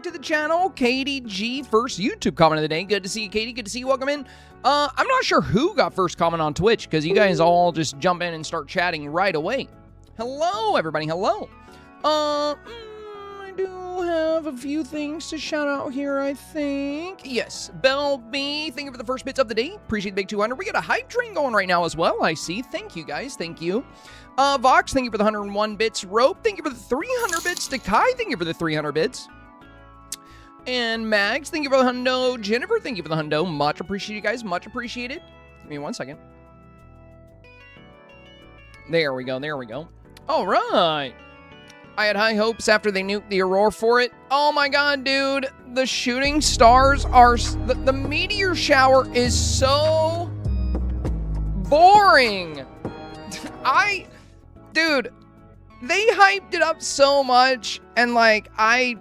to the channel. Katie G, first YouTube comment of the day. Good to see you, Katie. Good to see you. Welcome in. I'm not sure who got first comment on Twitch because you guys all just jump in and start chatting right away. Hello, everybody. Hello. I do have a few things to shout out here, I think. Yes, Bell B, thank you for the first bits of the day. Appreciate the big 200. We got a hype train going right now as well, I see. Thank you, guys. Thank you. Vox, thank you for the 101 bits. Rope, thank you for the 300 bits. Takai, thank you for the 300 bits. And Mags, thank you for the hundo. Jennifer, thank you for the hundo. Much appreciated, guys. Much appreciated. Give me 1 second. There we go. There we go. All right. I had high hopes after they nuked the Aurora for it. Oh my god, dude. The shooting stars are... The meteor shower is so... boring. Dude, they hyped it up so much, and like, I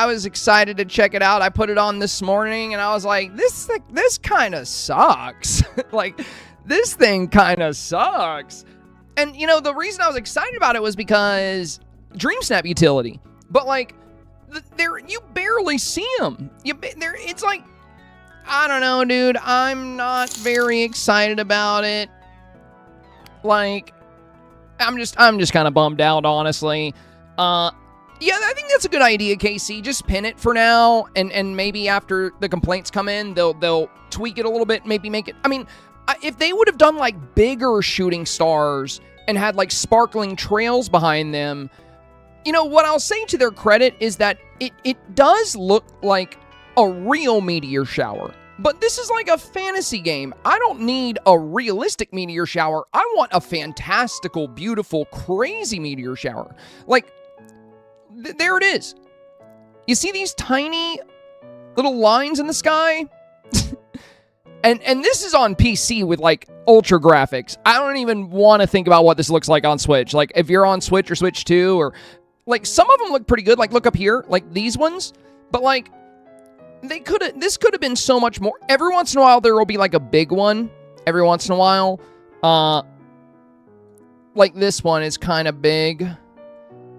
was excited to check it out. I put it on this morning, and I was like, this kind of sucks. Like, this thing kind of sucks. And, you know, the reason I was excited about it was because Dreamsnap utility. But, like, you barely see them. It's like, I don't know, dude. I'm not very excited about it. Like, I'm just kind of bummed out, honestly. Yeah, I think that's a good idea, Casey. Just pin it for now, and maybe after the complaints come in, they'll tweak it a little bit, maybe make it... I mean, if they would have done, like, bigger shooting stars and had, like, sparkling trails behind them, you know, what I'll say to their credit is that it does look like a real meteor shower. But this is like a fantasy game. I don't need a realistic meteor shower. I want a fantastical, beautiful, crazy meteor shower. Like, there it is. You see these tiny little lines in the sky? and this is on PC with, like, ultra graphics. I don't even want to think about what this looks like on Switch. Like, if you're on Switch or Switch 2, or... Like, some of them look pretty good. Like, look up here. Like, these ones. But, like... This could have been so much more. Every once in a while, there will be, like, a big one. Every once in a while. Like, this one is kind of big.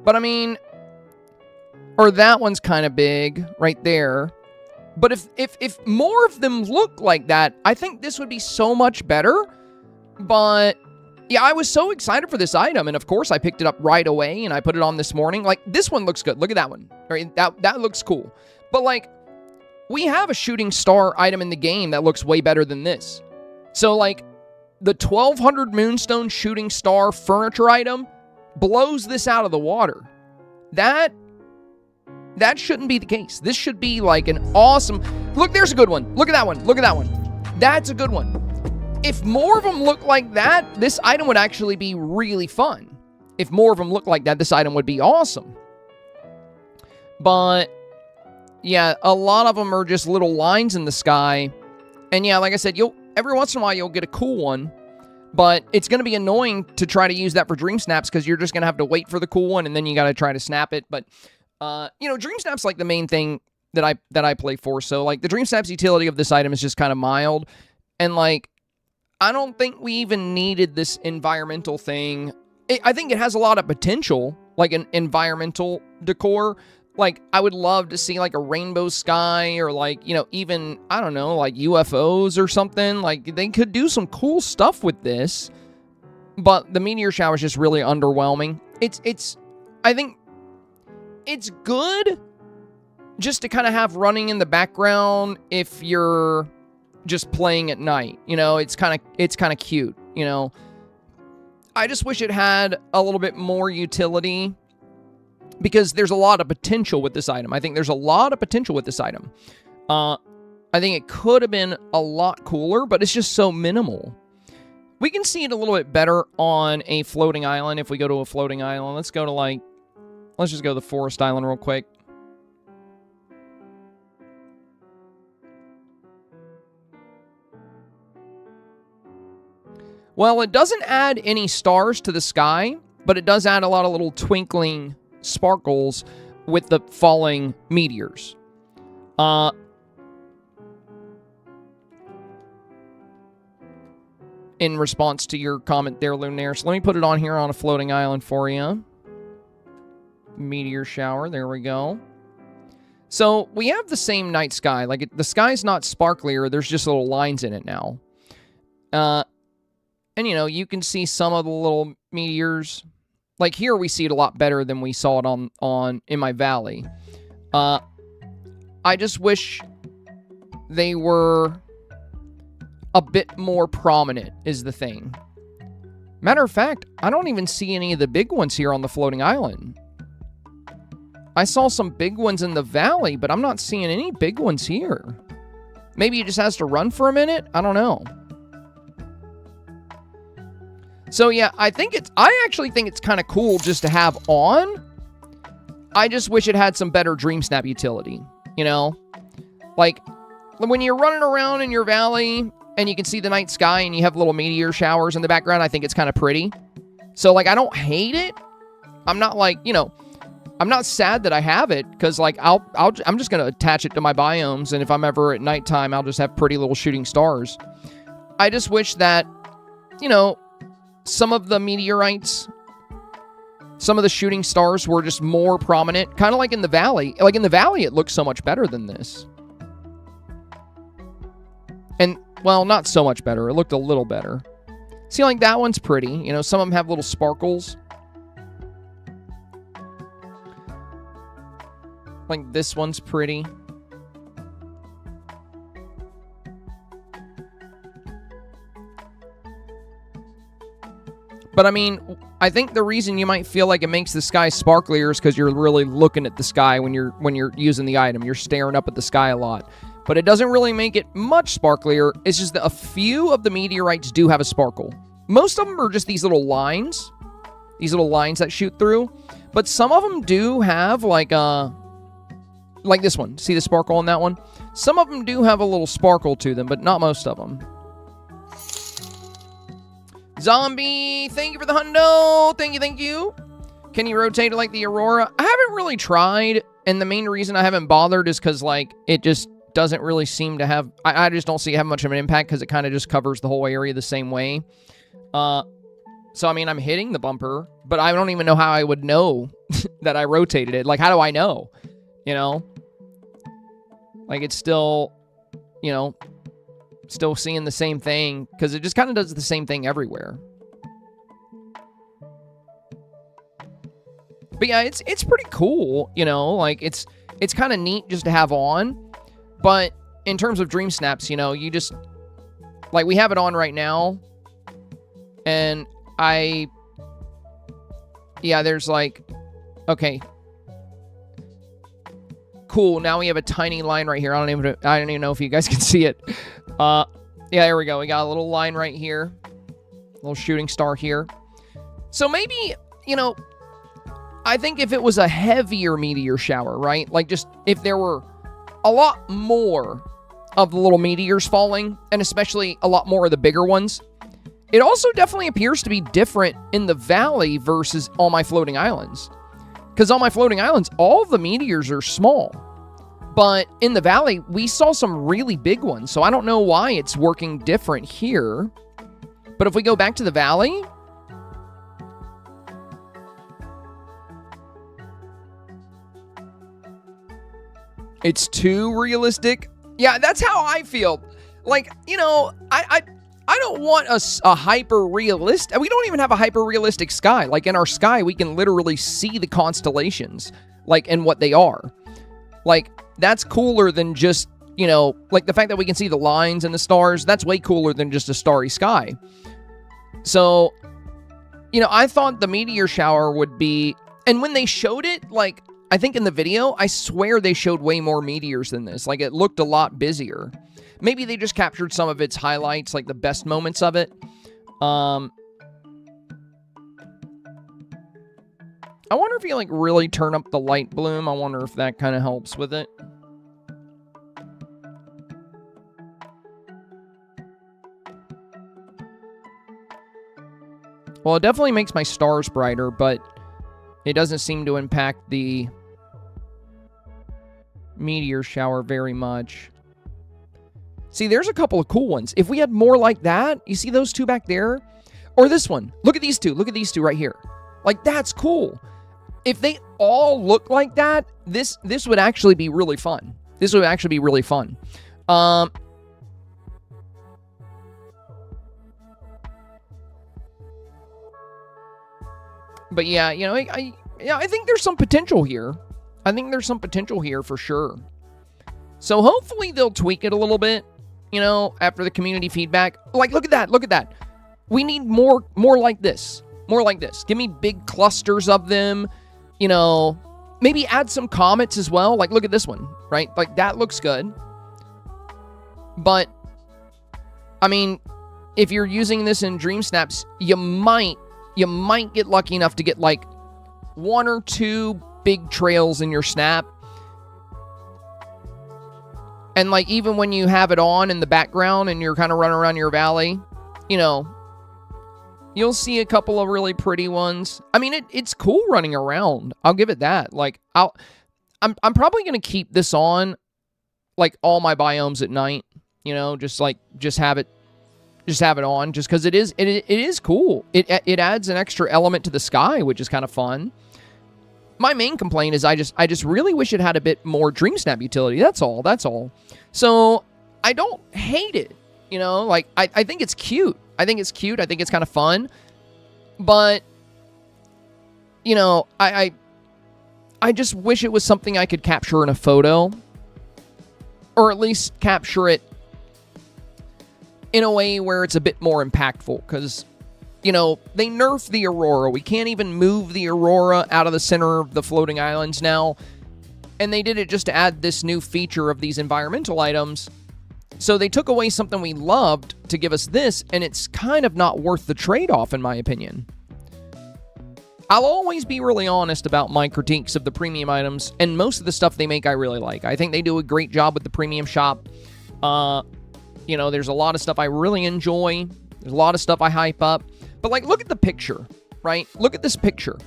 But, I mean... Or that one's kind of big. Right there. But if more of them look like that, I think this would be so much better. But... Yeah, I was so excited for this item. And, of course, I picked it up right away. And I put it on this morning. Like, this one looks good. Look at that one. Right? That looks cool. But, like... We have a shooting star item in the game that looks way better than this. So, like, the 1200 Moonstone shooting star furniture item blows this out of the water. That shouldn't be the case. This should be, like, an awesome... Look, there's a good one. Look at that one. Look at that one. That's a good one. If more of them look like that, this item would actually be really fun. If more of them look like that, this item would be awesome. But... yeah, a lot of them are just little lines in the sky. And yeah, like I said, every once in a while you'll get a cool one. But it's going to be annoying to try to use that for dream snaps because you're just going to have to wait for the cool one and then you got to try to snap it. But, you know, dream snaps like the main thing that I play for. So, like, the dream snaps utility of this item is just kind of mild. And, like, I don't think we even needed this environmental thing. I think it has a lot of potential, like an environmental decor. Like, I would love to see, like, a rainbow sky or, like, you know, even, I don't know, like, UFOs or something. Like, they could do some cool stuff with this. But the meteor shower is just really underwhelming. I think it's good just to kind of have running in the background if you're just playing at night. You know, it's kind of cute, you know. I just wish it had a little bit more utility. Because there's a lot of potential with this item. I think there's a lot of potential with this item. I think it could have been a lot cooler, but it's just so minimal. We can see it a little bit better on a floating island if we go to a floating island. Let's go to, like... Let's just go to the forest island real quick. Well, it doesn't add any stars to the sky, but it does add a lot of little twinkling... sparkles with the falling meteors. In response to your comment there, Lunaire. So let me put it on here on a floating island for you. Meteor shower. There we go. So we have the same night sky. Like, the sky's not sparklier. There's just little lines in it now. And, you know, you can see some of the little meteors. Like, here we see it a lot better than we saw it in my valley. I just wish they were a bit more prominent, is the thing. Matter of fact, I don't even see any of the big ones here on the floating island. I saw some big ones in the valley, but I'm not seeing any big ones here. Maybe it just has to run for a minute? I don't know. So yeah, I actually think it's kind of cool just to have on. I just wish it had some better Dreamsnap utility, you know? Like, when you're running around in your valley and you can see the night sky and you have little meteor showers in the background, I think it's kind of pretty. So, like, I don't hate it. I'm not like, you know, I'm not sad that I have it, because, like, I'm just going to attach it to my biomes, and if I'm ever at nighttime, I'll just have pretty little shooting stars. I just wish that, you know, some of the meteorites, some of the shooting stars were just more prominent, kind of like in the valley. Like, in the valley, it looks so much better than this. And, well, not so much better. It looked a little better. See, like, that one's pretty. You know, some of them have little sparkles. Like, this one's pretty. But, I mean, I think the reason you might feel like it makes the sky sparklier is because you're really looking at the sky when you're using the item. You're staring up at the sky a lot. But it doesn't really make it much sparklier. It's just that a few of the meteorites do have a sparkle. Most of them are just these little lines. These little lines that shoot through. But some of them do have, like this one. See the sparkle on that one? Some of them do have a little sparkle to them, but not most of them. Zombie, thank you for the hundo. Thank you, thank you. Can you rotate it like the Aurora? I haven't really tried, and the main reason I haven't bothered is because, like, it just doesn't really seem to have... I just don't see it have much of an impact because it kind of just covers the whole area the same way. So, I mean, I'm hitting the bumper, but I don't even know how I would know that I rotated it. Like, how do I know? You know? Like, it's still, you know, still seeing the same thing, because it just kind of does the same thing everywhere. But yeah, it's pretty cool, you know? Like, it's kind of neat just to have on. But in terms of Dream Snaps, you know, you just... Like, we have it on right now. And yeah, there's like... Okay. Cool, now we have a tiny line right here. I don't even know if you guys can see it. Yeah, there we go. We got a little line right here. A little shooting star here. So maybe, you know... I think if it was a heavier meteor shower, right? Like, just if there were a lot more of the little meteors falling, and especially a lot more of the bigger ones. It also definitely appears to be different in the valley versus all my floating islands. Because on my floating islands, all the meteors are small. But in the valley, we saw some really big ones. So I don't know why it's working different here. But if we go back to the valley... It's too realistic. Yeah, that's how I feel. Like, you know, I don't want a hyper-realistic... We don't even have a hyper-realistic sky. Like, in our sky, we can literally see the constellations, like, and what they are. Like, that's cooler than just, you know... Like, the fact that we can see the lines and the stars, that's way cooler than just a starry sky. So, you know, I thought the meteor shower would be... And when they showed it, like... I think in the video, I swear they showed way more meteors than this. Like, it looked a lot busier. Maybe they just captured some of its highlights, like the best moments of it. I wonder if you, like, really turn up the light bloom. I wonder if that kind of helps with it. Well, it definitely makes my stars brighter, but it doesn't seem to impact the meteor shower very much. See, there's a couple of cool ones. If we had more like that, you see those two back there? Or this one. Look at these two. Look at these two right here. Like, that's cool. if they all look like that, this would actually be really fun. This would actually be really fun. But yeah, you know, I think there's some potential here. I think there's some potential here for sure. So hopefully they'll tweak it a little bit, you know, after the community feedback. Like, look at that. Look at that. We need more like this. More like this. Give me big clusters of them. You know, maybe add some comets as well. Like, look at this one, right? Like, that looks good. But, I mean, if you're using this in Dreamsnaps, you might get lucky enough to get, like, 1 or 2 big trails in your snap. And, like, even when you have it on in the background and you're kind of running around your valley, you know, you'll see a couple of really pretty ones. I mean, it's cool running around. I'll give it that. Like, I'm probably going to keep this on, like, all my biomes at night. You know, just have it on, just because it is cool. It adds an extra element to the sky, which is kind of fun. My main complaint is I just really wish it had a bit more Dreamsnap utility. That's all. So I don't hate it. You know, like, I think it's cute. I think it's cute. I think it's kind of fun. But, you know, I just wish it was something I could capture in a photo. Or at least capture it in a way where it's a bit more impactful. Because, you know, they nerfed the Aurora. We can't even move the Aurora out of the center of the floating islands now. And they did it just to add this new feature of these environmental items. So they took away something we loved to give us this, and it's kind of not worth the trade-off, in my opinion. I'll always be really honest about my critiques of the premium items, and most of the stuff they make I really like. I think they do a great job with the premium shop. You know, there's a lot of stuff I really enjoy. There's a lot of stuff I hype up. But, like, look at the picture, right? Look at this picture.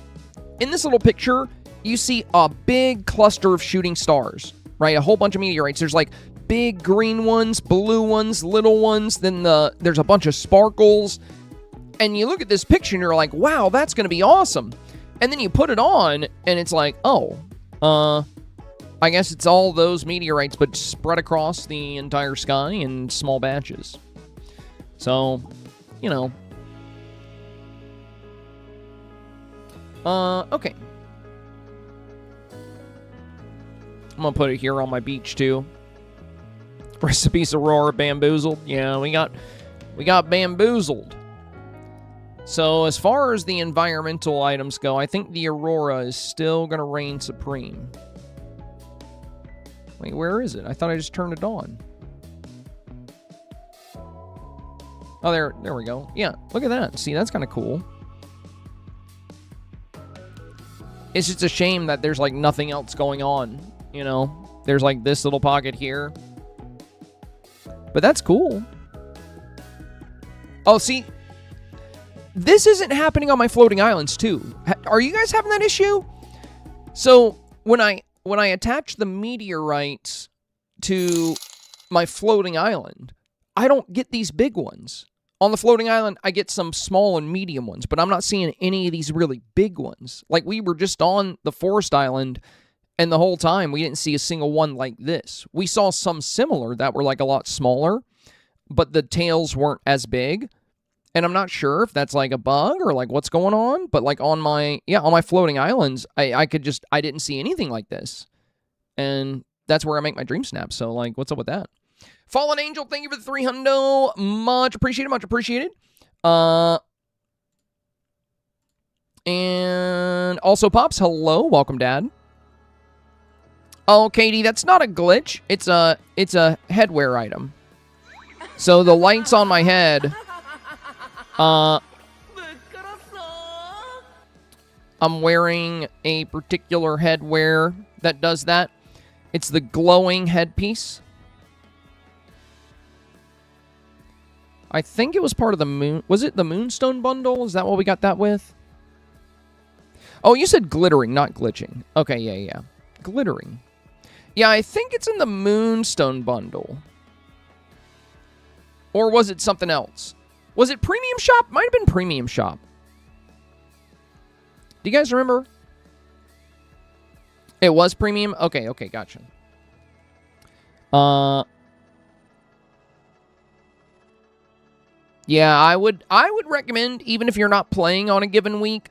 In this little picture, you see a big cluster of shooting stars, right? A whole bunch of meteorites. There's, like, big green ones, blue ones, little ones. Then there's a bunch of sparkles. And you look at this picture and you're like, wow, that's going to be awesome. And then you put it on and it's like, oh, I guess it's all those meteorites, but spread across the entire sky in small batches. So, you know. Okay. I'm going to put it here on my beach too. Recipes Aurora bamboozled. Yeah, we got bamboozled. So as far as the environmental items go, I think the Aurora is still going to reign supreme. Wait, where is it? I thought I just turned it on. Oh, there we go. Yeah, look at that. See, that's kind of cool. It's just a shame that there's, like, nothing else going on, you know? There's, like, this little pocket here. But that's cool. Oh, see, this isn't happening on my floating islands, too. Are you guys having that issue? So, when I attach the meteorites to my floating island, I don't get these big ones. On the floating island, I get some small and medium ones, but I'm not seeing any of these really big ones. Like, we were just on the forest island, and the whole time, we didn't see a single one like this. We saw some similar that were, like, a lot smaller, but the tails weren't as big. And I'm not sure if that's, like, a bug or, like, what's going on. But, like, on my floating islands, I didn't see anything like this. And that's where I make my dream snaps. So, like, what's up with that? Fallen Angel, thank you for the 300. Much appreciated, much appreciated. And also, Pops, hello. Welcome, Dad. Oh, Katie, that's not a glitch. It's a headwear item. So the lights on my head, I'm wearing a particular headwear that does that. It's the glowing headpiece. I think it was part of the moon. Was it the Moonstone bundle? Is that what we got that with? Oh, you said glittering, not glitching. Okay, yeah. Glittering. Yeah, I think it's in the Moonstone bundle. Or was it something else? Was it Premium Shop? Might have been Premium Shop. Do you guys remember? It was premium? Okay, okay, gotcha. Yeah, I would recommend, even if you're not playing on a given week,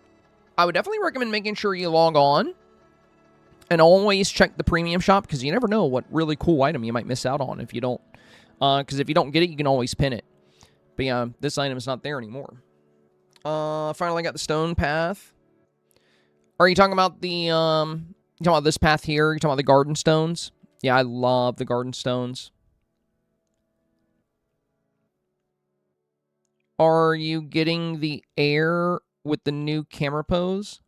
I would definitely recommend making sure you log on and always check the premium shop, because you never know what really cool item you might miss out on if you don't. Because if you don't get it, you can always pin it. But yeah, this item is not there anymore. Finally got the stone path. Are you talking about the, you talking about this path here? You talking about the garden stones? Yeah, I love the garden stones. Are you getting the air with the new camera pose?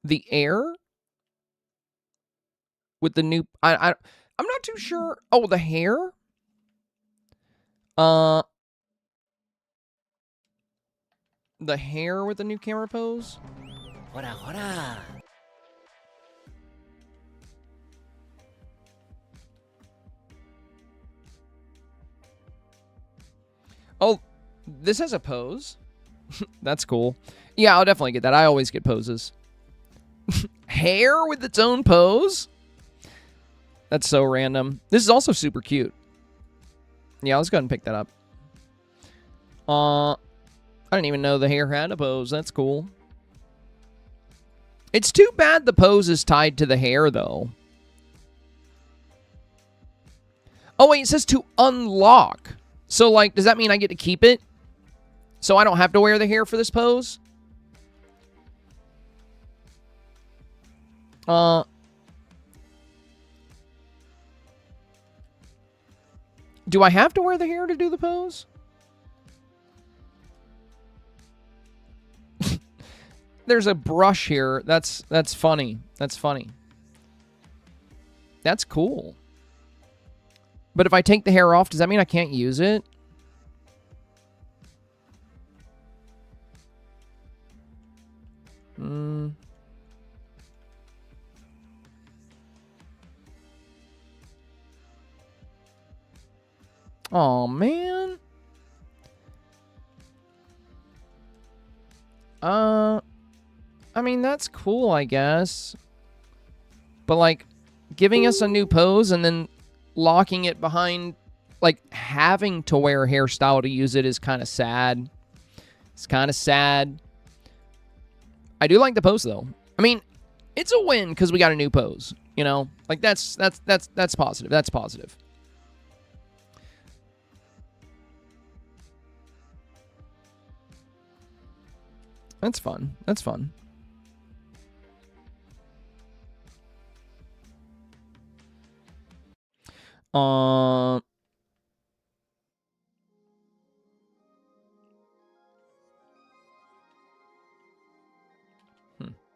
The air? With the new... I'm not too sure. Oh, the hair? The hair with the new camera pose? Hora, hora. Oh, this has a pose. That's cool. Yeah, I'll definitely get that. I always get poses. Hair with its own pose? That's so random. This is also super cute. Yeah, let's go ahead and pick that up. I didn't even know the hair had a pose. That's cool. It's too bad the pose is tied to the hair, though. Oh, wait, it says to unlock. So, like, does that mean I get to keep it? So I don't have to wear the hair for this pose? Do I have to wear the hair to do the pose? There's a brush here. That's funny. That's funny. That's cool. But if I take the hair off, does that mean I can't use it? Oh man. I mean, that's cool, I guess. But, like, giving us a new pose and then locking it behind, like, having to wear a hairstyle to use it is kind of sad. It's kind of sad. I do like the pose, though. I mean, it's a win because we got a new pose, you know? Like, that's positive. That's positive. That's fun. That's fun.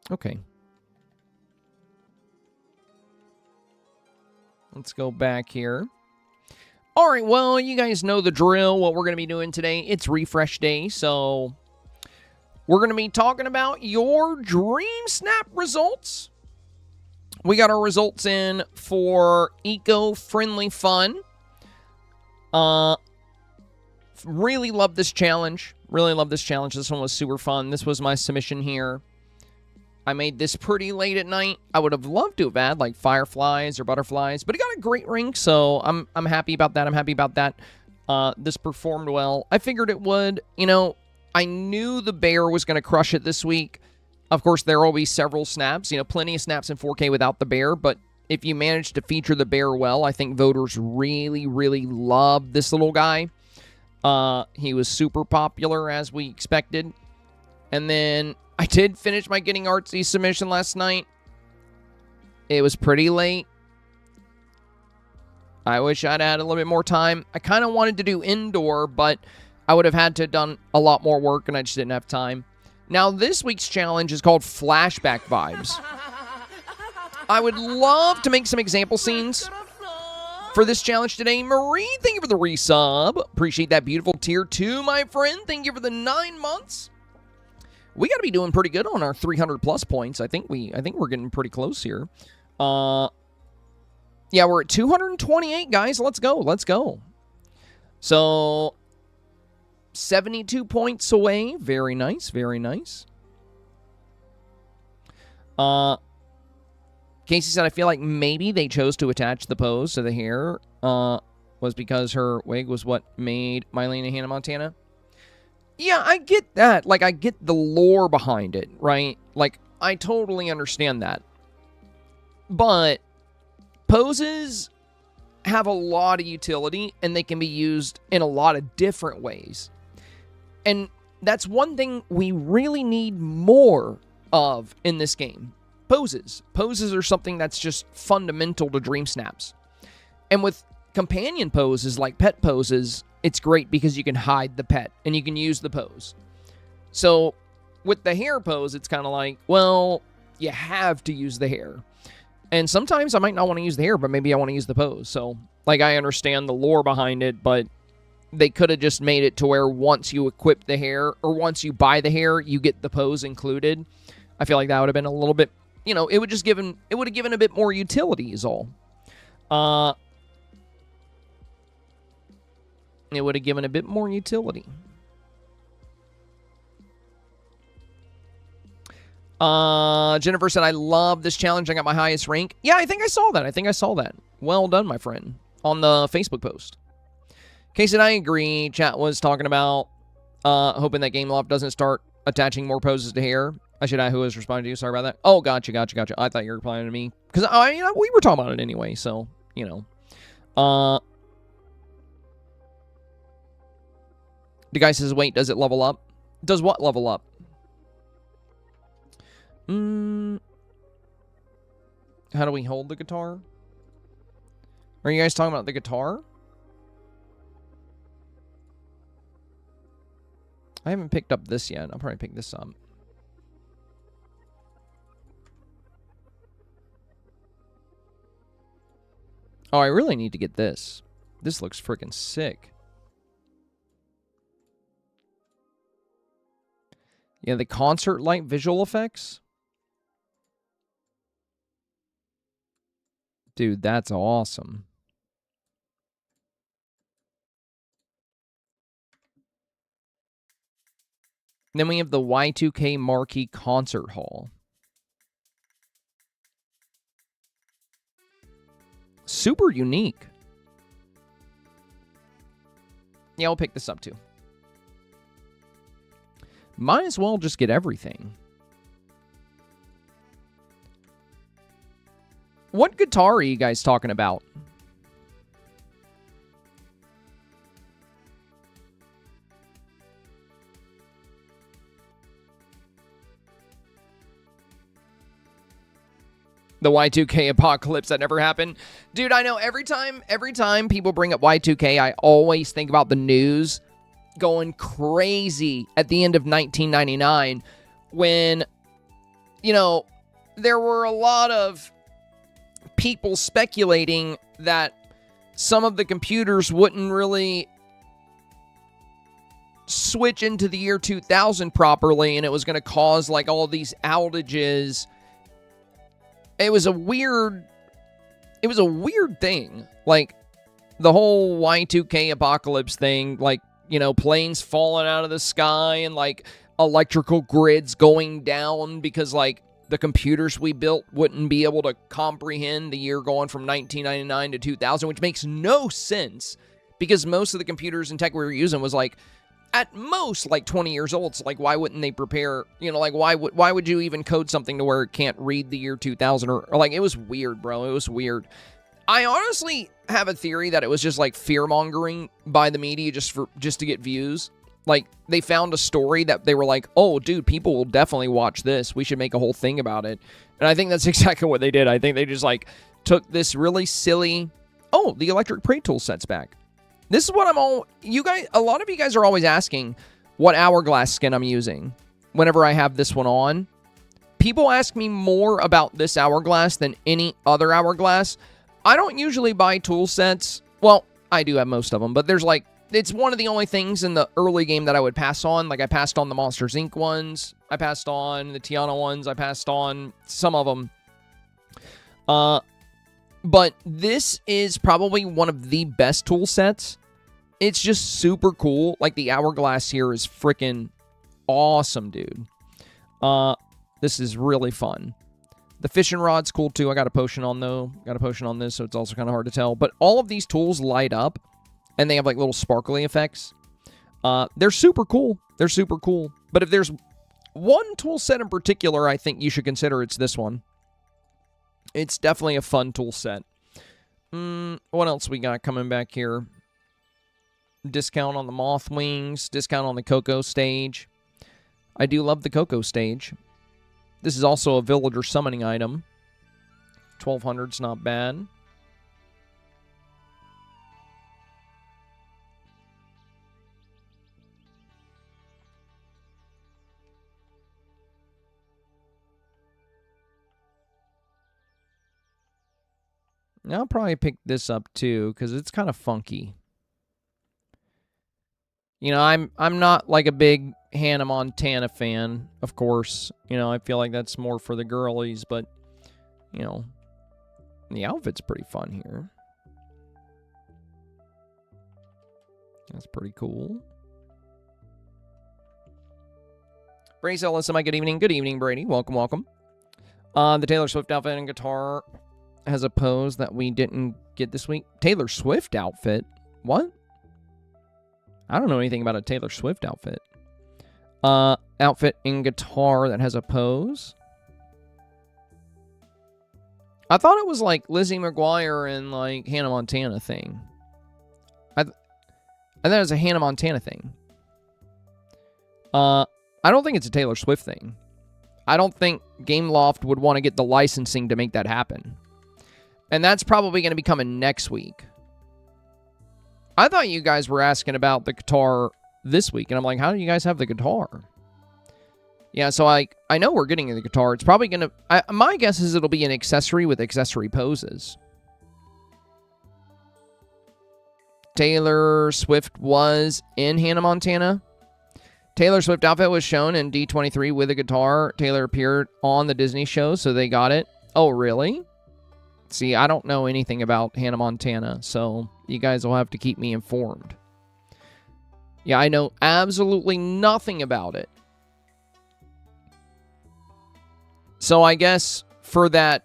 Okay. Let's go back here. All right, well, you guys know the drill, what we're going to be doing today. It's refresh day, so we're going to be talking about your Dreamsnap results. We got our results in for eco-friendly fun. Really love this challenge. Really love this challenge. This one was super fun. This was my submission here. I made this pretty late at night. I would have loved to have had like fireflies or butterflies, but it got a great rank, so I'm happy about that. I'm happy about that. This performed well. I figured it would. You know, I knew the bear was going to crush it this week. Of course, there will be several snaps. You know, plenty of snaps in 4K without the bear, but if you manage to feature the bear well, I think voters really, really love this little guy. He was super popular, as we expected. And then I did finish my Getting Artsy submission last night. It was pretty late. I wish I'd had a little bit more time. I kind of wanted to do indoor, but I would have had to have done a lot more work, and I just didn't have time. Now, this week's challenge is called Flashback Vibes. I would love to make some example scenes for this challenge today. Marie, thank you for the resub. Appreciate that beautiful tier 2, my friend. Thank you for the 9 months. We got to be doing pretty good on our 300 plus points. I think we're getting pretty close here. Yeah, we're at 228, guys. Let's go. Let's go. So 72 points away. Very nice. Very nice. Casey said, I feel like maybe they chose to attach the pose to the hair was because her wig was what made Mylene Hannah Montana. Yeah, I get that. Like, I get the lore behind it, right? Like, I totally understand that. But poses have a lot of utility, and they can be used in a lot of different ways. And that's one thing we really need more of in this game. Poses. Poses are something that's just fundamental to Dreamsnaps. And with companion poses like pet poses, it's great because you can hide the pet and you can use the pose. So with the hair pose, it's kind of like, well, you have to use the hair. And sometimes I might not want to use the hair, but maybe I want to use the pose. So, like, I understand the lore behind it, but they could have just made it to where once you equip the hair, or once you buy the hair, you get the pose included. I feel like that would have been a little bit, you know, it would have given a bit more utility is all. It would have given a bit more utility. Jennifer said, I love this challenge. I got my highest rank. Yeah, I think I saw that. Well done, my friend. On the Facebook post. Casey and I agree. Chat was talking about hoping that GameLoft doesn't start attaching more poses to hair. I should add who was responding to you. Sorry about that. Oh, gotcha. I thought you were replying to me. Because, we were talking about it anyway, so, you know. The guy says, wait, does it level up? Does what level up? How do we hold the guitar? Are you guys talking about the guitar? I haven't picked up this yet. I'll probably pick this up. Oh, I really need to get this. This looks freaking sick. Yeah, the concert light visual effects. Dude, that's awesome. Then we have the Y2K Marquee Concert Hall. Super unique. Yeah, I'll pick this up too. Might as well just get everything. What guitar are you guys talking about? The Y2K apocalypse that never happened. Dude, I know every time people bring up Y2K, I always think about the news going crazy at the end of 1999 when, you know, there were a lot of people speculating that some of the computers wouldn't really switch into the year 2000 properly, and it was going to cause like all these outages. It was a weird thing. Like the whole Y2K apocalypse thing, like, you know, planes falling out of the sky and like electrical grids going down because like the computers we built wouldn't be able to comprehend the year going from 1999 to 2000, which makes no sense because most of the computers and tech we were using was like at most like 20 years old. So like, why wouldn't they prepare, you know, like why would you even code something to where it can't read the year 2000 or like, it was weird, bro. It was weird. I honestly have a theory that it was just like fear mongering by the media just to get views. Like they found a story that they were like, oh dude, people will definitely watch this. We should make a whole thing about it. And I think that's exactly what they did. I think they just like took this really silly, oh, the electric Pro Tool set's back. This is what a lot of you guys are always asking what hourglass skin I'm using whenever I have this one on. People ask me more about this hourglass than any other hourglass. I don't usually buy tool sets. Well, I do have most of them, but there's like, it's one of the only things in the early game that I would pass on. Like I passed on the Monsters Inc. ones. I passed on the Tiana ones. I passed on some of them. But this is probably one of the best tool sets. It's just super cool. Like the hourglass here is freaking awesome, dude. This is really fun. The fishing rod's cool too. I got a potion on though. Got a potion on this, so it's also kind of hard to tell. But all of these tools light up, and they have like little sparkly effects. They're super cool. They're super cool. But if there's one tool set in particular, I think you should consider it's this one. It's definitely a fun tool set. What else we got coming back here? Discount on the moth wings. Discount on the Cocoa stage. I do love the Cocoa stage. This is also a villager summoning item. 1200's not bad. I'll probably pick this up too, because it's kind of funky. You know, I'm not like a big Hannah Montana fan, of course. You know, I feel like that's more for the girlies, but, you know, the outfit's pretty fun here. That's pretty cool. Brady Sellis, my good evening. Good evening, Brady. Welcome, welcome. The Taylor Swift outfit and guitar has a pose that we didn't get this week. Taylor Swift outfit? What? I don't know anything about a Taylor Swift outfit. Outfit and guitar that has a pose. I thought it was like Lizzie McGuire and like Hannah Montana thing. I thought it was a Hannah Montana thing. I don't think it's a Taylor Swift thing. I don't think Gameloft would want to get the licensing to make that happen. And that's probably going to be coming next week. I thought you guys were asking about the guitar this week, and I'm like, how do you guys have the guitar? Yeah, so I know we're getting the guitar. It's probably going to... my guess is it'll be an accessory with accessory poses. Taylor Swift was in Hannah Montana. Taylor Swift outfit was shown in D23 with a guitar. Taylor appeared on the Disney show, so they got it. Oh, really? See, I don't know anything about Hannah Montana, so you guys will have to keep me informed. Yeah, I know absolutely nothing about it. So I guess for that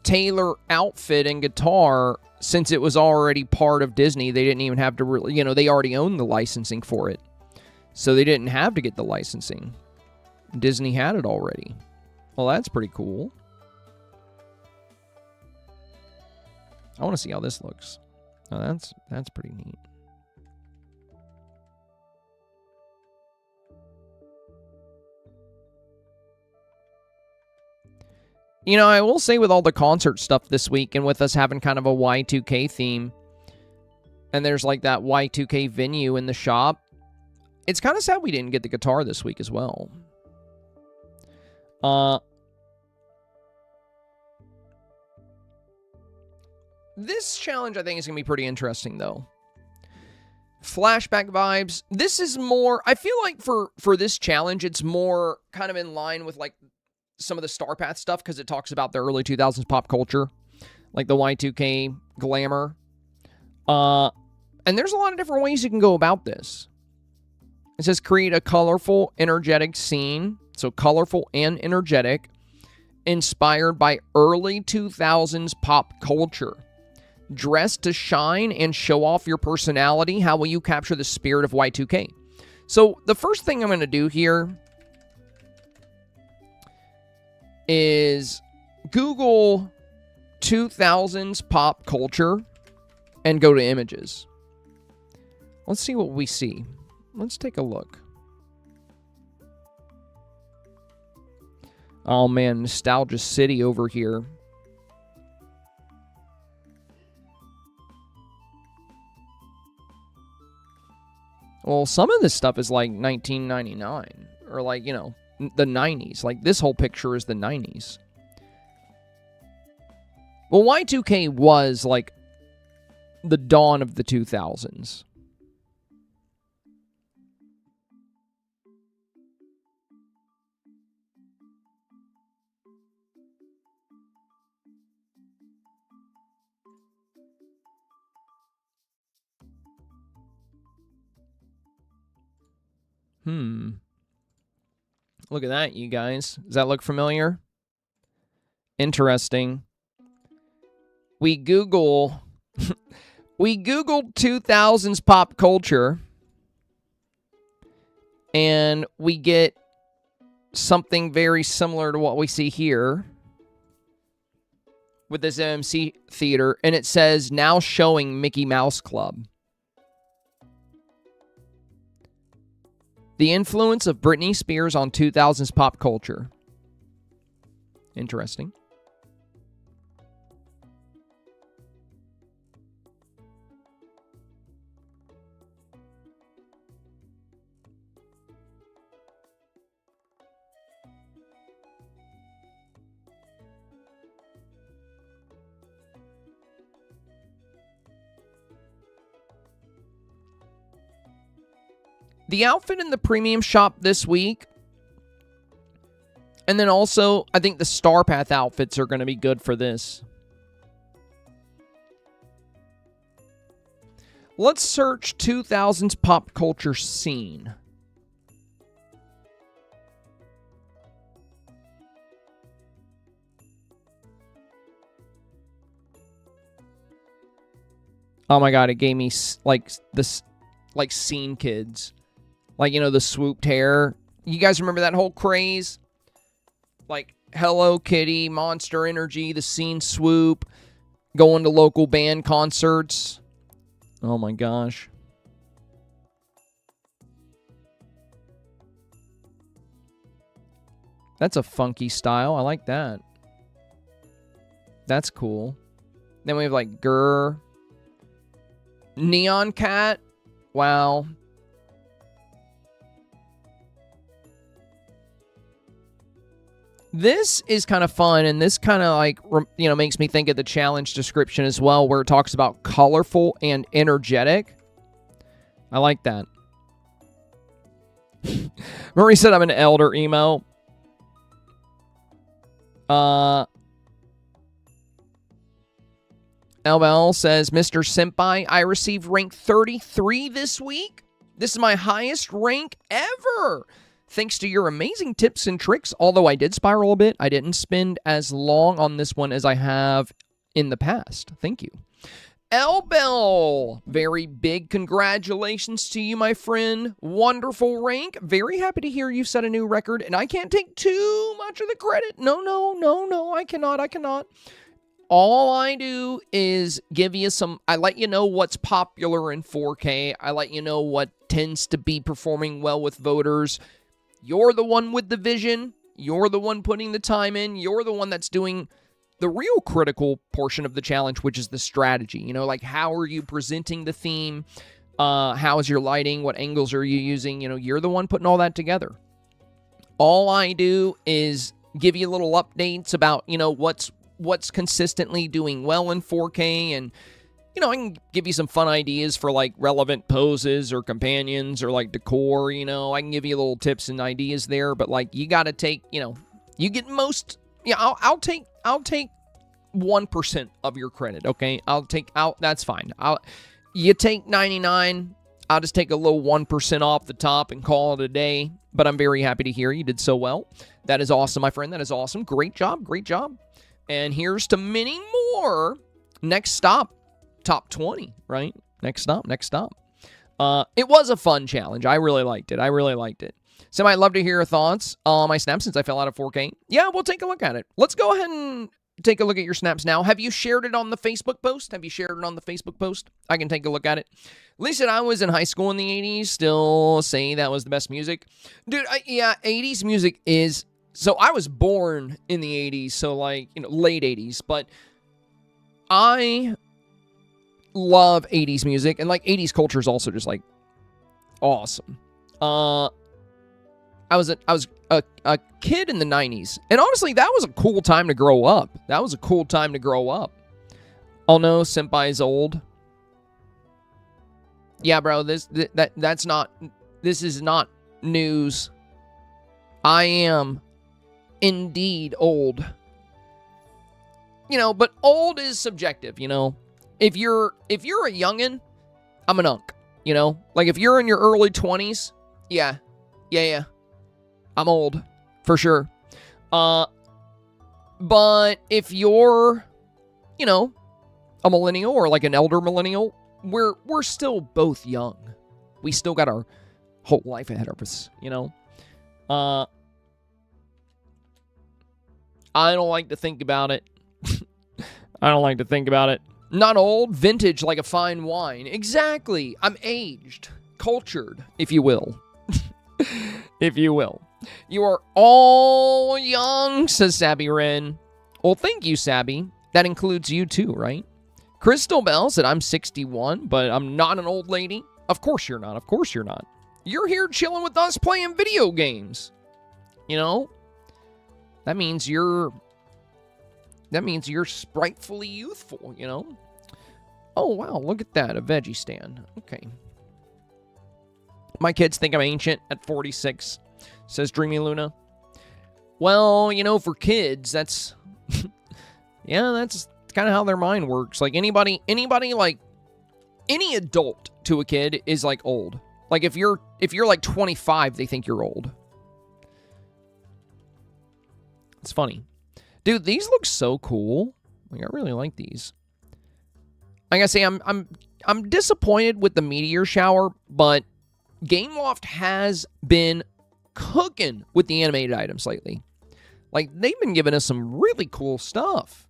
Taylor outfit and guitar, since it was already part of Disney, they didn't even have to really, you know, they already owned the licensing for it. So they didn't have to get the licensing. Disney had it already. Well, that's pretty cool. I want to see how this looks. Oh, that's pretty neat. You know, I will say with all the concert stuff this week and with us having kind of a Y2K theme, and there's like that Y2K venue in the shop, it's kind of sad we didn't get the guitar this week as well. This challenge, I think, is going to be pretty interesting, though. Flashback vibes. This is more... I feel like for this challenge, it's more kind of in line with, like, some of the StarPath stuff, because it talks about the early 2000s pop culture. Like the Y2K glamour. And there's a lot of different ways you can go about this. It says, create a colorful, energetic scene. So, colorful and energetic. Inspired by early 2000s pop culture. Dress to shine and show off your personality. How will you capture the spirit of Y2K? So, the first thing I'm going to do here is Google 2000s pop culture and go to images. Let's see what we see. Let's take a look. Oh man, Nostalgia City over here. Well, some of this stuff is like 1999 or like, you know, the 90s. Like this whole picture is the 90s. Well, Y2K was like the dawn of the 2000s. Look at that, you guys. Does that look familiar? Interesting. We Googled 2000s pop culture, and we get something very similar to what we see here with this AMC theater, and it says, now showing Mickey Mouse Club. The influence of Britney Spears on 2000s pop culture. Interesting. The outfit in the premium shop this week, and then also, I think the STARPATH outfits are going to be good for this. Let's search 2000s pop culture scene. Oh my god, it gave me like this, like Scene Kids. Like, you know, the swooped hair. You guys remember that whole craze? Like, Hello Kitty, Monster Energy, the Scene Swoop, going to local band concerts. Oh my gosh. That's a funky style. I like that. That's cool. Then we have like Grr. Neon Cat. Wow. This is kind of fun, and this kind of like, you know, makes me think of the challenge description as well, where it talks about colorful and energetic. I like that. Remember he said I'm an elder emo? LBL says, Mr. Senpai, I received rank 33 this week. This is my highest rank ever. Thanks to your amazing tips and tricks, although I did spiral a bit, I didn't spend as long on this one as I have in the past. Thank you. Elbel, very big congratulations to you, my friend. Wonderful rank. Very happy to hear you set a new record, and I can't take too much of the credit. No, I cannot. All I do is give you some, I let you know what's popular in 4K. I let you know what tends to be performing well with voters. You're the one with the vision. You're the one putting the time in. You're the one that's doing the real critical portion of the challenge, which is the strategy. You know, like, how are you presenting the theme? How is your lighting? What angles are you using? You know, you're the one putting all that together. All I do is give you little updates about, you know, what's consistently doing well in 4K, and you know, I can give you some fun ideas for, like, relevant poses or companions or, like, decor, you know. I can give you little tips and ideas there, but, like, you got to take, you know, you get most, yeah, I'll take 1% of your credit, okay? That's fine. You take 99, I'll just take a little 1% off the top and call it a day, but I'm very happy to hear you did so well. That is awesome, my friend. That is awesome. Great job. And here's to many more. Next stop. Top 20, right? Next stop. It was a fun challenge. I really liked it. So I'd love to hear your thoughts on my snaps since I fell out of 4K. Yeah, we'll take a look at it. Let's go ahead and take a look at your snaps now. Have you shared it on the Facebook post? I can take a look at it. At least I was in high school in the 80s. Still say that was the best music. Dude, yeah, 80s music is... So I was born in the 80s, so like, you know, late 80s. But I... love 80s music, and like 80s culture is also just like awesome. I was a kid in the 90s, and honestly that was a cool time to grow up. Oh no, Senpai's old. Yeah, bro, this is not news. I am indeed old. You know, but old is subjective, you know. If you're a youngin', I'm an unk, you know? Like, if you're in your early 20s, yeah. I'm old, for sure. But if you're, you know, a millennial or like an elder millennial, we're still both young. We still got our whole life ahead of us, you know? I don't like to think about it. I don't like to think about it. Not old, vintage like a fine wine. Exactly. I'm aged, cultured, if you will. If you will. You are all young, says Sabby Wren. Well, thank you, Sabby. That includes you too, right? Crystal Bell said, I'm 61, but I'm not an old lady. Of course you're not. Of course you're not. You're here chilling with us playing video games. You know? That means you're spritefully youthful, you know? Oh, wow, look at that, a veggie stand. Okay. My kids think I'm ancient at 46, says Dreamy Luna. Well, you know, for kids, that's... yeah, that's kind of how their mind works. Like, anybody, like, any adult to a kid is, like, old. Like, if you're like, 25, they think you're old. It's funny. Dude, these look so cool. Like, I really like these. Like I say, I'm disappointed with the meteor shower, but Gameloft has been cooking with the animated items lately. Like, they've been giving us some really cool stuff.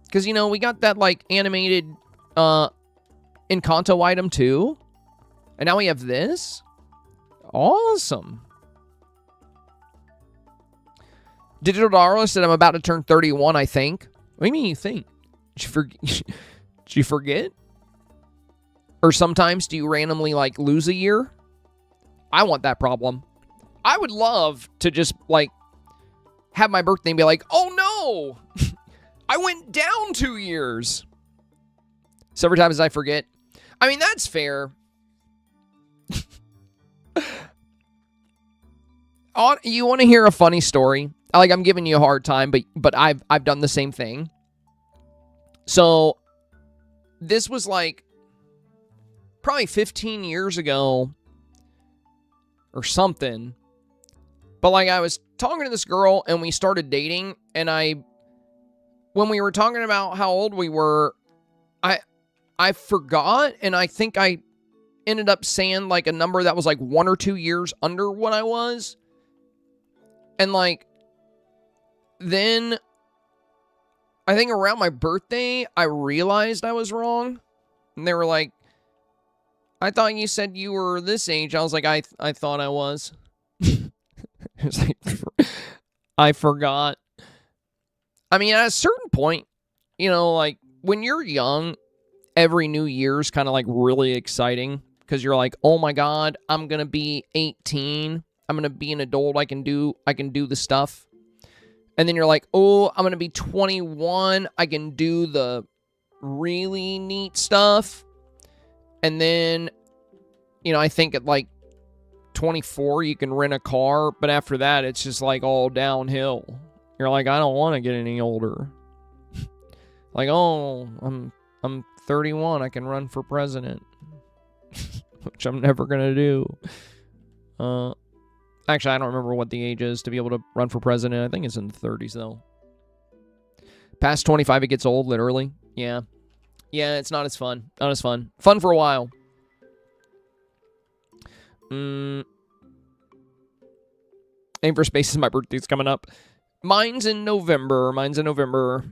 Because, you know, we got that, like, animated Encanto item, too. And now we have this. Awesome. Digital Darla said, I'm about to turn 31, I think. What do you mean you think? Did you forget? Or sometimes do you randomly, like, lose a year? I want that problem. I would love to just, like, have my birthday and be like, oh, no! I went down 2 years. Several times I forget. I mean, that's fair. You want to hear a funny story? Like, I'm giving you a hard time, but I've done the same thing. So, this was like probably 15 years ago or something. But like, I was talking to this girl and we started dating, and when we were talking about how old we were, I forgot, and I think I ended up saying like a number that was like 1 or 2 years under what I was. And like, then I think around my birthday, I realized I was wrong. And they were like, I thought you said you were this age. I was like, I thought I was. It's like, I forgot. I mean, at a certain point, you know, like, when you're young, every new year's kind of like really exciting. Because you're like, oh my God, I'm going to be 18. I'm going to be an adult. I can do the stuff. And then you're like, oh, I'm going to be 21. I can do the really neat stuff. And then, you know, I think at like 24, you can rent a car. But after that, it's just like all downhill. You're like, I don't want to get any older. Like, oh, I'm 31. I can run for president. Which I'm never going to do. Actually, I don't remember what the age is to be able to run for president. I think it's in the 30s, though. Past 25, it gets old, literally. Yeah. Yeah, it's not as fun. Not as fun. Fun for a while. Aim for Spaces, my birthday's coming up. Mine's in November. Mine's in November.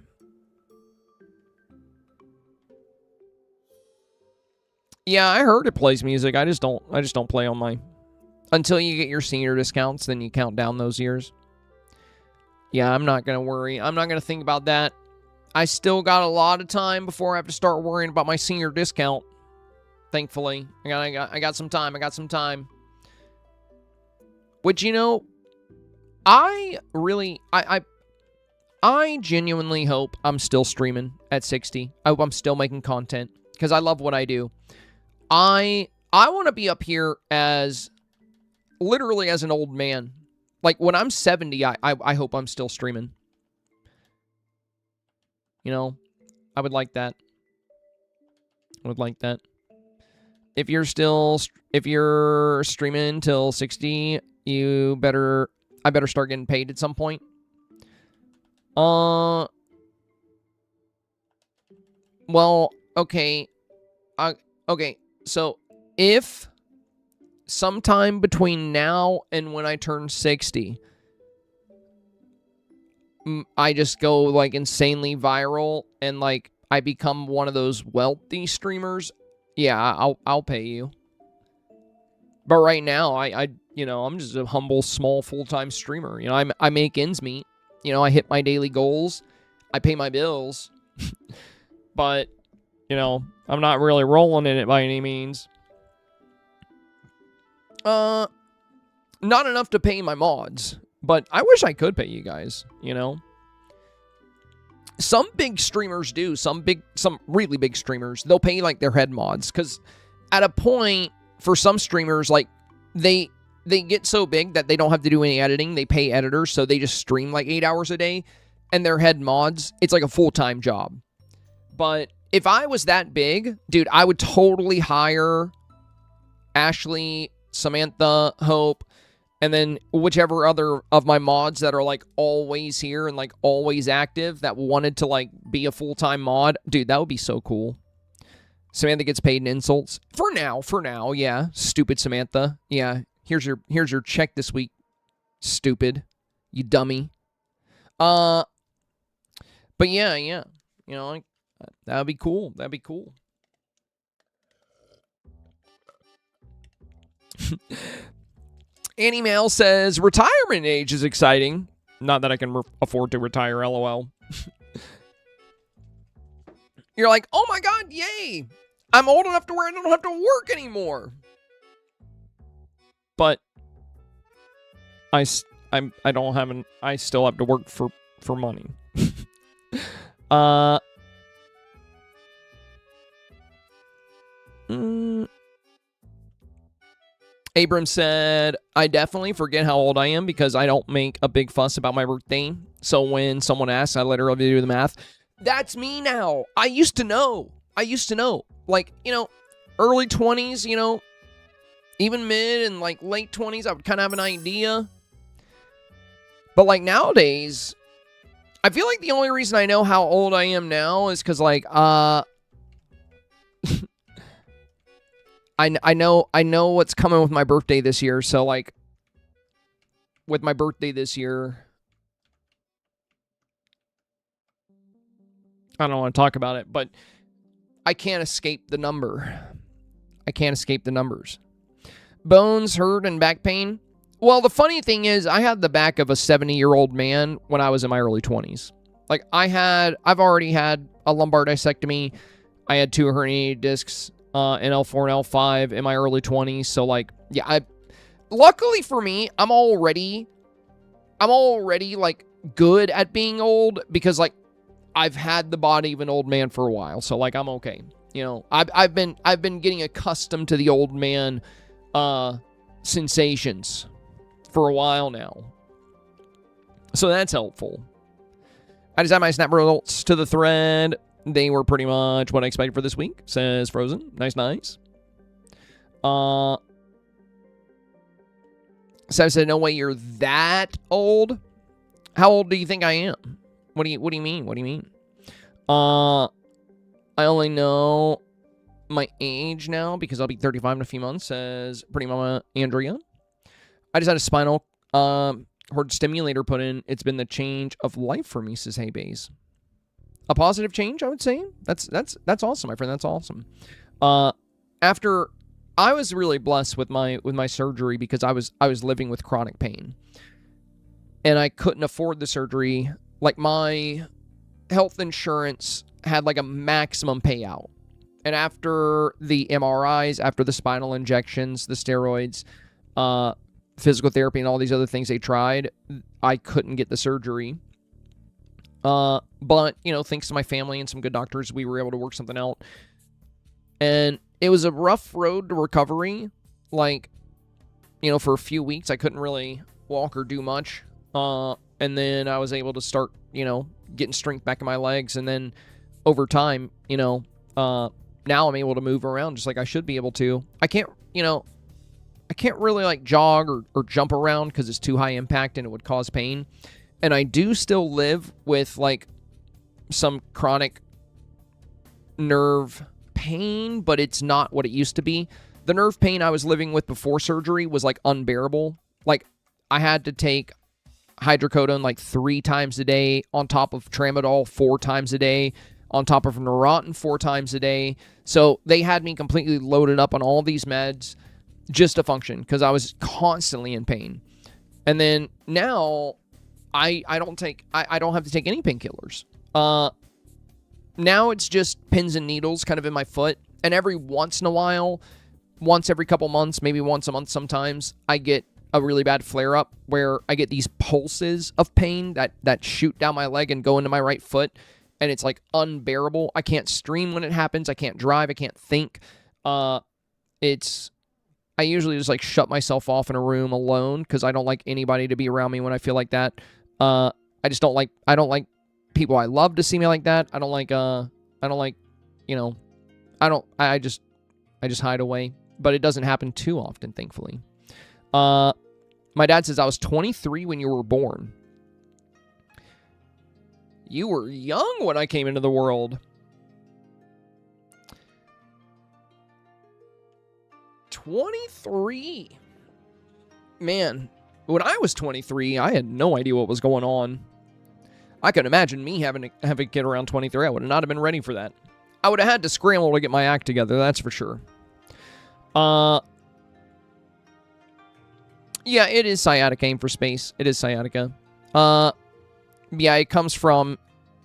Yeah, I heard it plays music. I just don't play on my... Until you get your senior discounts, then you count down those years. Yeah, I'm not going to worry. I'm not going to think about that. I still got a lot of time before I have to start worrying about my senior discount. Thankfully. I got some time. I got some time. Which, you know, I genuinely hope I'm still streaming at 60. I hope I'm still making content. Because I love what I do. I want to be up here as... literally as an old man. Like, when I'm 70, I hope I'm still streaming. You know, I would like that. I would like that. If you're streaming till 60, you better... I better start getting paid at some point. Well, okay. Okay, so if sometime between now and when I turn 60, I just go, like, insanely viral and, like, I become one of those wealthy streamers, yeah, I'll pay you. But right now, you know, I'm just a humble, small, full-time streamer. You know, I make ends meet. You know, I hit my daily goals. I pay my bills. But, you know, I'm not really rolling in it by any means. Not enough to pay my mods. But I wish I could pay you guys, you know? Some big streamers do. Some really big streamers, they'll pay, like, their head mods. Because at a point, for some streamers, like, they get so big that they don't have to do any editing. They pay editors, so they just stream, like, 8 hours a day. And their head mods, it's like a full-time job. But if I was that big, dude, I would totally hire Ashley, Samantha, Hope, and then whichever other of my mods that are, like, always here and, like, always active that wanted to, like, be a full-time mod. Dude, that would be so cool. Samantha gets paid in insults. For now, yeah. Stupid Samantha. Yeah, here's your check this week, stupid. You dummy. But yeah. You know, like, that'd be cool. That'd be cool. Annie Mail says, retirement age is exciting. Not that I can afford to retire, lol. You're like, oh my god, yay! I'm old enough to where I don't have to work anymore. But I still have to work for money. Abram said, I definitely forget how old I am because I don't make a big fuss about my birthday. So when someone asks, I literally do the math. That's me now. I used to know. Like, you know, early 20s, you know, even mid and, like, late 20s, I would kind of have an idea. But, like, nowadays, I feel like the only reason I know how old I am now is because, like, I know what's coming with my birthday this year. So, like, with my birthday this year, I don't want to talk about it, but I can't escape the number. I can't escape the numbers. Bones, hurt, and back pain. Well, the funny thing is, I had the back of a 70-year-old man when I was in my early 20s. Like, I've already had a lumbar disectomy. I had 2 herniated discs. In L4 and L5 in my early 20s. So, like, yeah, luckily for me, I'm already, like, good at being old because, like, I've had the body of an old man for a while. So, like, I'm okay. You know, I've been getting accustomed to the old man sensations for a while now. So that's helpful. I just add my snap results to the thread. They were pretty much what I expected for this week, says Frozen. Nice. Sam said, no way you're that old. How old do you think I am? What do you mean? I only know my age now because I'll be 35 in a few months, says Pretty Mama Andrea. I just had a spinal cord stimulator put in. It's been the change of life for me, says Hey Bays. A positive change, I would say. That's awesome, my friend. That's awesome. After I was really blessed with my surgery because I was living with chronic pain, and I couldn't afford the surgery. Like, my health insurance had like a maximum payout, and after the MRIs, after the spinal injections, the steroids, physical therapy, and all these other things they tried, I couldn't get the surgery. But, you know, thanks to my family and some good doctors, we were able to work something out. And it was a rough road to recovery. Like, you know, for a few weeks, I couldn't really walk or do much. And then I was able to start, you know, getting strength back in my legs. And then over time, you know, now I'm able to move around just like I should be able to. I can't, you know, can't really like jog or jump around because it's too high impact and it would cause pain. And I do still live with like some chronic nerve pain, but it's not what it used to be. The nerve pain I was living with before surgery was like unbearable. Like I had to take hydrocodone like 3 times a day on top of tramadol 4 times a day on top of Neurontin 4 times a day. So they had me completely loaded up on all these meds just to function because I was constantly in pain. And then now I don't have to take any painkillers. Now it's just pins and needles kind of in my foot. And every once in a while, once every couple months, maybe once a month sometimes, I get a really bad flare-up where I get these pulses of pain that shoot down my leg and go into my right foot. And it's like unbearable. I can't stream when it happens. I can't drive. I can't think. I usually just like shut myself off in a room alone because I don't like anybody to be around me when I feel like that. I don't like people I love to see me like that. I just hide away, but it doesn't happen too often, thankfully. My dad says I was 23 when you were born. You were young when I came into the world. 23. Man, when I was 23, I had no idea what was going on. I could imagine me having a kid around 23. I would not have been ready for that. I would have had to scramble to get my act together, that's for sure. Yeah, it is sciatica aim for space. It is sciatica. Yeah, it comes from,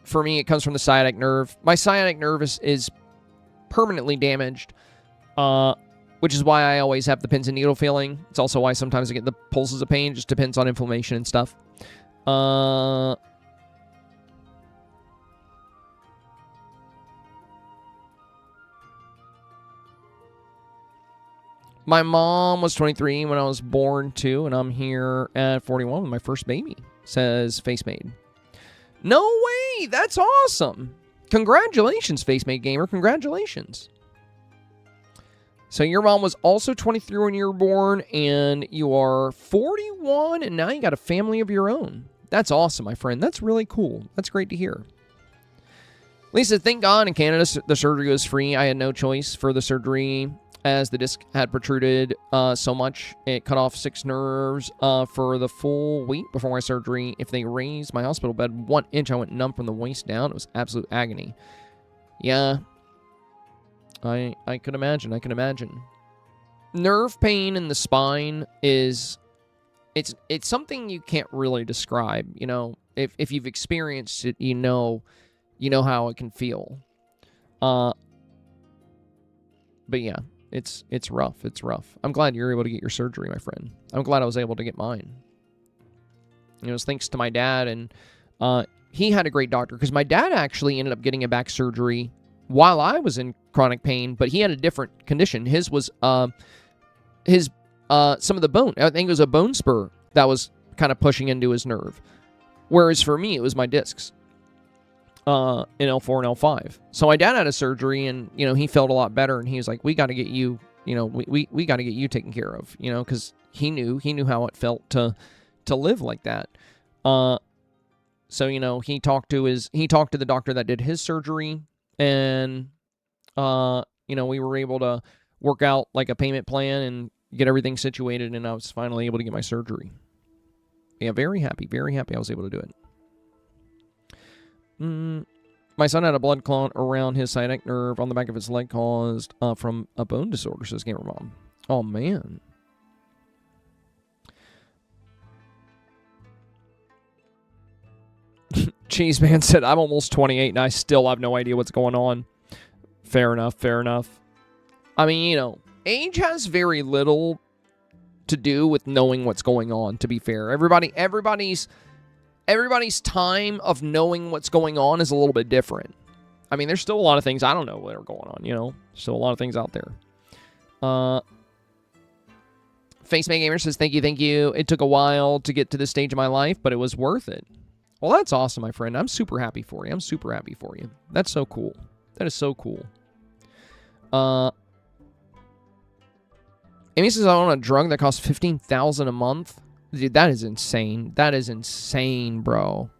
for me, it comes from the sciatic nerve. My sciatic nerve is permanently damaged, which is why I always have the pins and needle feeling. It's also why sometimes I get the pulses of pain. It just depends on inflammation and stuff. My mom was 23 when I was born, too, and I'm here at 41 with my first baby, says FaceMade. No way! That's awesome! Congratulations, FaceMade Gamer. Congratulations. So your mom was also 23 when you were born, and you are 41, and now you got a family of your own. That's awesome, my friend. That's really cool. That's great to hear. Lisa, thank God in Canada the surgery was free. I had no choice for the surgery as the disc had protruded so much. It cut off 6 nerves for the full week before my surgery. If they raised my hospital bed 1 inch, I went numb from the waist down. It was absolute agony. Yeah. I could imagine. I can imagine. Nerve pain in the spine is... It's something you can't really describe, you know. If you've experienced it, you know how it can feel. But yeah, it's rough. It's rough. I'm glad you're able to get your surgery, my friend. I'm glad I was able to get mine. You know, it's thanks to my dad, and he had a great doctor, because my dad actually ended up getting a back surgery while I was in chronic pain, but he had a different condition. His was some of the bone. I think it was a bone spur that was kind of pushing into his nerve. Whereas for me, it was my discs in L4 and L5. So my dad had a surgery, and, you know, he felt a lot better, and he was like, we got to get you, you know, we got to get you taken care of, you know, because he knew how it felt to live like that. So, you know, he talked to the doctor that did his surgery, and, you know, we were able to work out like a payment plan and get everything situated, and I was finally able to get my surgery. Yeah, very happy I was able to do it. My son had a blood clot around his sciatic nerve on the back of his leg caused from a bone disorder, says Gamer Mom. Oh, man. Cheese Man said, I'm almost 28 and I still have no idea what's going on. Fair enough, fair enough. I mean, you know, age has very little to do with knowing what's going on, to be fair. Everybody's time of knowing what's going on is a little bit different. I mean, there's still a lot of things I don't know that are going on, you know? Still a lot of things out there. FaceMate Gamer says, thank you. It took a while to get to this stage of my life, but it was worth it. Well, that's awesome, my friend. I'm super happy for you. That's so cool. That is so cool. Amy says, I want a drug that costs $15,000 a month. Dude, that is insane. That is insane, bro.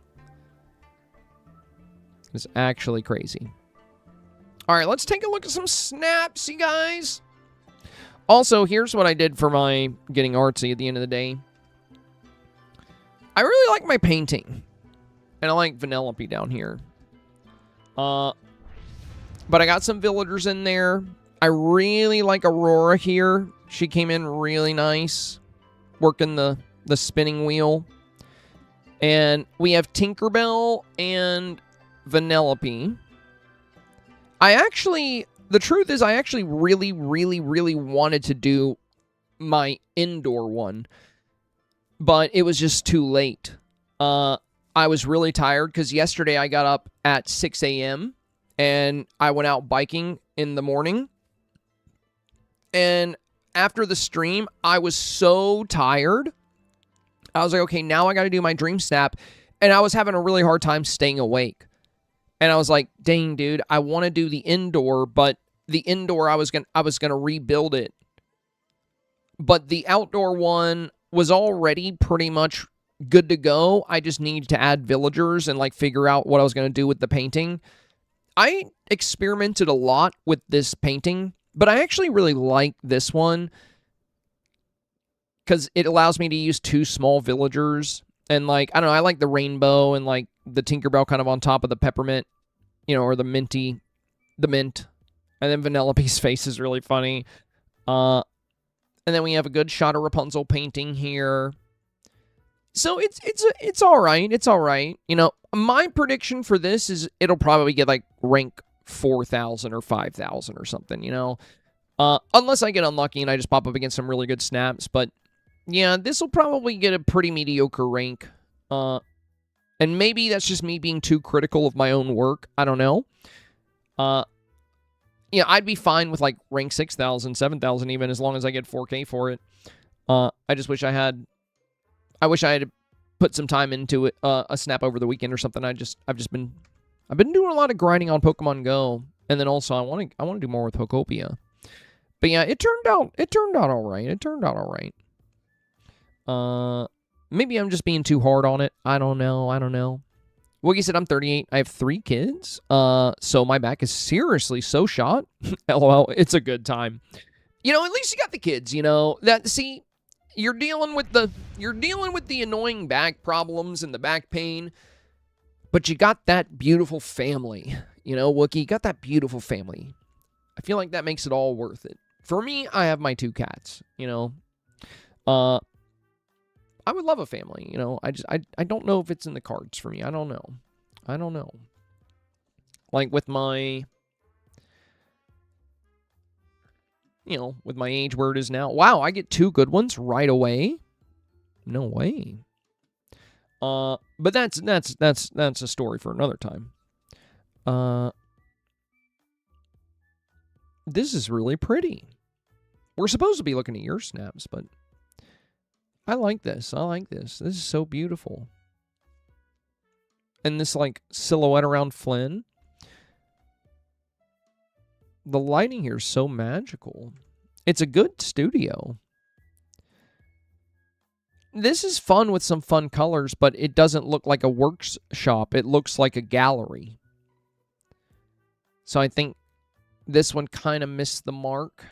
It's actually crazy. All right, let's take a look at some snaps, you guys. Also, here's what I did for my getting artsy at the end of the day. I really like my painting. And I like Vanellope down here. But I got some villagers in there. I really like Aurora here. She came in really nice. Working the spinning wheel. And we have Tinkerbell and Vanellope. The truth is I actually really, really, really wanted to do my indoor one. But it was just too late. I was really tired because yesterday I got up at 6 a.m. and I went out biking in the morning. And after the stream, I was so tired. I was like, okay, now I got to do my dream snap. And I was having a really hard time staying awake. And I was like, dang, dude, I want to do the indoor, but the indoor, I was gonna rebuild it. But the outdoor one was already pretty much good to go. I just needed to add villagers and like figure out what I was going to do with the painting. I experimented a lot with this painting, but I actually really like this one because it allows me to use 2 small villagers. And like, I don't know, I like the rainbow and like the Tinkerbell kind of on top of the peppermint, you know, or the mint. And then Vanellope's face is really funny. And then we have a good shot of Rapunzel painting here. So it's all right. It's all right. You know, my prediction for this is it'll probably get like rank 4,000 or 5,000 or something, you know. Unless I get unlucky and I just pop up against some really good snaps. But yeah, this will probably get a pretty mediocre rank. And maybe that's just me being too critical of my own work. I don't know. Yeah, I'd be fine with like rank 6,000, 7,000 even, as long as I get 4K for it. I just wish I had put some time into it, a snap over the weekend or something. I've been doing a lot of grinding on Pokemon Go, and then also I want to do more with Hokopia. But yeah, it turned out all right. It turned out all right. Maybe I'm just being too hard on it. I don't know. Woogie said, I'm 38. I have 3 kids. So my back is seriously so shot. LOL. It's a good time. You know, at least you got the kids, you know. See, you're dealing with the annoying back problems and the back pain, but you got that beautiful family. You know, Wookie, you got that beautiful family. I feel like that makes it all worth it. For me, I have my 2 cats, you know. I would love a family, you know. I don't know if it's in the cards for me. I don't know. Like with my, you know, with my age where it is now. Wow, I get 2 good ones right away. No way. But that's a story for another time. This is really pretty. We're supposed to be looking at your snaps, but I like this. This is so beautiful. And this, like, silhouette around Flynn. The lighting here is so magical. It's a good studio. This is fun with some fun colors, but it doesn't look like a workshop. It looks like a gallery. So I think this one kind of missed the mark.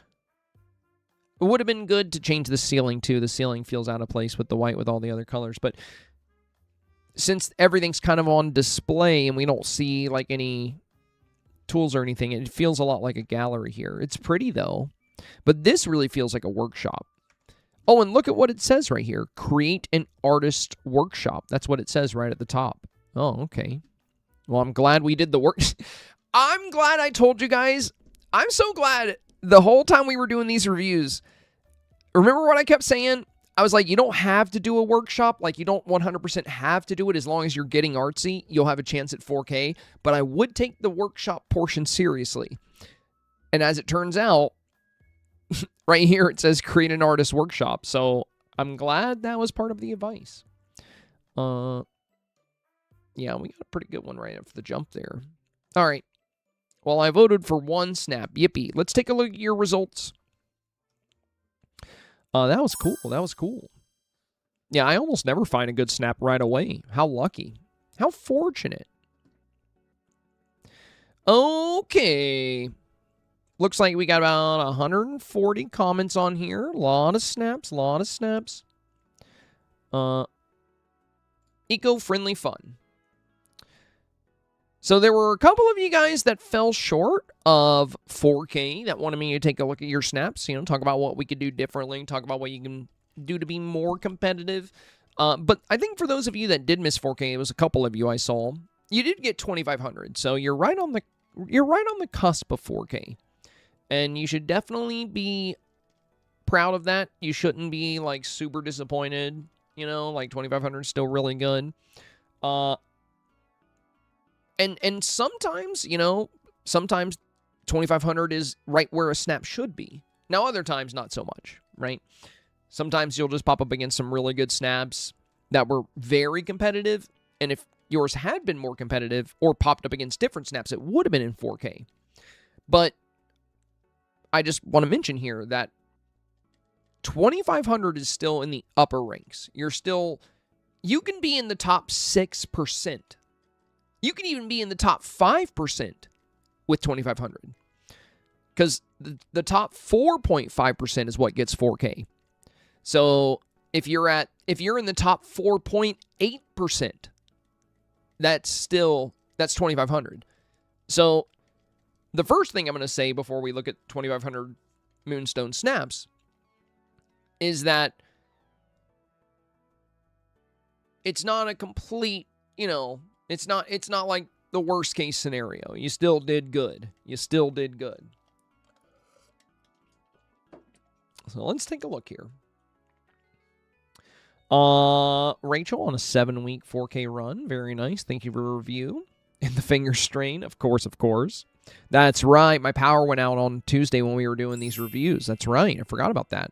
It would have been good to change the ceiling, too. The ceiling feels out of place with the white with all the other colors. But since everything's kind of on display and we don't see, like, any tools or anything, it feels a lot like a gallery here. It's pretty, though. But this really feels like a workshop. Oh, and look at what it says right here. Create an artist workshop. That's what it says right at the top. Oh, okay. Well, I'm glad we did the work. I'm glad I told you guys. I'm so glad the whole time we were doing these reviews. Remember what I kept saying? I was like, you don't have to do a workshop. Like, you don't 100% have to do it. As long as you're getting artsy, you'll have a chance at 4K. But I would take the workshop portion seriously. And as it turns out, right here it says create an artist workshop. So I'm glad that was part of the advice. Yeah, we got a pretty good one right after the jump there. All right. Well, I voted for 1 snap. Yippee. Let's take a look at your results. That was cool. That was cool. Yeah, I almost never find a good snap right away. How lucky. How fortunate. Okay. Looks like we got about 140 comments on here. A lot of snaps, lot of snaps. Eco-friendly fun. So there were a couple of you guys that fell short of 4K that wanted me to take a look at your snaps, you know, talk about what we could do differently, talk about what you can do to be more competitive. But I think for those of you that did miss 4K, it was a couple of you I saw. You did get 2,500, so you're right on the cusp of 4K. And you should definitely be proud of that. You shouldn't be like super disappointed, you know, like 2,500 is still really good. And sometimes, you know, sometimes 2,500 is right where a snap should be. Now, other times, not so much, right? Sometimes you'll just pop up against some really good snaps that were very competitive. And if yours had been more competitive or popped up against different snaps, it would have been in 4K. But I just want to mention here that 2,500 is still in the upper ranks. You can be in the top 6%. You can even be in the top 5% with 2,500. Because the top 4.5% is what gets 4K. So if you're in the top 4.8%, that's 2,500. So the first thing I'm going to say before we look at 2,500 Moonstone snaps is that it's not a complete, you know, it's not like the worst case scenario. You still did good. You still did good. So let's take a look here. Rachel on a 7-week 4K run. Very nice. Thank you for the review. And the finger strain, of course, of course. That's right. My power went out on Tuesday when we were doing these reviews. That's right. I forgot about that.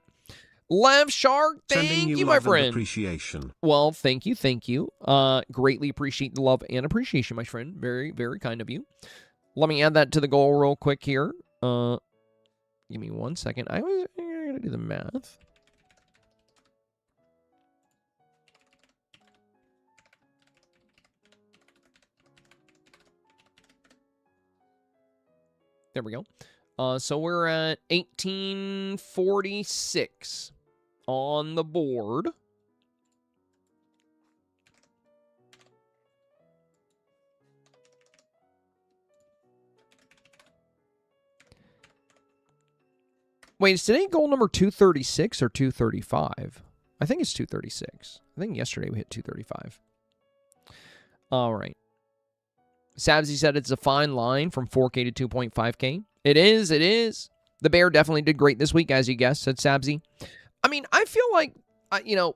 Lev Shark, thank you, my friend. Appreciation. Well, thank you, thank you. Greatly appreciate the love and appreciation, my friend. Very, very kind of you. Let me add that to the goal real quick here. Give me 1 second. I gotta do the math. There we go. So we're at 1846 on the board. Wait, is today goal number 236 or 235? I think it's 236. I think yesterday we hit 235. All right. Sabsy said it's a fine line from 4K to 2.5K. It is, it is. The bear definitely did great this week, as you guessed, said Sabsy. I mean, I feel like, you know,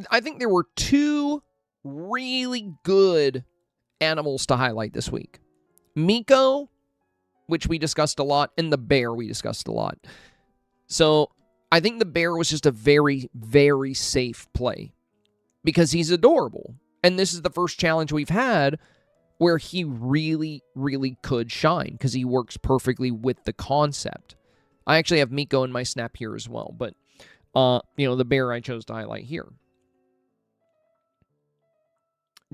I think there were two really good animals to highlight this week. Miko, which we discussed a lot, and the bear we discussed a lot. So I think the bear was just a very, very safe play because he's adorable. And this is the first challenge we've had where he really, really could shine because he works perfectly with the concept. I actually have Miko in my snap here as well, but, you know, the bear I chose to highlight here.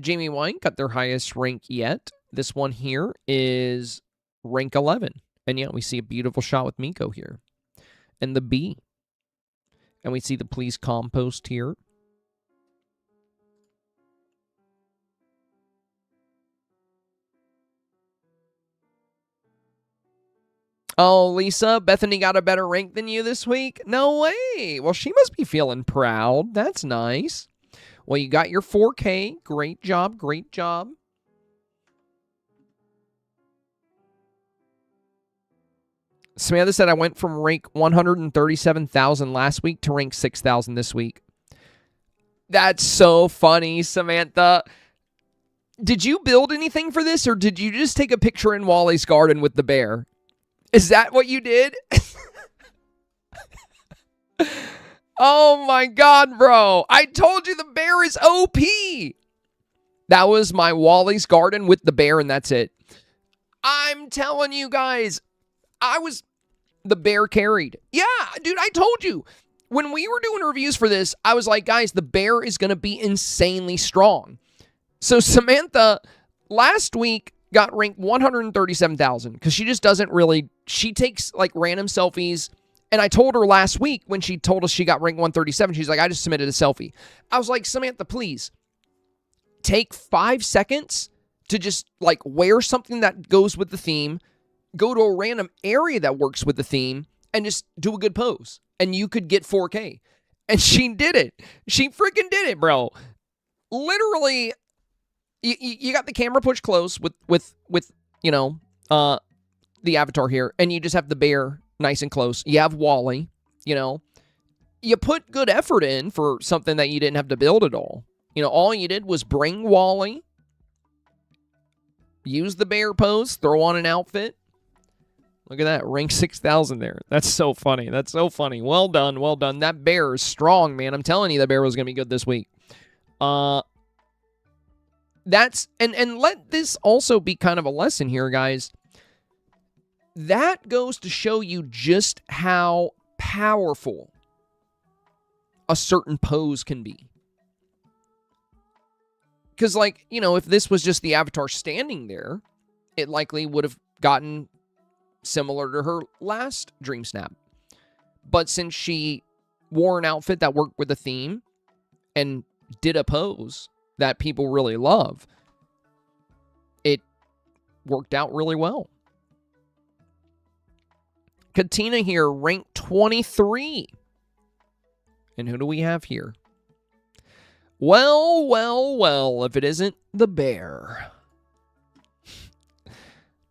Jamie Wine got their highest rank yet. This one here is rank 11. And yeah, we see a beautiful shot with Miko here. And the bee. And we see the please compost here. Oh, Lisa, Bethany got a better rank than you this week? No way. Well, she must be feeling proud. That's nice. Well, you got your 4K. Great job, great job. Samantha said I went from rank 137,000 last week to rank 6,000 this week. That's so funny, Samantha. Did you build anything for this, or did you just take a picture in Wally's garden with the bear? Is that what you did? Oh my God, bro. I told you the bear is OP. That was my Wally's garden with the bear, and that's it. I'm telling you guys, the bear carried. Yeah, dude, I told you. when we were doing reviews for this, I was like, guys, the bear is going to be insanely strong. So Samantha last week got ranked 137,000 because she just doesn't really, she takes like random selfies. And I told her last week when she told us she got ranked 137, she's like, I just submitted a selfie. I was like, Samantha, please take 5 seconds to just like wear something that goes with the theme, go to a random area that works with the theme, and just do a good pose. And you could get 4K. And she did it. She freaking did it, bro. Literally, you got the camera pushed close with you know, the avatar here, and you just have the bear nice and close. You have Wally, you know. You put good effort in for something that you didn't have to build at all. You know, all you did was bring Wally, use the bear pose, throw on an outfit. Look at that, rank 6,000 there. That's so funny. That's so funny. Well done, well done. That bear is strong, man. I'm telling you, that bear was going to be good this week. That's, and let this also be kind of a lesson here, guys. That goes to show you just how powerful a certain pose can be. Because, like, you know, if this was just the avatar standing there, it likely would have gotten similar to her last Dream Snap. But since she wore an outfit that worked with the theme and did a pose that people really love, it worked out really well. Katina here, ranked 23. And who do we have here? Well, well, well, if it isn't the bear.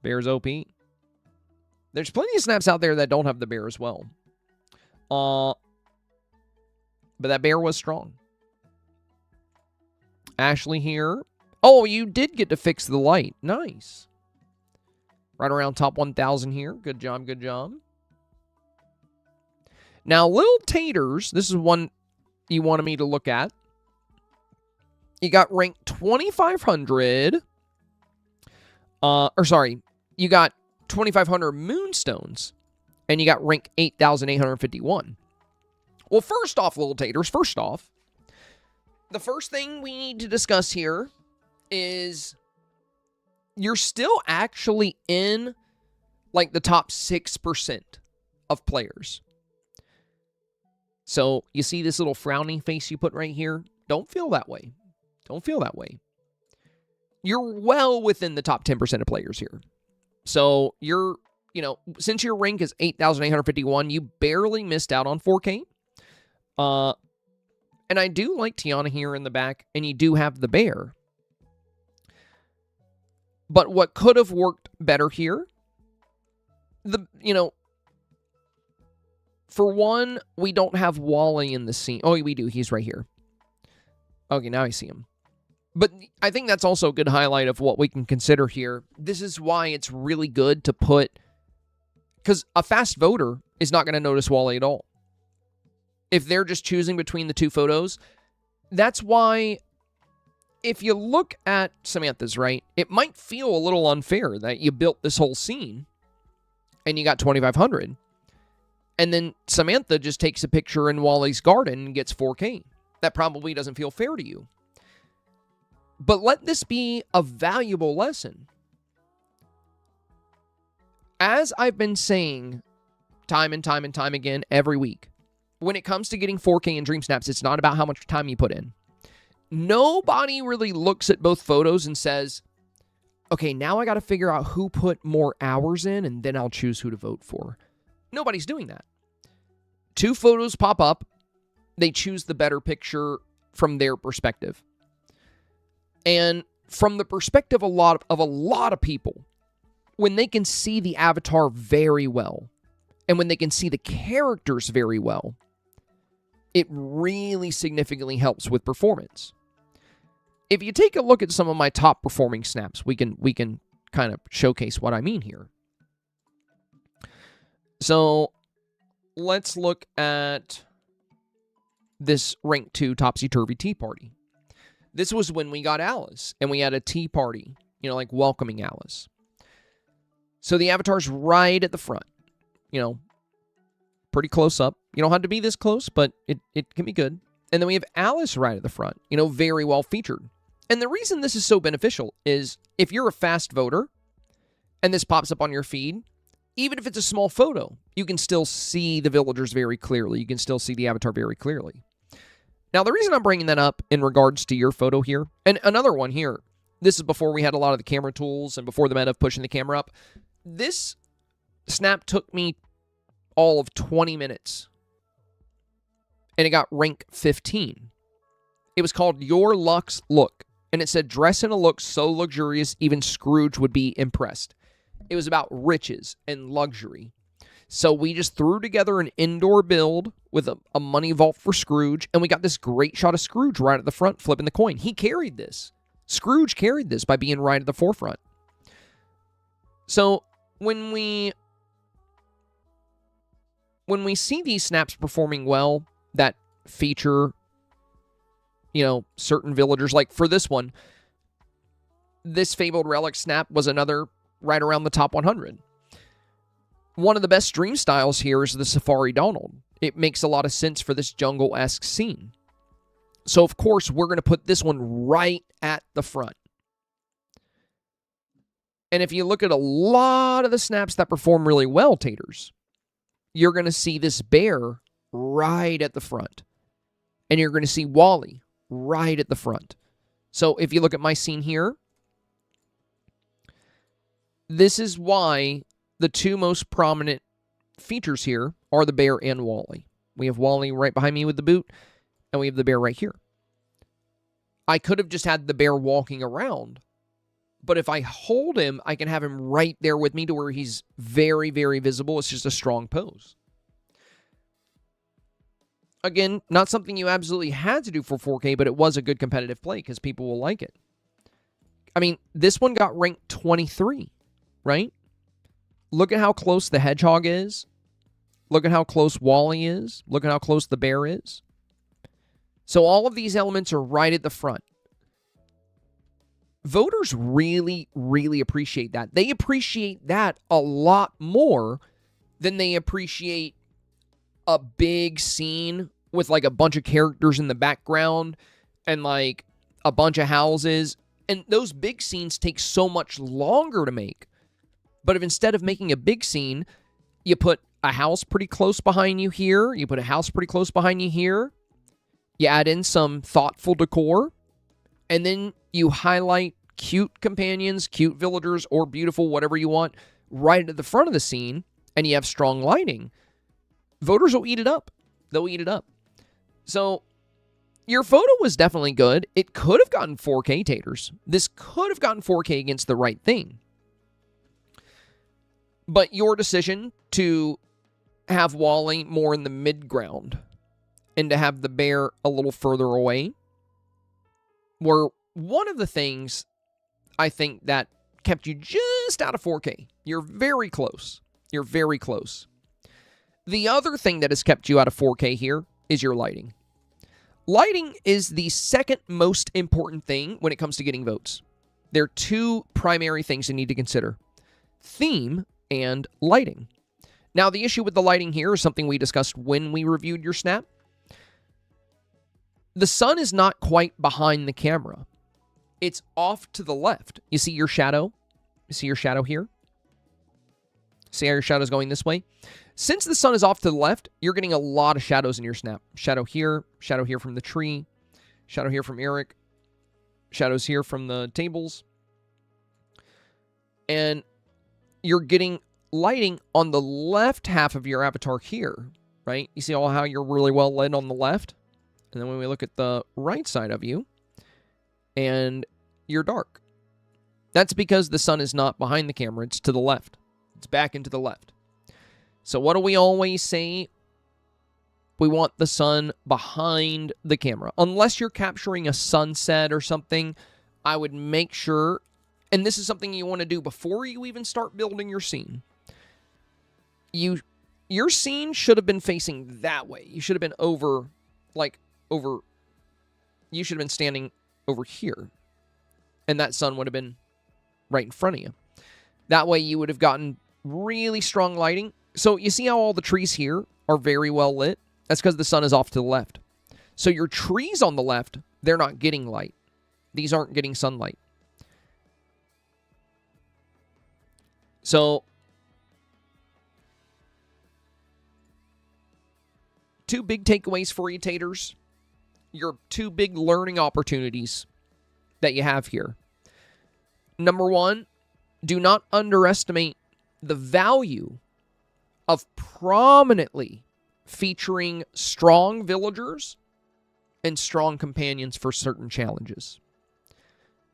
Bear's OP. There's plenty of snaps out there that don't have the bear as well. But that bear was strong. Ashley here. Oh, you did get to fix the light. Nice. Right around top 1,000 here. Good job, good job. Now, Little Taters, this is one you wanted me to look at. You got ranked 2,500. You got 2,500 moonstones, and you got ranked 8,851. Well, first off, Little Taters, the first thing we need to discuss here is you're still actually in, like, the top 6% of players. So, you see this little frowning face you put right here? Don't feel that way. Don't feel that way. You're well within the top 10% of players here. So, you're, you know, since your rank is 8,851, you barely missed out on 4K. And I do like Tiana here in the back, and you do have the bear. But what could have worked better here, for one, we don't have Wally in the scene. Oh, we do. He's right here. Okay, now I see him. But I think that's also a good highlight of what we can consider here. This is why it's really good to put... Because a fast voter is not going to notice Wally at all. If they're just choosing between the two photos, that's why if you look at Samantha's, right, it might feel a little unfair that you built this whole scene and you got 2,500. And then Samantha just takes a picture in Wally's garden and gets 4K. That probably doesn't feel fair to you. But let this be a valuable lesson. As I've been saying time and time and time again every week, when it comes to getting 4K in Dreamsnaps, it's not about how much time you put in. Nobody really looks at both photos and says, okay, now I got to figure out who put more hours in, and then I'll choose who to vote for. Nobody's doing that. Two photos pop up. They choose the better picture from their perspective. And from the perspective of a lot of people, when they can see the avatar very well, and when they can see the characters very well, it really significantly helps with performance. If you take a look at some of my top performing snaps, we can kind of showcase what I mean here. So let's look at this rank 2 topsy-turvy tea party. This was when we got Alice, and we had a tea party, you know, like welcoming Alice. So the avatar's right at the front, you know, pretty close up. You don't have to be this close, but it can be good. And then we have Alice right at the front, very well featured. And the reason this is so beneficial is if you're a fast voter and this pops up on your feed, even if it's a small photo, you can still see the villagers very clearly. You can still see the avatar very clearly. Now, the reason I'm bringing that up in regards to your photo here, and another one here, this is before we had a lot of the camera tools and before the meta of pushing the camera up. This snap took me all of 20 minutes, and it got rank 15. It was called Your Luxe Look, and it said, dress in a look so luxurious even Scrooge would be impressed. It was about riches and luxury. So we just threw together an indoor build with a money vault for Scrooge, and we got this great shot of Scrooge right at the front flipping the coin. He carried this. Scrooge carried this by being right at the forefront. So when we see these snaps performing well, that feature, certain villagers, like for this one, this Fabled Relic snap was another right around the top 100. One of the best stream styles here is the Safari Donald. It makes a lot of sense for this jungle-esque scene. So, of course, we're going to put this one right at the front. And if you look at a lot of the snaps that perform really well, Taters, you're going to see this bear right at the front. And you're going to see Wally right at the front. So, if you look at my scene here, this is why the two most prominent features here are the bear and Wally. We have Wally right behind me with the boot, and we have the bear right here. I could have just had the bear walking around, but if I hold him, I can have him right there with me to where he's very, very visible. It's just a strong pose. Again, not something you absolutely had to do for 4K, but it was a good competitive play because people will like it. I mean, this one got ranked 23. Right? Look at how close the hedgehog is. Look at how close Wally is. Look at how close the bear is. So all of these elements are right at the front. Voters really, really appreciate that. They appreciate that a lot more than they appreciate a big scene with like a bunch of characters in the background and like a bunch of houses. And those big scenes take so much longer to make. But if instead of making a big scene, you put a house pretty close behind you here, you put a house pretty close behind you here, you add in some thoughtful decor, and then you highlight cute companions, cute villagers, or beautiful, whatever you want, right at the front of the scene, and you have strong lighting, voters will eat it up. They'll eat it up. So your photo was definitely good. It could have gotten 4K, Taters. This could have gotten 4K against the right thing. But your decision to have Wally more in the mid-ground and to have the bear a little further away were one of the things I think that kept you just out of 4K. You're very close. You're very close. The other thing that has kept you out of 4K here is your lighting. Lighting is the second most important thing when it comes to getting votes. There are two primary things you need to consider. Theme and lighting. Now, the issue with the lighting here is something we discussed when we reviewed your snap. The sun is not quite behind the camera. It's off to the left. You see your shadow? You see your shadow here? See how your shadow's going this way? Since the sun is off to the left, you're getting a lot of shadows in your snap. Shadow here from the tree, shadow here from Eric, shadows here from the tables. And you're getting lighting on the left half of your avatar here, right? You see how you're really well lit on the left? And then when we look at the right side of you, and you're dark. That's because the sun is not behind the camera. It's to the left. It's back into the left. So what do we always say? We want the sun behind the camera. Unless you're capturing a sunset or something, I would make sure, and this is something you want to do before you even start building your scene. Your scene should have been facing that way. You should have been you should have been standing over here. And that sun would have been right in front of you. That way you would have gotten really strong lighting. So you see how all the trees here are very well lit? That's because the sun is off to the left. So your trees on the left, they're not getting light. These aren't getting sunlight. So, two big takeaways for you, taters. Your two big learning opportunities that you have here. Number one, do not underestimate the value of prominently featuring strong villagers and strong companions for certain challenges.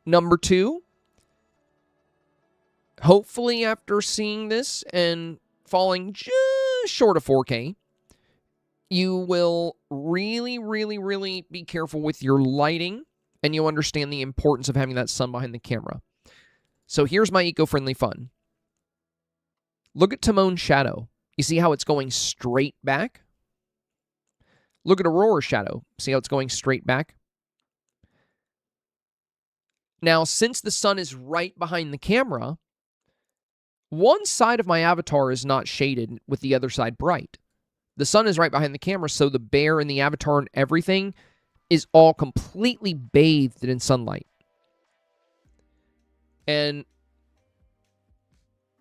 Number two, hopefully after seeing this and falling just short of 4K, you will really, really, really be careful with your lighting, and you'll understand the importance of having that sun behind the camera. So here's my eco-friendly fun. Look at Timon's shadow. You see how it's going straight back? Look at Aurora's shadow. See how it's going straight back? Now, since the sun is right behind the camera, one side of my avatar is not shaded with the other side bright. The sun is right behind the camera, so the bear and the avatar and everything is all completely bathed in sunlight. And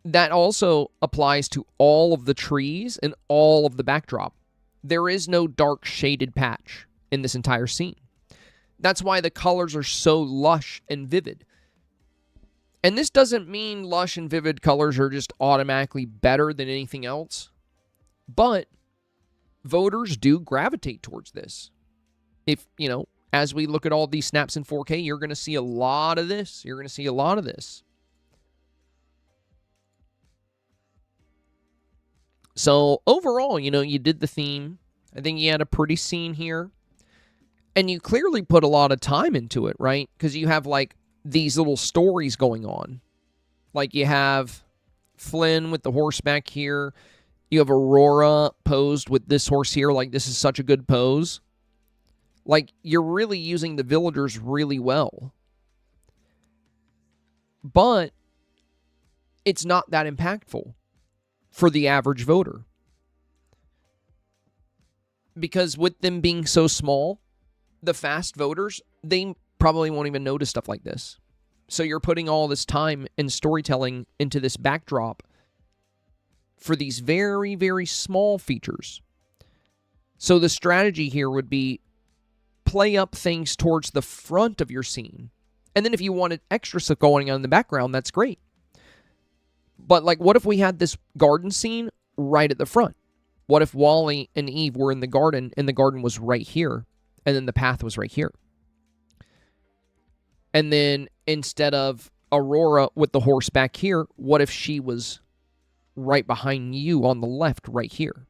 that also applies to all of the trees and all of the backdrop. There is no dark shaded patch in this entire scene. That's why the colors are so lush and vivid. And this doesn't mean lush and vivid colors are just automatically better than anything else. But voters do gravitate towards this. If, you know, as we look at all these snaps in 4K, you're going to see a lot of this. You're going to see a lot of this. So overall, you know, you did the theme. I think you had a pretty scene here. And you clearly put a lot of time into it, right? Because you have, like, these little stories going on. Like, you have Flynn with the horse back here. You have Aurora posed with this horse here. Like, this is such a good pose. Like, you're really using the villagers really well. But it's not that impactful for the average voter. Because with them being so small, the fast voters, they probably won't even notice stuff like this. So you're putting all this time and storytelling into this backdrop for these very, very small features. So the strategy here would be play up things towards the front of your scene. And then if you wanted extra stuff going on in the background, that's great. But, like, what if we had this garden scene right at the front? What if Wally and Eve were in the garden and the garden was right here and then the path was right here? And then instead of Aurora with the horse back here, what if she was right behind you on the left right here?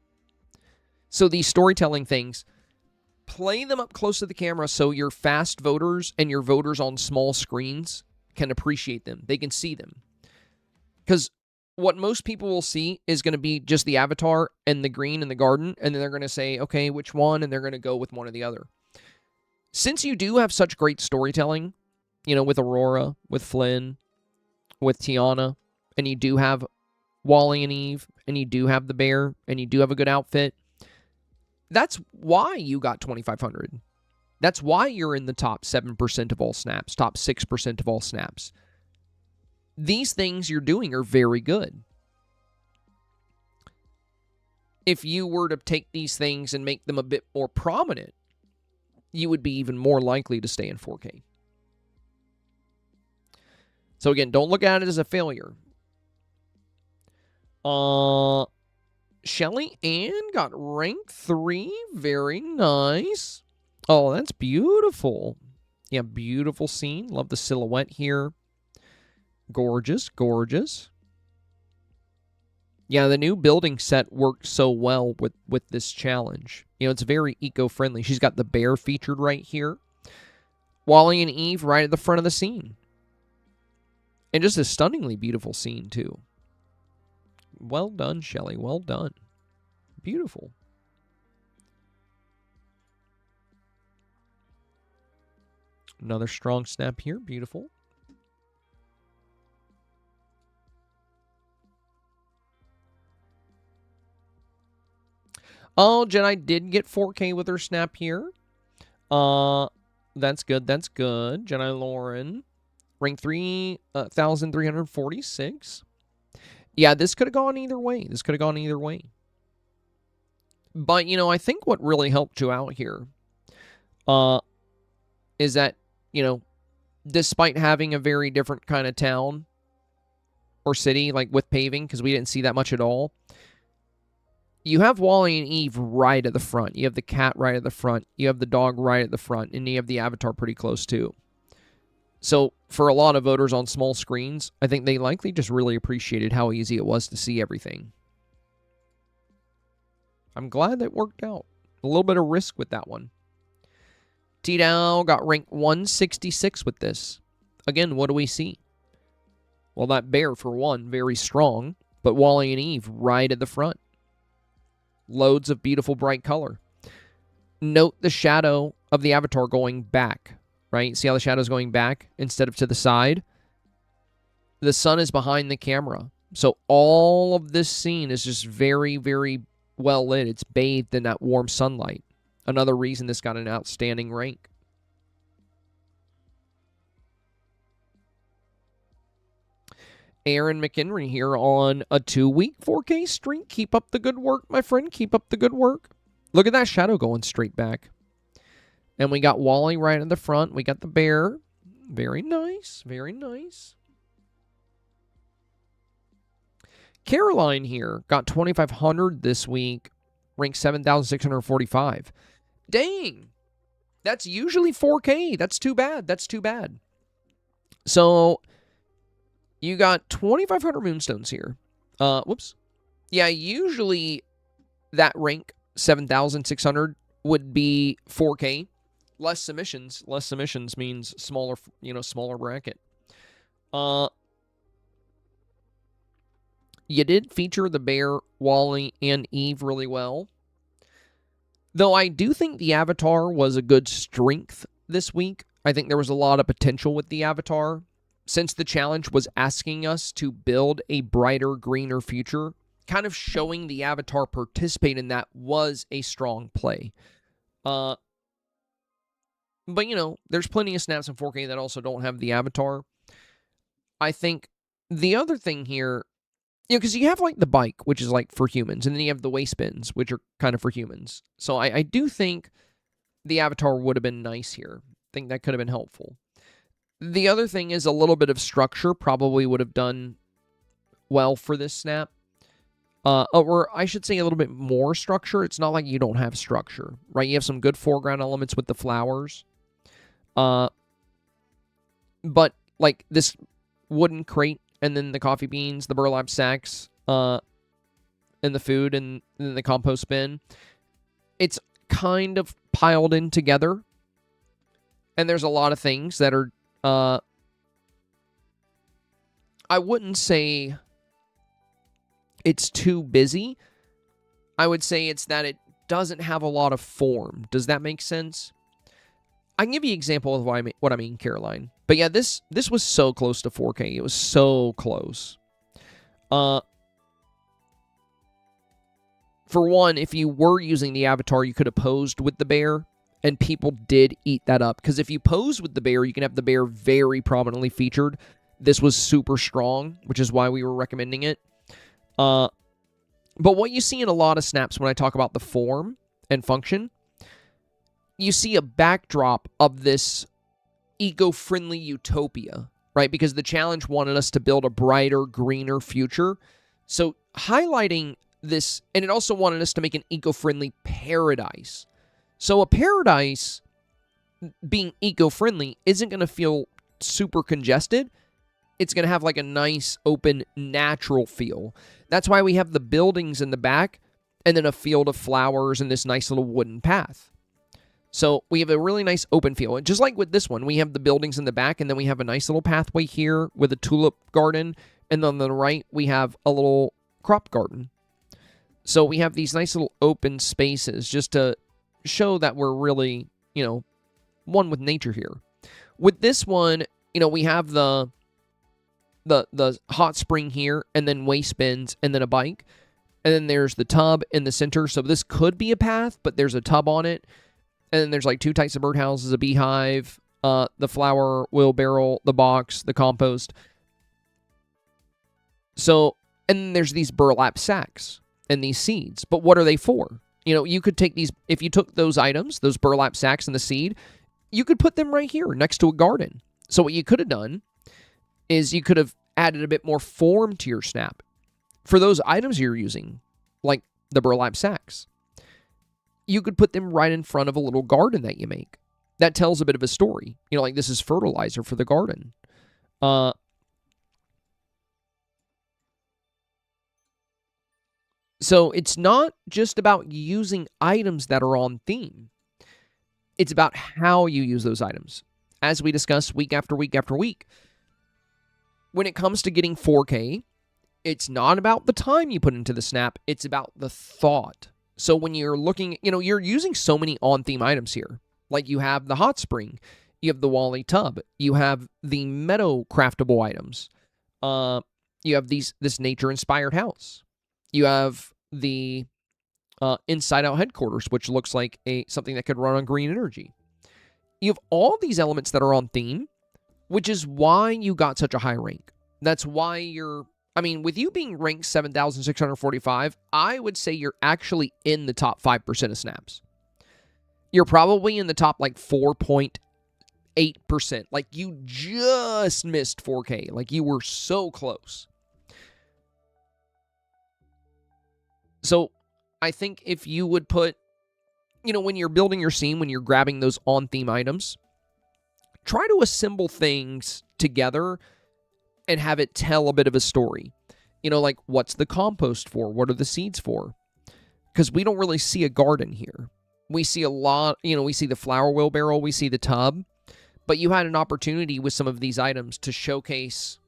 So these storytelling things, play them up close to the camera so your fast voters and your voters on small screens can appreciate them. They can see them. Because what most people will see is going to be just the avatar and the green in the garden, and then they're going to say, okay, which one? And they're going to go with one or the other. Since you do have such great storytelling, you know, with Aurora, with Flynn, with Tiana, and you do have Wally and Eve, and you do have the bear, and you do have a good outfit, that's why you got 2,500. That's why you're in the top 7% of all snaps, top 6% of all snaps. These things you're doing are very good. If you were to take these things and make them a bit more prominent, you would be even more likely to stay in 4K. So again, don't look at it as a failure. Shelly Ann got rank 3. Very nice. Oh, that's beautiful. Yeah, beautiful scene. Love the silhouette here. Gorgeous, gorgeous. Yeah, the new building set worked so well with this challenge. You know, it's very eco-friendly. She's got the bear featured right here. Wally and Eve right at the front of the scene. And just a stunningly beautiful scene, too. Well done, Shelly. Well done. Beautiful. Another strong snap here. Beautiful. Oh, Jedi did get 4K with her snap here. That's good. That's good. Jedi Lauren. Rank 3,346. Yeah, this could have gone either way. This could have gone either way. But, you know, I think what really helped you out here is that, you know, despite having a very different kind of town or city, like with paving, because we didn't see that much at all, you have Wally and Eve right at the front. You have the cat right at the front. You have the dog right at the front. And you have the avatar pretty close, too. So, for a lot of voters on small screens, I think they likely just really appreciated how easy it was to see everything. I'm glad that worked out. A little bit of risk with that one. T-Dow got rank 166 with this. Again, what do we see? Well, that bear, for one, very strong. But Wally and Eve right at the front. Loads of beautiful bright color. Note the shadow of the avatar going back. Right? See how the shadow's going back instead of to the side? The sun is behind the camera. So all of this scene is just very, very well lit. It's bathed in that warm sunlight. Another reason this got an outstanding rank. Aaron McHenry here on a 2-week 4K streak. Keep up the good work, my friend. Keep up the good work. Look at that shadow going straight back. And we got Wally right in the front. We got the bear. Very nice. Very nice. Caroline here got 2,500 this week. Ranked 7,645. Dang. That's usually 4K. That's too bad. That's too bad. So, you got 2,500 moonstones here. Whoops. Yeah, usually that rank, 7,600, would be 4K. Less submissions. Less submissions means smaller, smaller bracket. You did feature the bear, Wally, and Eve really well. Though I do think the avatar was a good strength this week. I think there was a lot of potential with the avatar. Since the challenge was asking us to build a brighter, greener future, kind of showing the avatar participate in that was a strong play. But, there's plenty of snaps in 4K that also don't have the avatar. I think the other thing here, because you have, the bike, which is, for humans, and then you have the waist spins, which are kind of for humans. So I do think the avatar would have been nice here. I think that could have been helpful. The other thing is a little bit of structure probably would have done well for this snap. Or I should say a little bit more structure. It's not like you don't have structure, right? You have some good foreground elements with the flowers. But, this wooden crate, and then the coffee beans, the burlap sacks, and the food, and then the compost bin, it's kind of piled in together. And there's a lot of things that are, I wouldn't say it's too busy. I would say it's that it doesn't have a lot of form. Does that make sense? I can give you an example of what I mean, Caroline. But yeah, this was so close to 4K. It was so close. For one, if you were using the avatar, you could have posed with the bear, and people did eat that up. Because if you pose with the bear, you can have the bear very prominently featured. This was super strong, which is why we were recommending it. But what you see in a lot of snaps when I talk about the form and function, you see a backdrop of this eco-friendly utopia, right? Because the challenge wanted us to build a brighter, greener future. So highlighting this, and it also wanted us to make an eco-friendly paradise. So a paradise being eco-friendly isn't going to feel super congested. It's going to have a nice, open, natural feel. That's why we have the buildings in the back and then a field of flowers and this nice little wooden path. So we have a really nice open feel. And just like with this one, we have the buildings in the back, and then we have a nice little pathway here with a tulip garden. And then on the right, we have a little crop garden. So we have these nice little open spaces just to show that we're really, one with nature here. With this one, we have the hot spring here, and then waste bins, and then a bike. And then there's the tub in the center. So this could be a path, but there's a tub on it. And then there's like 2 types of birdhouses, a beehive, the flower wheelbarrow, the box, the compost. So, and then there's these burlap sacks and these seeds. But what are they for? You know, you could take these, if you took those items, those burlap sacks and the seed, you could put them right here next to a garden. So what you could have done is you could have added a bit more form to your snap for those items you're using, like the burlap sacks. You could put them right in front of a little garden that you make. That tells a bit of a story. You know, like this is fertilizer for the garden. So it's not just about using items that are on theme. It's about how you use those items. As we discuss week after week after week, when it comes to getting 4K, it's not about the time you put into the snap. It's about the thought. So when you're looking, you know, you're using so many on-theme items here. Like you have the hot spring, you have the Wally tub, you have the meadow craftable items, you have this nature-inspired house, you have the inside-out headquarters, which looks like something that could run on green energy. You have all these elements that are on theme, which is why you got such a high rank. That's why you're, I mean, with you being ranked 7,645, I would say you're actually in the top 5% of snaps. You're probably in the top like 4.8%. Like you just missed 4K. Like you were so close. So I think if you would put, you know, when you're building your scene, when you're grabbing those on-theme items, try to assemble things together and have it tell a bit of a story. You know, like what's the compost for? What are the seeds for? Because we don't really see a garden here. We see a lot, you know, we see the flower wheelbarrow, we see the tub, but you had an opportunity with some of these items to showcase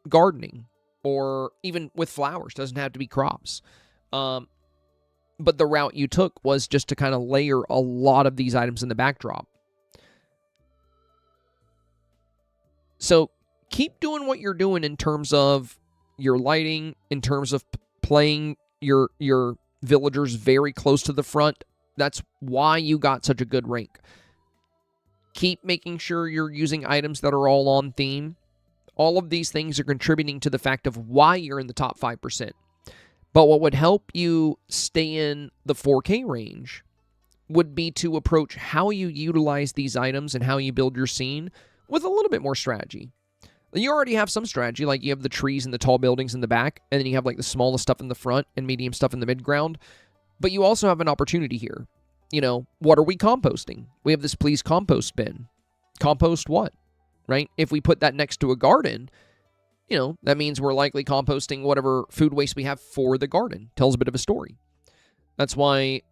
gardening or even with flowers. Doesn't have to be crops. But the route you took was just to kind of layer a lot of these items in the backdrop. So keep doing what you're doing in terms of your lighting, in terms of playing your villagers very close to the front. That's why you got such a good rank. Keep making sure you're using items that are all on theme. All of these things are contributing to the fact of why you're in the top 5%. But what would help you stay in the 4K range would be to approach how you utilize these items and how you build your scene with a little bit more strategy. You already have some strategy, like you have the trees and the tall buildings in the back, and then you have like the smallest stuff in the front and medium stuff in the mid-ground. But you also have an opportunity here. You know, what are we composting? We have this please compost bin. Compost what? Right? If we put that next to a garden, you know, that means we're likely composting whatever food waste we have for the garden. Tells a bit of a story. That's why,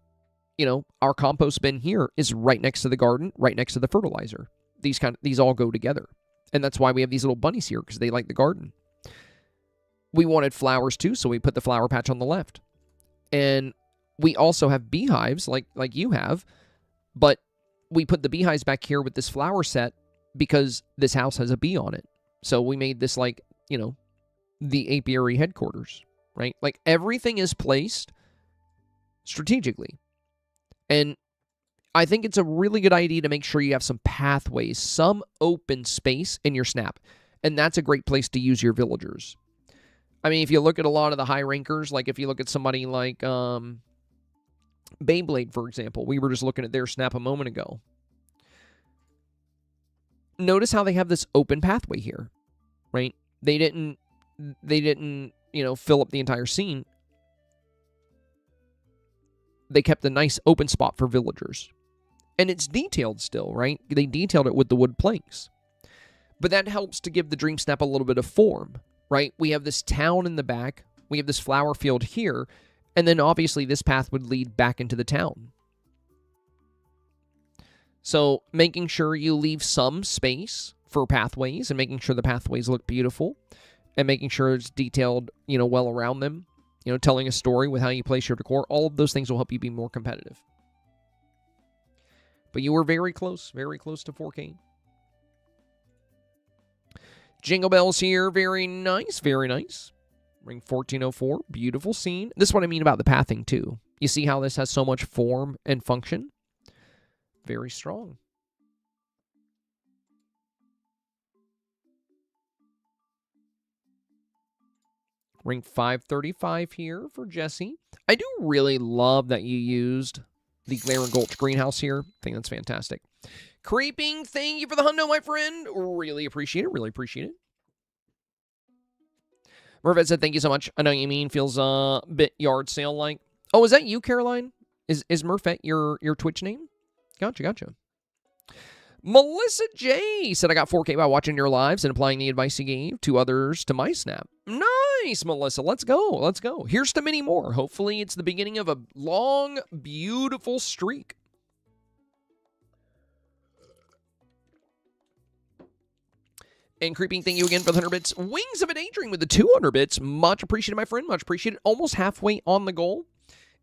you know, our compost bin here is right next to the garden, right next to the fertilizer. These all go together. And that's why we have these little bunnies here, because they like the garden. We wanted flowers too, so we put the flower patch on the left. And we also have beehives like you have, but we put the beehives back here with this flower set because this house has a bee on it. So we made this like, you know, the apiary headquarters, right? Like everything is placed strategically. And I think it's a really good idea to make sure you have some pathways, some open space in your snap. And that's a great place to use your villagers. I mean, if you look at a lot of the high rankers, like if you look at somebody like Beyblade, for example, we were just looking at their snap a moment ago. Notice how they have this open pathway here, right? They didn't, you know, fill up the entire scene. They kept a nice open spot for villagers. And it's detailed still, right? They detailed it with the wood planks. But that helps to give the Dreamsnap a little bit of form, right? We have this town in the back. We have this flower field here. And then obviously this path would lead back into the town. So making sure you leave some space for pathways and making sure the pathways look beautiful and making sure it's detailed, you know, well around them, you know, telling a story with how you place your decor. All of those things will help you be more competitive. But you were very close to 4K. Jingle bells here. Very nice, very nice. Ring 1404, beautiful scene. This is what I mean about the pathing, too. You see how this has so much form and function? Very strong. Ring 535 here for Jesse. I do really love that you used the Glare and Gulch greenhouse here. I think that's fantastic. Creeping, thank you for the hundo, my friend. Really appreciate it. Really appreciate it. Mervet said, thank you so much. I know what you mean. Feels a bit yard sale-like. Oh, is that you, Caroline? Is Mervet your Twitch name? Gotcha, gotcha. Melissa J said, I got 4K by watching your lives and applying the advice you gave to others to my snap. Nice, Melissa. Let's go. Let's go. Here's to many more. Hopefully, it's the beginning of a long, beautiful streak. And Creeping, thank you again for the 100 bits. Wings of a Daydream with the 200 bits. Much appreciated, my friend. Much appreciated. Almost halfway on the goal.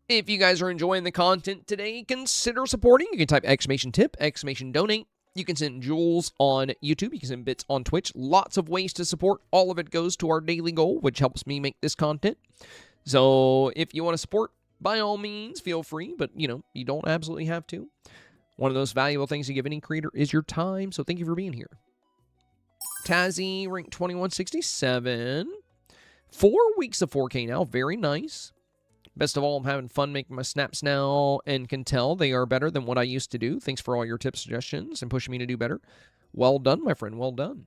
If you guys are enjoying the content today, consider supporting. You can type !tip, !donate. You can send jewels on YouTube. You can send bits on Twitch. Lots of ways to support. All of it goes to our daily goal, which helps me make this content. So if you want to support, by all means, feel free. But, you know, you don't absolutely have to. One of those valuable things you give any creator is your time. So thank you for being here. Tazzy, rank 2167. 4 weeks of 4K now. Very nice. Best of all, I'm having fun making my snaps now and can tell they are better than what I used to do. Thanks for all your tips, suggestions, and pushing me to do better. Well done, my friend. Well done.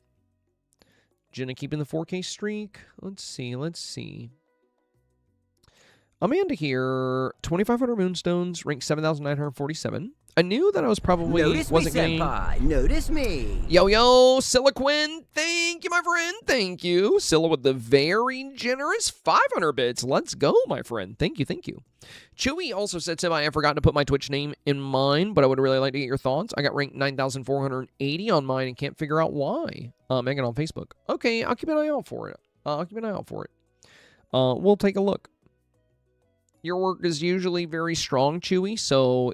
Jenna keeping the 4K streak. Let's see. Let's see. Amanda here. 2,500 moonstones. Rank 7,947. I knew that I was probably wasn't getting... Senpai. Notice me. Yo, Scylla thank you, my friend. Thank you. Scylla with the very generous 500 bits. Let's go, my friend. Thank you, thank you. Chewy also said, Senpai, I forgot to put my Twitch name in mine, but I would really like to get your thoughts. I got ranked 9,480 on mine and can't figure out why. Megan on Facebook. Okay, I'll keep an eye out for it. We'll take a look. Your work is usually very strong, Chewy, so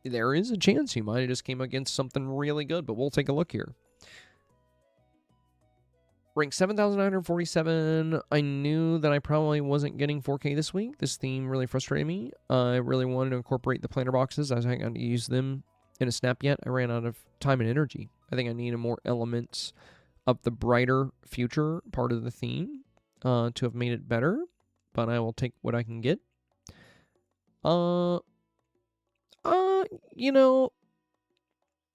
there is a chance you might have just came against something really good, but we'll take a look here. Rank 7,947. I knew that I probably wasn't getting 4K this week. This theme really frustrated me. I really wanted to incorporate the planter boxes. I was not going to use them in a snap yet. I ran out of time and energy. I think I needed more elements of the brighter future part of the theme to have made it better, but I will take what I can get. You know,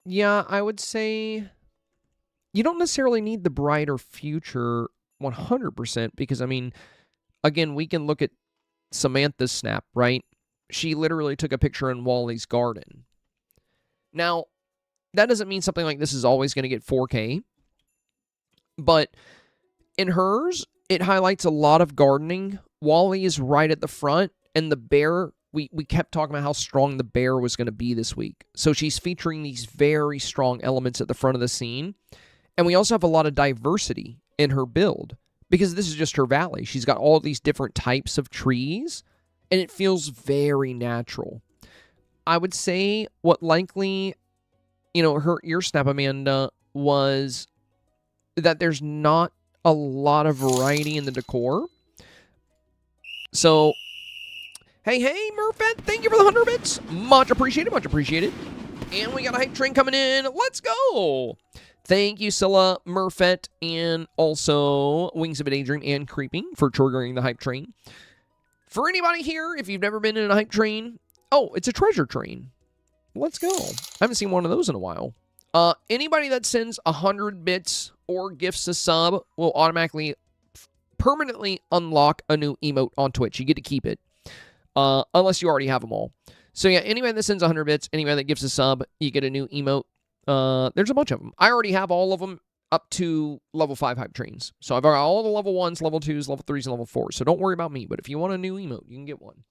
yeah, I would say you don't necessarily need the brighter future 100% because, I mean, again, we can look at Samantha's snap, right? She literally took a picture in Wally's garden. Now, that doesn't mean something like this is always going to get 4K, but in hers, it highlights a lot of gardening. Wally is right at the front, and the bear... We kept talking about how strong the bear was going to be this week. So she's featuring these very strong elements at the front of the scene. And we also have a lot of diversity in her build because this is just her valley. She's got all these different types of trees, and it feels very natural. I would say what likely, you know, your snap, Amanda, was that there's not a lot of variety in the decor. So... Hey, Murphet, thank you for the 100 bits. Much appreciated, much appreciated. And we got a hype train coming in. Let's go. Thank you, Scylla, Murphet, and also Wings of a Daydream and Creeping for triggering the hype train. For anybody here, if you've never been in a hype train, oh, it's a treasure train. Let's go. I haven't seen one of those in a while. Anybody that sends 100 bits or gifts a sub will automatically, permanently unlock a new emote on Twitch. You get to keep it. Unless you already have them all. So yeah, anybody that sends 100 bits, anybody that gives a sub, you get a new emote. There's a bunch of them. I already have all of them up to level 5 hype trains. So I've got all the level 1s, level 2s, level 3s, and level 4s. So don't worry about me. But if you want a new emote, you can get one.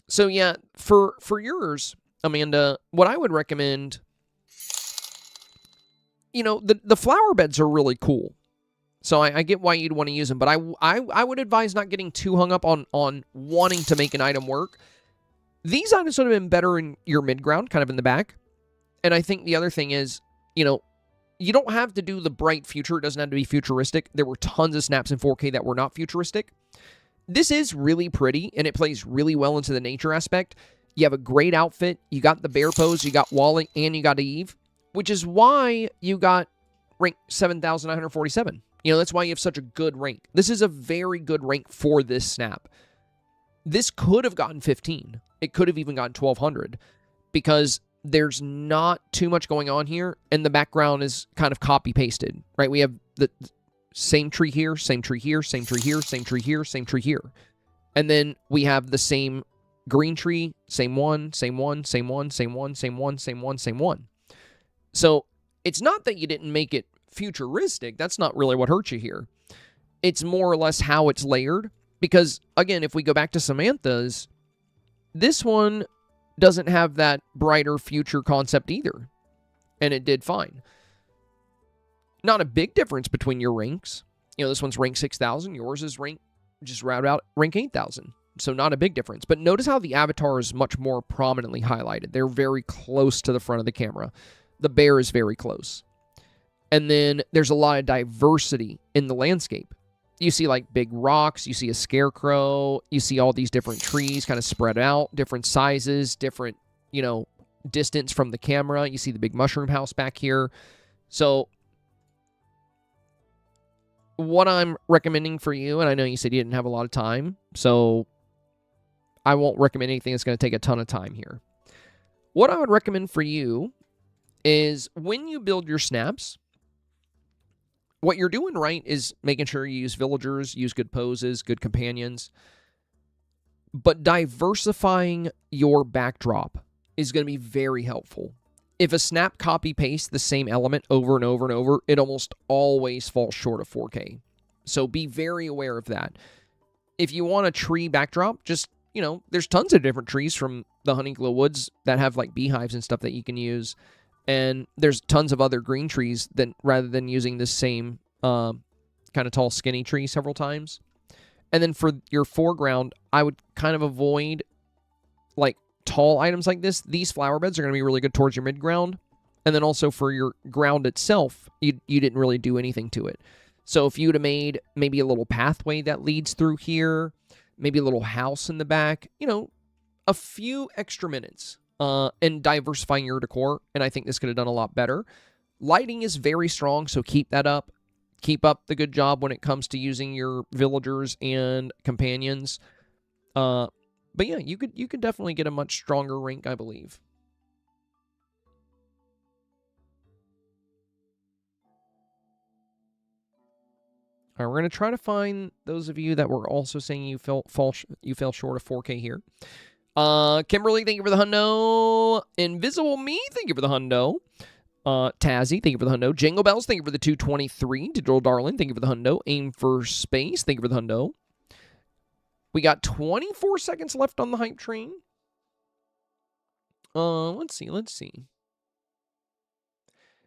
So yeah, for yours, Amanda, what I would recommend, you know, the flower beds are really cool. So I get why you'd want to use them, but I would advise not getting too hung up on wanting to make an item work. These items would have been better in your mid-ground, kind of in the back. And I think the other thing is, you know, You don't have to do the bright future. It doesn't have to be futuristic. There were tons of snaps in 4K that were not futuristic. This is really pretty, and it plays really well into the nature aspect. You have a great outfit. You got the bear pose, you got Wally, and you got Eve, which is why you got rank 7,947. You know, that's why you have such a good rank. This is a very good rank for this snap. This could have gotten 15. It could have even gotten 1,200 because there's not too much going on here, and the background is kind of copy-pasted, right? We have the same tree here, same tree here, same tree here, same tree here, same tree here. And then we have the same green tree, same one, same one, same one, same one, same one, same one, same one. So it's not that you didn't make it futuristic. That's not really what hurt you here. It's more or less how it's layered. Because, again, if we go back to Samantha's, this one doesn't have that brighter future concept either. And it did fine. Not a big difference between your ranks. You know, this one's rank 6,000. Yours is rank, just round out, rank 8,000. So not a big difference. But notice how the avatar is much more prominently highlighted. They're very close to the front of the camera. The bear is very close. And then there's a lot of diversity in the landscape. You see like big rocks, you see a scarecrow, you see all these different trees kind of spread out, different sizes, different, you know, distance from the camera. You see the big mushroom house back here. So what I'm recommending for you, and I know you said you didn't have a lot of time, so I won't recommend anything that's going to take a ton of time here. What I would recommend for you is when you build your snaps, what you're doing right is making sure you use villagers, use good poses, good companions. But diversifying your backdrop is going to be very helpful. If a snap copy-pastes the same element over and over and over, it almost always falls short of 4K. So be very aware of that. If you want a tree backdrop, just, you know, there's tons of different trees from the Honeyglow Woods that have like beehives and stuff that you can use. And there's tons of other green trees that rather than using this same kind of tall, skinny tree several times. And then for your foreground, I would kind of avoid like tall items like this. These flower beds are going to be really good towards your midground. And then also for your ground itself, you didn't really do anything to it. So if you would have made maybe a little pathway that leads through here, maybe a little house in the back, you know, a few extra minutes. And diversifying your decor, and I think this could have done a lot better. Lighting is very strong, so keep that up. Keep up the good job when it comes to using your villagers and companions. But yeah, you could definitely get a much stronger rank, I believe. All right, we're going to try to find those of you that were also saying you fell short of 4K here. Kimberly, thank you for the hundo. Invisible Me, thank you for the hundo. Tazzy, thank you for the hundo. Jingle Bells, thank you for the 223. Digital Darling, thank you for the hundo. Aim for Space, thank you for the hundo. We got 24 seconds left on the hype train. Let's see.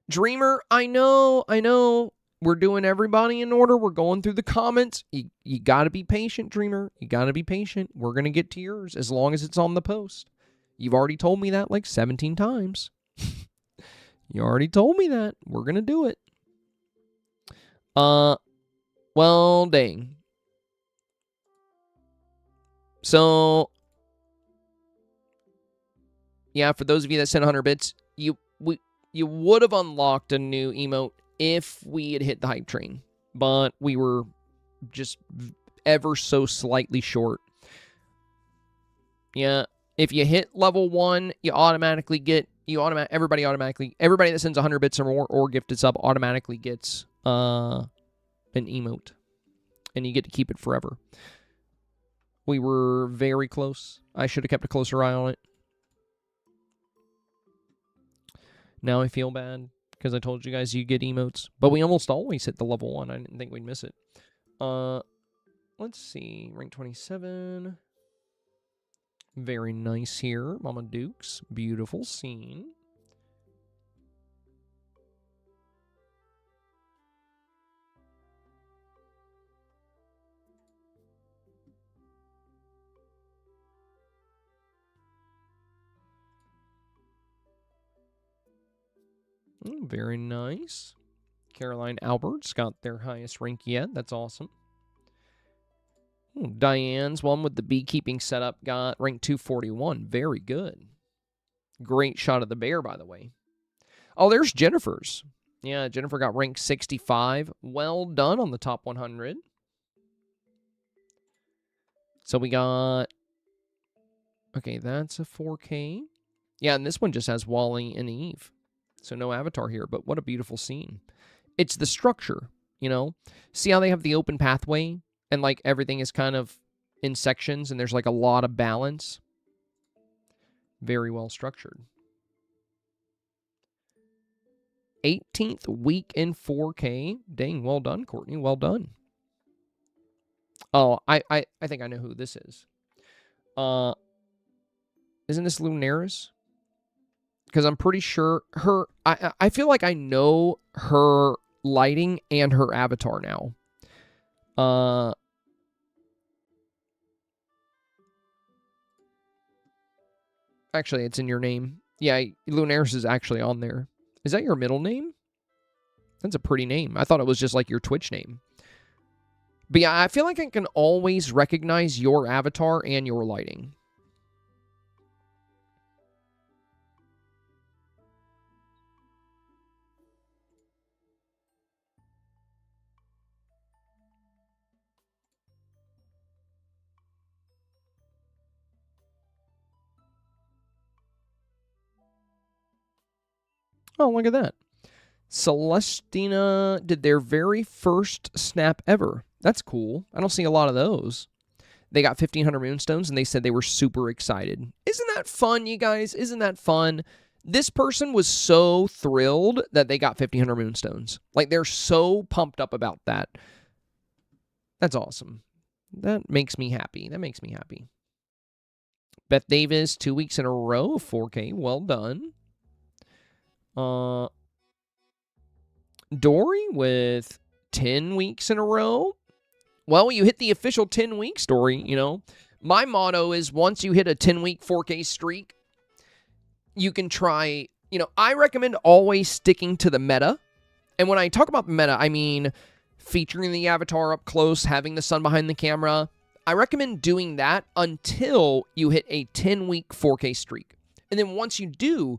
Dreamer, I know. We're doing everybody in order. We're going through the comments. You got to be patient, Dreamer. You got to be patient. We're going to get to yours as long as it's on the post. You've already told me that like 17 times. You already told me that. We're going to do it. Well, dang. So, yeah, for those of you that sent 100 bits, you would have unlocked a new emote if we had hit the hype train, but we were just ever so slightly short. Yeah, if you hit level 1, you automatically get, everybody that sends 100 bits or more or gifted sub automatically gets an emote, and you get to keep it forever. We were very close. I should have kept a closer eye on it. Now I feel bad, because I told you guys you get emotes. But we almost always hit the level 1. I didn't think we'd miss it. Let's see. Rank 27. Very nice here. Mama Dukes. Beautiful scene. Very nice. Caroline Alberts got their highest rank yet. That's awesome. Diane's one with the beekeeping setup got rank 241. Very good. Great shot of the bear, by the way. Oh, there's Jennifer's. Yeah, Jennifer got rank 65. Well done on the top 100. So we got... Okay, that's a 4K. Yeah, and this one just has Wally and Eve. So no avatar here, but what a beautiful scene. It's the structure, you know? See how they have the open pathway? And, like, everything is kind of in sections, and there's, like, a lot of balance. Very well structured. 18th week in 4K. Dang, well done, Courtney. Well done. Oh, I think I know who this is. Isn't this Lunaris? Because I'm pretty sure her... I feel like I know her lighting and her avatar now. Actually, it's in your name. Yeah, Lunaris is actually on there. Is that your middle name? That's a pretty name. I thought it was just like your Twitch name. But yeah, I feel like I can always recognize your avatar and your lighting. Oh, look at that. Celestina did their very first snap ever. That's cool. I don't see a lot of those. They got 1,500 moonstones, and they said they were super excited. Isn't that fun, you guys? Isn't that fun? This person was so thrilled that they got 1,500 moonstones. Like, they're so pumped up about that. That's awesome. That makes me happy. That makes me happy. Beth Davis, 2 weeks in a row, 4K. Well done. Dory with 10 weeks in a row. Well, you hit the official 10-week story, you know. My motto is once you hit a 10-week 4K streak, you can try, you know, I recommend always sticking to the meta. And when I talk about meta, I mean featuring the avatar up close, having the sun behind the camera. I recommend doing that until you hit a 10-week 4K streak. And then once you do,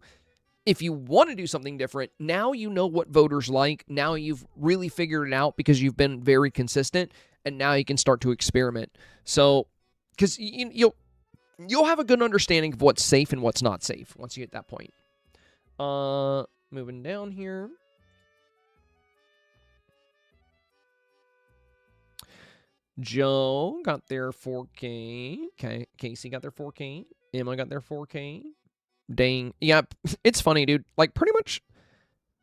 if you want to do something different, now you know what voters like. Now you've really figured it out because you've been very consistent, and now you can start to experiment. So, because you'll have a good understanding of what's safe and what's not safe once you hit that point. Moving down here. Joe got their 4K. Okay, Casey got their 4K. Emma got their 4K. Dang. Yeah, it's funny, dude. Like, pretty much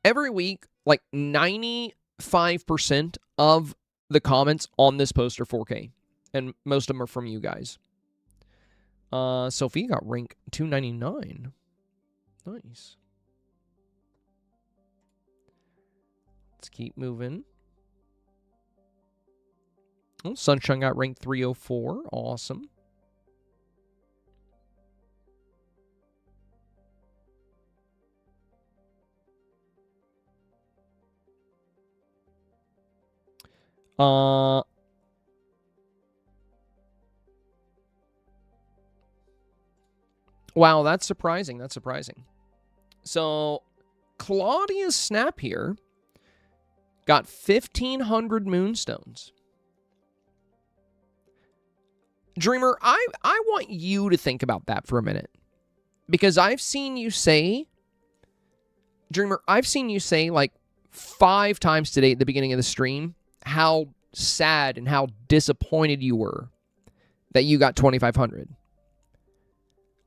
every week, like 95% of the comments on this post are 4K. And most of them are from you guys. Sophie got rank 299. Nice. Let's keep moving. Oh, Sunshine got rank 304. Awesome. Wow, that's surprising. That's surprising. So, Claudia's snap here got 1,500 moonstones. Dreamer, I want you to think about that for a minute. Because I've seen you say, Dreamer, I've seen you say like 5 times today at the beginning of the stream how sad and how disappointed you were that you got 2,500.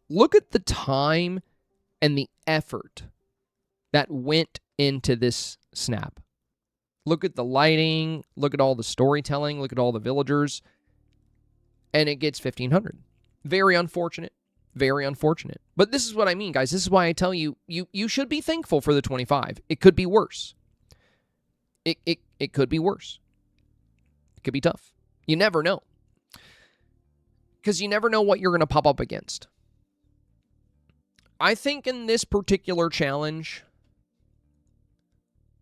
Look at the time and the effort that went into this snap. Look at the lighting, look at all the storytelling, look at all the villagers, and it gets 1,500. Very unfortunate. Very unfortunate. But this is what I mean, guys. This is why I tell you, you should be thankful for the 25. It could be worse. It could be worse. It could be tough. You never know. Because you never know what you're going to pop up against. I think in this particular challenge,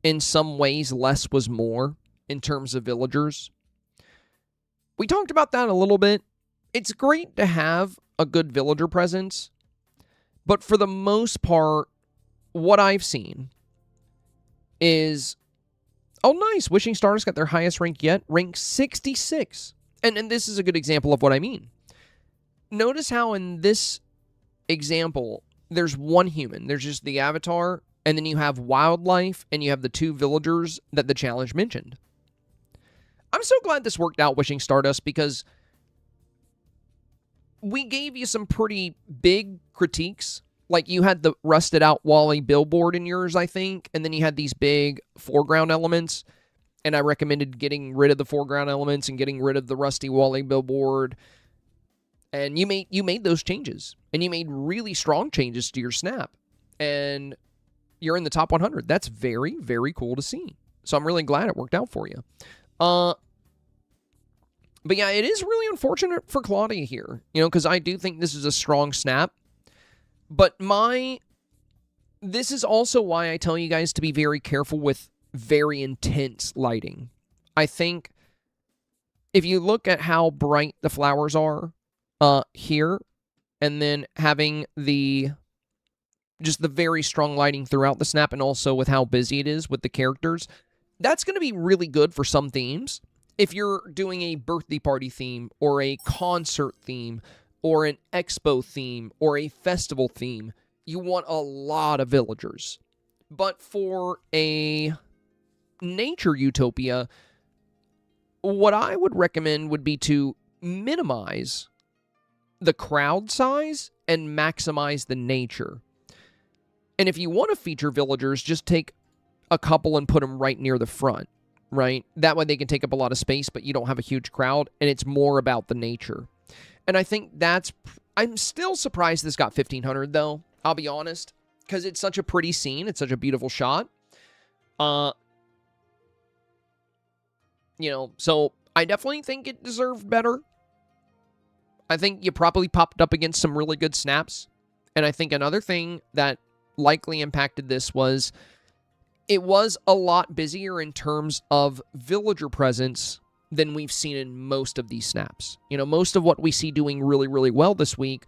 in some ways, less was more in terms of villagers. We talked about that a little bit. It's great to have a good villager presence, but for the most part, what I've seen is, oh, nice, Wishing Stardust got their highest rank yet, rank 66. And this is a good example of what I mean. Notice how in this example, there's one human. There's just the avatar, and then you have wildlife, and you have the 2 villagers that the challenge mentioned. I'm so glad this worked out, Wishing Stardust, because we gave you some pretty big critiques. Like, you had the rusted out Wally billboard in yours, I think, and then you had these big foreground elements, and I recommended getting rid of the foreground elements and getting rid of the rusty Wally billboard. And you made those changes, and you made really strong changes to your snap, and you're in the top 100. That's very, very cool to see. So I'm really glad it worked out for you. But yeah, it is really unfortunate for Claudia here, because I do think this is a strong snap. But this is also why I tell you guys to be very careful with very intense lighting. I think if you look at how bright the flowers are here, and then having just the very strong lighting throughout the snap, and also with how busy it is with the characters, that's going to be really good for some themes. If you're doing a birthday party theme, or a concert theme, or an expo theme, or a festival theme, you want a lot of villagers. But for a nature utopia, what I would recommend would be to minimize the crowd size and maximize the nature. And if you want to feature villagers, just take a couple and put them right near the front, right? That way they can take up a lot of space, but you don't have a huge crowd, and it's more about the nature. And I think I'm still surprised this got 1,500, though, I'll be honest, because it's such a pretty scene. It's such a beautiful shot. So I definitely think it deserved better. I think you probably popped up against some really good snaps. And I think another thing that likely impacted this was it was a lot busier in terms of villager presence than we've seen in most of these snaps. Most of what we see doing really, really well this week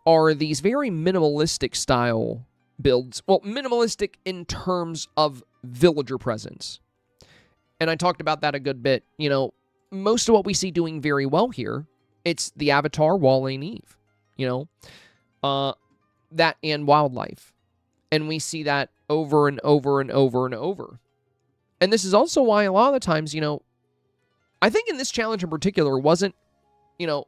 are these very minimalistic style builds. Well, minimalistic in terms of villager presence. And I talked about that a good bit. Most of what we see doing very well here, it's the avatar, Wally, and Eve. That and wildlife. And we see that over and over and over and over. And this is also why a lot of the times, I think in this challenge in particular wasn't, do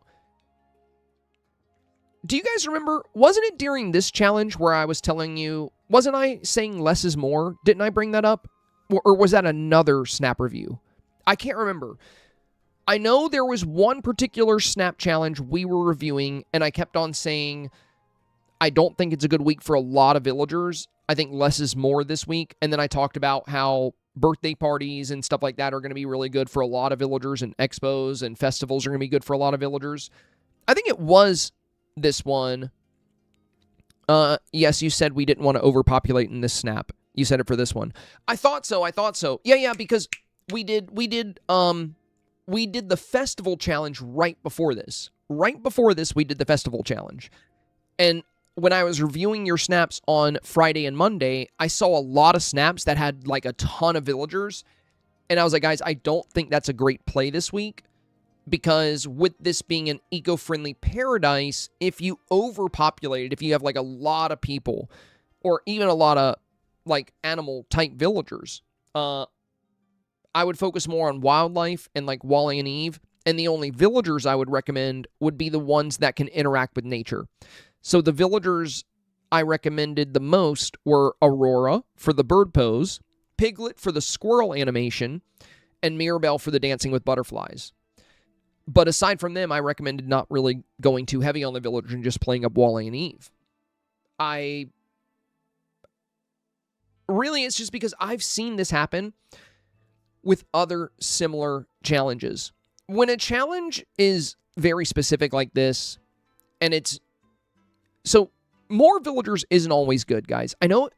you guys remember, wasn't it during this challenge where I was telling you, wasn't I saying less is more? Didn't I bring that up? Or was that another snap review? I can't remember. I know there was one particular snap challenge we were reviewing, and I kept on saying, I don't think it's a good week for a lot of villagers. I think less is more this week. And then I talked about how birthday parties and stuff like that are going to be really good for a lot of villagers, and expos and festivals are going to be good for a lot of villagers. I think it was this one. Yes, you said we didn't want to overpopulate in this snap. You said it for this one. I thought so. Yeah, because we did the festival challenge right before this. Right before this, we did the festival challenge. And when I was reviewing your snaps on Friday and Monday, I saw a lot of snaps that had like a ton of villagers. And I was like, guys, I don't think that's a great play this week, because with this being an eco-friendly paradise, if you overpopulate it, if you have like a lot of people, or even a lot of like animal type villagers, I would focus more on wildlife and like Wally and Eve. And the only villagers I would recommend would be the ones that can interact with nature. So the villagers I recommended the most were Aurora for the bird pose, Piglet for the squirrel animation, and Mirabelle for the dancing with butterflies. But aside from them, I recommended not really going too heavy on the villagers and just playing up Wally and Eve. Really, it's just because I've seen this happen with other similar challenges. When a challenge is very specific like this, and it's... So, more villagers isn't always good, guys. I know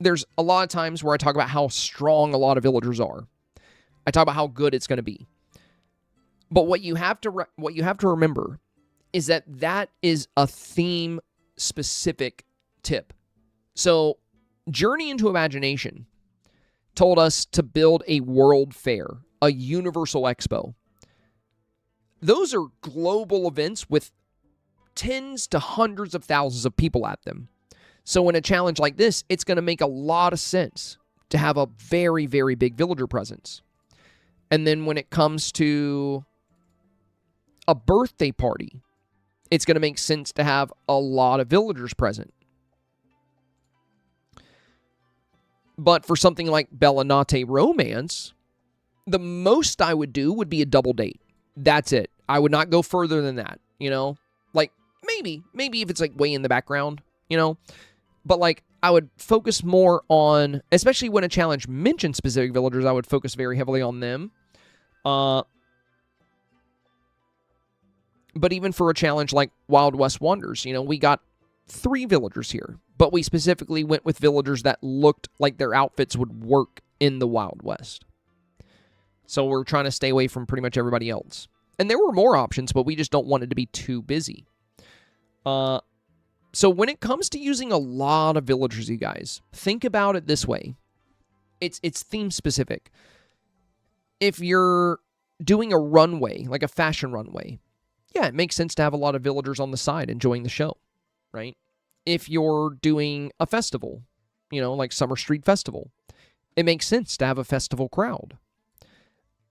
there's a lot of times where I talk about how strong a lot of villagers are. I talk about how good it's going to be. But what you have to remember is that that is a theme-specific tip. So, Journey into Imagination told us to build a world fair, a universal expo. Those are global events with tens to hundreds of thousands of people at them. So in a challenge like this, it's going to make a lot of sense to have a very, very big villager presence. And then when it comes to a birthday party, it's going to make sense to have a lot of villagers present. But for something like Bellinate Romance, the most I would do would be a double date. That's it. I would not go further than that, you know? Like, maybe if it's like way in the background, you know? But like, I would focus more on, especially when a challenge mentions specific villagers, I would focus very heavily on them. But even for a challenge like Wild West Wonders, you know, we got 3 villagers here, but we specifically went with villagers that looked like their outfits would work in the Wild West. So we're trying to stay away from pretty much everybody else. And there were more options, but we just don't want it to be too busy. So when it comes to using a lot of villagers, you guys, think about it this way. It's theme specific. If you're doing a runway, like a fashion runway, yeah, it makes sense to have a lot of villagers on the side enjoying the show, right? If you're doing a festival, you know, like Summer Street Festival, it makes sense to have a festival crowd.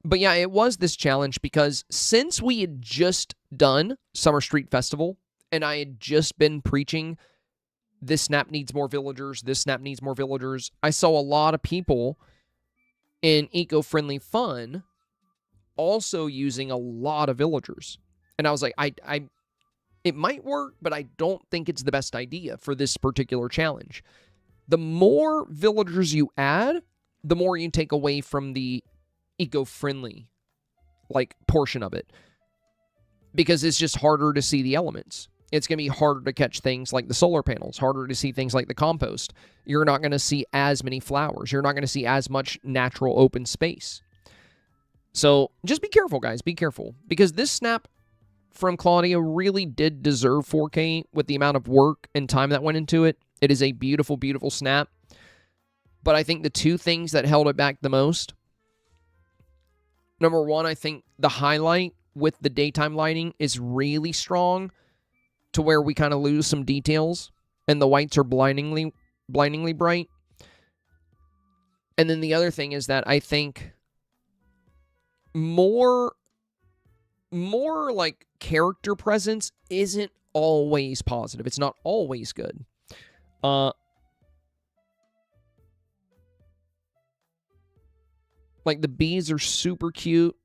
But yeah, it was this challenge because since we had just done Summer Street Festival, and I had just been preaching, this snap needs more villagers, this snap needs more villagers, I saw a lot of people in eco-friendly fun also using a lot of villagers. And I was like, it might work, but I don't think it's the best idea for this particular challenge. The more villagers you add, the more you take away from the eco-friendly like portion of it, because it's just harder to see the elements. It's going to be harder to catch things like the solar panels, harder to see things like the compost. You're not going to see as many flowers. You're not going to see as much natural open space. So just be careful, guys. Be careful, because this snap from Claudia really did deserve 4K with the amount of work and time that went into it. It is a beautiful, beautiful snap. But I think the 2 things that held it back the most, number 1, I think the highlight with the daytime lighting is really strong to where we kind of lose some details and the whites are blindingly bright. And then the other thing is that I think more like character presence isn't always positive. It's not always good. Like the bees are super cute.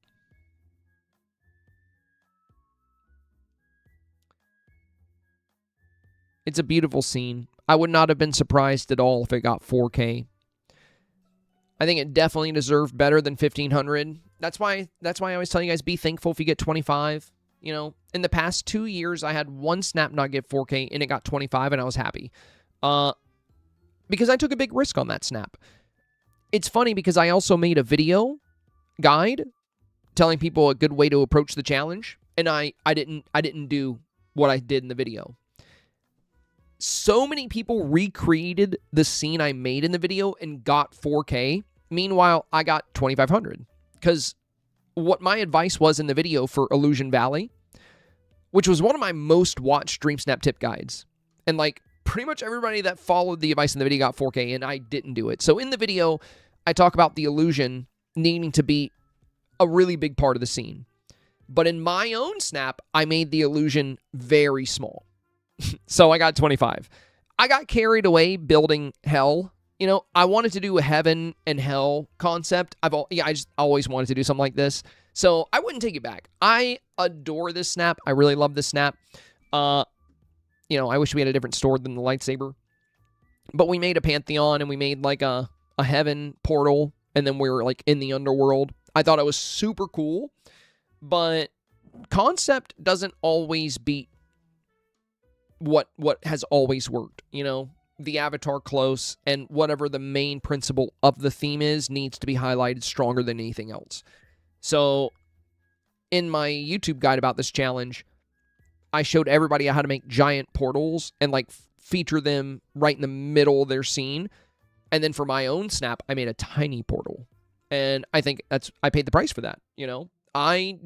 It's a beautiful scene. I would not have been surprised at all if it got 4K. I think it definitely deserved better than 1500. That's why I always tell you guys, be thankful if you get 25. You know, in the past 2 years, I had one snap not get 4K, and it got 25, and I was happy. Because I took a big risk on that snap. It's funny because I also made a video guide telling people a good way to approach the challenge, and I didn't do what I did in the video. So many people recreated the scene I made in the video and got 4K. Meanwhile, I got 2500. Because what my advice was in the video for Illusion Valley, which was one of my most watched Dreamsnap tip guides. And like pretty much everybody that followed the advice in the video got 4K, and I didn't do it. So in the video, I talk about the illusion needing to be a really big part of the scene. But in my own snap, I made the illusion very small. So I got 25. I got carried away building hell. You know, I wanted to do a heaven and hell concept. I just always wanted to do something like this. So I wouldn't take it back. I adore this snap. I really love this snap. You know, I wish we had a different sword than the lightsaber. But we made a pantheon, and we made like a heaven portal, and then we were like in the underworld. I thought it was super cool. But concept doesn't always beat what has always worked, you know? the avatar close, and whatever the main principle of the theme is needs to be highlighted stronger than anything else. So in my YouTube guide about this challenge, I showed everybody how to make giant portals and like feature them right in the middle of their scene. And then for my own snap, I made a tiny portal. And I think I paid the price for that. You know, I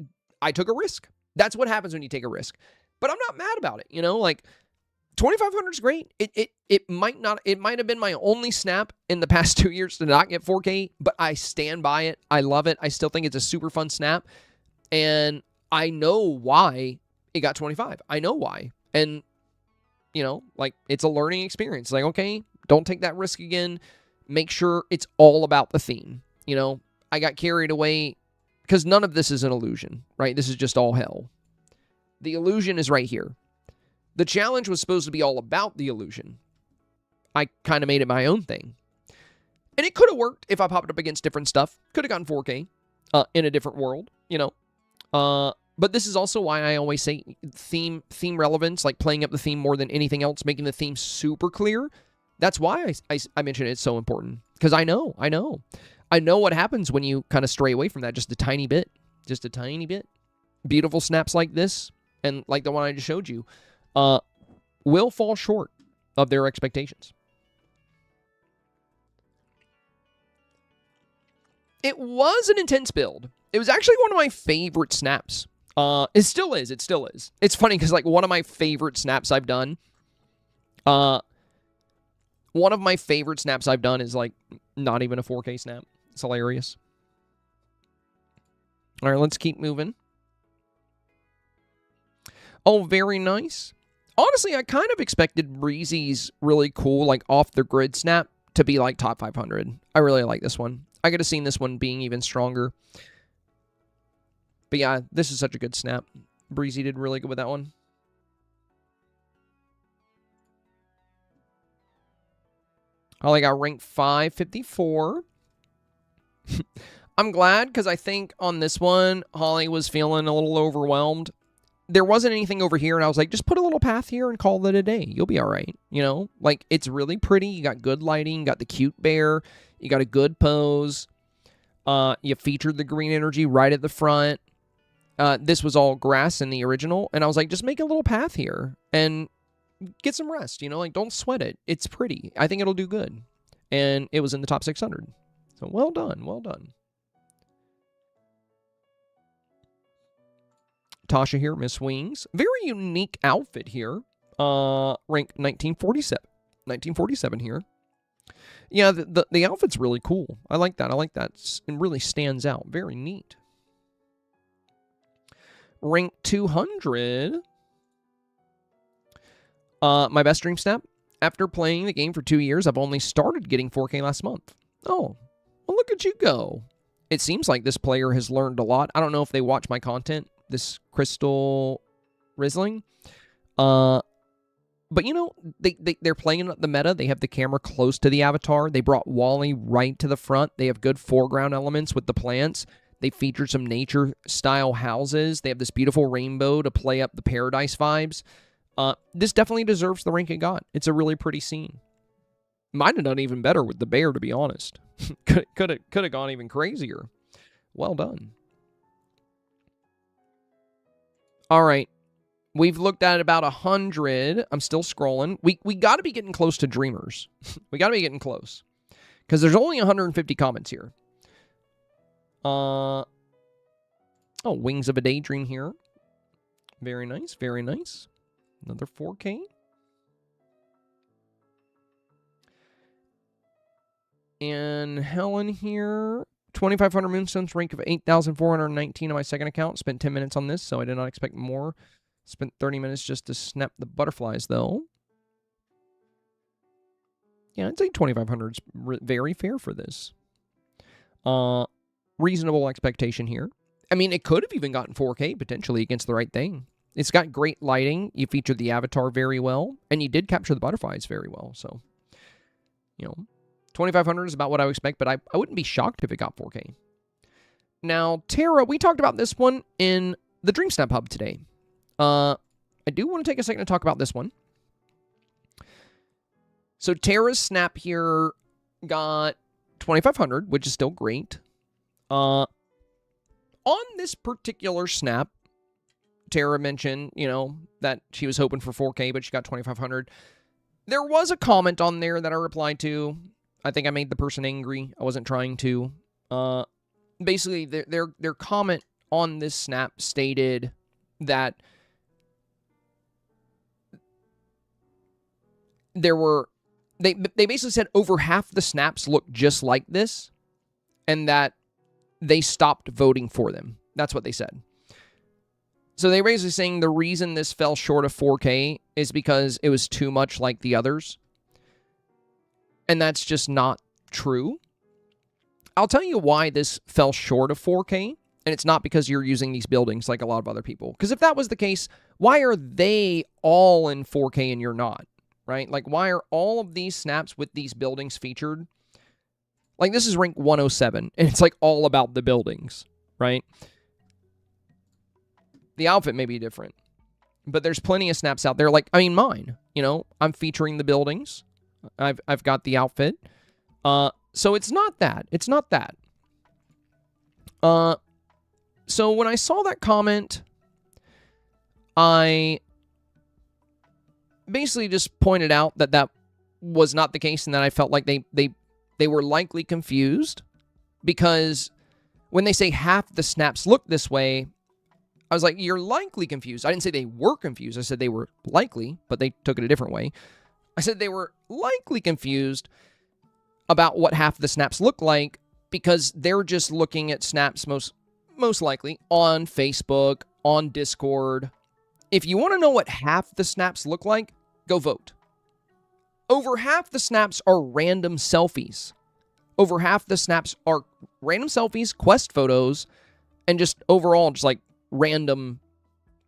took a risk. That's what happens when you take a risk. But I'm not mad about it. You know, like 2,500 is great. It might have been my only snap in the past 2 years to not get 4K, but I stand by it. I love it. I still think it's a super fun snap. And I know why it got 25. I know why. And, you know, like, it's a learning experience. Like, okay, don't take that risk again. Make sure it's all about the theme. You know, I got carried away because none of this is an illusion, right? This is just all hell. The illusion is right here. The challenge was supposed to be all about the illusion. I kind of made it my own thing. And it could have worked if I popped up against different stuff. Could have gotten 4K in a different world, you know. But this is also why I always say theme relevance, like playing up the theme more than anything else, making the theme super clear. That's why I mention it's so important. Because I know what happens when you kind of stray away from that just a tiny bit. Just a tiny bit. Beautiful snaps like this, and like the one I just showed you, will fall short of their expectations. It was an intense build. It was actually one of my favorite snaps. It still is. It still is. It's funny because, like, one of my favorite snaps I've done, is, like, not even a 4K snap. It's hilarious. All right, let's keep moving. Oh, very nice. Honestly, I kind of expected Breezy's really cool, like, off-the-grid snap to be, like, top 500. I really like this one. I could have seen this one being even stronger. But yeah, this is such a good snap. Breezy did really good with that one. Holly got ranked 554. I'm glad, because I think on this one, Holly was feeling a little overwhelmed. There wasn't anything over here, and I was like, just put a little path here and call it a day. You'll be all right. You know, like, it's really pretty. You got good lighting. You got the cute bear. You got a good pose. You featured the green energy right at the front. This was all grass in the original, and I was like, just make a little path here and get some rest, you know, like, don't sweat it. It's pretty. I think it'll do good. And it was in the top 600. So well done, well done. Tasha here, Miss Wings. Very unique outfit here. Ranked 1947. 1947 here. Yeah, the outfit's really cool. I like that. I like that. It really stands out. Very neat. Rank 200. My best dream snap. After playing the game for 2 years, I've only started getting 4K last month. Oh, well, look at you go. It seems like this player has learned a lot. I don't know if they watch my content, this Crystal Rizzling. But, you know, they're playing the meta. They have the camera close to the avatar. They brought Wally right to the front. They have good foreground elements with the plants. They featured some nature-style houses. They have this beautiful rainbow to play up the paradise vibes. This definitely deserves the rank it got. It's a really pretty scene. Might have done even better with the bear, to be honest. Could have gone even crazier. Well done. All right. We've looked at about 100. I'm still scrolling. We got to be getting close to Dreamers. We got to be getting close. Because there's only 150 comments here. Oh, Wings of a Daydream here. Very nice, very nice. Another 4K. And Helen here. 2,500 moonstones, rank of 8,419 on my second account. Spent 10 minutes on this, so I did not expect more. Spent 30 minutes just to snap the butterflies, though. Yeah, I'd say 2,500 is very fair for this. Reasonable expectation here. I mean, it could have even gotten 4K, potentially, against the right thing. It's got great lighting. You featured the avatar very well. And you did capture the butterflies very well. So, you know, 2,500 is about what I would expect, but I wouldn't be shocked if it got 4K. Now, Tara, we talked about this one in the Dreamsnap Hub today. I do want to take a second to talk about this one. So Tara's snap here got 2,500, which is still great. On this particular snap, Tara mentioned, you know, that she was hoping for 4K, but she got 2,500. There was a comment on there that I replied to. I think I made the person angry. I wasn't trying to. Basically, their comment on this snap stated that there were... They basically said over half the snaps look just like this, and that they stopped voting for them. That's what they said. So they were basically saying the reason this fell short of 4K is because it was too much like the others. And that's just not true. I'll tell you why this fell short of 4K, and it's not because you're using these buildings like a lot of other people. Because if that was the case, why are they all in 4K and you're not? Right? Like, why are all of these snaps with these buildings featured? Like, this is rank 107, and it's, like, all about the buildings, right? The outfit may be different, but there's plenty of snaps out there. Like, I mean, mine, you know, I'm featuring the buildings. I've got the outfit. So it's not that. It's not that. So when I saw that comment, I basically just pointed out that that was not the case, and that I felt like they were likely confused, because when they say half the snaps look this way, I was like, you're likely confused. I didn't say they were confused. I said they were likely, but they took it a different way. I said they were likely confused about what half the snaps look like, because they're just looking at snaps most likely on Facebook, on Discord. If you want to know what half the snaps look like, go vote. Over half the snaps are random selfies. Over half the snaps are random selfies, quest photos, and just overall just like random,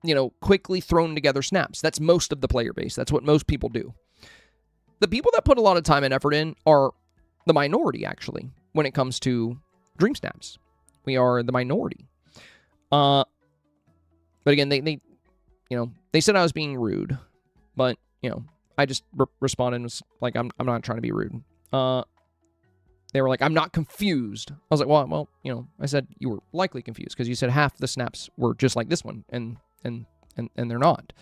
you know, quickly thrown together snaps. That's most of the player base. That's what most people do. The people that put a lot of time and effort in are the minority, actually, when it comes to Dream Snaps. We are the minority. But again, they you know, they said I was being rude, but, you know, I just responded and was like, I'm not trying to be rude. They were like, I'm not confused. I was like, well, you know, I said you were likely confused because you said half the snaps were just like this one, and they're not.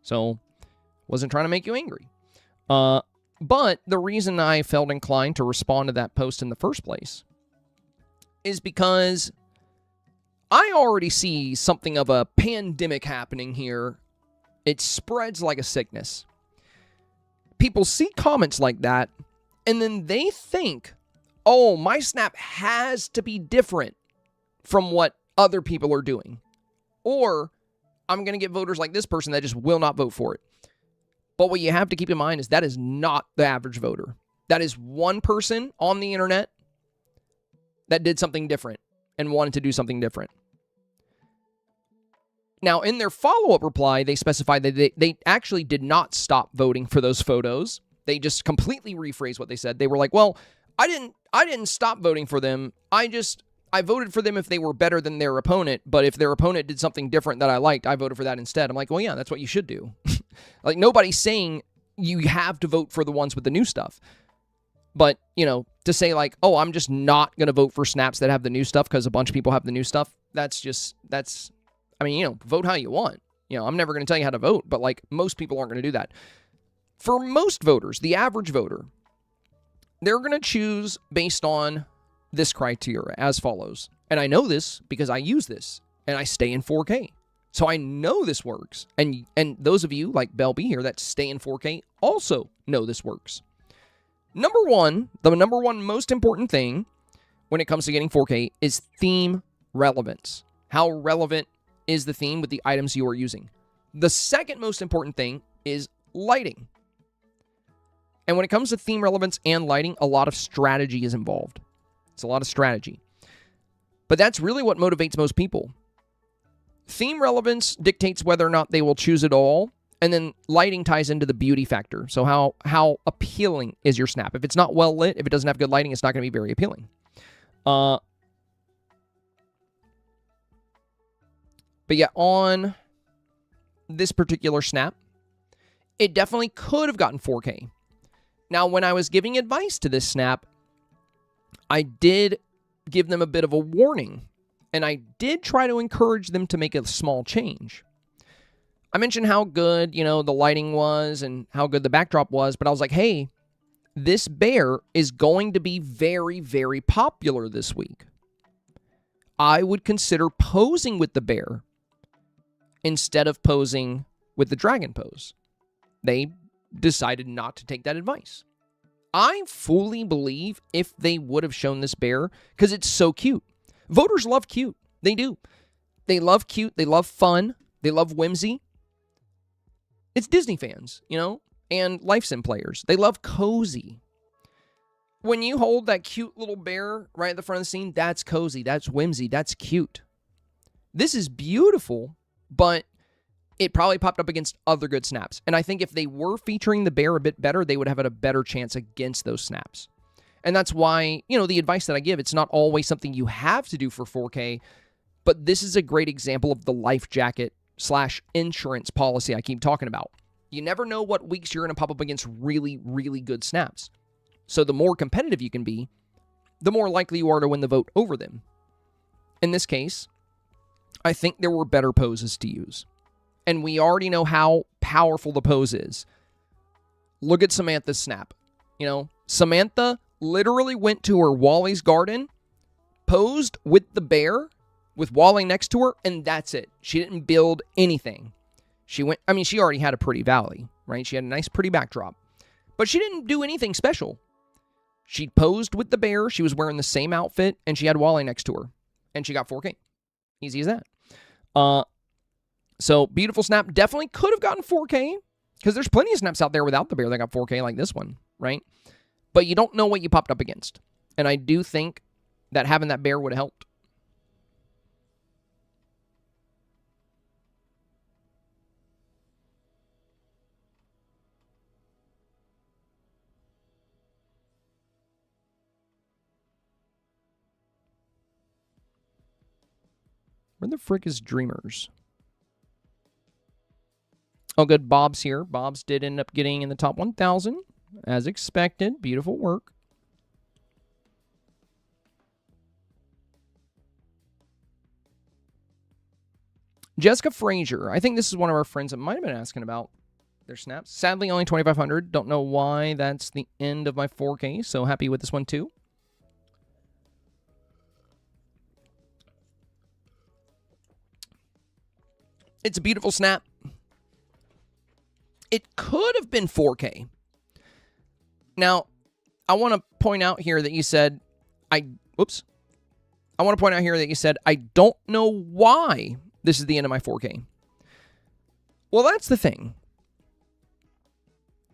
So, wasn't trying to make you angry. But the reason I felt inclined to respond to that post in the first place is because I already see something of a pandemic happening here. It spreads like a sickness. People see comments like that, and then they think, oh, my snap has to be different from what other people are doing. Or I'm going to get voters like this person that just will not vote for it. But what you have to keep in mind is that is not the average voter. That is one person on the internet that did something different and wanted to do something different. Now, in their follow-up reply, they specified that they actually did not stop voting for those photos. They just completely rephrased what they said. They were like, well, I didn't stop voting for them. I voted for them if they were better than their opponent, but if their opponent did something different that I liked, I voted for that instead. I'm like, well, yeah, that's what you should do. Like, nobody's saying you have to vote for the ones with the new stuff. But, you know, to say like, oh, I'm just not going to vote for snaps that have the new stuff because a bunch of people have the new stuff, I mean, you know, vote how you want. You know, I'm never going to tell you how to vote, but like, most people aren't going to do that. For most voters, the average voter, they're going to choose based on this criteria as follows. And I know this because I use this and I stay in 4K. So I know this works. And those of you like Bell B here that stay in 4K also know this works. The number one most important thing when it comes to getting 4K is theme relevance. How relevant is the theme with the items you are using? The second most important thing is lighting. And when it comes to theme relevance and lighting, a lot of strategy is involved. It's a lot of strategy. But that's really what motivates most people. Theme relevance dictates whether or not they will choose it all, and then lighting ties into the beauty factor. So how appealing is your snap? If it's not well lit, if it doesn't have good lighting, it's not going to be very appealing. But yeah, on this particular snap, it definitely could have gotten 4K. Now, when I was giving advice to this snap, I did give them a bit of a warning, and I did try to encourage them to make a small change. I mentioned how good, the lighting was and how good the backdrop was, but I was like, hey, this bear is going to be very, very popular this week. I would consider posing with the bear instead of posing with the dragon pose. They decided not to take that advice. I fully believe if they would have shown this bear, because it's so cute. Voters love cute. They do. They love cute. They love fun. They love whimsy. It's Disney fans, and LifeSim players. They love cozy. When you hold that cute little bear right at the front of the scene, that's cozy, that's whimsy, that's cute. This is beautiful, but it probably popped up against other good snaps. And I think if they were featuring the bear a bit better, they would have had a better chance against those snaps. And that's why, the advice that I give, it's not always something you have to do for 4K, but this is a great example of the life jacket / insurance policy I keep talking about. You never know what weeks you're going to pop up against really, really good snaps. So the more competitive you can be, the more likely you are to win the vote over them. In this case, I think there were better poses to use. And we already know how powerful the pose is. Look at Samantha's snap. Samantha literally went to her Wally's garden, posed with the bear, with Wally next to her, and that's it. She didn't build anything. She already had a pretty valley, right? She had a nice, pretty backdrop. But she didn't do anything special. She posed with the bear. She was wearing the same outfit, and she had Wally next to her. And she got 4K. Easy as that. So, beautiful snap. Definitely could have gotten 4K, because there's plenty of snaps out there without the bear that got 4K like this one, right? But you don't know what you popped up against. And I do think that having that bear would have helped. Where the frick is Dreamers? Oh, good. Bob's here. Bob's did end up getting in the top 1,000, as expected. Beautiful work. Jessica Frazier. I think this is one of our friends that might have been asking about their snaps. Sadly, only 2,500. Don't know why that's the end of my 4K, so happy with this one too. It's a beautiful snap. It could have been 4K. Now, I want to point out here that you said, I want to point out here that you said, I don't know why this is the end of my 4K. Well, that's the thing.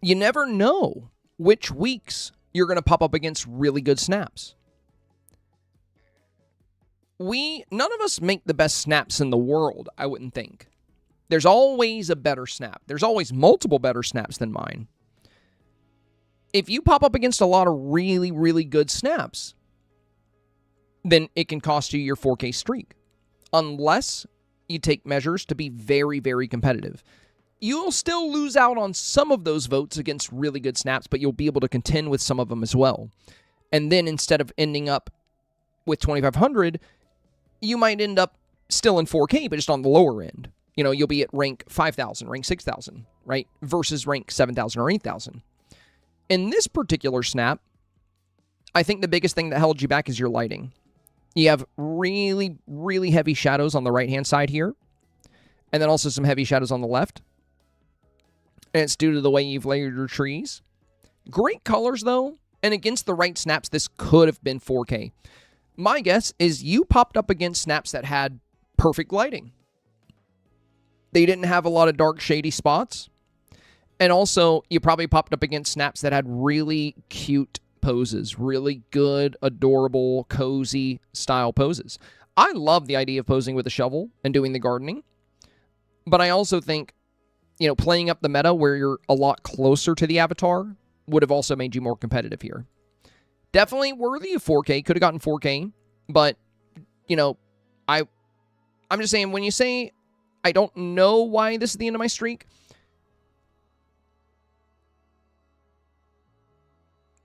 You never know which weeks you're going to pop up against really good snaps. None of us make the best snaps in the world, I wouldn't think. There's always a better snap. There's always multiple better snaps than mine. If you pop up against a lot of really, really good snaps, then it can cost you your 4K streak. Unless you take measures to be very, very competitive. You'll still lose out on some of those votes against really good snaps, but you'll be able to contend with some of them as well. And then instead of ending up with 2,500, you might end up still in 4K, but just on the lower end. You'll be at rank 5,000, rank 6,000, right? Versus rank 7,000 or 8,000. In this particular snap, I think the biggest thing that held you back is your lighting. You have really, really heavy shadows on the right-hand side here. And then also some heavy shadows on the left. And it's due to the way you've layered your trees. Great colors, though. And against the right snaps, this could have been 4K. My guess is you popped up against snaps that had perfect lighting. They didn't have a lot of dark, shady spots. And also, you probably popped up against snaps that had really cute poses. Really good, adorable, cozy style poses. I love the idea of posing with a shovel and doing the gardening. But I also think, playing up the meta where you're a lot closer to the avatar would have also made you more competitive here. Definitely worthy of 4K. Could have gotten 4K. But, I'm just saying, when you say, I don't know why this is the end of my streak,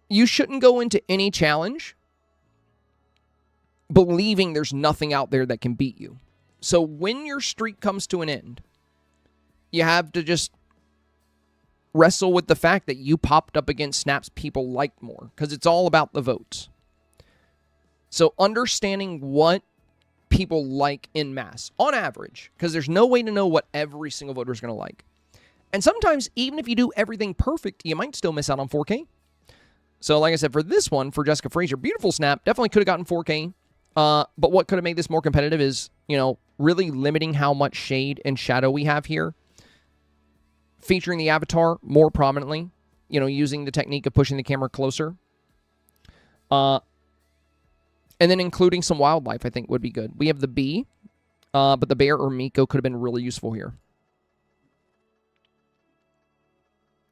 You shouldn't go into any challenge believing there's nothing out there that can beat you. So when your streak comes to an end, you have to just wrestle with the fact that you popped up against snaps people like more, because it's all about the votes. So understanding what people like in mass, on average, because there's no way to know what every single voter is going to like. And sometimes, even if you do everything perfect, you might still miss out on 4K. So like I said, for this one, for Jessica Frazier, beautiful snap, definitely could have gotten 4K. But what could have made this more competitive is, you know, really limiting how much shade and shadow we have here. Featuring the avatar more prominently, you know, using the technique of pushing the camera closer. And then including some wildlife, I think, would be good. We have the bee, but the bear or Miko could have been really useful here.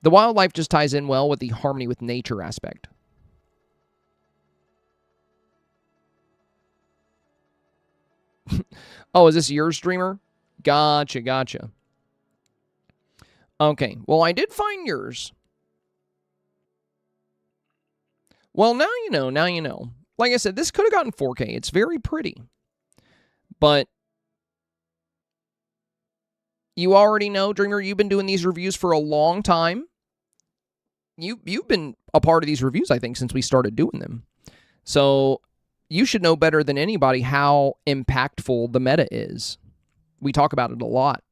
The wildlife just ties in well with the harmony with nature aspect. Oh, is this yours, streamer? Gotcha, gotcha. Okay, well, I did find yours. Well, now you know, now you know. Like I said, this could have gotten 4K. It's very pretty. But you already know, Dreamer, you've been doing these reviews for a long time. You've been a part of these reviews, I think, since we started doing them. So you should know better than anybody how impactful the meta is. We talk about it a lot.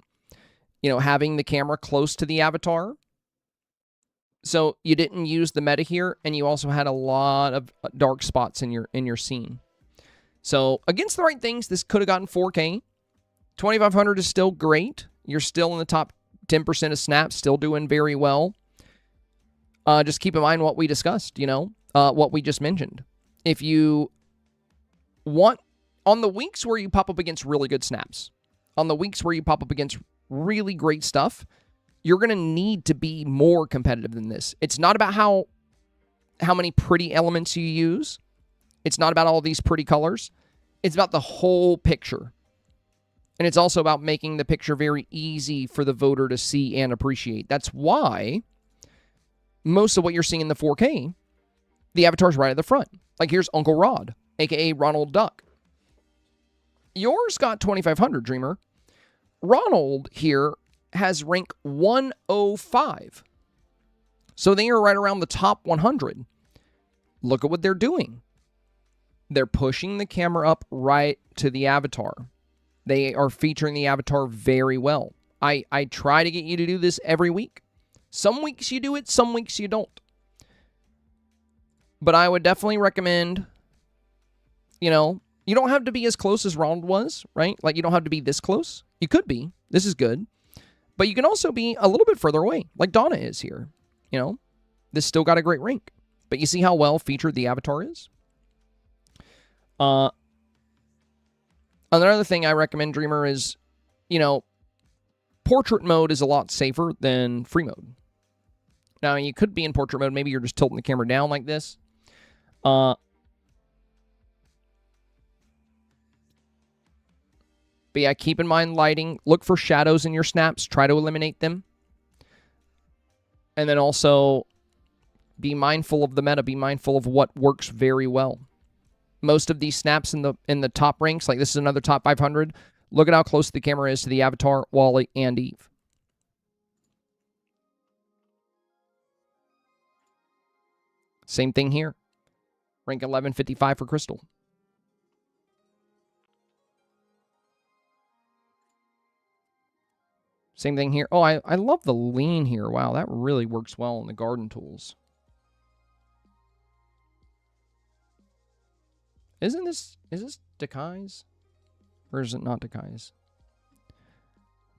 You know, having the camera close to the avatar. So you didn't use the meta here, and you also had a lot of dark spots in your scene. So against the right things, this could have gotten 4K. 2500 is still great. You're still in the top 10% of snaps, still doing very well. Just keep in mind what we discussed, you know, what we just mentioned. If you want, on the weeks where you pop up against really good snaps, on the weeks where you pop up against really great stuff, you're going to need to be more competitive than this. It's not about how many pretty elements you use. It's not about all these pretty colors. It's about the whole picture. And it's also about making the picture very easy for the voter to see and appreciate. That's why most of what you're seeing in the 4K, the avatar's right at the front. Like here's Uncle Rod, a.k.a. Ronald Duck. Yours got 2500, Dreamer. Ronald here has rank 105. So they are right around the top 100. Look at what they're doing. They're pushing the camera up right to the avatar. They are featuring the avatar very well. I try to get you to do this every week. Some weeks you do it, some weeks you don't. But I would definitely recommend, you know, you don't have to be as close as Ronald was, right? Like, you don't have to be this close. You could be. This is good. But you can also be a little bit further away, like Donna is here. You know, this still got a great rank. But you see how well featured the avatar is? Another thing I recommend, Dreamer, is, you know, portrait mode is a lot safer than free mode. Now, you could be in portrait mode. Maybe you're just tilting the camera down like this. But yeah, keep in mind lighting. Look for shadows in your snaps. Try to eliminate them. And then also be mindful of the meta. Be mindful of what works very well. Most of these snaps in the top ranks, like this is another top 500. Look at how close the camera is to the avatar, Wally, and Eve. Same thing here. Rank 1155 for Crystal. Same thing here. Oh, I love the lean here. Wow, that really works well in the garden tools. Is this Dekai's? Or is it not Dekai's?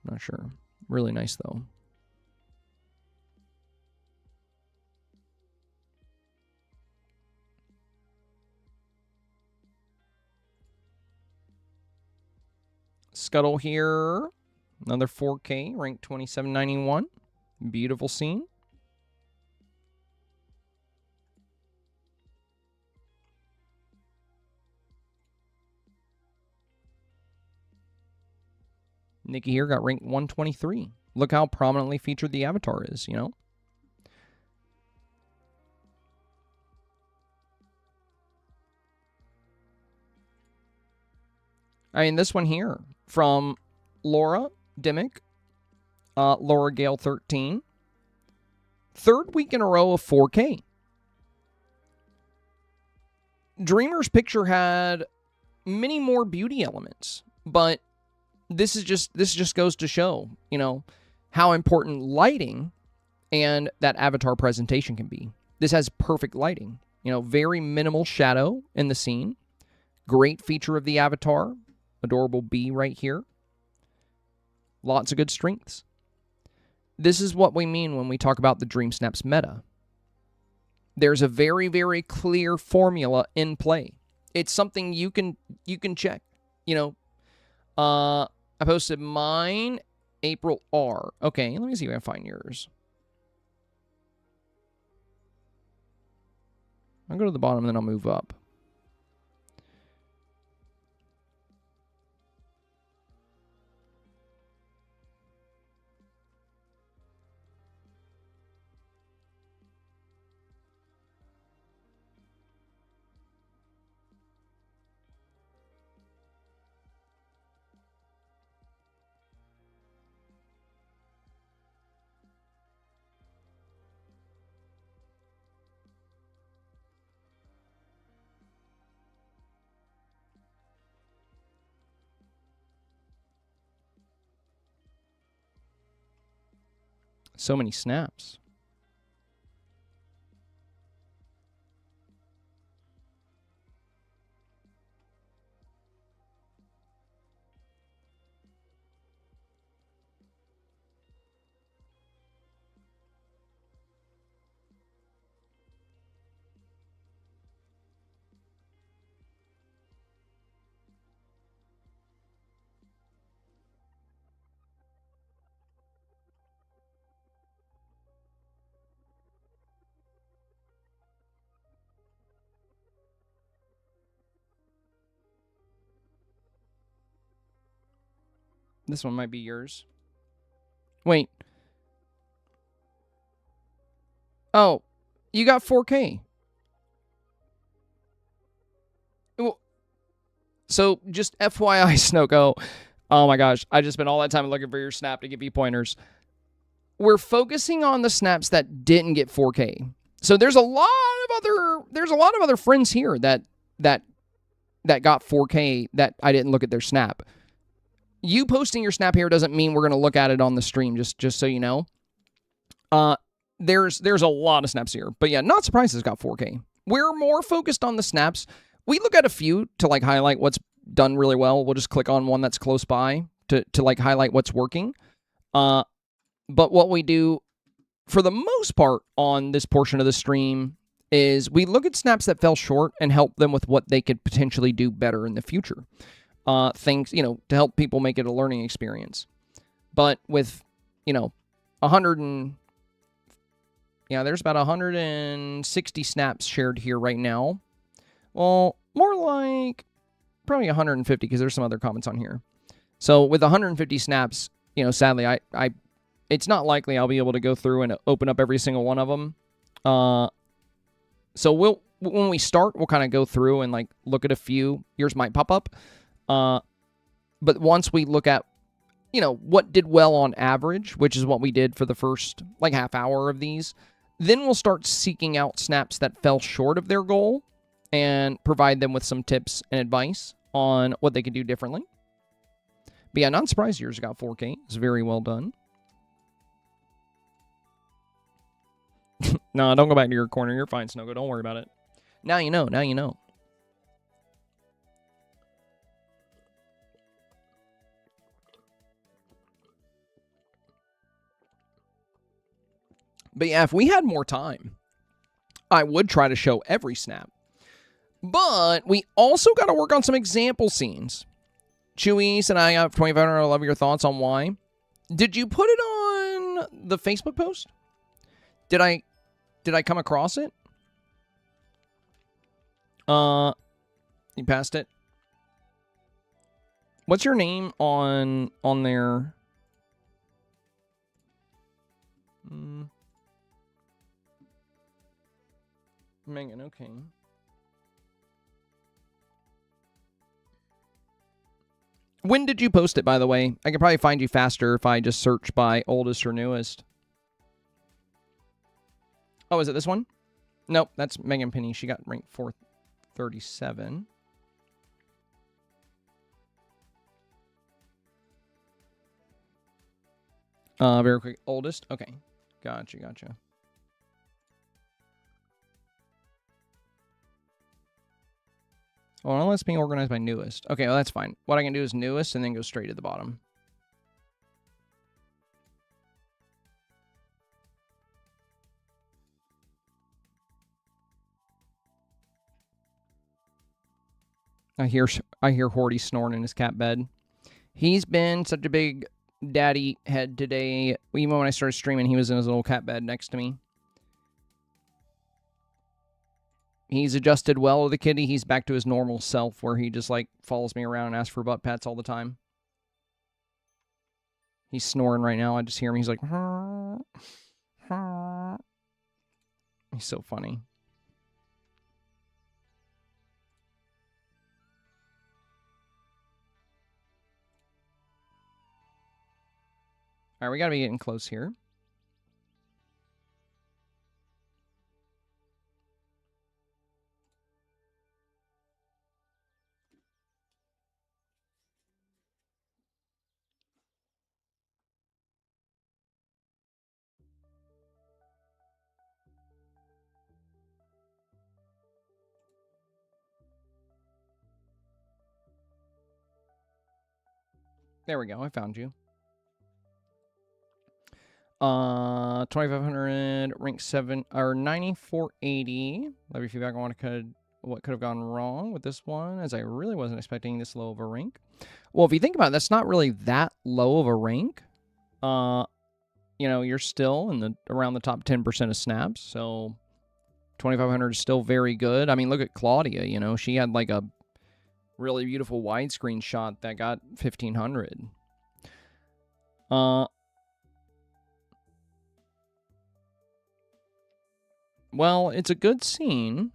I'm not sure. Really nice, though. Scuttle here. Another 4K, ranked 2791. Beautiful scene. Nikki here got ranked 123. Look how prominently featured the avatar is, you know? I mean, this one here from Laura Dimmick, Laura Gale 13. Third week in a row of 4K. Dreamer's picture had many more beauty elements, but this just goes to show, you know, how important lighting and that avatar presentation can be. This has perfect lighting, you know, very minimal shadow in the scene. Great feature of the avatar, adorable bee right here. Lots of good strengths. This is what we mean when we talk about the Dreamsnaps meta. There's a very, very clear formula in play. It's something you can check. You know, I posted mine April R. Okay, let me see if I can find yours. I'll go to the bottom and then I'll move up. So many snaps. This one might be yours. Wait. Oh, you got 4K. So just FYI, Snoko. Oh my gosh, I just spent all that time looking for your snap to give you pointers. We're focusing on the snaps that didn't get 4K. So there's a lot of other friends here that got 4K that I didn't look at their snap. You posting your snap here doesn't mean we're going to look at it on the stream, just so you know. There's a lot of snaps here. But yeah, not surprised it's got 4K. We're more focused on the snaps. We look at a few to like highlight what's done really well. We'll just click on one that's close by to like highlight what's working. But what we do for the most part on this portion of the stream is we look at snaps that fell short and help them with what they could potentially do better in the future. Things, you know, to help people make it a learning experience. But with, you know, there's about 160 snaps shared here right now. Well, more like probably 150 because there's some other comments on here. So with 150 snaps, you know, sadly, it's not likely I'll be able to go through and open up every single one of them. So when we start, we'll kind of go through and like look at a few. Yours might pop up. But once we look at, you know, what did well on average, which is what we did for the first like half hour of these, then we'll start seeking out snaps that fell short of their goal and provide them with some tips and advice on what they could do differently. But yeah, not surprised yours got 4K. It's very well done. No, don't go back to your corner. You're fine, Snowgo. Don't worry about it. Now you know. Now you know. But yeah, if we had more time, I would try to show every snap. But we also got to work on some example scenes. Chewy said, I have 2,500. I love your thoughts on why. Did you put it on the Facebook post? Did I come across it? You passed it. What's your name on there? Megan, okay. When did you post it, by the way? I can probably find you faster if I just search by oldest or newest. Oh, is it this one? Nope, that's Megan Penny. She got ranked 437. Very quick. Oldest? Okay. Gotcha, gotcha. Well, let's be organized by newest. Okay, well, that's fine. What I can do is newest and then go straight to the bottom. I hear Horty snoring in his cat bed. He's been such a big daddy head today. Even when I started streaming, he was in his little cat bed next to me. He's adjusted well with the kitty. He's back to his normal self where he just, like, follows me around and asks for butt pats all the time. He's snoring right now. I just hear him. He's like, he's so funny. All right, we got to be getting close here. There we go. I found you. 2,500, rank 7, or 9480. Let me feedback on what could have gone wrong with this one, as I really wasn't expecting this low of a rank. Well, if you think about it, that's not really that low of a rank. You know, you're still in around the top 10% of snaps, so 2,500 is still very good. I mean, look at Claudia, you know, she had like a really beautiful widescreen shot that got 1,500. Well, it's a good scene.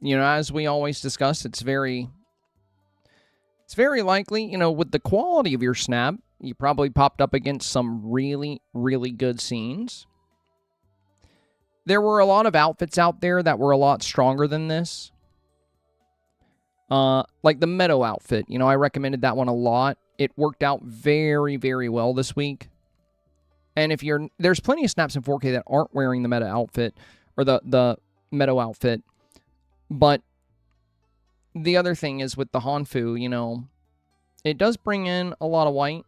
You know, as we always discuss, it's very likely, you know, with the quality of your snap, you probably popped up against some really, really good scenes. There were a lot of outfits out there that were a lot stronger than this. Like the Meadow outfit, you know, I recommended that one a lot. It worked out very, very well this week. And if there's plenty of snaps in 4K that aren't wearing the Meta outfit, or the Meadow outfit. But the other thing is with the Hanfu, you know, it does bring in a lot of white.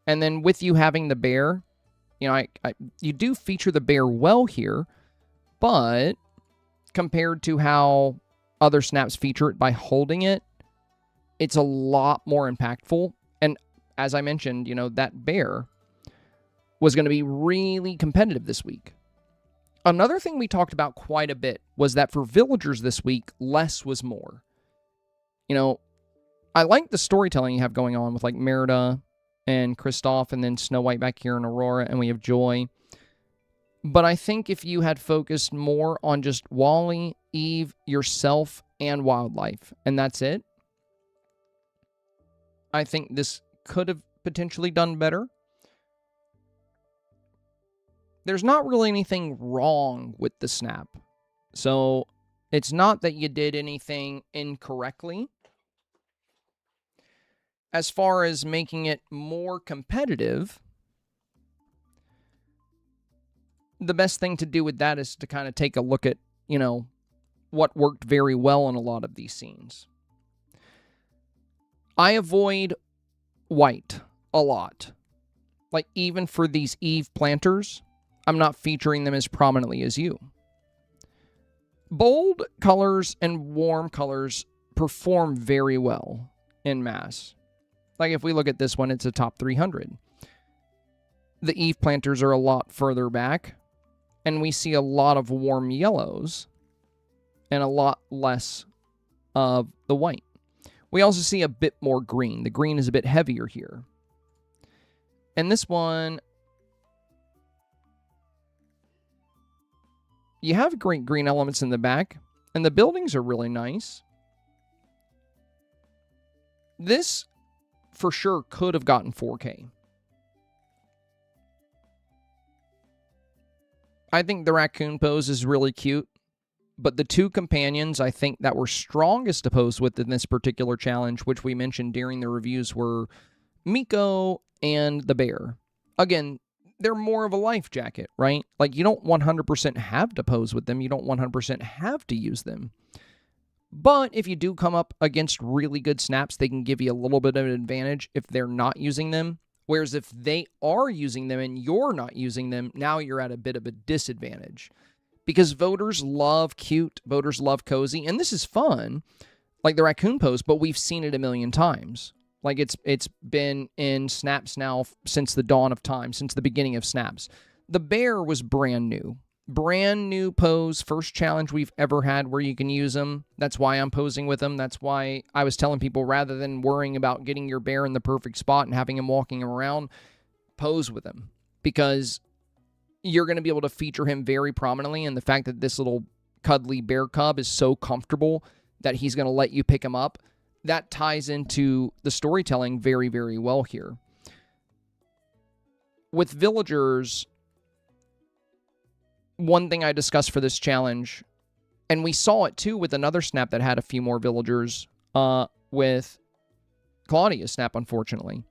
And then with you having the bear, you know, you do feature the bear well here, but compared to how other snaps feature it by holding it, it's a lot more impactful. And as I mentioned, you know, that bear was going to be really competitive this week. Another thing we talked about quite a bit was that for villagers this week, less was more. You know, I like the storytelling you have going on with like Merida and Kristoff, and then Snow White back here and Aurora, and we have Joy. But I think if you had focused more on just Wally, Eve, yourself, and wildlife, and that's it, I think this could have potentially done better. There's not really anything wrong with the snap. So it's not that you did anything incorrectly. As far as making it more competitive, the best thing to do with that is to kind of take a look at, you know, what worked very well in a lot of these scenes. I avoid white a lot. Like, even for these Eve planters, I'm not featuring them as prominently as you. Bold colors and warm colors perform very well in mass. Like if we look at this one, it's a top 300. The Eve planters are a lot further back, and we see a lot of warm yellows and a lot less of the white. We also see a bit more green. The green is a bit heavier here. And this one, You have great green elements in the back, and the buildings are really nice. This, for sure, could have gotten 4K. I think the raccoon pose is really cute, but the two companions I think that were strongest to pose with in this particular challenge, which we mentioned during the reviews, were Miko and the bear. Again, they're more of a life jacket, right? Like, you don't 100% have to pose with them. You don't 100% have to use them. But if you do come up against really good snaps, they can give you a little bit of an advantage if they're not using them. Whereas if they are using them and you're not using them, now you're at a bit of a disadvantage. Because voters love cute, voters love cozy, and this is fun, like the raccoon pose, but we've seen it a million times. Like, it's been in snaps now since the dawn of time, since the beginning of snaps. The bear was brand new. Brand new pose, first challenge we've ever had where you can use them. That's why I'm posing with them. That's why I was telling people, rather than worrying about getting your bear in the perfect spot and having him walking around, pose with him. Because you're going to be able to feature him very prominently, and the fact that this little cuddly bear cub is so comfortable that he's going to let you pick him up, that ties into the storytelling very, very well here. With villagers, one thing I discussed for this challenge, and we saw it too with another snap that had a few more villagers, with Claudia's snap, unfortunately.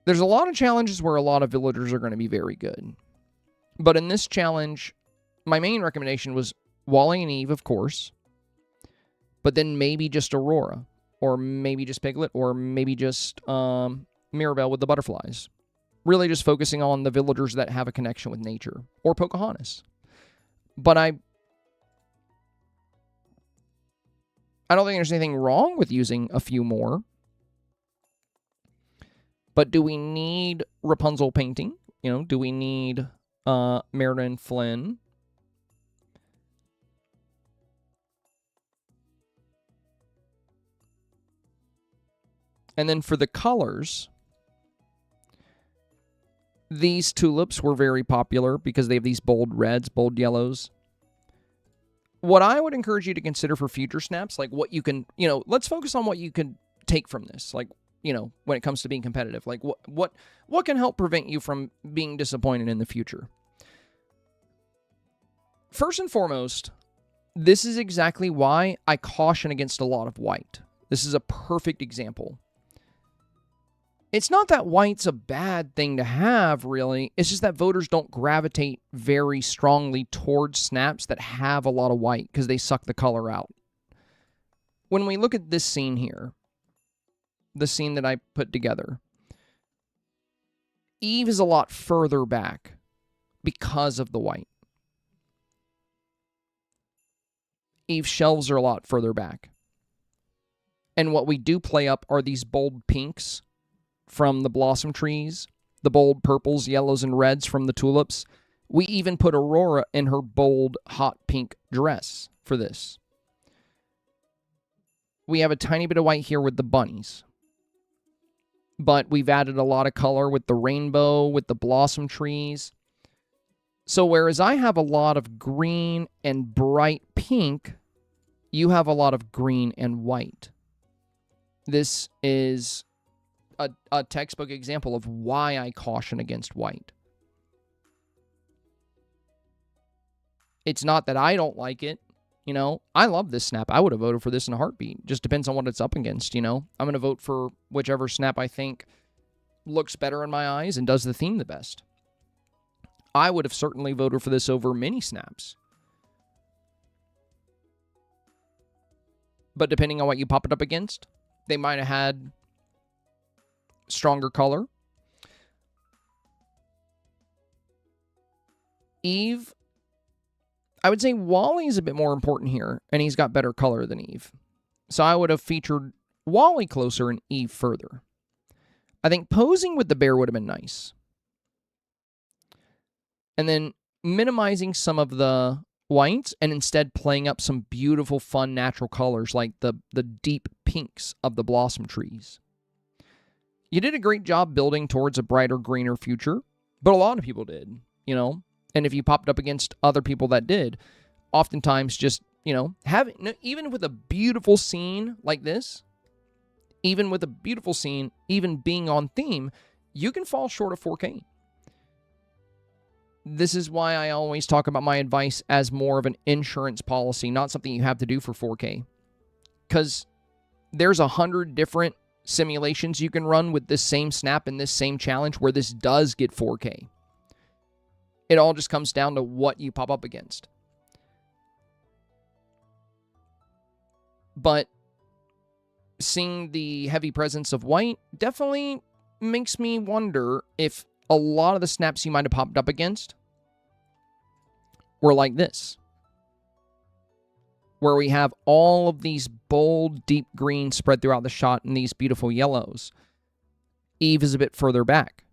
There's a lot of challenges where a lot of villagers are going to be very good. But in this challenge, my main recommendation was Wally and Eve, of course. But then maybe just Aurora. Or maybe just Piglet. Or maybe just Mirabelle with the butterflies. Really just focusing on the villagers that have a connection with nature. Or Pocahontas. But I don't think there's anything wrong with using a few more. But do we need Rapunzel painting? You know, do we need Merida and Flynn? And then for the colors, these tulips were very popular because they have these bold reds, bold yellows. What I would encourage you to consider for future snaps, like what you can, let's focus on what you can take from this. Like, when it comes to being competitive, like what can help prevent you from being disappointed in the future? First and foremost, this is exactly why I caution against a lot of white. This is a perfect example. It's not that white's a bad thing to have, really. It's just that voters don't gravitate very strongly towards snaps that have a lot of white because they suck the color out. When we look at this scene here, the scene that I put together, Eve is a lot further back because of the white. Eve's shelves are a lot further back. And what we do play up are these bold pinks from the blossom trees, the bold purples, yellows, and reds from the tulips. We even put Aurora in her bold, hot pink dress for this. We have a tiny bit of white here with the bunnies. But we've added a lot of color with the rainbow, with the blossom trees. So whereas I have a lot of green and bright pink, you have a lot of green and white. This is a textbook example of why I caution against white. It's not that I don't like it. I love this snap. I would have voted for this in a heartbeat. Just depends on what it's up against, I'm going to vote for whichever snap I think looks better in my eyes and does the theme the best. I would have certainly voted for this over many snaps. But depending on what you pop it up against, they might have had stronger color. Eve, I would say Wally's a bit more important here, and he's got better color than Eve. So I would have featured Wally closer and Eve further. I think posing with the bear would have been nice. And then minimizing some of the whites and instead playing up some beautiful, fun, natural colors like the deep pinks of the blossom trees. You did a great job building towards a brighter, greener future, but a lot of people did, And if you popped up against other people that did, oftentimes just, you know, even with a beautiful scene like this, even with a beautiful scene, even being on theme, you can fall short of 4K. This is why I always talk about my advice as more of an insurance policy, not something you have to do for 4K. Because there's 100 different simulations you can run with this same snap and this same challenge where this does get 4K. It all just comes down to what you pop up against. But seeing the heavy presence of white definitely makes me wonder if a lot of the snaps you might have popped up against were like this, where we have all of these bold, deep greens spread throughout the shot and these beautiful yellows. Eve is a bit further back.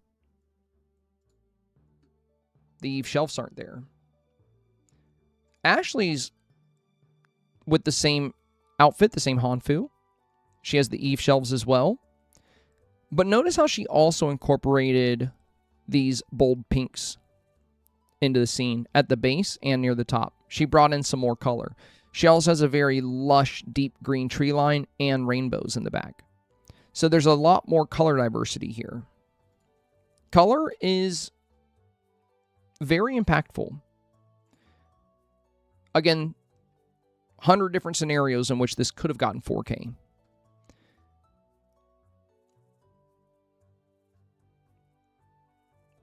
The Eve shelves aren't there. Ashley's with the same outfit, the same Hanfu. She has the Eve shelves as well. But notice how she also incorporated these bold pinks into the scene at the base and near the top. She brought in some more color. She also has a very lush, deep green tree line and rainbows in the back. So there's a lot more color diversity here. Color is very impactful. Again, 100 different scenarios in which this could have gotten 4K.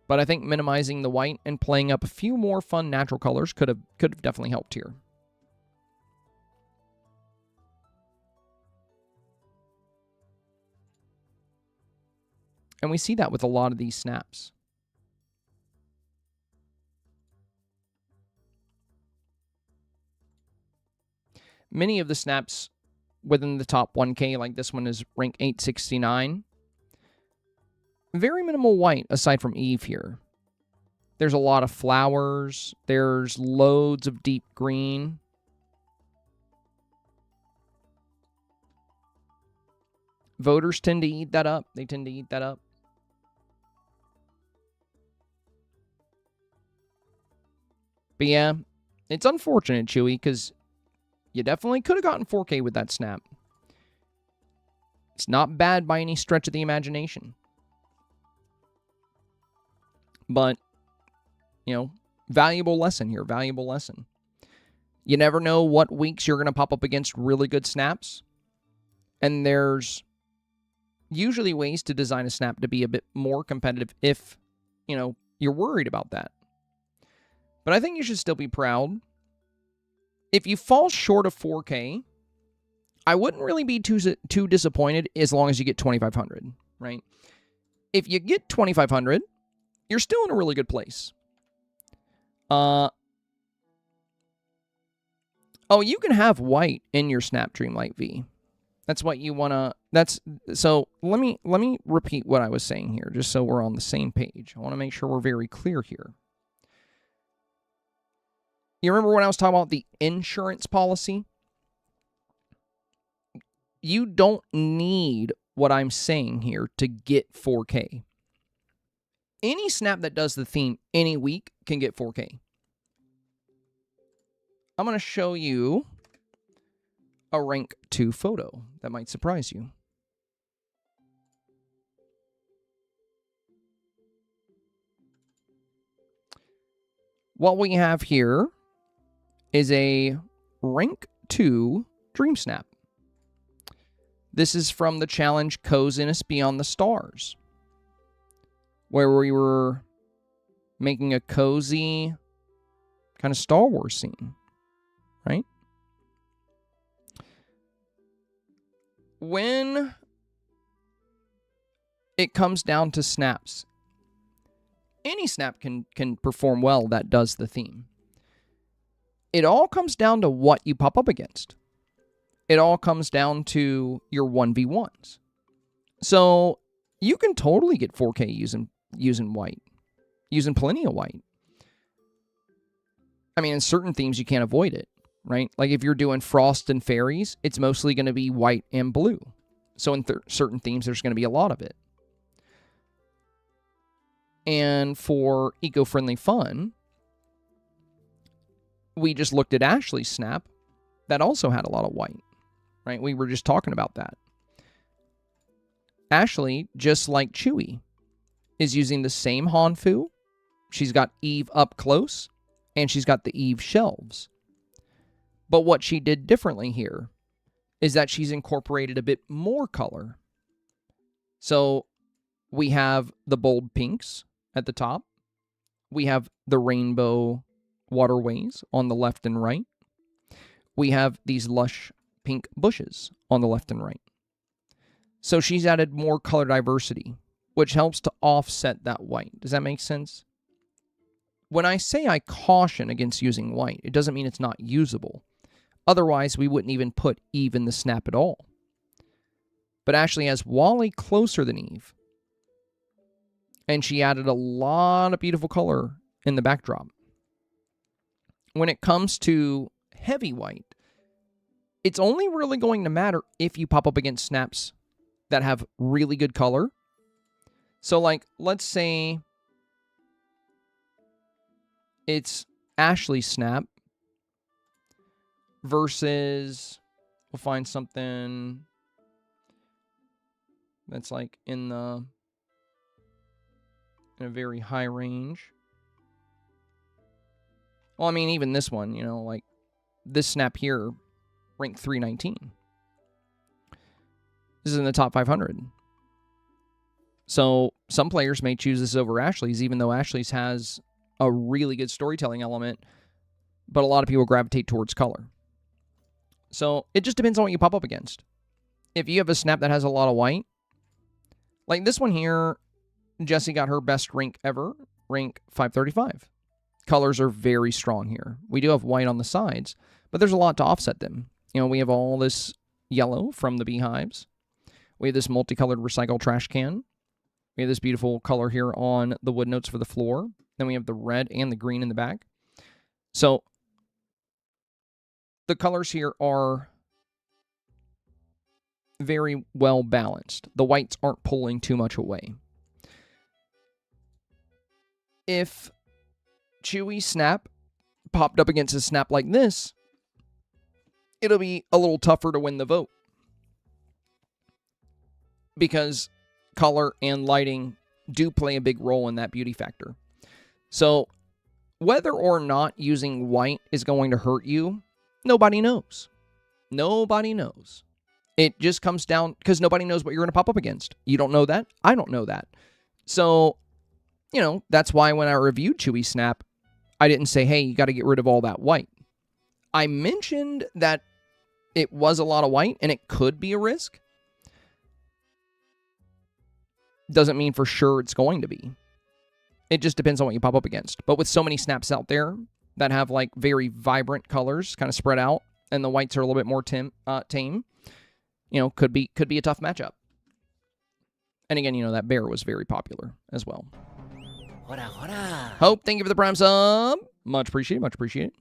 But I think minimizing the white and playing up a few more fun natural colors could have definitely helped here. And we see that with a lot of these snaps. Many of the snaps within the top 1K, like this one is rank 869. Very minimal white aside from Eve here. There's a lot of flowers. There's loads of deep green. Voters tend to eat that up. They tend to eat that up. But yeah, it's unfortunate, Chewy, because you definitely could have gotten 4K with that snap. It's not bad by any stretch of the imagination. But, you know, valuable lesson here, valuable lesson. You never know what weeks you're going to pop up against really good snaps. And there's usually ways to design a snap to be a bit more competitive if, you know, you're worried about that. But I think you should still be proud. If you fall short of 4K, I wouldn't really be too disappointed as long as you get 2,500, right? If you get 2,500, you're still in a really good place. Oh, you can have white in your Snap Dreamlight V. That's what you want to... So let me repeat what I was saying here, just so we're on the same page. I want to make sure we're very clear here. You remember when I was talking about the insurance policy? You don't need what I'm saying here to get 4K. Any snap that does the theme any week can get 4K. I'm going to show you a rank 2 photo that might surprise you. What we have here is a rank 2 Dream Snap. This is from the challenge Coziness Beyond the Stars, where we were making a cozy kind of Star Wars scene, right? When it comes down to snaps, any snap can perform well that does the theme. It all comes down to what you pop up against. It all comes down to your 1v1s. So you can totally get 4K using white, using plenty of white. I mean, in certain themes, you can't avoid it, right? Like if you're doing Frost and Fairies, it's mostly going to be white and blue. So in certain themes, there's going to be a lot of it. And for eco-friendly fun, we just looked at Ashley's snap that also had a lot of white, right? We were just talking about that. Ashley, just like Chewy, is using the same Hanfu. She's got Eve up close, and she's got the Eve shelves. But what she did differently here is that she's incorporated a bit more color. So we have the bold pinks at the top. We have the rainbow waterways on the left and right. We have these lush pink bushes on the left and right. So she's added more color diversity, which helps to offset that white. Does that make sense? When I say I caution against using white, it doesn't mean it's not usable. Otherwise, we wouldn't even put Eve in the snap at all. But Ashley has Wally closer than Eve. And she added a lot of beautiful color in the backdrop. When it comes to heavy white, it's only really going to matter if you pop up against snaps that have really good color. So, like, let's say it's Ashley's snap versus, we'll find something that's like in a very high range. Well, I mean, even this one, you know, like this snap here, ranked 319. This is in the top 500. So some players may choose this over Ashley's, even though Ashley's has a really good storytelling element, but a lot of people gravitate towards color. So it just depends on what you pop up against. If you have a snap that has a lot of white, like this one here, Jessie got her best rank ever, rank 535. Colors are very strong here. We do have white on the sides, but there's a lot to offset them. You know, we have all this yellow from the beehives. We have this multicolored recycle trash can. We have this beautiful color here on the wood notes for the floor. Then we have the red and the green in the back. So the colors here are very well balanced. The whites aren't pulling too much away. If Chewy snap popped up against a snap like this, it'll be a little tougher to win the vote. Because color and lighting do play a big role in that beauty factor. So whether or not using white is going to hurt you, nobody knows. Nobody knows. It just comes down, because nobody knows what you're going to pop up against. You don't know that. I don't know that. So, you know, that's why when I reviewed Chewy Snap, I didn't say, hey, you got to get rid of all that white. I mentioned that it was a lot of white and it could be a risk. Doesn't mean for sure it's going to be. It just depends on what you pop up against. But with so many snaps out there that have like very vibrant colors kind of spread out, and the whites are a little bit more tame, you know, could be a tough matchup. And again, you know, that bear was very popular as well. Hope, thank you for the prime sub. Much appreciated, much appreciated.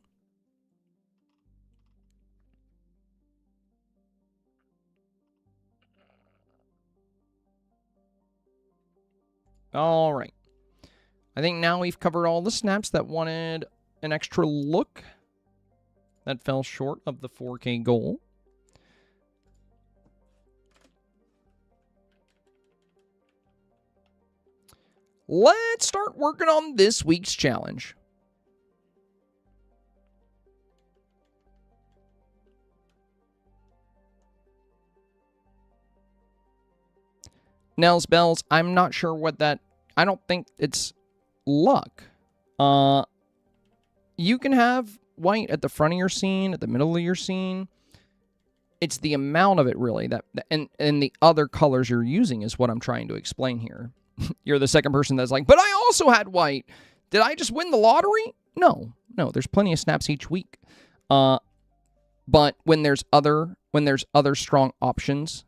All right. I think now we've covered all the snaps that wanted an extra look. That fell short of the 4K goal. Let's start working on this week's challenge. Nels Bells, I'm not sure what that... I don't think it's luck. You can have white at the front of your scene, at the middle of your scene. It's the amount of it, really, that and the other colors you're using is what I'm trying to explain here. You're the second person that's like, but I also had white. Did I just win the lottery? No, there's plenty of snaps each week. But when there's other strong options,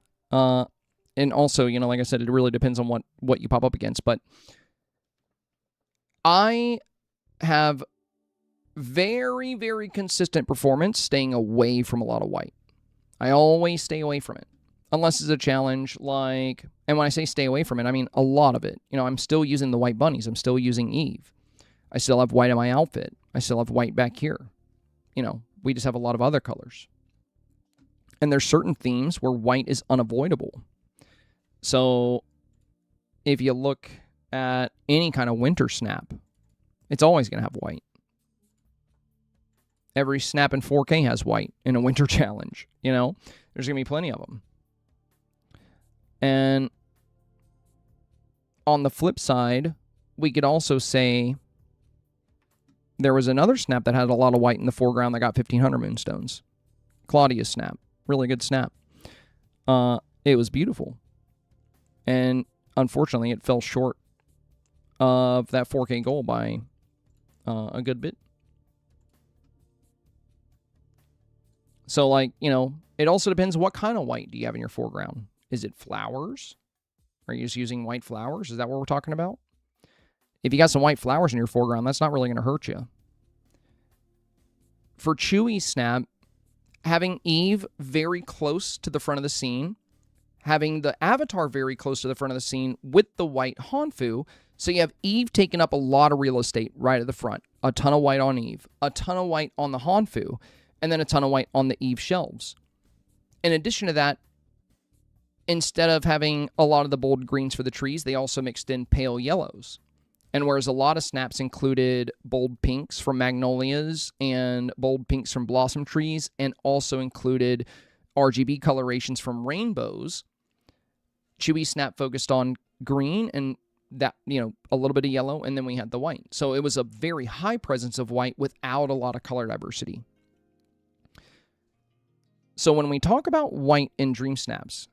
and also, you know, like I said, it really depends on what you pop up against. But I have very, very consistent performance staying away from a lot of white. I always stay away from it. Unless it's a challenge like, and when I say stay away from it, I mean a lot of it. You know, I'm still using the white bunnies. I'm still using Eve. I still have white in my outfit. I still have white back here. you know, we just have a lot of other colors. And there's certain themes where white is unavoidable. So if you look at any kind of winter snap, it's always going to have white. Every snap in 4K has white in a winter challenge, you know? There's going to be plenty of them. And on the flip side, we could also say there was another snap that had a lot of white in the foreground that got 1,500 moonstones. Claudia's snap. Really good snap. It was beautiful. And unfortunately, it fell short of that 4K goal by a good bit. So, like, you know, it also depends what kind of white do you have in your foreground. Is it flowers? Are you just using white flowers? Is that what we're talking about? If you got some white flowers in your foreground, that's not really going to hurt you. For Chewie's snap, having Eve very close to the front of the scene, having the avatar very close to the front of the scene with the white Hanfu, so you have Eve taking up a lot of real estate right at the front. A ton of white on Eve, a ton of white on the Hanfu, and then a ton of white on the Eve shelves. In addition to that, instead of having a lot of the bold greens for the trees, they also mixed in pale yellows. And whereas a lot of snaps included bold pinks from magnolias and bold pinks from blossom trees, and also included RGB colorations from rainbows, Chewy snap focused on green and that, you know, a little bit of yellow, and then we had the white. So it was a very high presence of white without a lot of color diversity. So when we talk about white in Dream Snaps,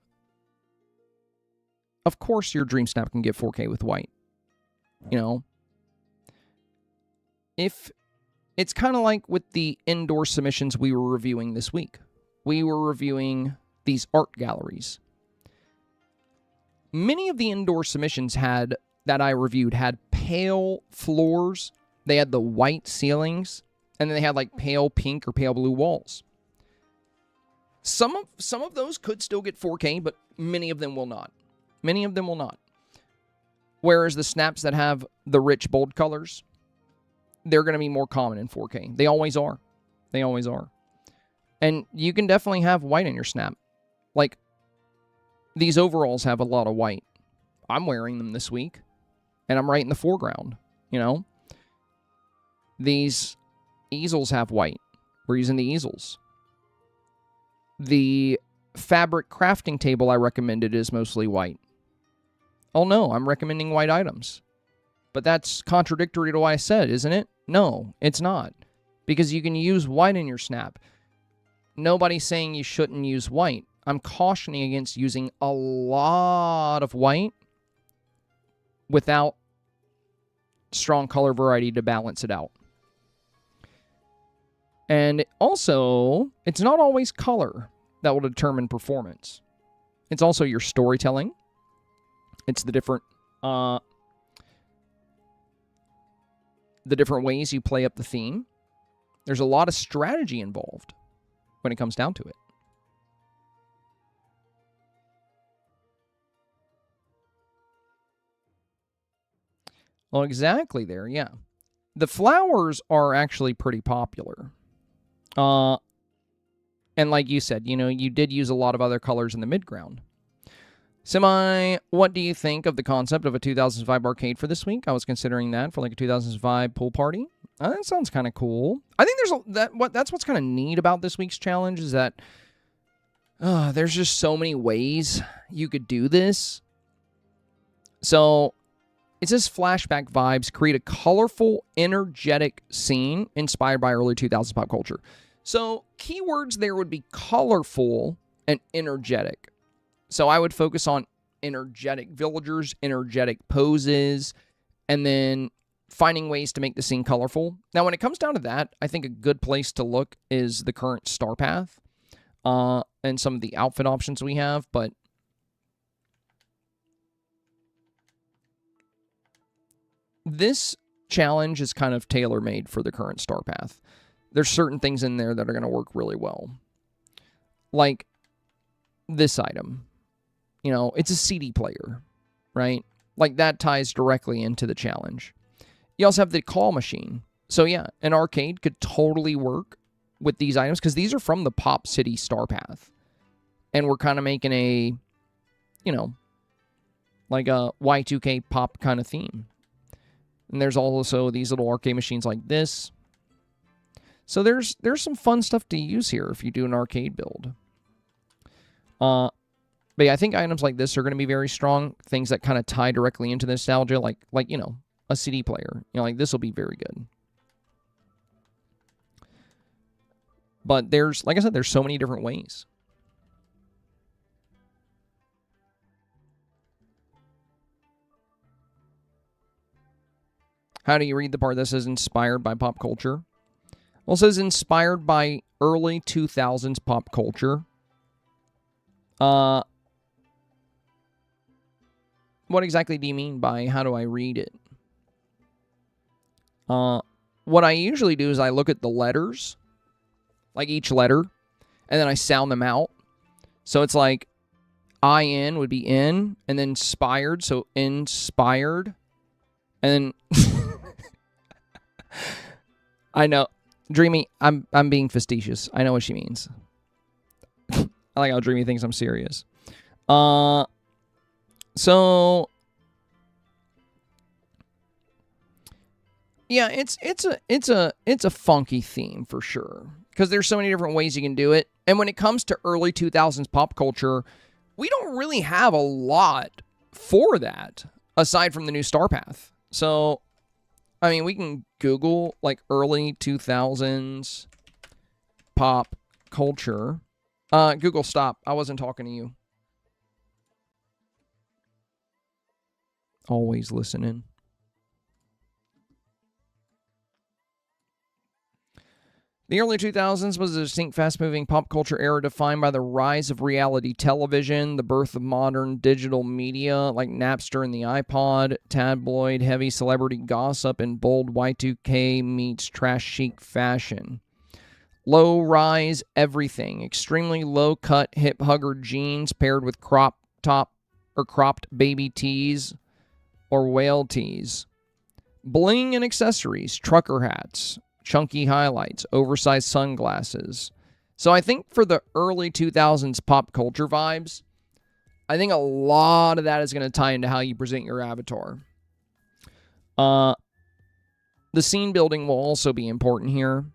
of course your Dream Snap can get 4K with white. You know, if it's kind of like with the indoor submissions we were reviewing this week. We were reviewing these art galleries. Many of the indoor submissions that I reviewed had pale floors. They had the white ceilings, and then they had like pale pink or pale blue walls. Some of those could still get 4K, but many of them will not. Many of them will not. Whereas the snaps that have the rich, bold colors, they're going to be more common in 4K. They always are. They always are. And you can definitely have white in your snap. Like, these overalls have a lot of white. I'm wearing them this week, and I'm right in the foreground, you know? These easels have white. We're using the easels. The fabric crafting table I recommended is mostly white. Oh no, I'm recommending white items. But that's contradictory to what I said, isn't it? No, it's not. Because you can use white in your snap. Nobody's saying you shouldn't use white. I'm cautioning against using a lot of white without strong color variety to balance it out. And also, it's not always color that will determine performance. It's also your storytelling. It's the different ways you play up the theme. There's a lot of strategy involved when it comes down to it. Well, exactly there, yeah. The flowers are actually pretty popular. And like you said, you know, you did use a lot of other colors in the midground. Semi, what do you think of the concept of a 2005 arcade for this week? I was considering that for like a 2005 pool party. That sounds kind of cool. I think that's what's kind of neat about this week's challenge is that there's just so many ways you could do this. So it says flashback vibes create a colorful, energetic scene inspired by early 2000s pop culture. So keywords there would be colorful and energetic. So I would focus on energetic villagers, energetic poses, and then finding ways to make the scene colorful. Now, when it comes down to that, I think a good place to look is the current StarPath and some of the outfit options we have. But this challenge is kind of tailor-made for the current StarPath. There's certain things in there that are going to work really well. Like this item. You know, it's a CD player, right? Like that ties directly into the challenge. You also have the call machine. So yeah, an arcade could totally work with these items, because these are from the Pop City StarPath. And we're kind of making a, you know, like a Y2K pop kind of theme. And there's also these little arcade machines like this. So there's some fun stuff to use here if you do an arcade build. But yeah, I think items like this are going to be very strong. Things that kind of tie directly into nostalgia, like you know, a CD player. You know, like this will be very good. But there's, like I said, there's so many different ways. How do you read the part that says inspired by pop culture? Well, it says inspired by early 2000s pop culture. What exactly do you mean by how do I read it? What I usually do is I look at the letters, like each letter, and then I sound them out. So it's like I-N would be in, and then inspired, so inspired. And then I know, Dreamy, I'm being facetious. I know what she means. I like how Dreamy thinks I'm serious. So yeah, it's a funky theme for sure, because there's so many different ways you can do it. And when it comes to early 2000s pop culture, we don't really have a lot for that aside from the new StarPath. So I mean, we can Google like early 2000s pop culture. Google, stop. I wasn't talking to you. Always listening. The early 2000s was a distinct, fast-moving pop culture era defined by the rise of reality television, the birth of modern digital media like Napster and the iPod, tabloid, heavy celebrity gossip, and bold Y2K meets trash chic fashion. Low-rise everything, extremely low-cut hip-hugger jeans paired with crop top or cropped baby tees or whale tees. Bling and accessories, trucker hats, chunky highlights, oversized sunglasses. So I think for the early 2000s pop culture vibes, I think a lot of that is going to tie into how you present your avatar. The scene building will also be important here.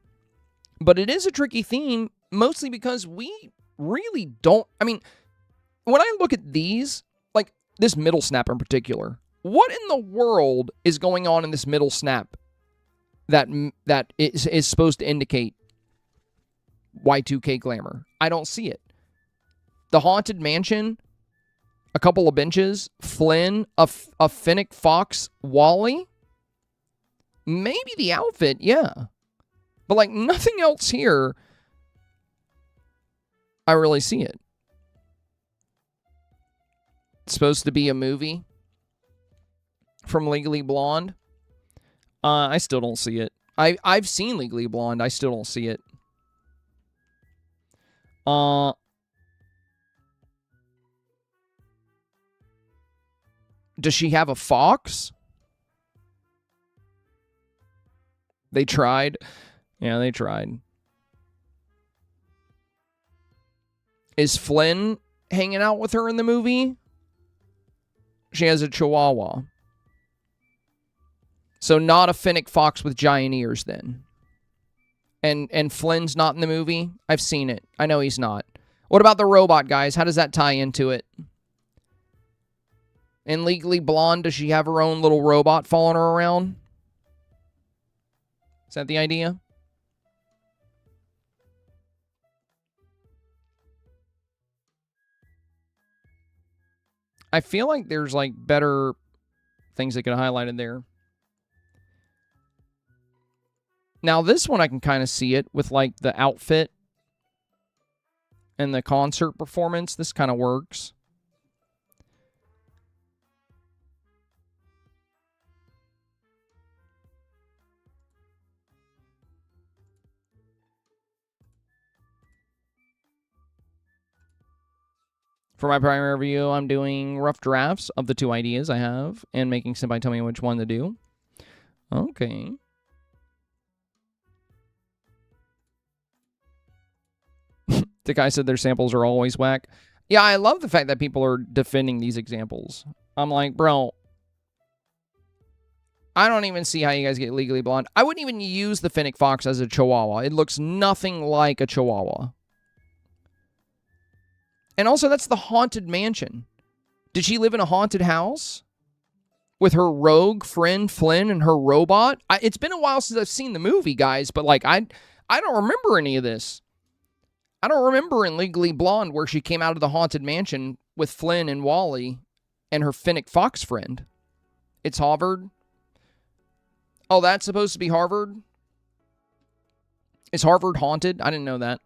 But it is a tricky theme, mostly because we really don't... I mean, when I look at these, like this middle snap in particular, what in the world is going on in this middle snap that is supposed to indicate Y2K glamour? I don't see it. The Haunted Mansion, a couple of benches, Flynn, a Finnick Fox, Wally. Maybe the outfit, yeah. But like nothing else here, I really see it. It's supposed to be a movie from Legally Blonde. I still don't see it. I've seen Legally Blonde. I still don't see it. Does she have a fox? They tried. Yeah, they tried. Is Flynn hanging out with her in the movie? She has a chihuahua. So not a Finnick Fox with giant ears then. And Flynn's not in the movie? I've seen it. I know he's not. What about the robot, guys? How does that tie into it? In Legally Blonde, does she have her own little robot following her around? Is that the idea? I feel like there's like better things that get highlighted there. Now this one I can kind of see it with like the outfit and the concert performance. This kind of works. For my primary review, I'm doing rough drafts of the two ideas I have and making Senpai tell me which one to do. Okay. The guy said their samples are always whack. Yeah, I love the fact that people are defending these examples. I'm like, bro, I don't even see how you guys get Legally Blonde. I wouldn't even use the Fennec Fox as a Chihuahua. It looks nothing like a Chihuahua. And also, that's the Haunted Mansion. Did she live in a haunted house? With her rogue friend Flynn and her robot? It's been a while since I've seen the movie, guys, but like, I don't remember any of this. I don't remember in Legally Blonde where she came out of the haunted mansion with Flynn and Wally and her Fennec Fox friend. It's Harvard. Oh, that's supposed to be Harvard? Is Harvard haunted? I didn't know that.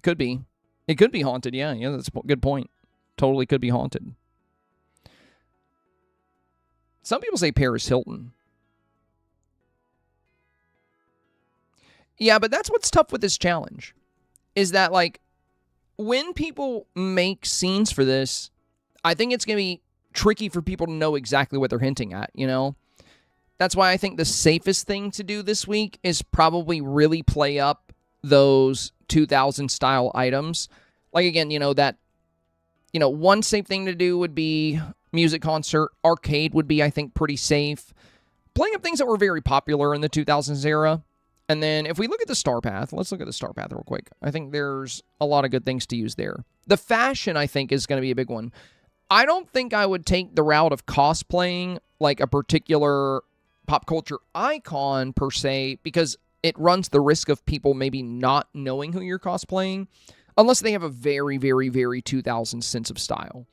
Could be. It could be haunted, yeah. Yeah, that's a good point. Totally could be haunted. Some people say Paris Hilton. Yeah, but that's what's tough with this challenge. Is that, like, when people make scenes for this, I think it's going to be tricky for people to know exactly what they're hinting at, you know? That's why I think the safest thing to do this week is probably really play up those 2000 style items. Like, again, you know, that, you know, one safe thing to do would be music concert. Arcade would be, I think, pretty safe. Playing up things that were very popular in the 2000s era. And then if we look at the StarPath, let's look at the StarPath real quick. I think there's a lot of good things to use there. The fashion, I think, is going to be a big one. I don't think I would take the route of cosplaying like a particular pop culture icon per se, because it runs the risk of people maybe not knowing who you're cosplaying, unless they have a very, very, very 2000s sense of style.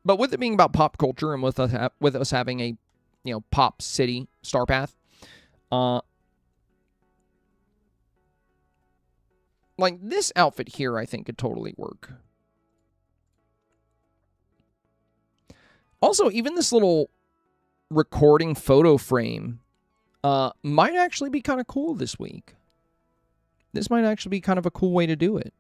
But with it being about pop culture and with us having a, you know, pop city StarPath, like this outfit here, I think could totally work. Also, even this little recording photo frame might actually be kind of cool this week. This might actually be kind of a cool way to do it.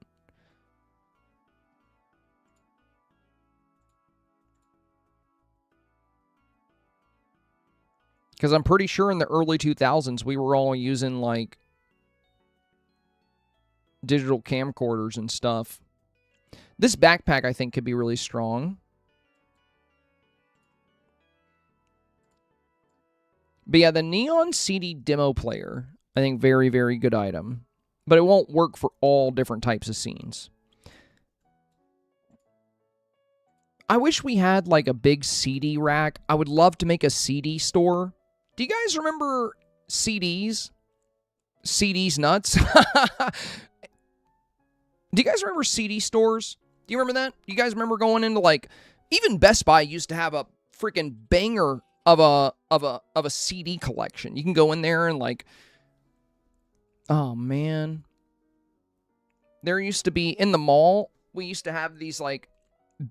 Because I'm pretty sure in the early 2000s, we were all using, like, digital camcorders and stuff. This backpack, I think, could be really strong. But yeah, the Neon CD demo player, I think, very, very good item. But it won't work for all different types of scenes. I wish we had, like, a big CD rack. I would love to make a CD store. Do you guys remember CDs? CDs nuts? Do you guys remember CD stores? Do you remember that? You guys remember going into, like, even Best Buy used to have a freaking banger of a CD collection. You can go in there and, like, oh man. There used to be in the mall, we used to have these, like,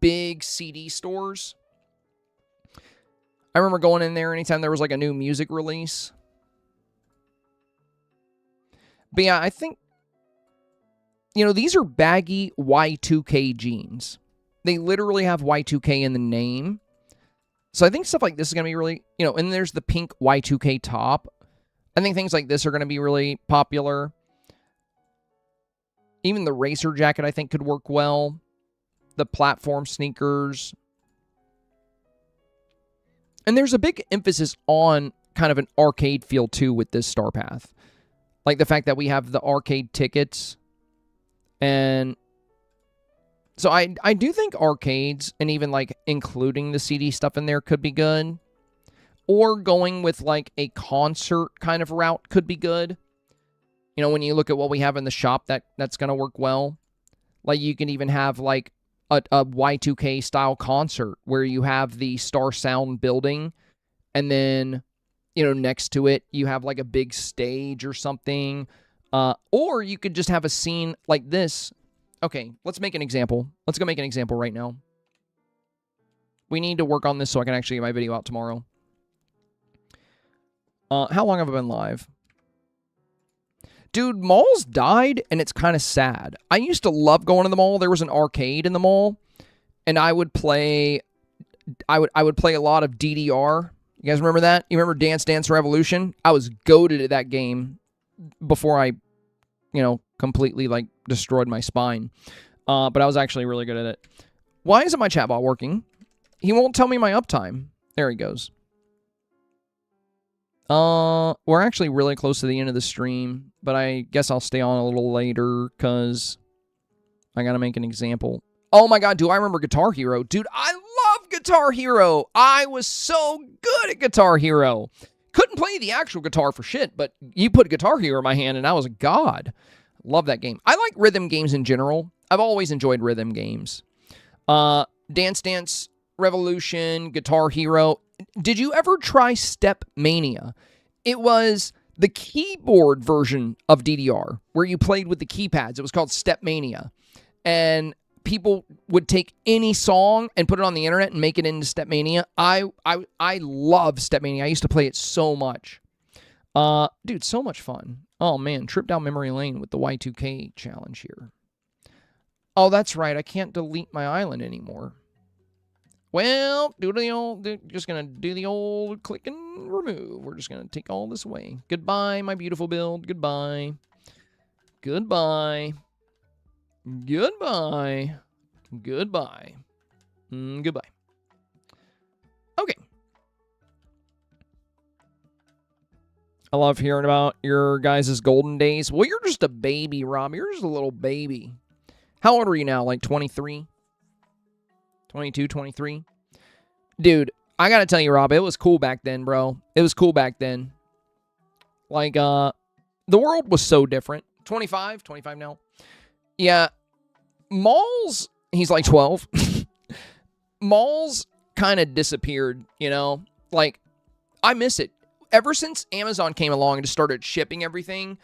big CD stores. I remember going in there anytime there was, like, a new music release. But yeah, I think, you know, these are baggy Y2K jeans. They literally have Y2K in the name. So I think stuff like this is going to be really, you know, and there's the pink Y2K top. I think things like this are going to be really popular. Even the racer jacket, I think, could work well. The platform sneakers. And there's a big emphasis on kind of an arcade feel, too, with this StarPath. Like the fact that we have the arcade tickets. And so I do think arcades, and even, like, including the CD stuff in there could be good. Or going with, like, a concert kind of route could be good. You know, when you look at what we have in the shop, that's going to work well. Like, you can even have, like, a Y2K style concert where you have the Star Sound building, and then, you know, next to it you have like a big stage or something, or you could just have a scene like this. Okay, let's make an example. Let's go make an example right now. We need to work on this so I can actually get my video out tomorrow. How long have I been live? Dude, malls died, and it's kind of sad. I used to love going to the mall. There was an arcade in the mall, and I would play a lot of DDR. You guys remember that? You remember Dance Dance Revolution? I was goated at that game before I, completely, like, destroyed my spine. But I was actually really good at it. Why isn't my chatbot working? He won't tell me my uptime. There he goes. We're actually really close to the end of the stream, but I guess I'll stay on a little later because I gotta make an example. Oh my god, do I remember Guitar Hero? Dude, I love Guitar Hero. I was so good at Guitar Hero. Couldn't play the actual guitar for shit, but you put Guitar Hero in my hand and I was a god. Love that game. I like rhythm games in general. I've always enjoyed rhythm games. Dance Dance Revolution, Guitar Hero. Did you ever try Step Mania? It was the keyboard version of DDR, where you played with the keypads. It was called Step Mania. And people would take any song and put it on the internet and make it into Step Mania. I love Step Mania. I used to play it so much. Dude, so much fun. Oh, man. Trip down memory lane with the Y2K challenge here. Oh, that's right. I can't delete my island anymore. Well, just going to do the old click and remove. We're just going to take all this away. Goodbye, my beautiful build. Goodbye. Goodbye. Goodbye. Goodbye. Goodbye. Okay. I love hearing about your guys' golden days. Well, you're just a baby, Rob. You're just a little baby. How old are you now? Like 23? 22, 23? Dude, I gotta tell you, Rob, it was cool back then, bro. It was cool back then. Like, the world was so different. 25 now. Yeah, Malls, he's like 12. Malls kind of disappeared, Like, I miss it. Ever since Amazon came along and just started shipping everything,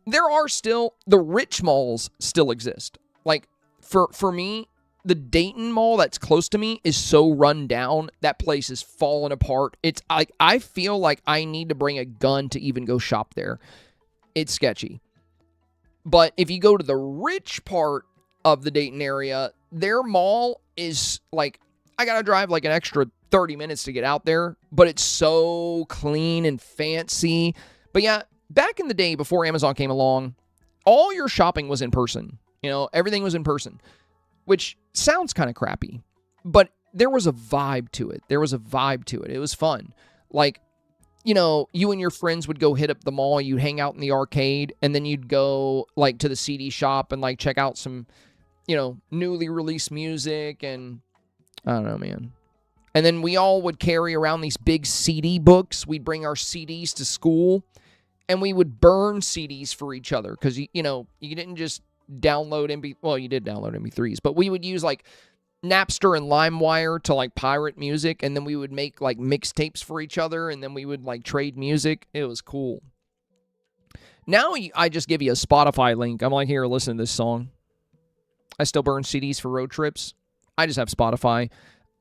there are still, the rich malls still exist. Like, for me, the Dayton Mall that's close to me is so run down. That place is falling apart. It's like, I feel like I need to bring a gun to even go shop there. It's sketchy. But if you go to the rich part of the Dayton area, their mall is like, I gotta drive like an extra 30 minutes to get out there, but it's so clean and fancy. But yeah, back in the day before Amazon came along, all your shopping was in person. Everything was in person, which sounds kind of crappy, but there was a vibe to it. It was fun. Like, you and your friends would go hit up the mall, you'd hang out in the arcade, and then you'd go, like, to the CD shop and, like, check out some, newly released music, and I don't know, man. And then we all would carry around these big CD books. We'd bring our CDs to school, and we would burn CDs for each other, because, you didn't just download you did download MP3s, but we would use, like, Napster and LimeWire to, like, pirate music, and then we would make, like, mixtapes for each other, and then we would, like, trade music. It was cool. Now I just give you a Spotify link. I'm like, here, listen to this song. I still burn CDs for road trips. I just have Spotify.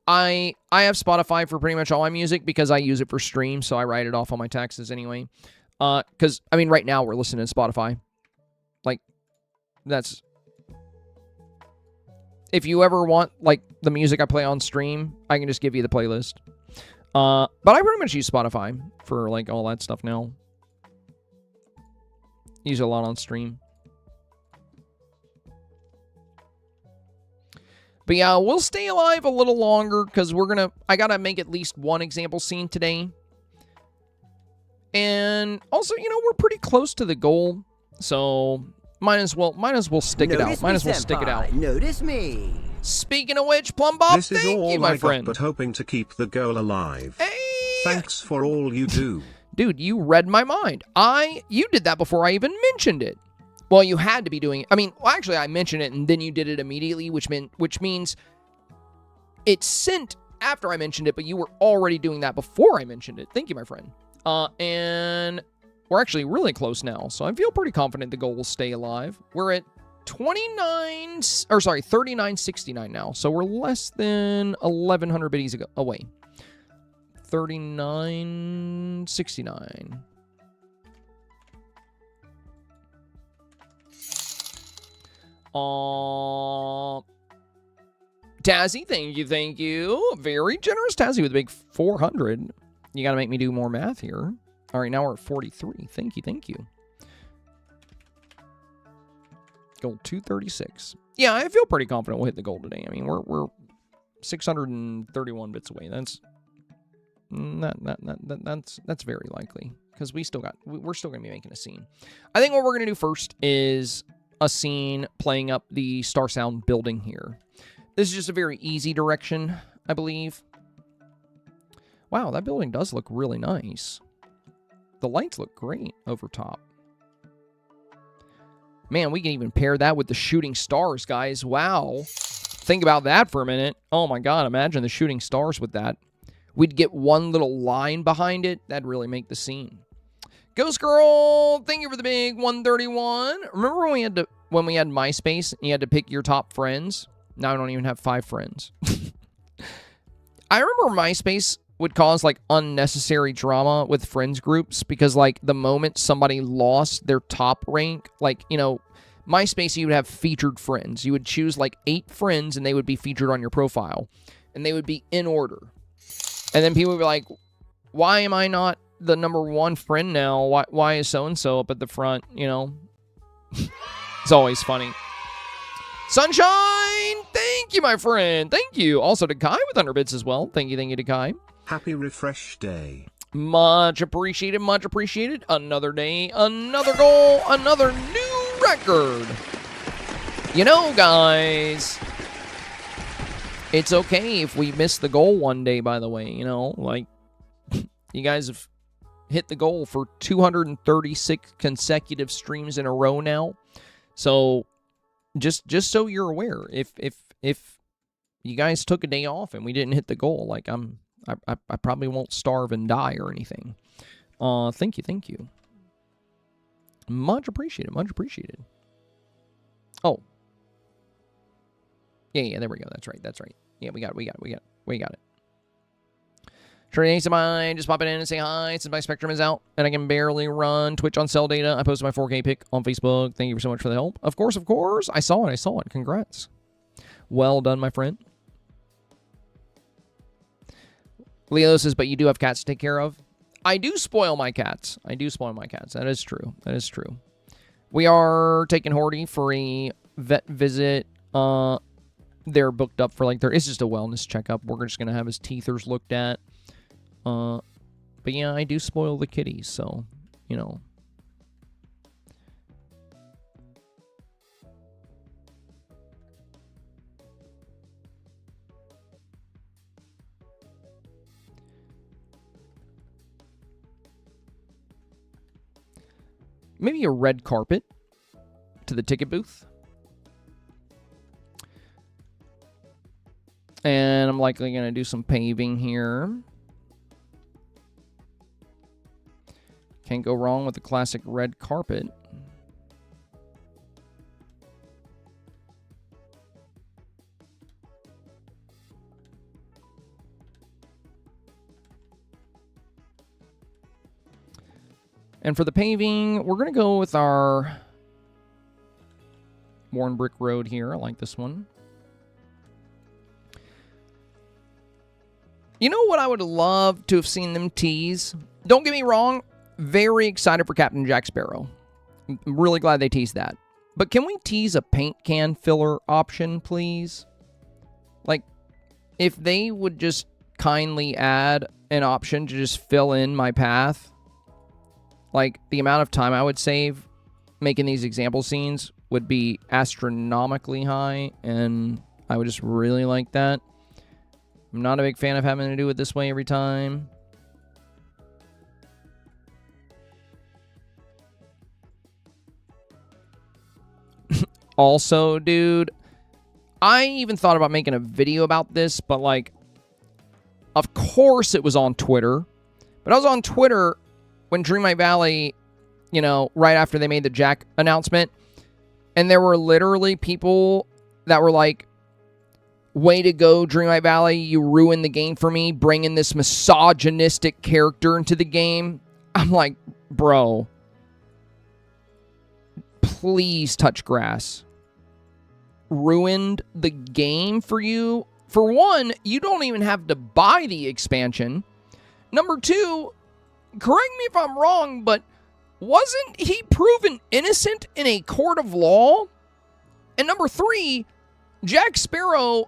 I have Spotify for pretty much all my music because I use it for stream, so I write it off on my taxes anyway. Because, right now we're listening to Spotify. Like, that's... If you ever want, like, the music I play on stream, I can just give you the playlist. But I pretty much use Spotify for, like, all that stuff now. Use it a lot on stream. But yeah, we'll stay alive a little longer because I gotta make at least one example scene today. And also, we're pretty close to the goal. So... Might as well stick it out. Might as well stick it out. Notice me. Speaking of which, Plum Bob, thank you, my friend. But hoping to keep the goal alive. Hey! Thanks for all you do. Dude, you read my mind. You did that before I even mentioned it. Well, you had to be doing it. Actually, I mentioned it and then you did it immediately, which means it's sent after I mentioned it, but you were already doing that before I mentioned it. Thank you, my friend. And we're actually really close now, so I feel pretty confident the goal will stay alive. We're at 3969 now, so we're less than 1,100 biddies away. 3969. Tazzy, thank you. Very generous Tazzy with a big 400. You got to make me do more math here. All right, now we're at 43. Thank you, thank you. Gold 236. Yeah, I feel pretty confident we'll hit the goal today. I mean, we're 631 bits away. That's that's very likely because we're still gonna be making a scene. I think what we're gonna do first is a scene playing up the Star Sound building here. This is just a very easy direction, I believe. Wow, that building does look really nice. The lights look great over top. Man, we can even pair that with the shooting stars, guys. Wow. Think about that for a minute. Oh my god, imagine the shooting stars with that. We'd get one little line behind it. That'd really make the scene. Ghost Girl, thank you for the big 131. Remember when we had MySpace and you had to pick your top friends? Now I don't even have 5 friends. I remember MySpace would cause like unnecessary drama with friends groups because like the moment somebody lost their top rank, like, you know, MySpace, you would have featured friends. You would choose like 8 friends and they would be featured on your profile and they would be in order. And then people would be like, why am I not the #1 friend now? Why is so-and-so up at the front, you know? It's always funny. Sunshine, thank you, my friend. Thank you. Also to Kai with 100 bits as well. Thank you to Kai. Happy Refresh Day. Much appreciated, much appreciated. Another day, another goal, another new record. You know, guys, it's okay if we miss the goal one day, by the way. You know, like, you guys have hit the goal for 236 consecutive streams in a row now. So, just so you're aware, if you guys took a day off and we didn't hit the goal, like, I probably won't starve and die or anything. Thank you. Much appreciated, much appreciated. Oh. Yeah, there we go. That's right. Yeah, we got it. Sure, Senpai, just pop it in and say hi since my Spectrum is out and I can barely run Twitch on cell data. I posted my 4K pic on Facebook. Thank you so much for the help. Of course. I saw it. Congrats. Well done, my friend. Leo says, but you do have cats to take care of. I do spoil my cats. That is true. We are taking Horty for a vet visit. They're booked up for like it's just a wellness checkup. We're just gonna have his teethers looked at. But yeah, I do spoil the kitties, so you know. Maybe a red carpet to the ticket booth. And I'm likely going to do some paving here. Can't go wrong with the classic red carpet. And for the paving, we're going to go with our worn brick road here. I like this one. You know what I would love to have seen them tease? Don't get me wrong, very excited for Captain Jack Sparrow. I'm really glad they teased that. But can we tease a paint can filler option, please? Like, if they would just kindly add an option to just fill in my path, like, the amount of time I would save making these example scenes would be astronomically high, and I would just really like that. I'm not a big fan of having to do it this way every time. Also, dude, I even thought about making a video about this, but, like, of course it was on Twitter. But I was on Twitter when Dreamlight Valley, you know, right after they made the Jack announcement, and there were literally people that were like, way to go, Dreamlight Valley, you ruined the game for me, bringing this misogynistic character into the game. I'm like, bro, please touch grass. Ruined the game for you? For one, you don't even have to buy the expansion. Number 2, correct me if I'm wrong, but wasn't he proven innocent in a court of law? And number 3, Jack Sparrow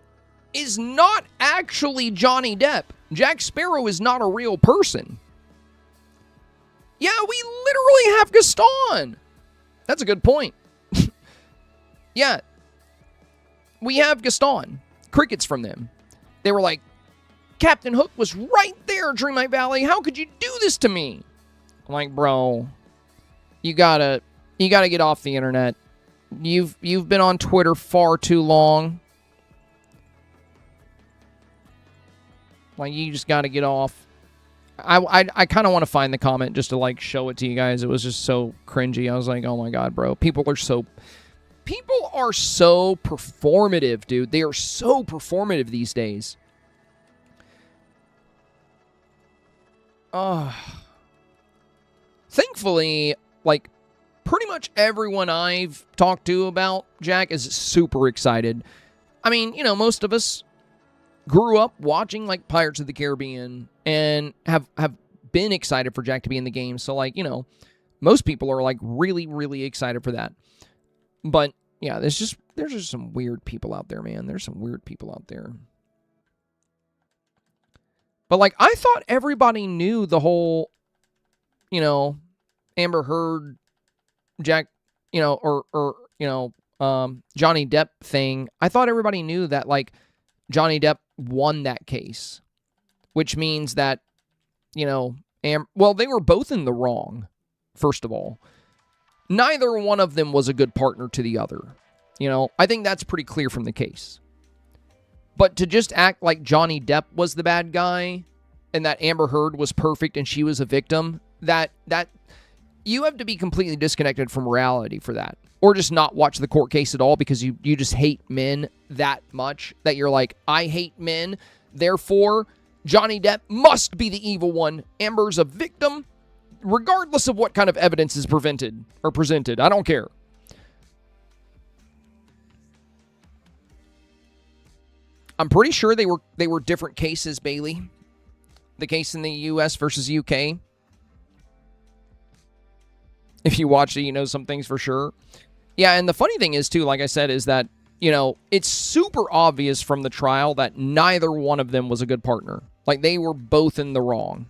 is not actually Johnny Depp. Jack Sparrow is not a real person. Yeah, we literally have Gaston. That's a good point. Yeah. We have Gaston. Crickets from them. They were like, Captain Hook was right there, Dreamlight Valley. How could you do this to me? I'm like, bro, you gotta get off the internet. You've been on Twitter far too long. Like, you just gotta get off. I kind of want to find the comment just to, like, show it to you guys. It was just so cringy. I was like, oh my god, bro. People are so performative, dude. They are so performative these days. Thankfully, like, pretty much everyone I've talked to about Jack is super excited. I mean, you know, most of us grew up watching, like, Pirates of the Caribbean and have been excited for Jack to be in the game. So, like, you know, most people are, like, really, really excited for that. But, yeah, there's just some weird people out there, man. There's some weird people out there. But, like, I thought everybody knew the whole, you know, Amber Heard, Jack, you know, or you know, Johnny Depp thing. I thought everybody knew that, like, Johnny Depp won that case, which means that, you know, well, they were both in the wrong, first of all. Neither one of them was a good partner to the other. You know, I think that's pretty clear from the case. But to just act like Johnny Depp was the bad guy and that Amber Heard was perfect and she was a victim, that you have to be completely disconnected from reality for that. Or just not watch the court case at all because you just hate men that much that you're like, I hate men, therefore Johnny Depp must be the evil one. Amber's a victim, regardless of what kind of evidence is presented. I don't care. I'm pretty sure they were different cases, Bailey. The case in the US versus UK. If you watch it, you know some things for sure. Yeah, and the funny thing is, too, like I said, is that, you know, it's super obvious from the trial that neither one of them was a good partner. Like, they were both in the wrong.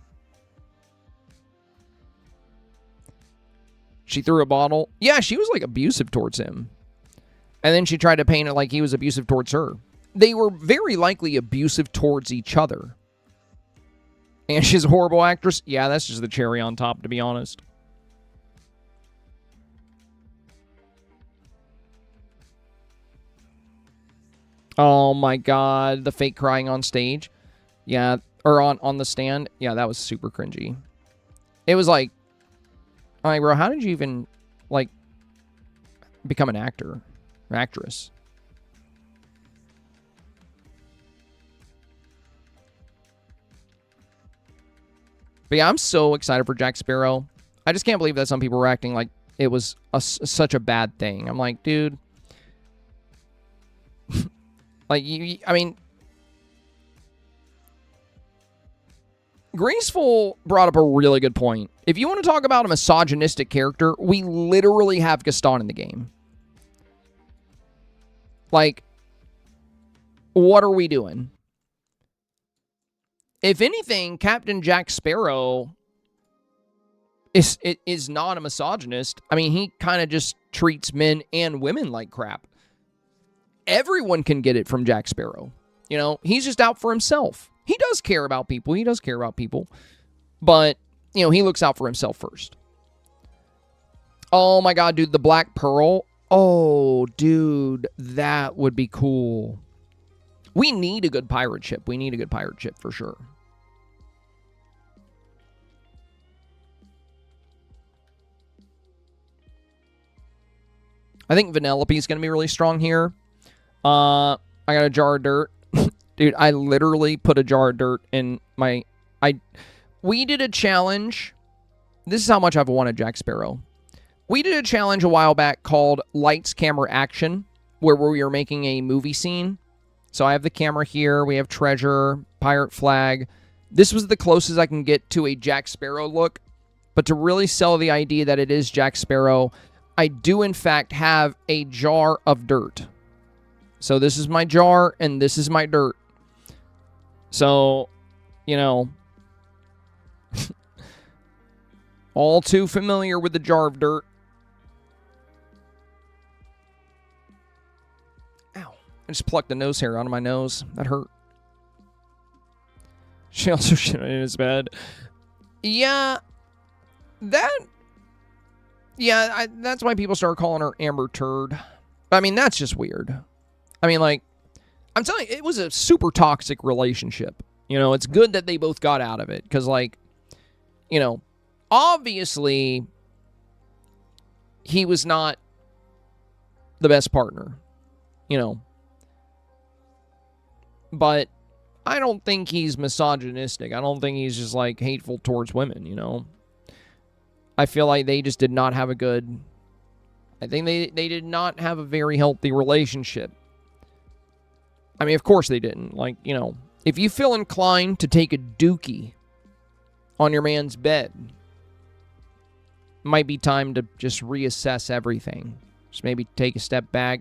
She threw a bottle. Yeah, she was, like, abusive towards him. And then she tried to paint it like he was abusive towards her. They were very likely abusive towards each other. And she's a horrible actress. Yeah, that's just the cherry on top, to be honest. Oh my god, the fake crying on stage. Yeah, or on the stand. Yeah, that was super cringy. It was like, all right, bro, how did you even, like, become an actor or actress? But yeah, I'm so excited for Jack Sparrow. I just can't believe that some people were acting like it was such a bad thing. I'm like, dude. Like, I mean, Graceful brought up a really good point. If you want to talk about a misogynistic character, we literally have Gaston in the game. Like, what are we doing? If anything, Captain Jack Sparrow is not a misogynist. I mean, he kind of just treats men and women like crap. Everyone can get it from Jack Sparrow. You know, he's just out for himself. He does care about people. But, you know, he looks out for himself first. Oh my god, dude, the Black Pearl. Oh, dude, that would be cool. We need a good pirate ship. For sure. I think Vanellope is going to be really strong here. I got a jar of dirt. Dude, I literally put a jar of dirt in my... We did a challenge. This is how much I've wanted Jack Sparrow. We did a challenge a while back called Lights, Camera, Action, where we were making a movie scene. So I have the camera here. We have treasure, pirate flag. This was the closest I can get to a Jack Sparrow look. But to really sell the idea that it is Jack Sparrow, I do in fact have a jar of dirt. So this is my jar and this is my dirt. So, you know, all too familiar with the jar of dirt. Ow. I just plucked the nose hair out of my nose. That hurt. She also shit in his bed. Yeah. That's why people start calling her Amber Turd. I mean, that's just weird. I mean, like, I'm telling you, it was a super toxic relationship. You know, it's good that they both got out of it. Because, like, you know, obviously, he was not the best partner. You know. But I don't think he's misogynistic. I don't think he's just, like, hateful towards women, you know. I feel like they just did not have a good... I think they did not have a very healthy relationship. I mean, of course they didn't. Like, you know, if you feel inclined to take a dookie on your man's bed, it might be time to just reassess everything. Just maybe take a step back.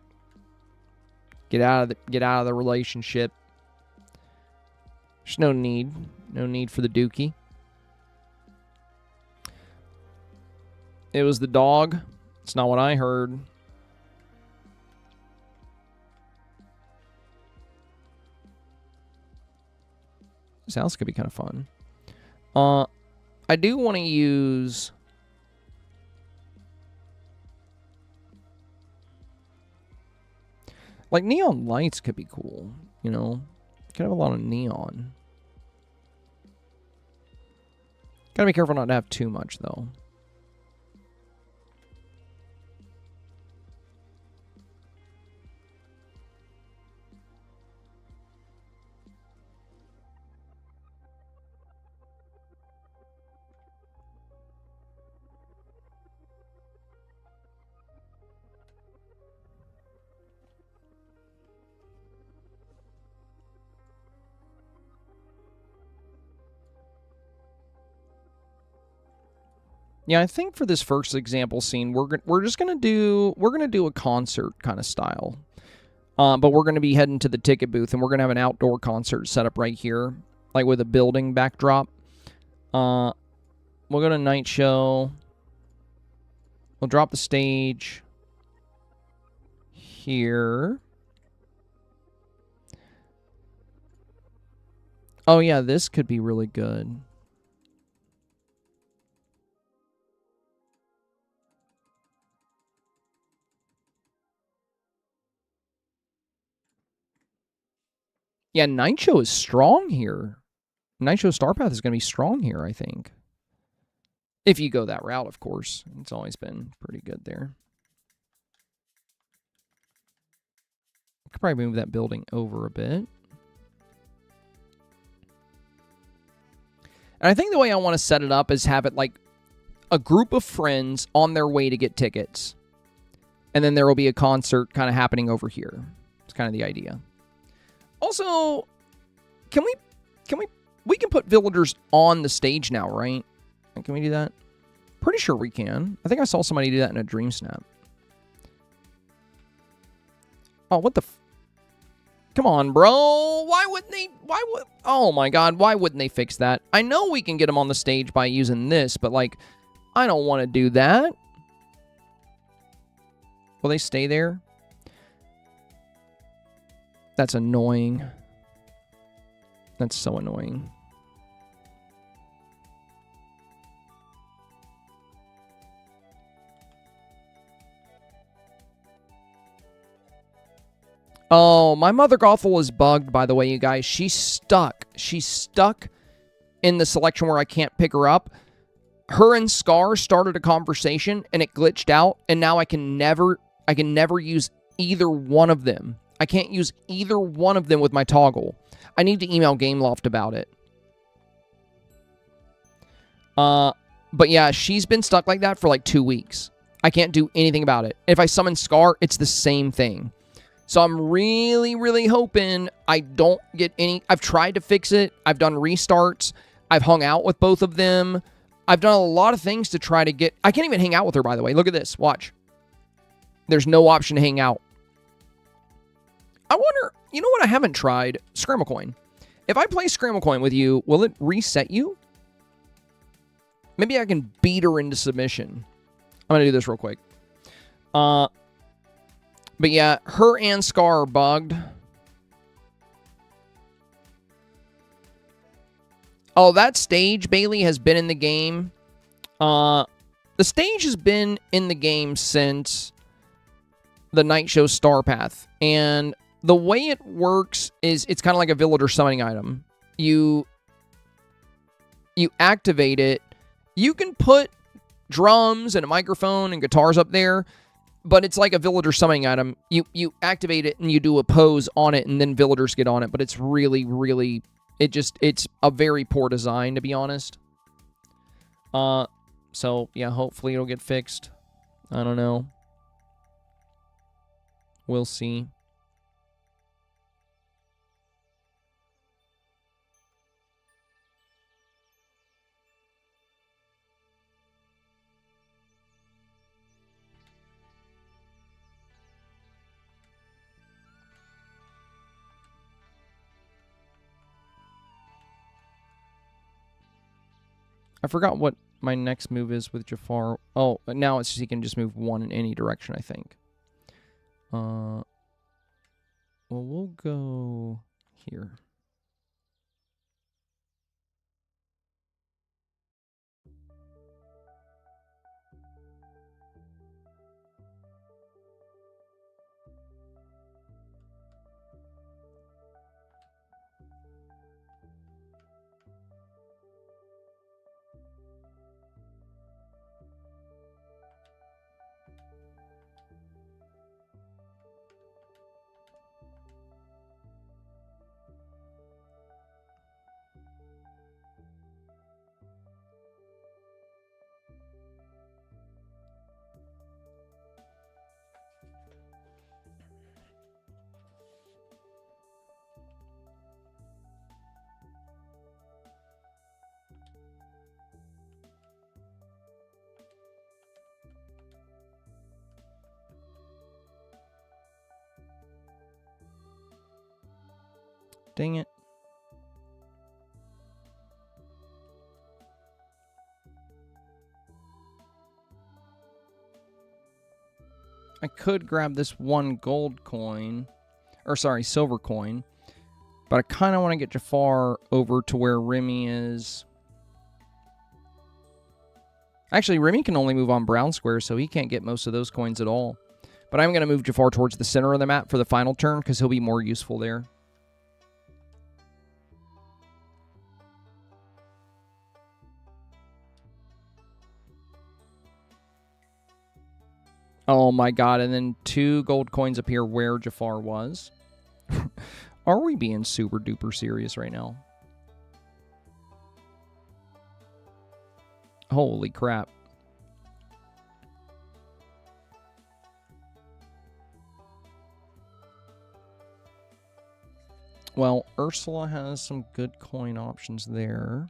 Get out of the relationship. There's no need. No need for the dookie. It was the dog. It's not what I heard. This house could be kind of fun. I do want to use... like, neon lights could be cool, you know? Could have a lot of neon. Gotta be careful not to have too much, though. Yeah, I think for this first example scene, we're just gonna do a concert kind of style, but we're gonna be heading to the ticket booth and we're gonna have an outdoor concert set up right here, like with a building backdrop. We'll go to night show. We'll drop the stage here. Oh yeah, this could be really good. Yeah, Night Show is strong here. Night Show StarPath is going to be strong here, I think. If you go that route, of course. It's always been pretty good there. I could probably move that building over a bit. And I think the way I want to set it up is have it like a group of friends on their way to get tickets. And then there will be a concert kind of happening over here. It's kind of the idea. Also, we can put villagers on the stage now, right? Can we do that? Pretty sure we can. I think I saw somebody do that in a Dreamsnap. Oh, what the come on, bro. Why wouldn't they? Oh my god, why wouldn't they fix that? I know we can get them on the stage by using this, but like, I don't want to do that. Will they stay there? That's annoying. That's so annoying. Oh, my Mother Gothel is bugged, by the way, you guys. She's stuck. She's stuck in the selection where I can't pick her up. Her and Scar started a conversation, and it glitched out, and now I can never use either one of them. I can't use either one of them with my toggle. I need to email Gameloft about it. But yeah, she's been stuck like that for like 2 weeks. I can't do anything about it. If I summon Scar, it's the same thing. So I'm really, really hoping I don't get any... I've tried to fix it. I've done restarts. I've hung out with both of them. I've done a lot of things to try to get... I can't even hang out with her, by the way. Look at this. Watch. There's no option to hang out. I wonder... You know what I haven't tried? Scramblecoin. If I play Scramblecoin with you, will it reset you? Maybe I can beat her into submission. I'm going to do this real quick. But yeah, her and Scar are bugged. Oh, that stage, Bailey, has been in the game. The stage has been in the game since the night show STARPATH. And the way it works is it's kind of like a villager summoning item. You activate it. You can put drums and a microphone and guitars up there, but it's like a villager summoning item. You activate it and you do a pose on it, and then villagers get on it. But it's really, really, it's a very poor design, to be honest. So yeah, hopefully it'll get fixed. I don't know. We'll see. I forgot what my next move is with Jafar. Oh, now it's just he can just move one in any direction, I think. Well, we'll go here. Dang it. I could grab this one gold coin, or sorry, silver coin, but I kind of want to get Jafar over to where Remy is. Actually, Remy can only move on brown squares, so he can't get most of those coins at all. But I'm going to move Jafar towards the center of the map for the final turn, because he'll be more useful there. Oh my god, and then 2 gold coins appear where Jafar was. Are we being super duper serious right now? Holy crap. Well, Ursula has some good coin options there.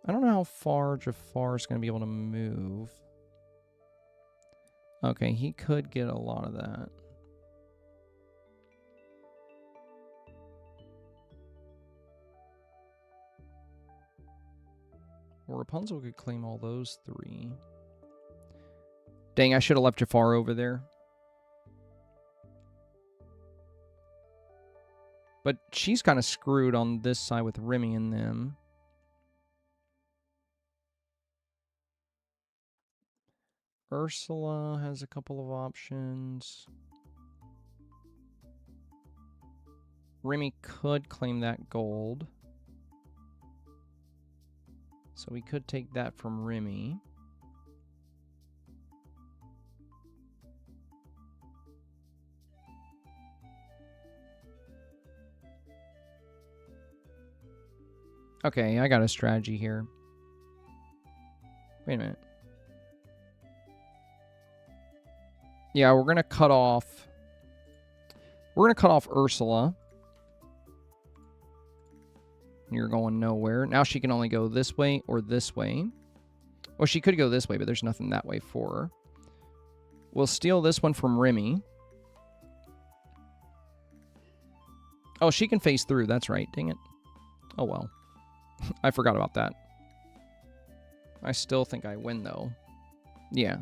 I don't know how far Jafar's going to be able to move. Okay, he could get a lot of that. Or Rapunzel could claim all those 3. Dang, I should have left Jafar over there. But she's kind of screwed on this side with Remy and them. Ursula has a couple of options. Remy could claim that gold. So we could take that from Remy. Okay, I got a strategy here. Wait a minute. Yeah, we're going to cut off... We're going to cut off Ursula. You're going nowhere. Now she can only go this way or this way. Well, she could go this way, but there's nothing that way for her. We'll steal this one from Remy. Oh, she can face through. That's right. Dang it. Oh, well. I forgot about that. I still think I win, though. Yeah.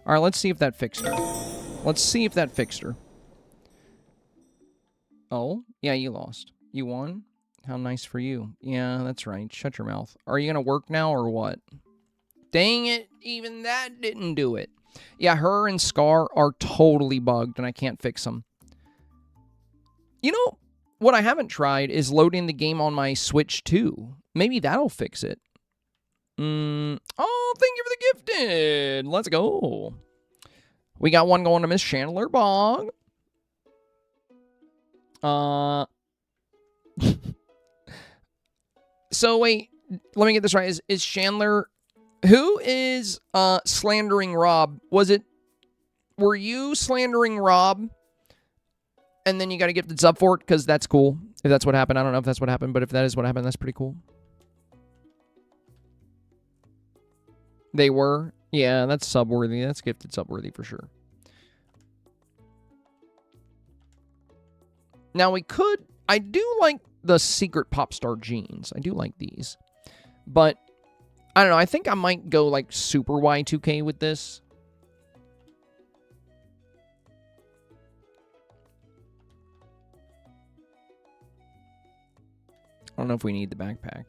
All right, let's see if that fixed her. Let's see if that fixed her. Oh, yeah, you lost. You won? How nice for you. Yeah, that's right. Shut your mouth. Are you going to work now or what? Dang it. Even that didn't do it. Yeah, her and Scar are totally bugged, and I can't fix them. You know, what I haven't tried is loading the game on my Switch, too. Maybe that'll fix it. Oh, thank you for the gifted. Let's go. We got one going to Miss Chandler Bog. So, wait. Let me get this right. Is Chandler... Who is slandering Rob? Were you slandering Rob? And then you got a gifted sub for it? Because that's cool. If that's what happened. I don't know if that's what happened, but if that is what happened, that's pretty cool. They were? Yeah, that's subworthy. That's gifted subworthy for sure. Now we could... I do like the secret pop star jeans. I do like these. But... I don't know. I think I might go like super Y2K with this. I don't know if we need the backpack.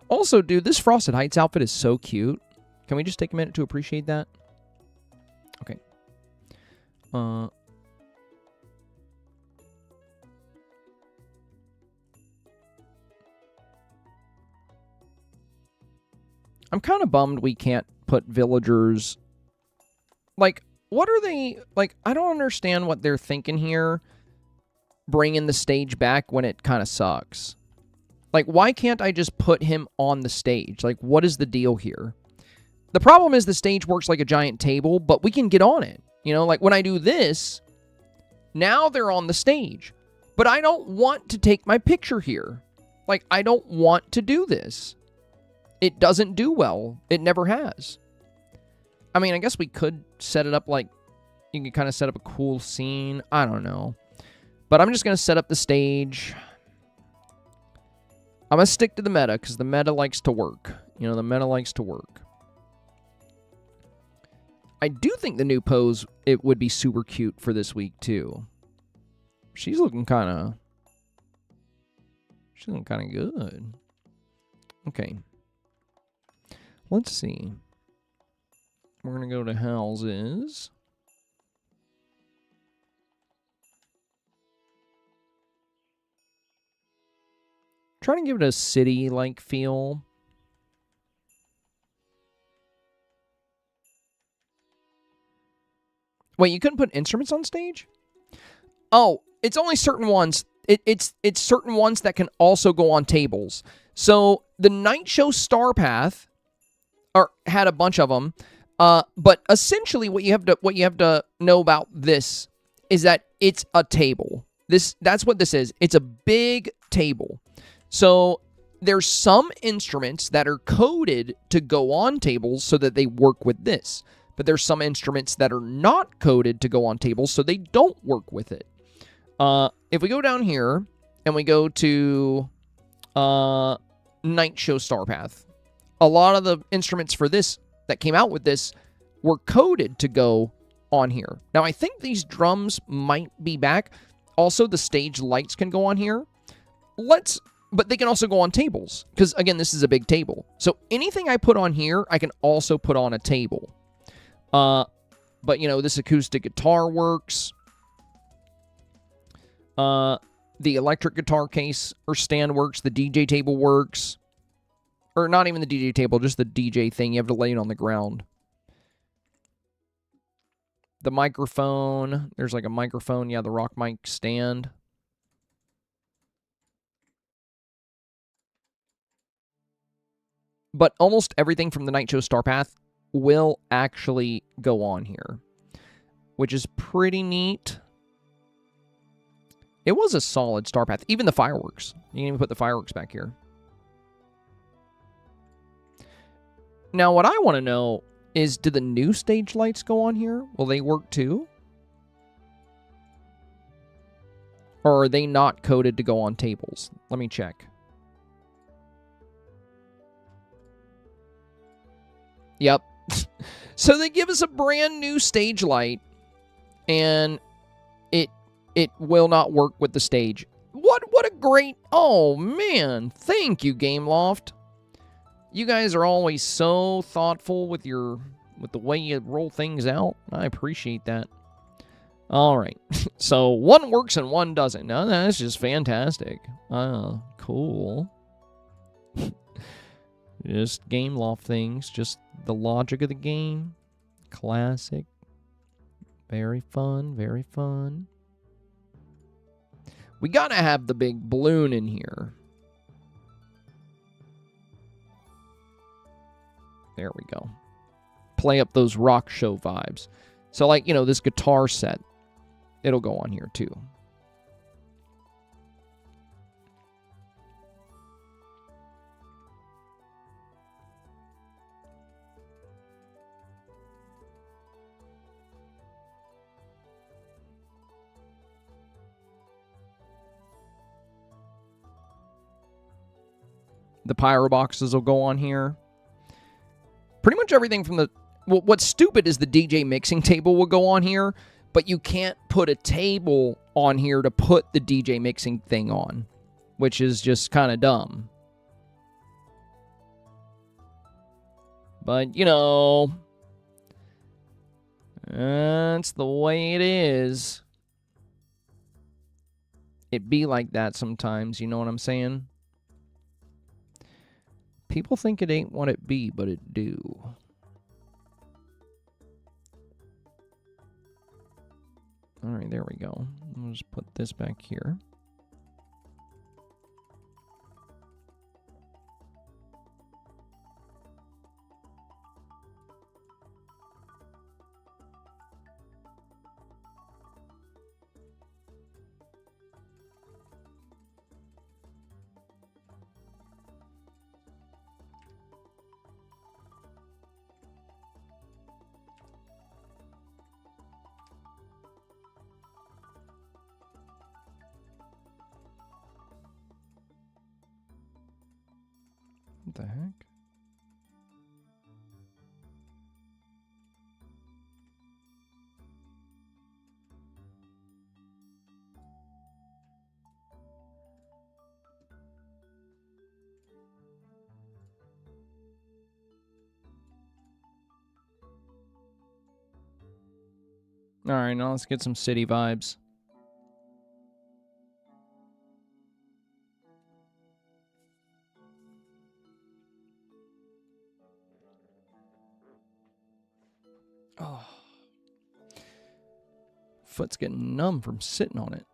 Also, dude, this Frosted Heights outfit is so cute. Can we just take a minute to appreciate that? Okay. I'm kind of bummed we can't put villagers... Like, what are they... Like, I don't understand what they're thinking here. Bringing the stage back when it kind of sucks. Like, why can't I just put him on the stage? Like, what is the deal here? The problem is the stage works like a giant table, but we can get on it. You know, like when I do this, now they're on the stage. But I don't want to take my picture here. Like, I don't want to do this. It doesn't do well. It never has. I mean, I guess we could set it up like, you can kind of set up a cool scene. I don't know. But I'm just going to set up the stage. I'm going to stick to the meta because the meta likes to work. You know, the meta likes to work. I do think the new pose, it would be super cute for this week, too. She's looking kind of... She's looking kind of good. Okay. Let's see. We're going to go to houses. Trying to give it a city-like feel. Wait, you couldn't put instruments on stage? Oh, it's only certain ones. It's certain ones that can also go on tables. So the night show STARPATH had a bunch of them, but essentially what you have to know about this is that it's a table. That's what this is. It's a big table. So there's some instruments that are coded to go on tables so that they work with this. But there's some instruments that are not coded to go on tables, so they don't work with it. If we go down here, and we go to Night Show STARPATH, a lot of the instruments for this, that came out with this, were coded to go on here. Now, I think these drums might be back. Also, the stage lights can go on here. But they can also go on tables, because, again, this is a big table. So anything I put on here, I can also put on a table. But, you know, this acoustic guitar works. The electric guitar case or stand works. The DJ table works. Or not even the DJ table, just the DJ thing. You have to lay it on the ground. The microphone. There's like a microphone. Yeah, the rock mic stand. But almost everything from the night show StarPath will actually go on here, which is pretty neat. It was a solid StarPath. Even the fireworks. You can even put the fireworks back here. Now, what I want to know is, do the new stage lights go on here? Will they work too? Or are they not coded to go on tables? Let me check. Yep. So they give us a brand new stage light, and it will not work with the stage. What a great... Oh, man. Thank you, Gameloft. You guys are always so thoughtful with the way you roll things out. I appreciate that. All right. So one works and one doesn't. No, that's just fantastic. Cool. Just Gameloft things. Just the logic of the game. Classic. Very fun. Very fun. We gotta have the big balloon in here. There we go. Play up those rock show vibes. So, like, you know, this guitar set, it'll go on here too. The pyro boxes will go on here. Pretty much everything from the... Well, what's stupid is the DJ mixing table will go on here, but you can't put a table on here to put the DJ mixing thing on, which is just kind of dumb. But, you know, that's the way it is. It be like that sometimes, you know what I'm saying? People think it ain't what it be, but it do. All right, there we go. I'll just put this back here. What the heck? All right, now let's get some city vibes. Oh. Foot's getting numb from sitting on it.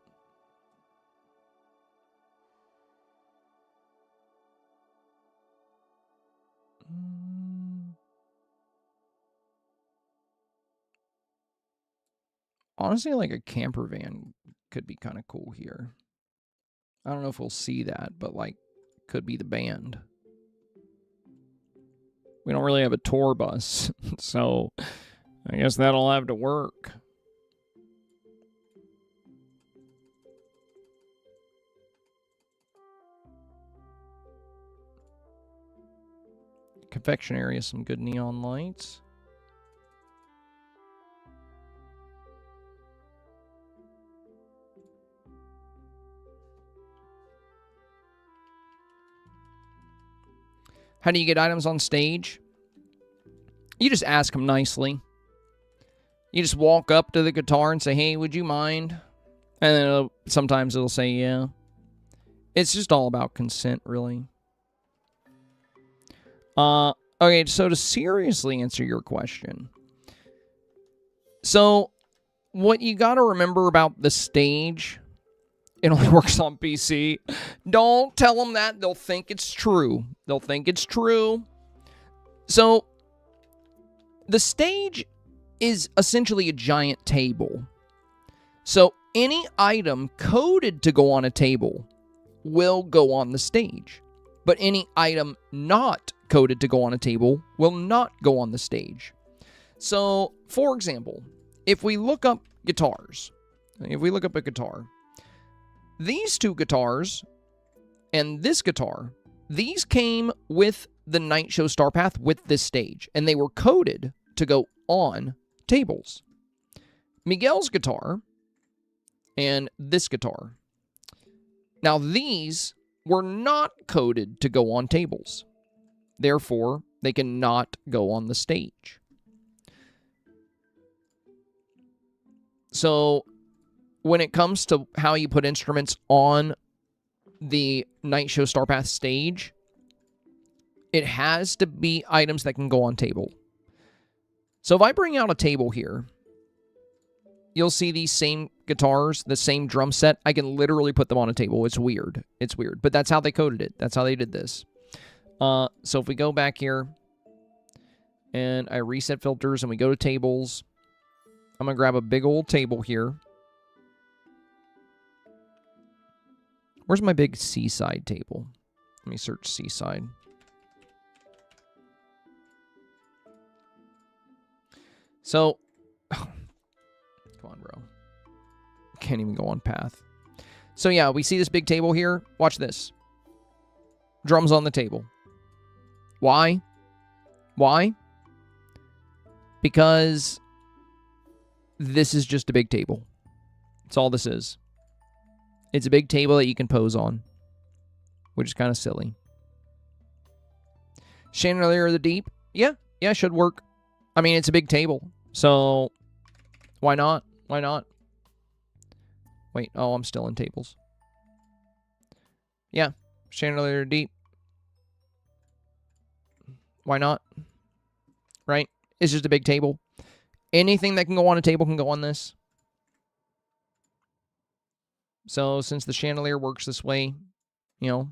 Honestly, like a camper van could be kind of cool here. I don't know if we'll see that, but like, could be the band. We don't really have a tour bus, so I guess that'll have to work. Confectionery, some good neon lights. How do you get items on stage? You just ask them nicely. You just walk up to the guitar and say, hey, would you mind? And then sometimes it'll say, yeah. It's just all about consent, really. Okay, so to seriously answer your question. So, what you got to remember about the stage, it only works on PC. Don't tell them that. They'll think it's true. They'll think it's true. So, the stage is essentially a giant table. So, any item coded to go on a table will go on the stage. But any item not coded to go on a table will not go on the stage. So, for example, if we look up guitars, if we look up a guitar, these two guitars and this guitar, these came with the Night Show StarPath with this stage, and they were coded to go on tables. Miguel's guitar and this guitar. Now, these were not coded to go on tables. Therefore, they cannot go on the stage. So, when it comes to how you put instruments on the Night Show StarPath stage, it has to be items that can go on table. So if I bring out a table here, you'll see these same guitars, the same drum set. I can literally put them on a table. It's weird. It's weird. But that's how they coded it. That's how they did this. So if we go back here and I reset filters and we go to tables, I'm going to grab a big old table here. Where's my big seaside table? Let me search seaside. So, come on, bro. Can't even go on path. So yeah, we see this big table here. Watch this. Drums on the table. Why? Why? Because this is just a big table. That's all this is. It's a big table that you can pose on, which is kind of silly. Chandelier of the Deep? Yeah, should work. I mean, it's a big table, so why not? Why not? Wait, oh, I'm still in tables. Yeah, Chandelier of the Deep. Why not? Right? It's just a big table. Anything that can go on a table can go on this. So, since the chandelier works this way, you know,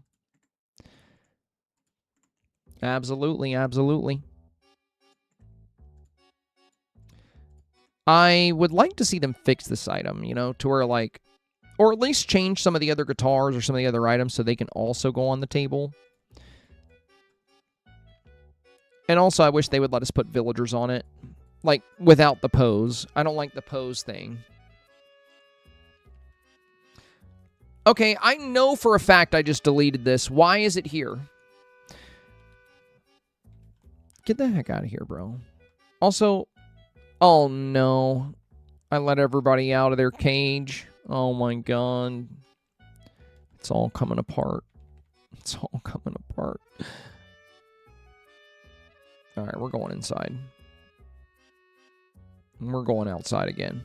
absolutely, absolutely. I would like to see them fix this item, you know, to where, like, or at least change some of the other guitars or some of the other items so they can also go on the table. And also, I wish they would let us put villagers on it, like, without the pose. I don't like the pose thing. Okay, I know for a fact I just deleted this. Why is it here? Get the heck out of here, bro. Also, oh no. I let everybody out of their cage. Oh my god. It's all coming apart. It's all coming apart. Alright, we're going inside. We're going outside again.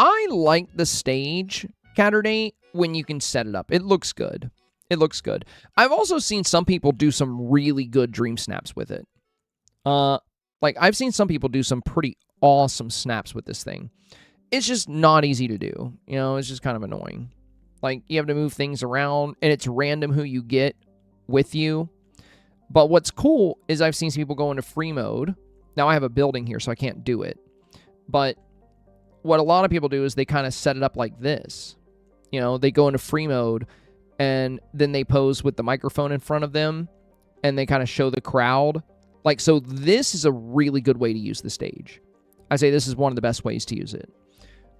I like the stage, Catterday, when you can set it up. It looks good. It looks good. I've also seen some people do some really good dream snaps with it. Like, I've seen some people do some pretty awesome snaps with this thing. It's just not easy to do. You know, it's just kind of annoying. Like, you have to move things around, and it's random who you get with you. But what's cool is I've seen some people go into free mode. Now, I have a building here, so I can't do it. But what a lot of people do is they kind of set it up like this. You know, they go into free mode, and then they pose with the microphone in front of them, and they kind of show the crowd. Like, so this is a really good way to use the stage. I say this is one of the best ways to use it.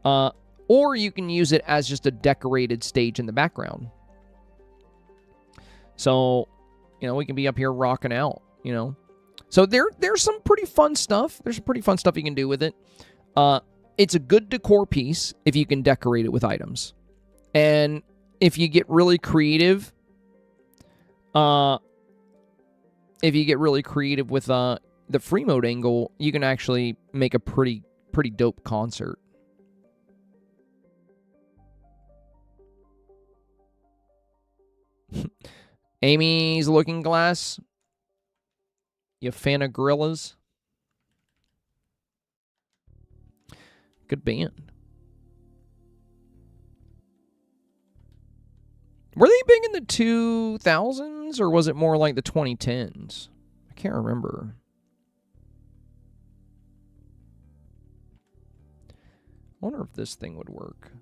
Or you can use it as just a decorated stage in the background. So, you know, we can be up here rocking out, you know. So there's some pretty fun stuff. There's some pretty fun stuff you can do with it. It's a good decor piece if you can decorate it with items. And if you get really creative, with the free mode angle, you can actually make a pretty dope concert. Amy's Looking Glass. You a fan of Gorillaz? Good band. Were they big in the 2000s, or was it more like the 2010s? I can't remember. I wonder if this thing would work.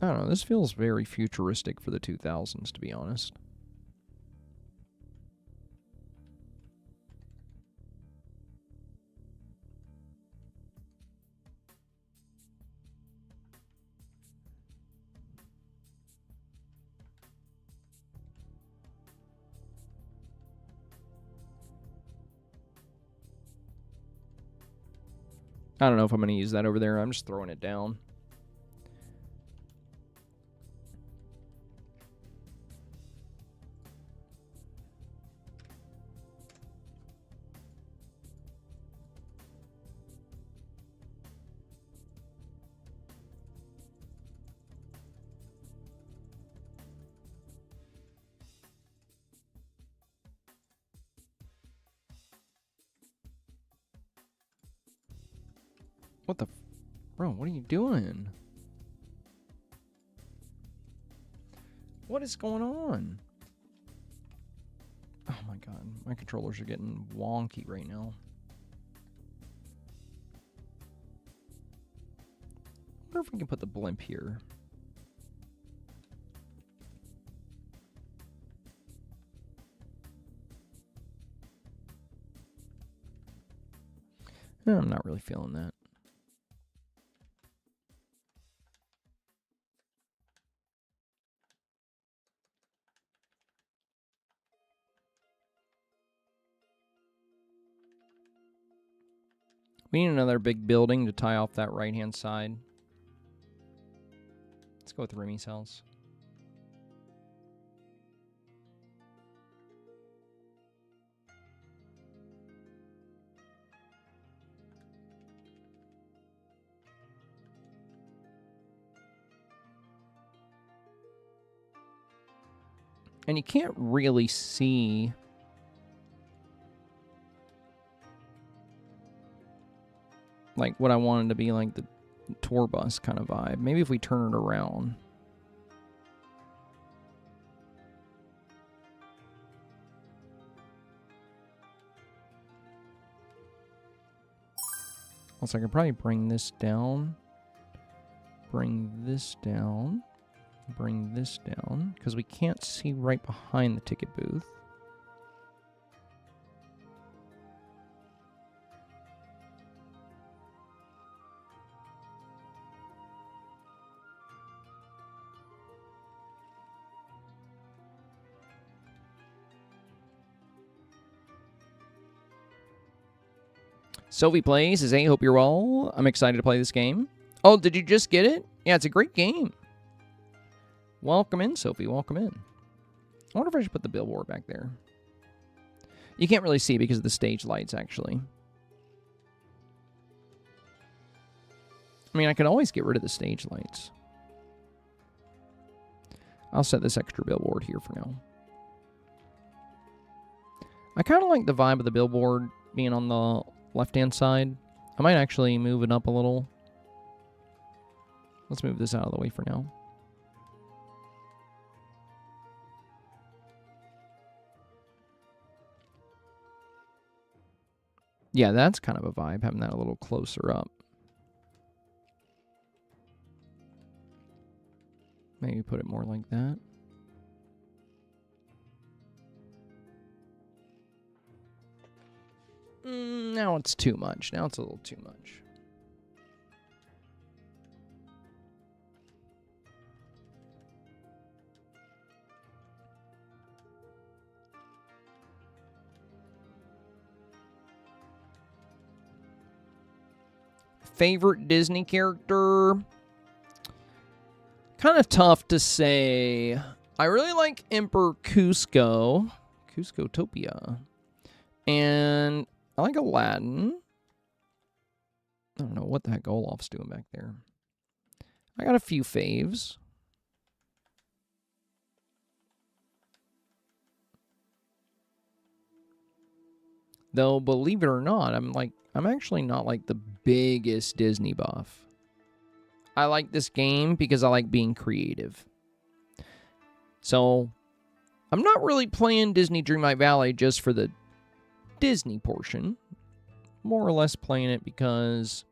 I don't know. This feels very futuristic for the 2000s, to be honest. I don't know if I'm going to use that over there. I'm just throwing it down. What the... Bro, what are you doing? What is going on? Oh my god. My controllers are getting wonky right now. I wonder if we can put the blimp here. No, I'm not really feeling that. We need another big building to tie off that right-hand side. Let's go with Remy's house. And you can't really see... like what I wanted to be like the tour bus kind of vibe. Maybe if we turn it around. Also, I can probably bring this down. Bring this down. Bring this down. Because we can't see right behind the ticket booth. Sophie Plays says, hey, hope you're well. I'm excited to play this game. Oh, did you just get it? Yeah, it's a great game. Welcome in, Sophie. Welcome in. I wonder if I should put the billboard back there. You can't really see because of the stage lights, actually. I mean, I could always get rid of the stage lights. I'll set this extra billboard here for now. I kind of like the vibe of the billboard being on the left-hand side. I might actually move it up a little. Let's move this out of the way for now. Yeah, that's kind of a vibe, having that a little closer up. Maybe put it more like that. Now it's too much. Now it's a little too much. Favorite Disney character? Kind of tough to say. I really like Emperor Cusco. Cuscotopia. And I like Aladdin. I don't know what the heck Olaf's doing back there. I got a few faves. Though, believe it or not, I'm actually not like the biggest Disney buff. I like this game because I like being creative. So, I'm not really playing Disney Dreamlight Valley just for the Disney portion. More or less playing it because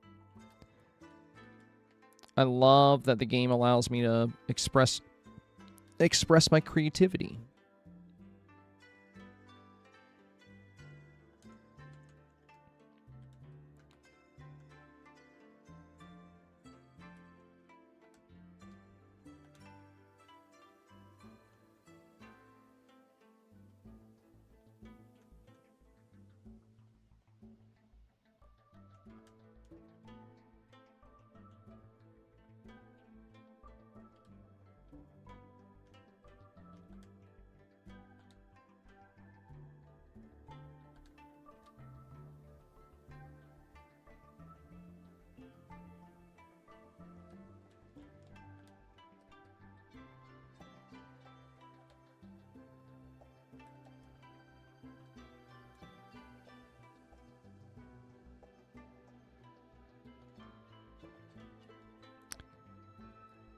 I love that the game allows me to express my creativity.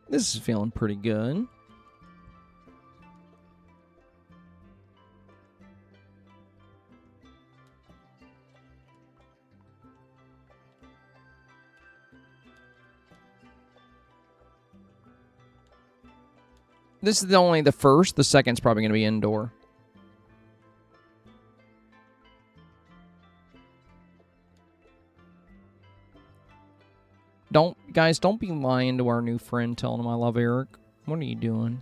This is feeling pretty good. This is only the first. The second's probably going to be indoor. Guys, don't be lying to our new friend telling him I love Eric. What are you doing?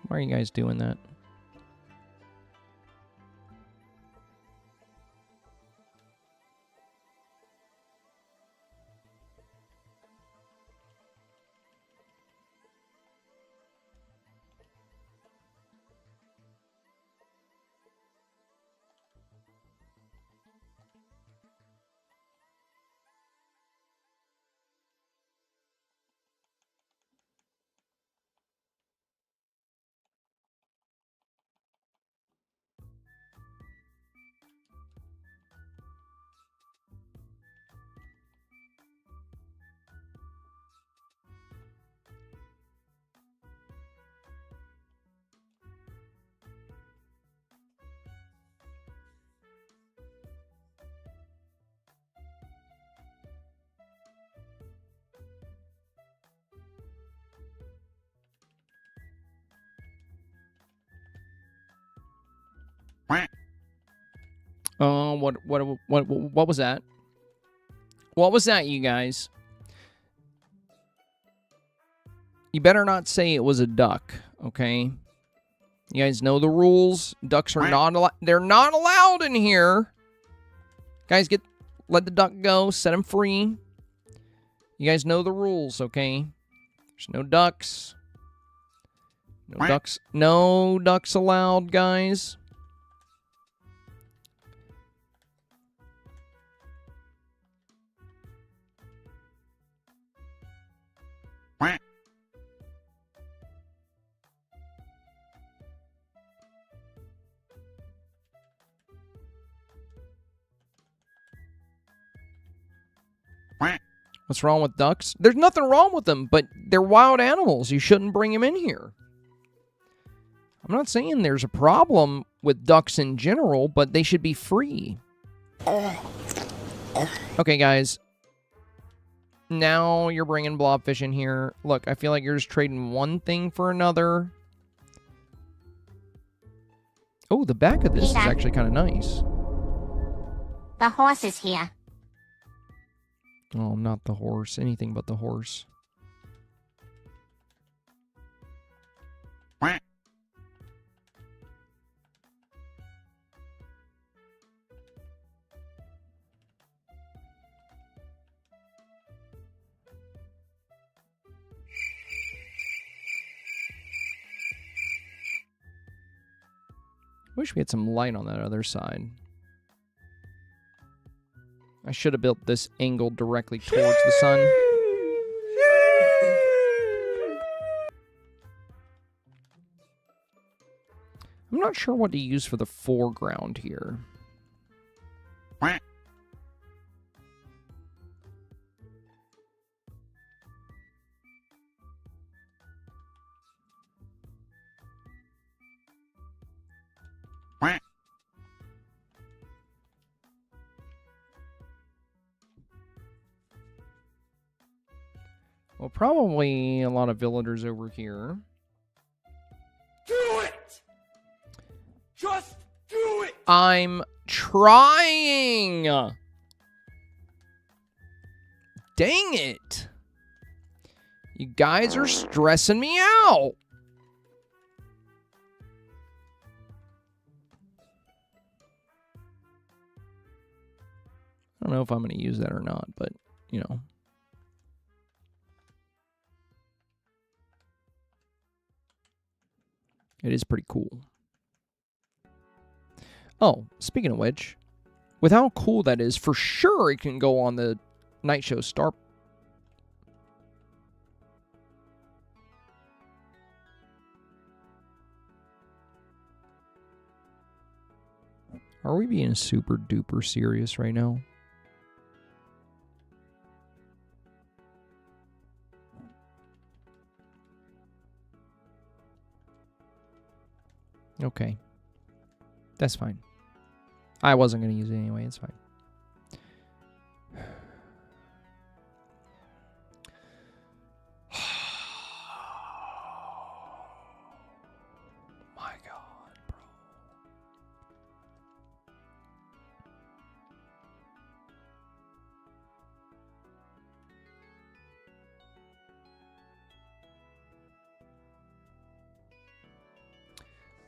Why are you guys doing that? Oh, what was that? What was that, you guys? You better not say it was a duck, okay? You guys know the rules. Ducks are not allowed. They're not allowed in here. Guys, let the duck go. Set him free. You guys know the rules, okay? There's no ducks. No ducks. No ducks allowed, guys. What's wrong with ducks? There's nothing wrong with them, but they're wild animals. You shouldn't bring them in here. I'm not saying there's a problem with ducks in general, but they should be free. Okay, guys. Now you're bringing blobfish in here. Look, I feel like you're just trading one thing for another. Oh, the back of this is actually kind of nice. The horse is here. Oh, not the horse. Anything but the horse. Wish we had some light on that other side. I should have built this angled directly towards the sun. I'm not sure what to use for the foreground here. Well, probably a lot of villagers over here. Do it! Just do it! I'm trying! Dang it! You guys are stressing me out! I don't know if I'm going to use that or not, but, you know. It is pretty cool. Oh, speaking of which, with how cool that is, for sure it can go on the night show Star. Are we being super duper serious right now? Okay. That's fine. I wasn't going to use it anyway. It's fine. My God, bro.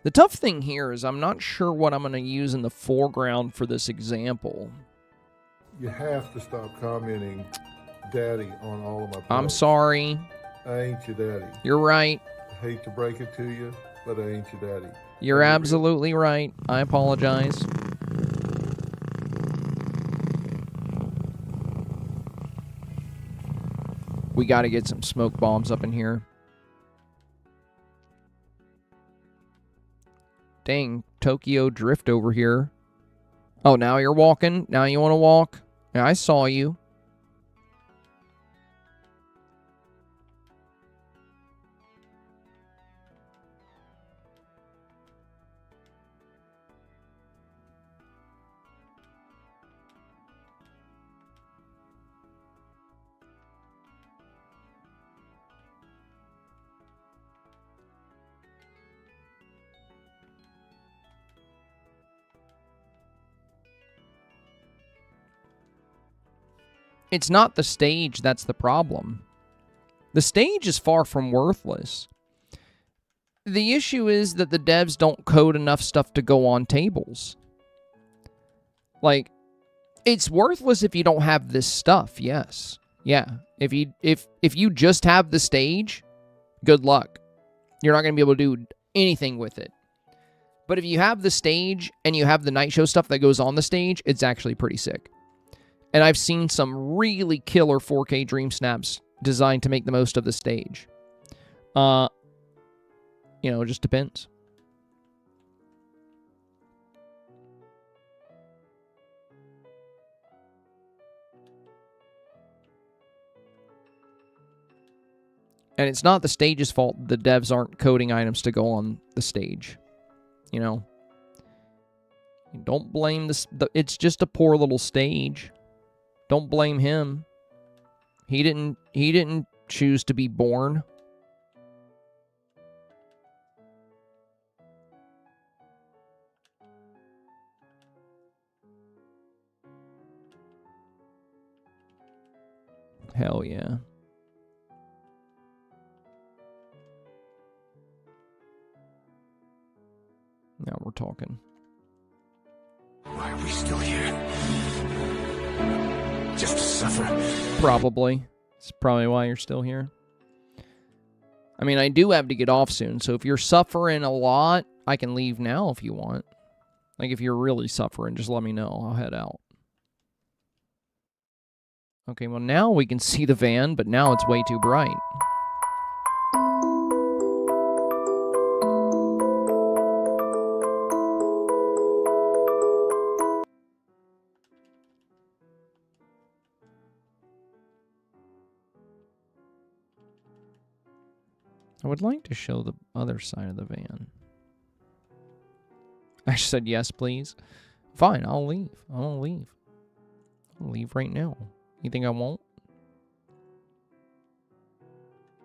The tough thing here is I'm not sure what I'm going to use in the foreground for this example. You have to stop commenting daddy on all of my posts. I'm sorry. I ain't your daddy. You're right. I hate to break it to you, but I ain't your daddy. You're absolutely right. I apologize. We got to get some smoke bombs up in here. Dang, Tokyo Drift over here. Oh, now you're walking? Now you want to walk? Yeah, I saw you. It's not the stage that's the problem. The stage is far from worthless. The issue is that the devs don't code enough stuff to go on tables. Like, it's worthless if you don't have this stuff, yes. Yeah, if you just have the stage, good luck. You're not going to be able to do anything with it. But if you have the stage and you have the night show stuff that goes on the stage, it's actually pretty sick. And I've seen some really killer 4K Dream Snaps designed to make the most of the stage. You know, it just depends. And it's not the stage's fault the devs aren't coding items to go on the stage. You know? Don't blame it's just a poor little stage. Don't blame him. He didn't choose to be born. Hell yeah. Now we're talking. Why are we still here? Just to suffer? Probably. It's probably why you're still here. I mean, I do have to get off soon, so if you're suffering a lot, I can leave now if you want. Like, if you're really suffering, just let me know. I'll head out. Okay, well, now we can see the van, but now it's way too bright. I would like to show the other side of the van. I said yes, please. Fine, I'll leave. I'll leave. I'll leave right now. You think I won't?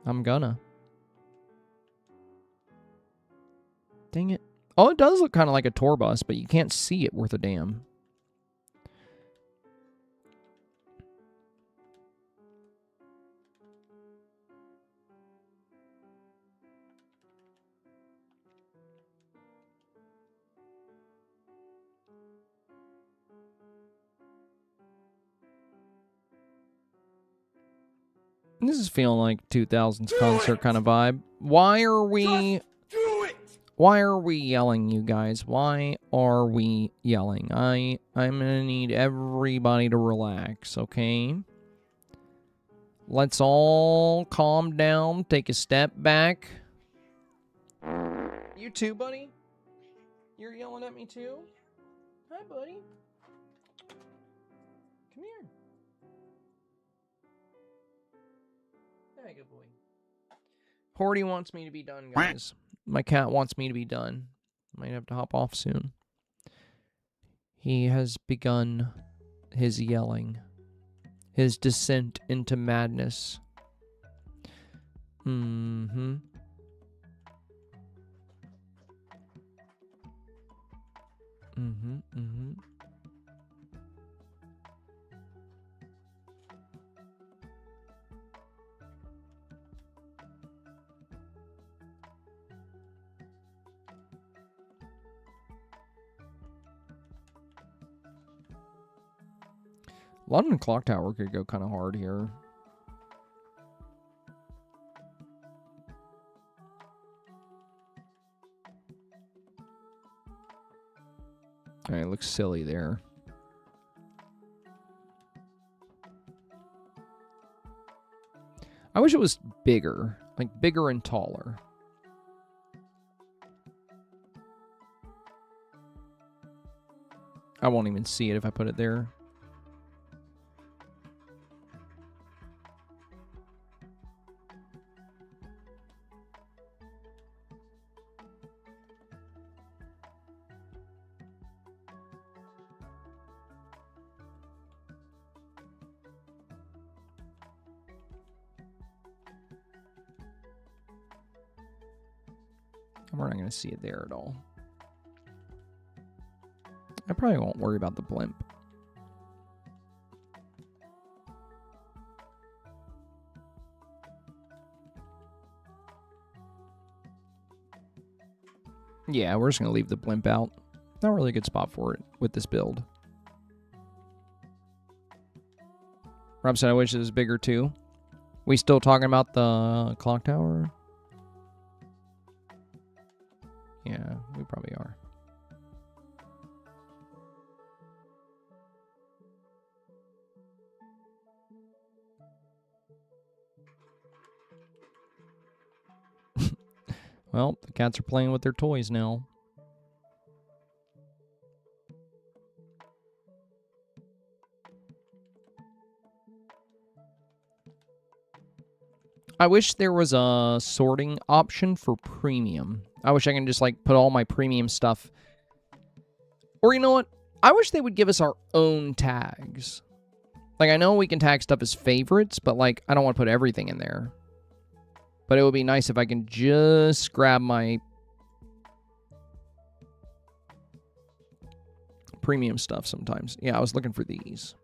I'm gonna. Dang it. Oh, it does look kind of like a tour bus, but you can't see it worth a damn. This is feeling like 2000s concert kind of vibe. Why are we... Why are we yelling, you guys? Why are we yelling? I'm gonna need everybody to relax, okay? Let's all calm down, take a step back. You too, buddy? You're yelling at me too? Hi, buddy. Come here. Hey, good boy. Horty wants me to be done, guys. My cat wants me to be done. Might have to hop off soon. He has begun his yelling. His descent into madness. Mm-hmm. Mm-hmm. Mm-hmm. London Clock Tower could go kind of hard here. Alright, looks silly there. I wish it was bigger. Like, bigger and taller. I won't even see it if I put it there. We're not going to see it there at all. I probably won't worry about the blimp. Yeah, we're just going to leave the blimp out. Not really a good spot for it with this build. Rob said, I wish it was bigger too. We still talking about the clock tower? Yeah, we probably are. Well, the cats are playing with their toys now. I wish there was a sorting option for premium. I wish I can just, like, put all my premium stuff. Or, you know what? I wish they would give us our own tags. Like, I know we can tag stuff as favorites, but, like, I don't want to put everything in there. But it would be nice if I can just grab my premium stuff sometimes. Yeah, I was looking for these.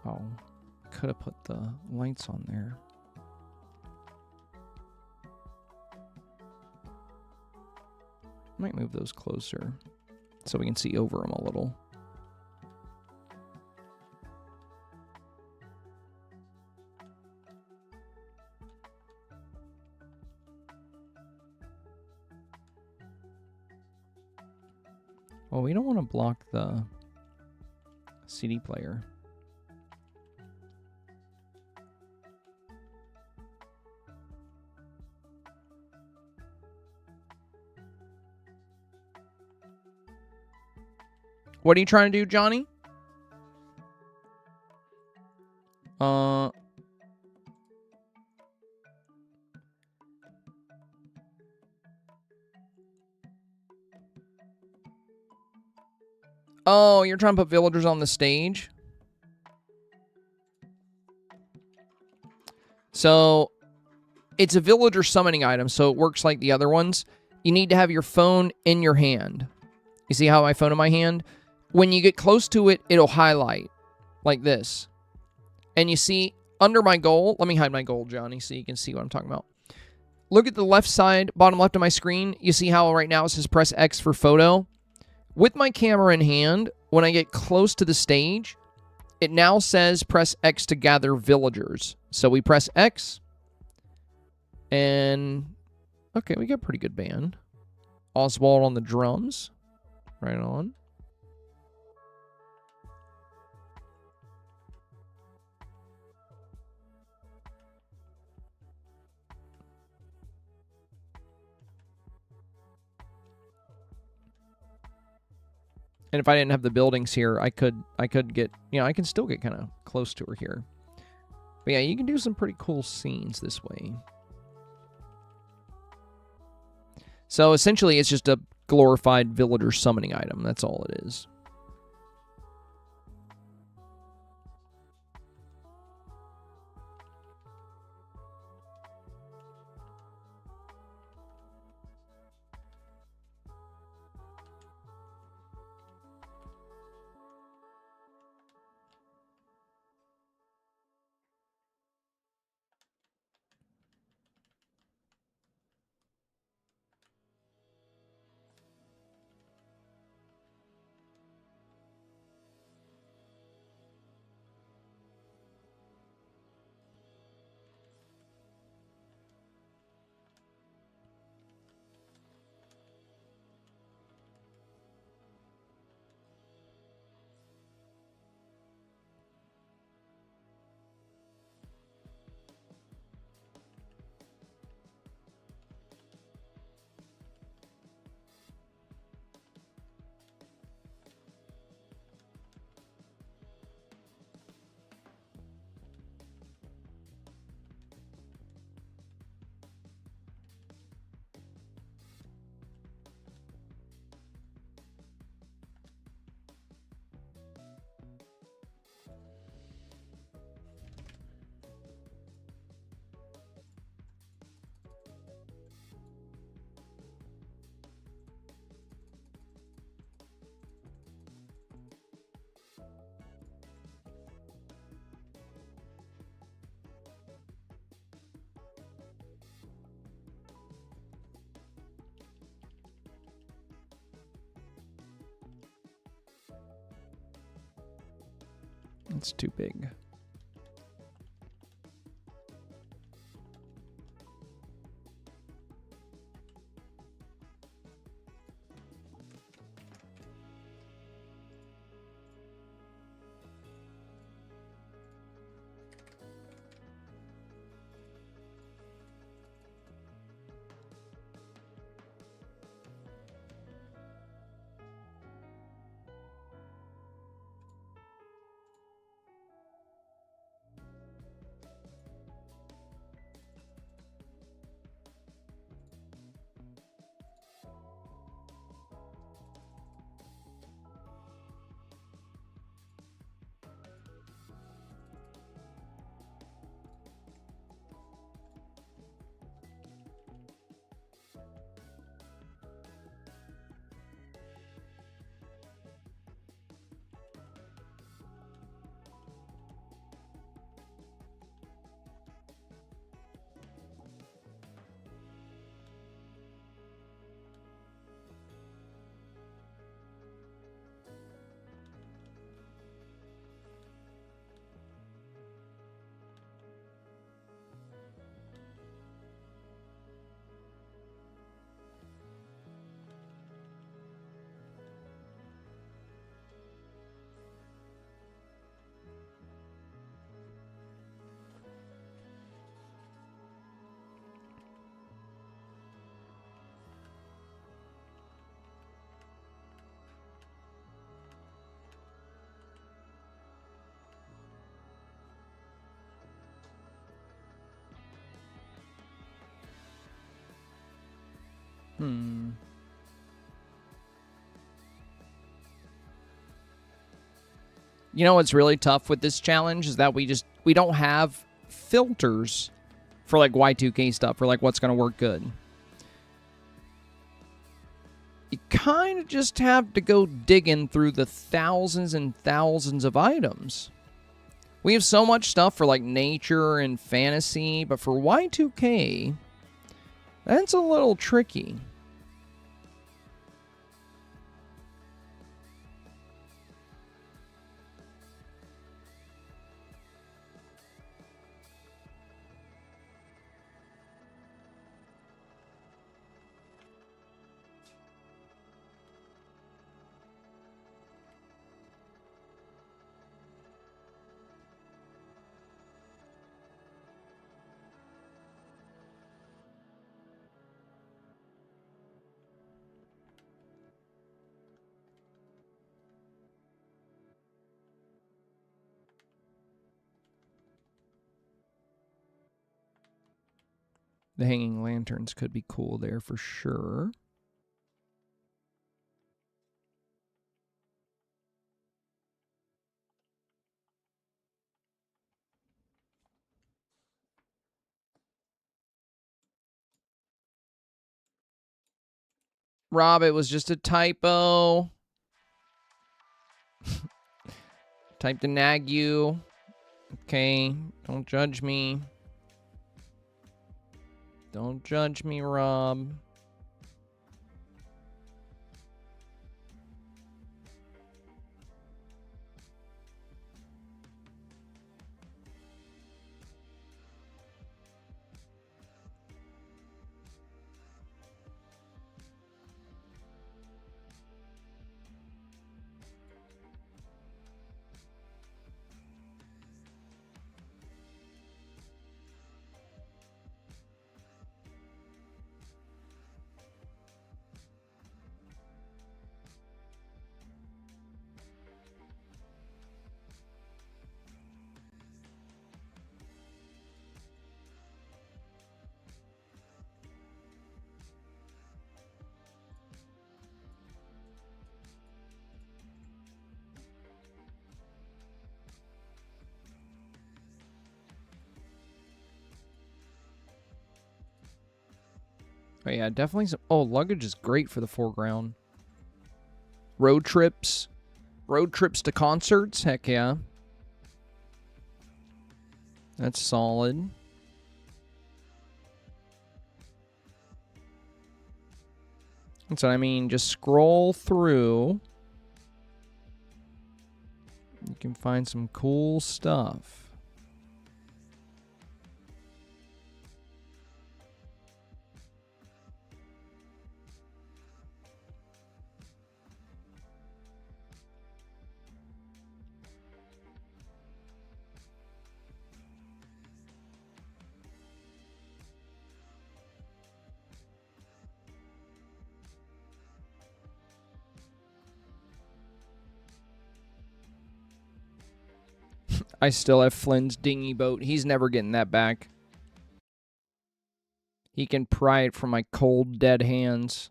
Oh, could have put the lights on there. Might move those closer so we can see over them a little. Well, we don't want to block the CD player. What are you trying to do, Johnny? Oh, you're trying to put villagers on the stage? So, it's a villager summoning item, so it works like the other ones. You need to have your phone in your hand. You see how I have my phone in my hand? When you get close to it, it'll highlight like this. And you see, under my goal, let me hide my goal, Johnny, so you can see what I'm talking about. Look at the left side, bottom left of my screen. You see how right now it says press X for photo? With my camera in hand, when I get close to the stage, it now says press X to gather villagers. So we press X, and okay, we got a pretty good band. Oswald on the drums. Right on. And if I didn't have the buildings here, I could get, you know, I can still get kind of close to her here. But yeah, you can do some pretty cool scenes this way. So essentially, it's just a glorified villager summoning item. That's all it is. It's too big. You know what's really tough with this challenge is that we don't have filters for like Y2K stuff, for like what's going to work good. You kind of just have to go digging through the thousands and thousands of items. We have so much stuff for like nature and fantasy, but for Y2K, that's a little tricky. The hanging lanterns could be cool there for sure. Rob, it was just a typo. Type to nag you. Okay, don't judge me. Don't judge me, Rob. Oh yeah, definitely some... Oh, luggage is great for the foreground. Road trips. Road trips to concerts? Heck yeah. That's solid. That's what I mean. Just scroll through. You can find some cool stuff. I still have Flynn's dinghy boat. He's never getting that back. He can pry it from my cold, dead hands.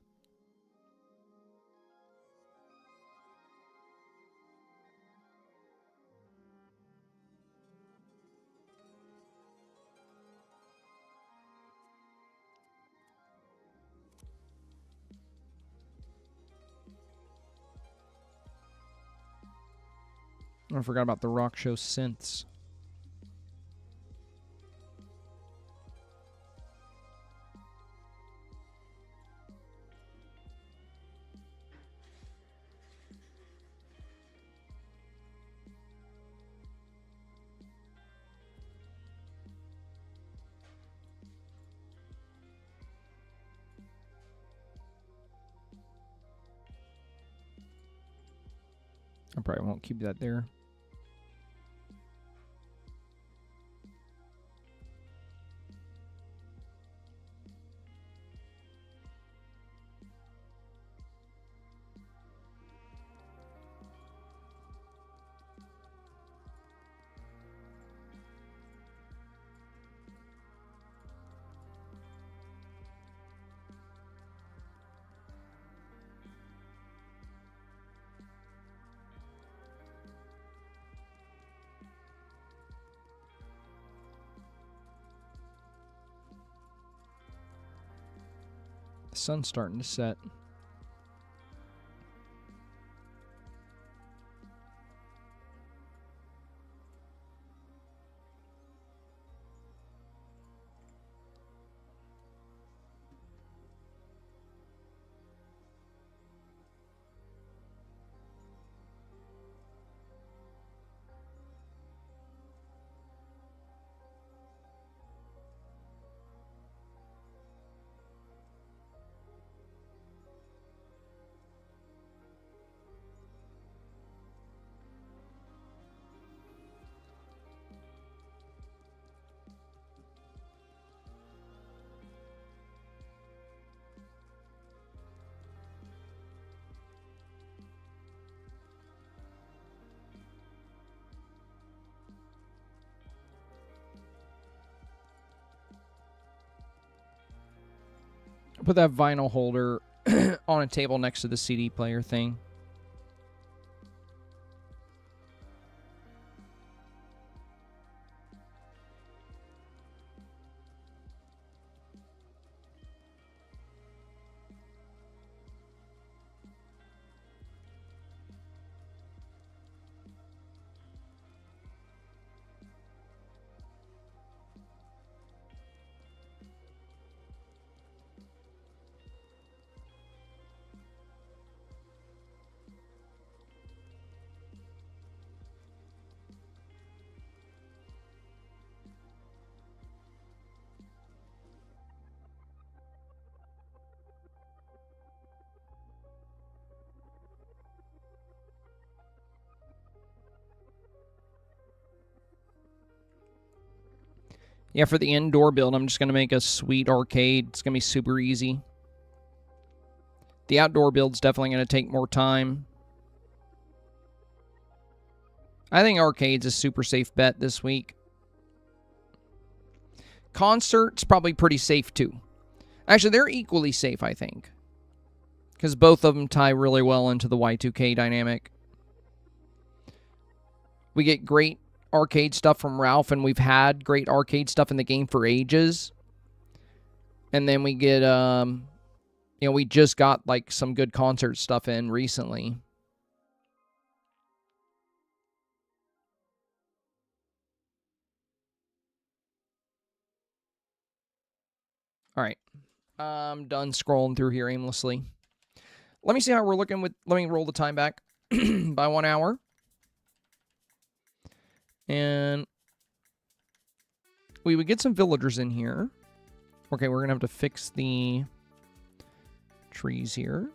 I forgot about the rock show synths. I probably won't keep that there. The sun's starting to set. Put that vinyl holder on a table next to the CD player thing. Yeah, for the indoor build, I'm just going to make a sweet arcade. It's going to be super easy. The outdoor build's definitely going to take more time. I think arcade's a super safe bet this week. Concert's probably pretty safe too. Actually, they're equally safe, I think. Because both of them tie really well into the Y2K dynamic. We get great arcade stuff from Ralph, and we've had great arcade stuff in the game for ages. And then we get, you know, we just got like some good concert stuff in recently. All right. I'm done scrolling through here aimlessly. Let me see how we're looking with, let me roll the time back by 1 hour. And we would get some villagers in here. Okay, we're going to have to fix the trees here.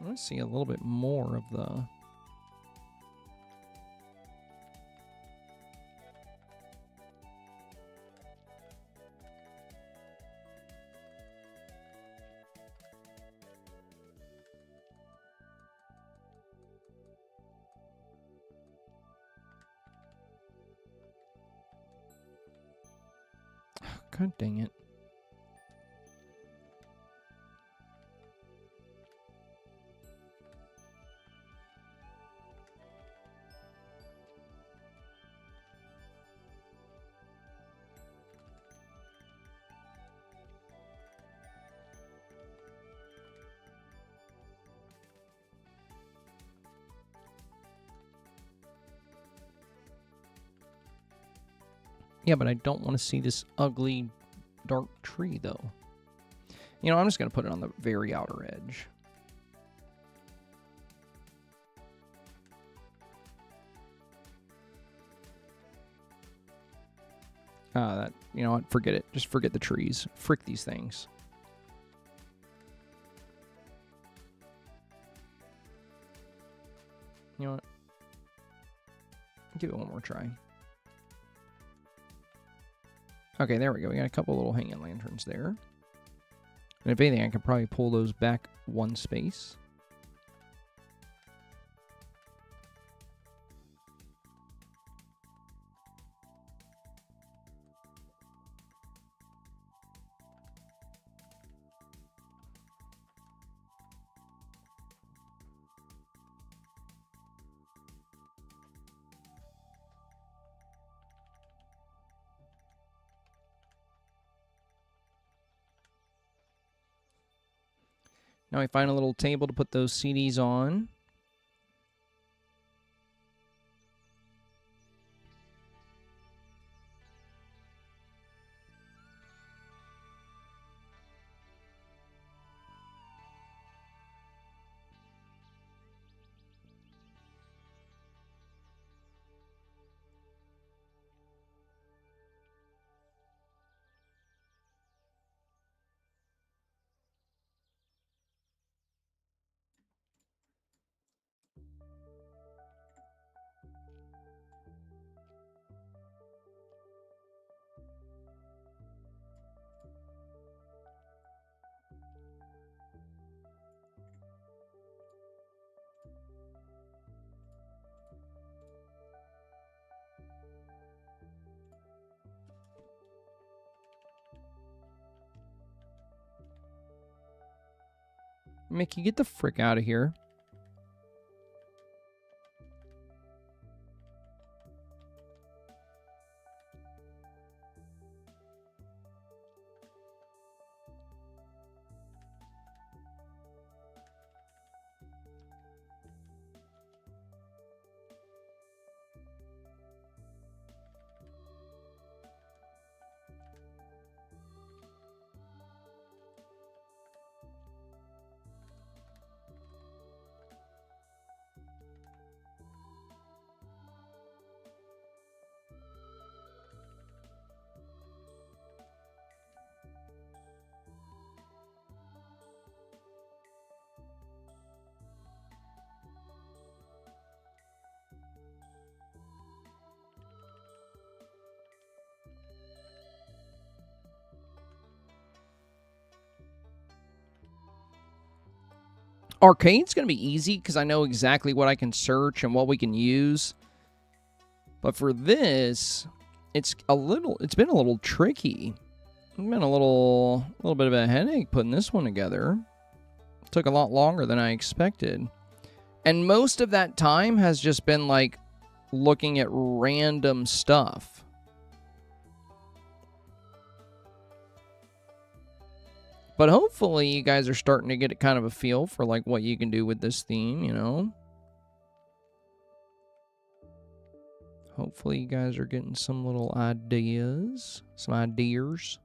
Let's see a little bit more of the... God dang it. Yeah, but I don't want to see this ugly, dark tree, though. You know, I'm just going to put it on the very outer edge. That, you know what? Forget it. Just forget the trees. Frick these things. You know what? Give it one more try. Okay, there we go. We got a couple little hanging lanterns there. And if anything, I could probably pull those back one space. Now we find a little table to put those CDs on. Mickey, get the frick out of here. Arcade's going to be easy because I know exactly what I can search and what we can use. But for this, it's been a little tricky. It's been a little bit of a headache putting this one together. It took a lot longer than I expected. And most of that time has just been like looking at random stuff. But hopefully you guys are starting to get kind of a feel for like what you can do with this theme, you know? Hopefully you guys are getting some little ideas. Some ideas.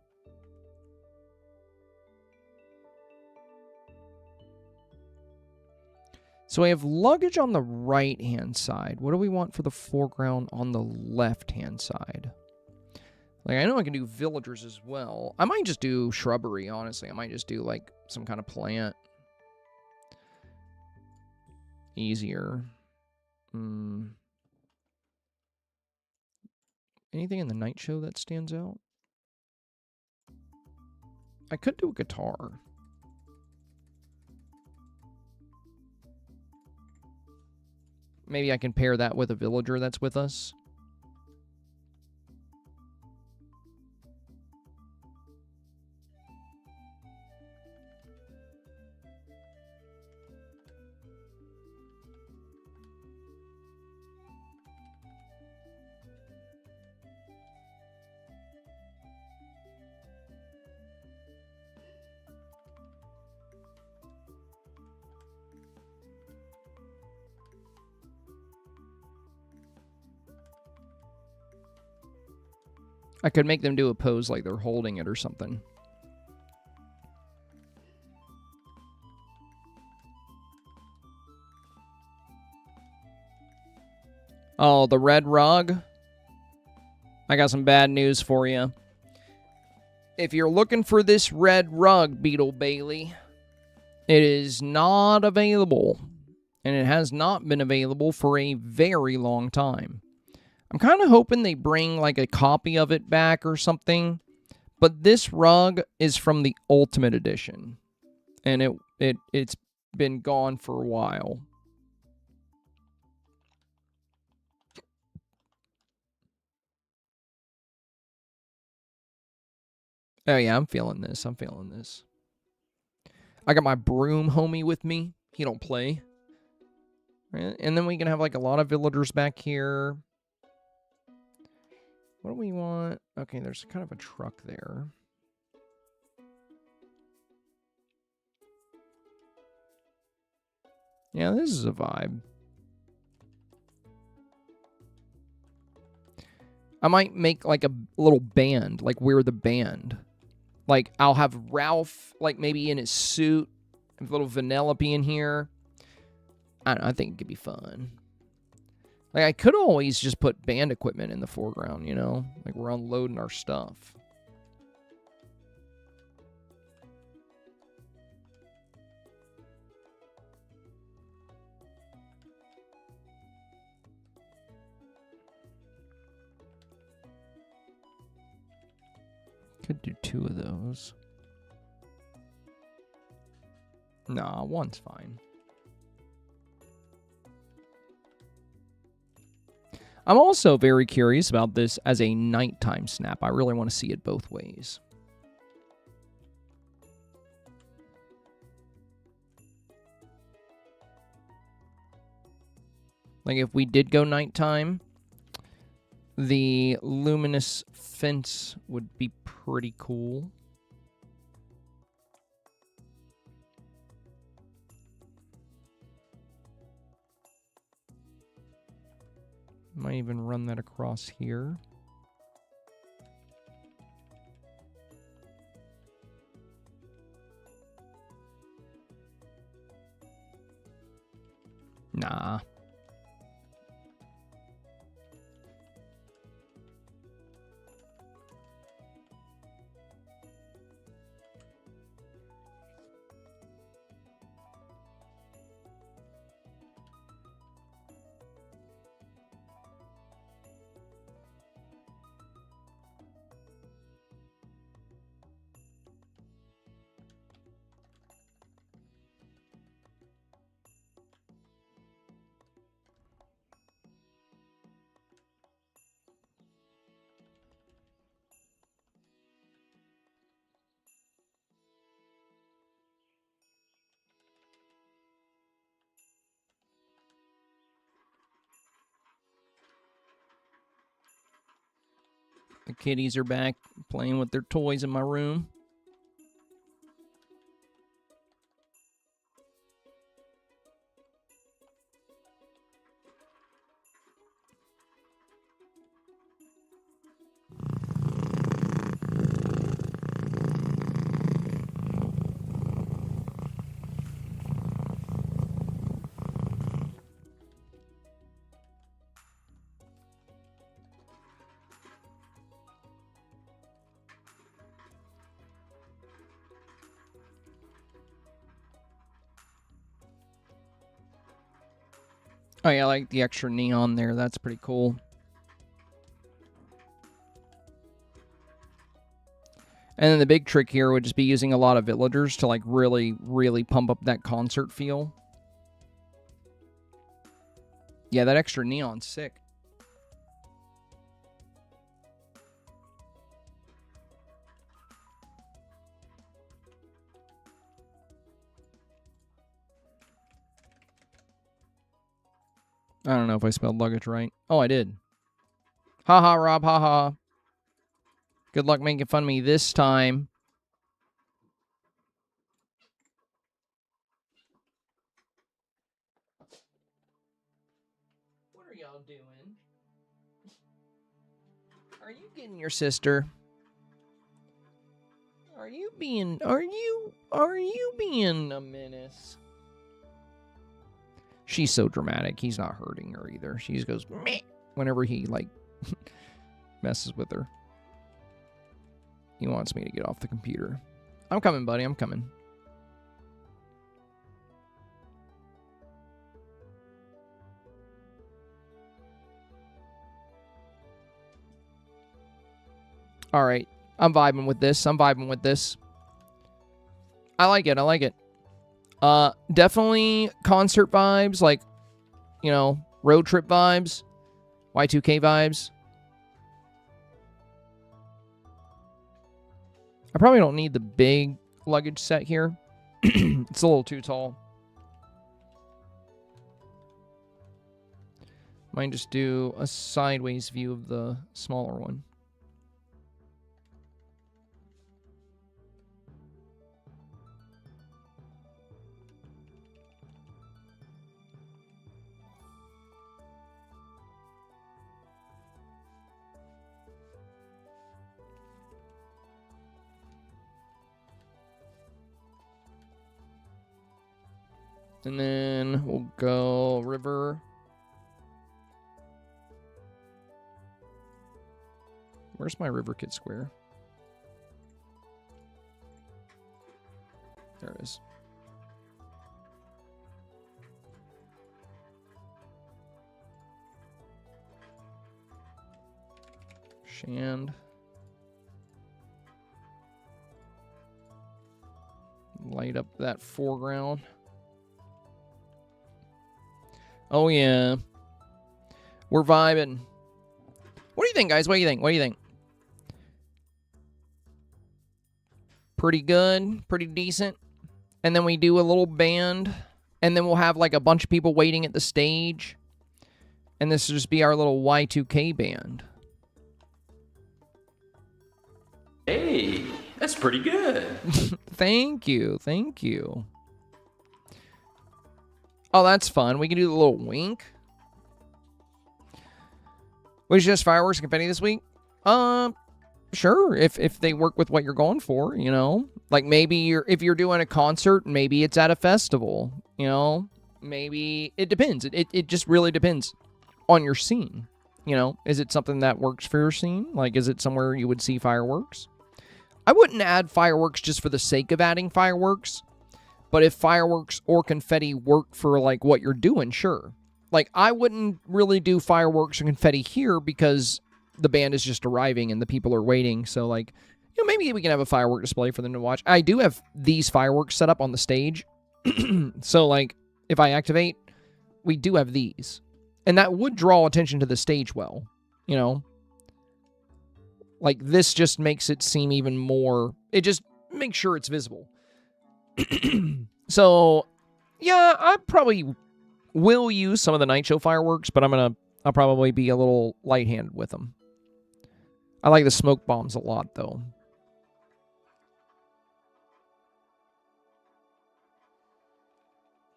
So we have luggage on the right-hand side. What do we want for the foreground on the left-hand side? Like, I know I can do villagers as well. I might just do shrubbery, honestly. I might just do, like, some kind of plant. Easier. Anything in the night show that stands out? I could do a guitar. Maybe I can pair that with a villager that's with us. I could make them do a pose like they're holding it or something. Oh, the red rug. I got some bad news for you. If you're looking for this red rug, Beetle Bailey, it is not available. And it has not been available for a very long time. I'm kind of hoping they bring like a copy of it back or something. But this rug is from the Ultimate Edition. And it's been gone for a while. Oh yeah, I'm feeling this. I'm feeling this. I got my broom homie with me. He don't play. Right? And then we can have like a lot of villagers back here. What do we want? Okay, there's kind of a truck there. Yeah, this is a vibe. I might make like a little band, like we're the band. Like I'll have Ralph, like maybe in his suit, a little Vanellope in here. I don't know, I think it could be fun. Like, I could always just put band equipment in the foreground, you know? Like, we're unloading our stuff. Could do 2 of those. Nah, 1's fine. I'm also very curious about this as a nighttime snap. I really want to see it both ways. Like if we did go nighttime, the luminous fence would be pretty cool. Might even run that across here. Nah. The kitties are back playing with their toys in my room. Oh yeah, I like the extra neon there. That's pretty cool. And then the big trick here would just be using a lot of villagers to like really, really pump up that concert feel. Yeah, that extra neon's sick. I don't know if I spelled luggage right. Oh, I did. Haha, Rob, haha. Good luck making fun of me this time. What are y'all doing? Are you getting your sister? Are you being a menace? She's so dramatic. He's not hurting her either. She just goes meh whenever he like messes with her. He wants me to get off the computer. I'm coming, buddy. I'm coming. All right. I'm vibing with this. I'm vibing with this. I like it. I like it. Definitely concert vibes, like, you know, road trip vibes, Y2K vibes. I probably don't need the big luggage set here. It's a little too tall. Might just do a sideways view of the smaller one. And then we'll go river. Where's my river kit square? There it is. Shand. Light up that foreground. Oh, yeah. We're vibing. What do you think, guys? What do you think? What do you think? Pretty good. Pretty decent. And then we do a little band. And then we'll have like a bunch of people waiting at the stage. And this will just be our little Y2K band. Hey, that's pretty good. Thank you. Thank you. Oh, that's fun. We can do the little wink. Was just fireworks and confetti this week? Sure. If they work with what you're going for, you know. Like maybe if you're doing a concert, maybe it's at a festival, you know. Maybe it depends. It just really depends on your scene. You know, is it something that works for your scene? Like, is it somewhere you would see fireworks? I wouldn't add fireworks just for the sake of adding fireworks. But if fireworks or confetti work for, like, what you're doing, sure. Like, I wouldn't really do fireworks or confetti here because the band is just arriving and the people are waiting. So, like, you know, maybe we can have a firework display for them to watch. I do have these fireworks set up on the stage. So, like, if I activate, we do have these. And that would draw attention to the stage well, you know? Like, this just makes it seem even more... It just makes sure it's visible. So, yeah, I probably will use some of the night show fireworks, but I'll probably be a little light-handed with them. I like the smoke bombs a lot, though.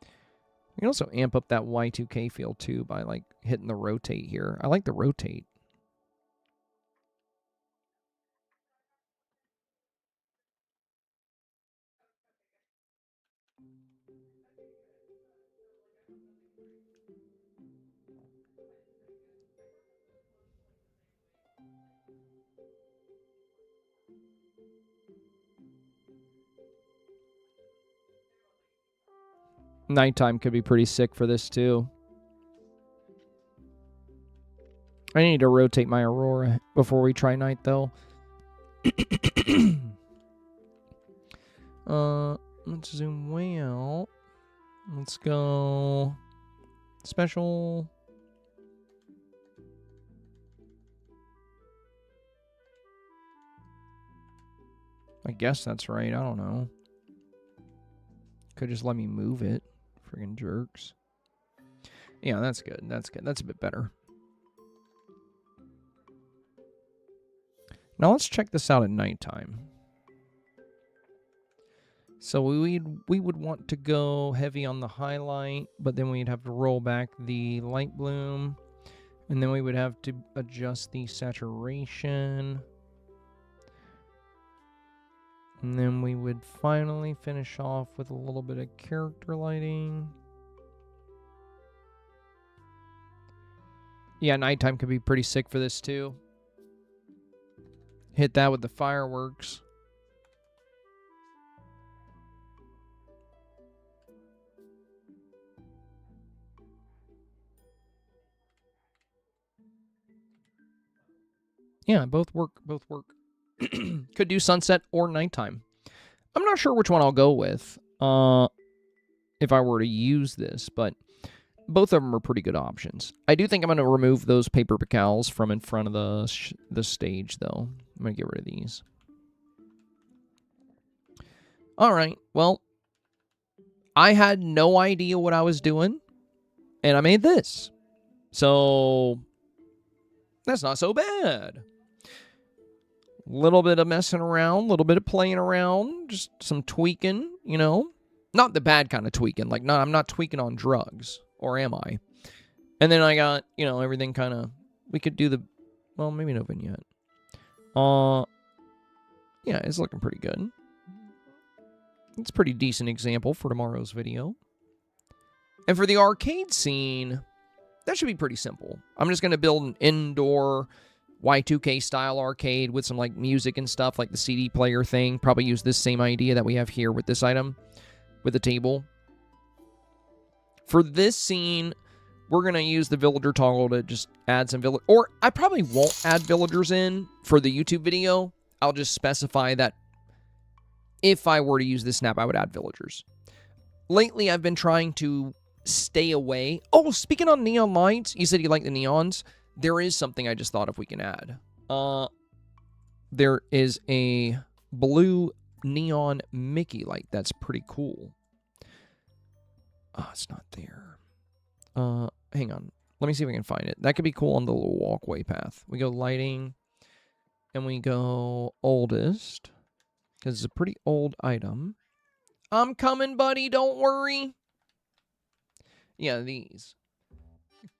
You can also amp up that Y2K feel, too, by, like, hitting the rotate here. I like the rotate. Nighttime could be pretty sick for this, too. I need to rotate my Aurora before we try night, though. Let's zoom way out. Let's go... Special... I guess that's right. I don't know. Could just let me move it. Friggin' jerks. Yeah, that's good. That's good. That's a bit better. Now let's check this out at nighttime. So we would want to go heavy on the highlight, but then we'd have to roll back the light bloom. And then we would have to adjust the saturation. And then we would finally finish off with a little bit of character lighting. Yeah, nighttime could be pretty sick for this too. Hit that with the fireworks. Yeah, both work, both work. Could do sunset or nighttime. I'm not sure which one I'll go with if I were to use this, but both of them are pretty good options. I do think I'm going to remove those paper decals from in front of the stage, though. I'm going to get rid of these. All right, well, I had no idea what I was doing, and I made this. So, that's not so bad. Little bit of messing around, little bit of playing around, just some tweaking, you know. Not the bad kind of tweaking. Like, no, I'm not tweaking on drugs. Or am I? And then I got, you know, everything kind of... We could do the... Well, maybe no vignette. Yeah, it's looking pretty good. It's a pretty decent example for tomorrow's video. And for the arcade scene, that should be pretty simple. I'm just going to build an indoor Y2K style arcade with some like music and stuff, like the CD player thing. Probably use this same idea that we have here with this item, with the table. For this scene, we're going to use the villager toggle to just add some villagers. Or I probably won't add villagers in for the YouTube video. I'll just specify that if I were to use this snap, I would add villagers. Lately, I've been trying to stay away. Oh, speaking on neon lights, you said you like the neons. There is something I just thought if we can add. There is a blue neon Mickey light. That's pretty cool. Oh, it's not there. Hang on. Let me see if I can find it. That could be cool on the little walkway path. We go lighting, and we go oldest, because it's a pretty old item. I'm coming, buddy. Don't worry. Yeah, these.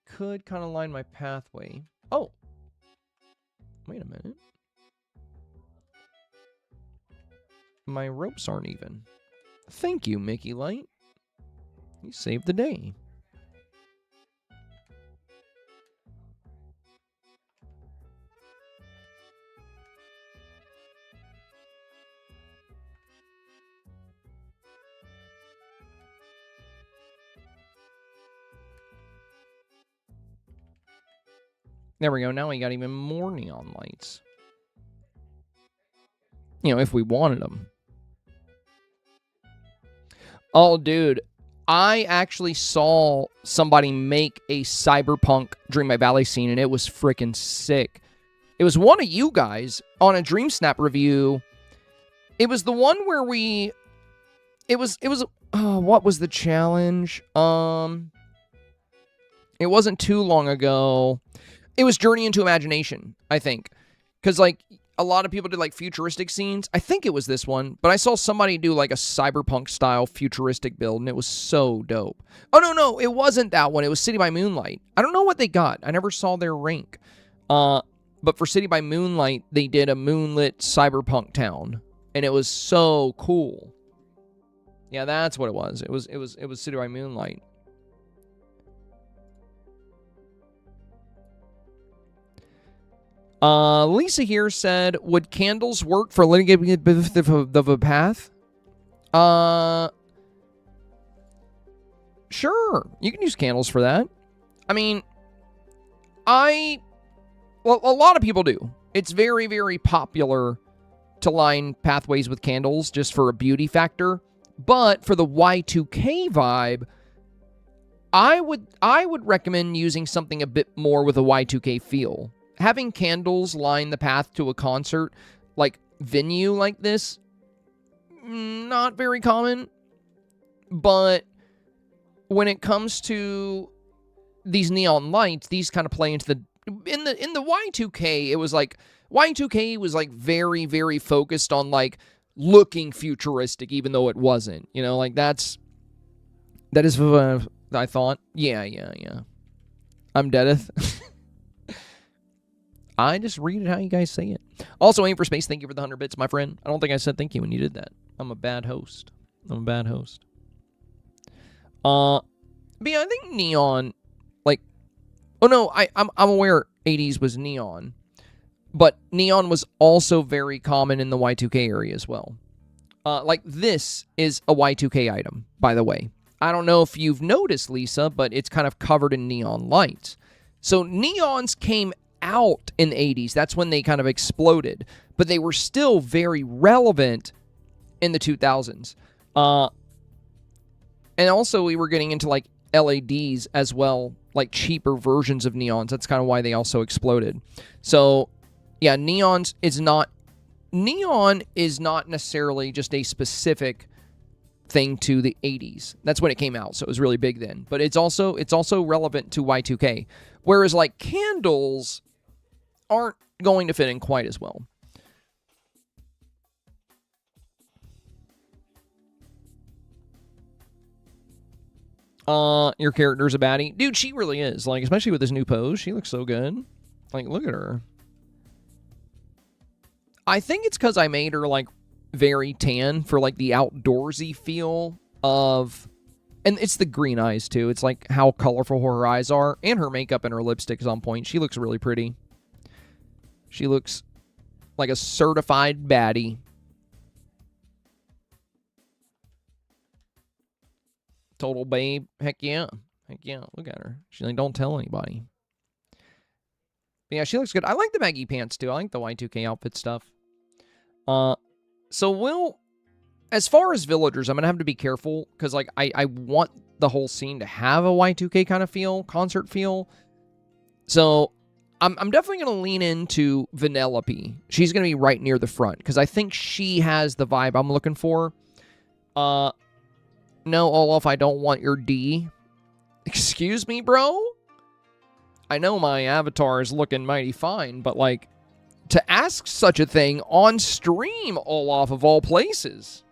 Could kind of line my pathway. Oh. Wait a minute. My ropes aren't even. Thank you, Mickey Light. You saved the day. There we go. Now we got even more neon lights. You know, if we wanted them. Oh, dude. I actually saw somebody make a cyberpunk Dreamlight Valley scene, and it was freaking sick. It was one of you guys on a Dreamsnap review. It was the one where we... It was... Oh, what was the challenge? It wasn't too long ago. It was Journey into Imagination, I think. Because, like, a lot of people did, like, futuristic scenes. I think it was this one. But I saw somebody do, like, a cyberpunk-style futuristic build, and it was so dope. Oh, no, it wasn't that one. It was City by Moonlight. I don't know what they got. I never saw their rank. But for City by Moonlight, they did a moonlit cyberpunk town. And it was so cool. Yeah, that's what it was. It was City by Moonlight. Lisa here said, would candles work for lighting the path? Sure. You can use candles for that. I mean, well, a lot of people do. It's very, very popular to line pathways with candles just for a beauty factor. But for the Y2K vibe, I would recommend using something a bit more with a Y2K feel. Having candles line the path to a concert, like, venue like this, not very common. But when it comes to these neon lights, these kind of play into the... In the Y2K, it was like... Y2K was, like, very, very focused on, like, looking futuristic, even though it wasn't. You know, like, that is I thought. Yeah. I'm deadeth. I just read it how you guys say it. Also, Aim for Space, thank you for the 100 bits, my friend. I don't think I said thank you when you did that. I'm a bad host. But yeah, I think neon, like... Oh, no, I'm aware 80s was neon. But neon was also very common in the Y2K area as well. Like, this is a Y2K item, by the way. I don't know if you've noticed, Lisa, but it's kind of covered in neon lights. So neons came out in the 80s. That's when they kind of exploded. but they were still very relevant in the 2000s. And also we were getting into like LEDs as well, like cheaper versions of neons. That's kind of why they also exploded. So yeah, neon is not necessarily just a specific thing to the 80s. That's when it came out, so it was really big then. But it's also relevant to Y2K. Whereas like candles aren't going to fit in quite as well. Your character's a baddie. Dude, she really is. Like, especially with this new pose, she looks so good. Like, look at her. I think it's because I made her, like, very tan for, like, the outdoorsy feel of... And it's the green eyes, too. It's, like, how colorful her eyes are. And her makeup and her lipstick is on point. She looks really pretty. She looks like a certified baddie. Total babe. Heck yeah. Heck yeah. Look at her. She's like, don't tell anybody. But yeah, she looks good. I like the baggy pants, too. I like the Y2K outfit stuff. So we'll... As far as villagers, I'm going to have to be careful, because like I want the whole scene to have a Y2K kind of feel, concert feel. So I'm definitely going to lean into Vanellope. She's going to be right near the front, because I think she has the vibe I'm looking for. No, Olaf, I don't want your D. Excuse me, bro? I know my avatar is looking mighty fine, but, like, to ask such a thing on stream, Olaf, of all places.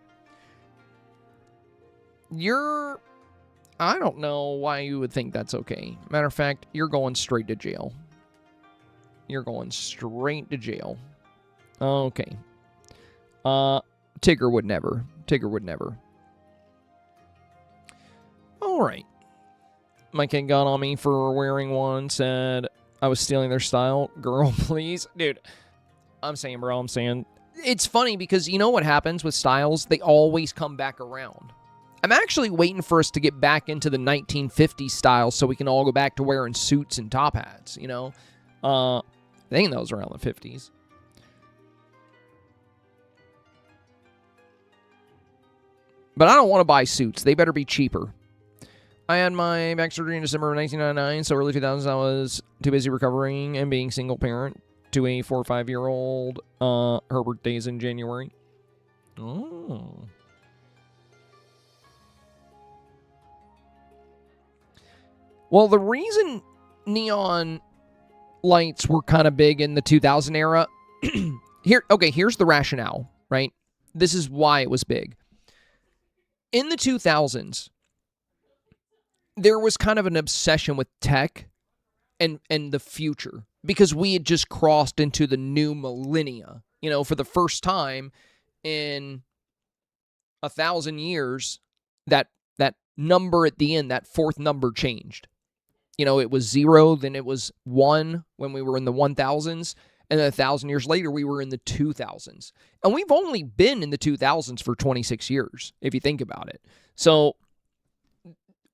I don't know why you would think that's okay. Matter of fact, you're going straight to jail. You're going straight to jail. Okay. Tigger would never. Tigger would never. Alright. My kid got on me for wearing one, said I was stealing their style. Girl, please. Dude, I'm saying, bro, I'm saying. It's funny because you know what happens with styles? They always come back around. I'm actually waiting for us to get back into the 1950s style so we can all go back to wearing suits and top hats, you know? I think that was around the 50s. But I don't want to buy suits. They better be cheaper. I had my back surgery in December of 1999, so early 2000s I was too busy recovering and being single parent to a 4 or 5-year-old. Her birthday's in January. Oh. Well, the reason neon lights were kind of big in the 2000 era... here's the rationale, right? This is why it was big. In the 2000s, there was kind of an obsession with tech and the future because we had just crossed into the new millennia. You know, for the first time in 1,000 years, that number at the end, that fourth number changed. You know, it was 0, then it was 1 when we were in the 1000s, and then 1,000 years later, we were in the 2000s. And we've only been in the 2000s for 26 years, if you think about it. So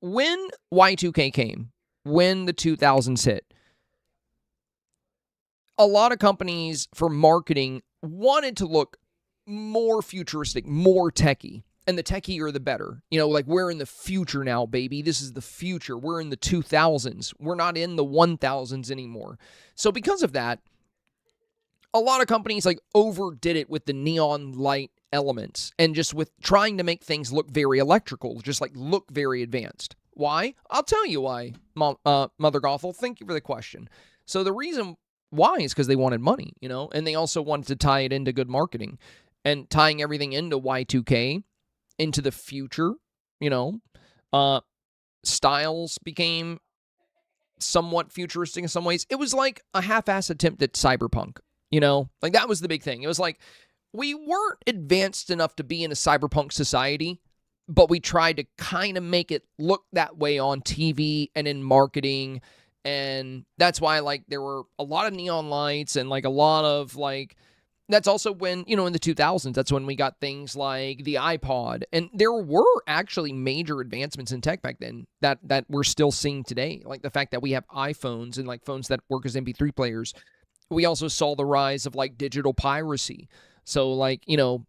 when Y2K came, when the 2000s hit, a lot of companies for marketing wanted to look more futuristic, more techie. And the techier, the better. You know, like, we're in the future now, baby. This is the future. We're in the 2000s. We're not in the 1000s anymore. So because of that, a lot of companies, like, overdid it with the neon light elements and just with trying to make things look very electrical, just, like, look very advanced. Why? I'll tell you why, Mother Gothel. Thank you for the question. So the reason why is because they wanted money, you know, and they also wanted to tie it into good marketing. And tying everything into Y2K, into the future, you know, styles became somewhat futuristic in some ways. It was like a half-ass attempt at cyberpunk, you know? Like, that was the big thing. It was like, we weren't advanced enough to be in a cyberpunk society, but we tried to kind of make it look that way on TV and in marketing, and that's why, like, there were a lot of neon lights and, like, a lot of, like... That's also when, you know, in the 2000s, that's when we got things like the iPod. And there were actually major advancements in tech back then that we're still seeing today. Like the fact that we have iPhones and like phones that work as MP3 players. we also saw the rise of like digital piracy. So like, you know,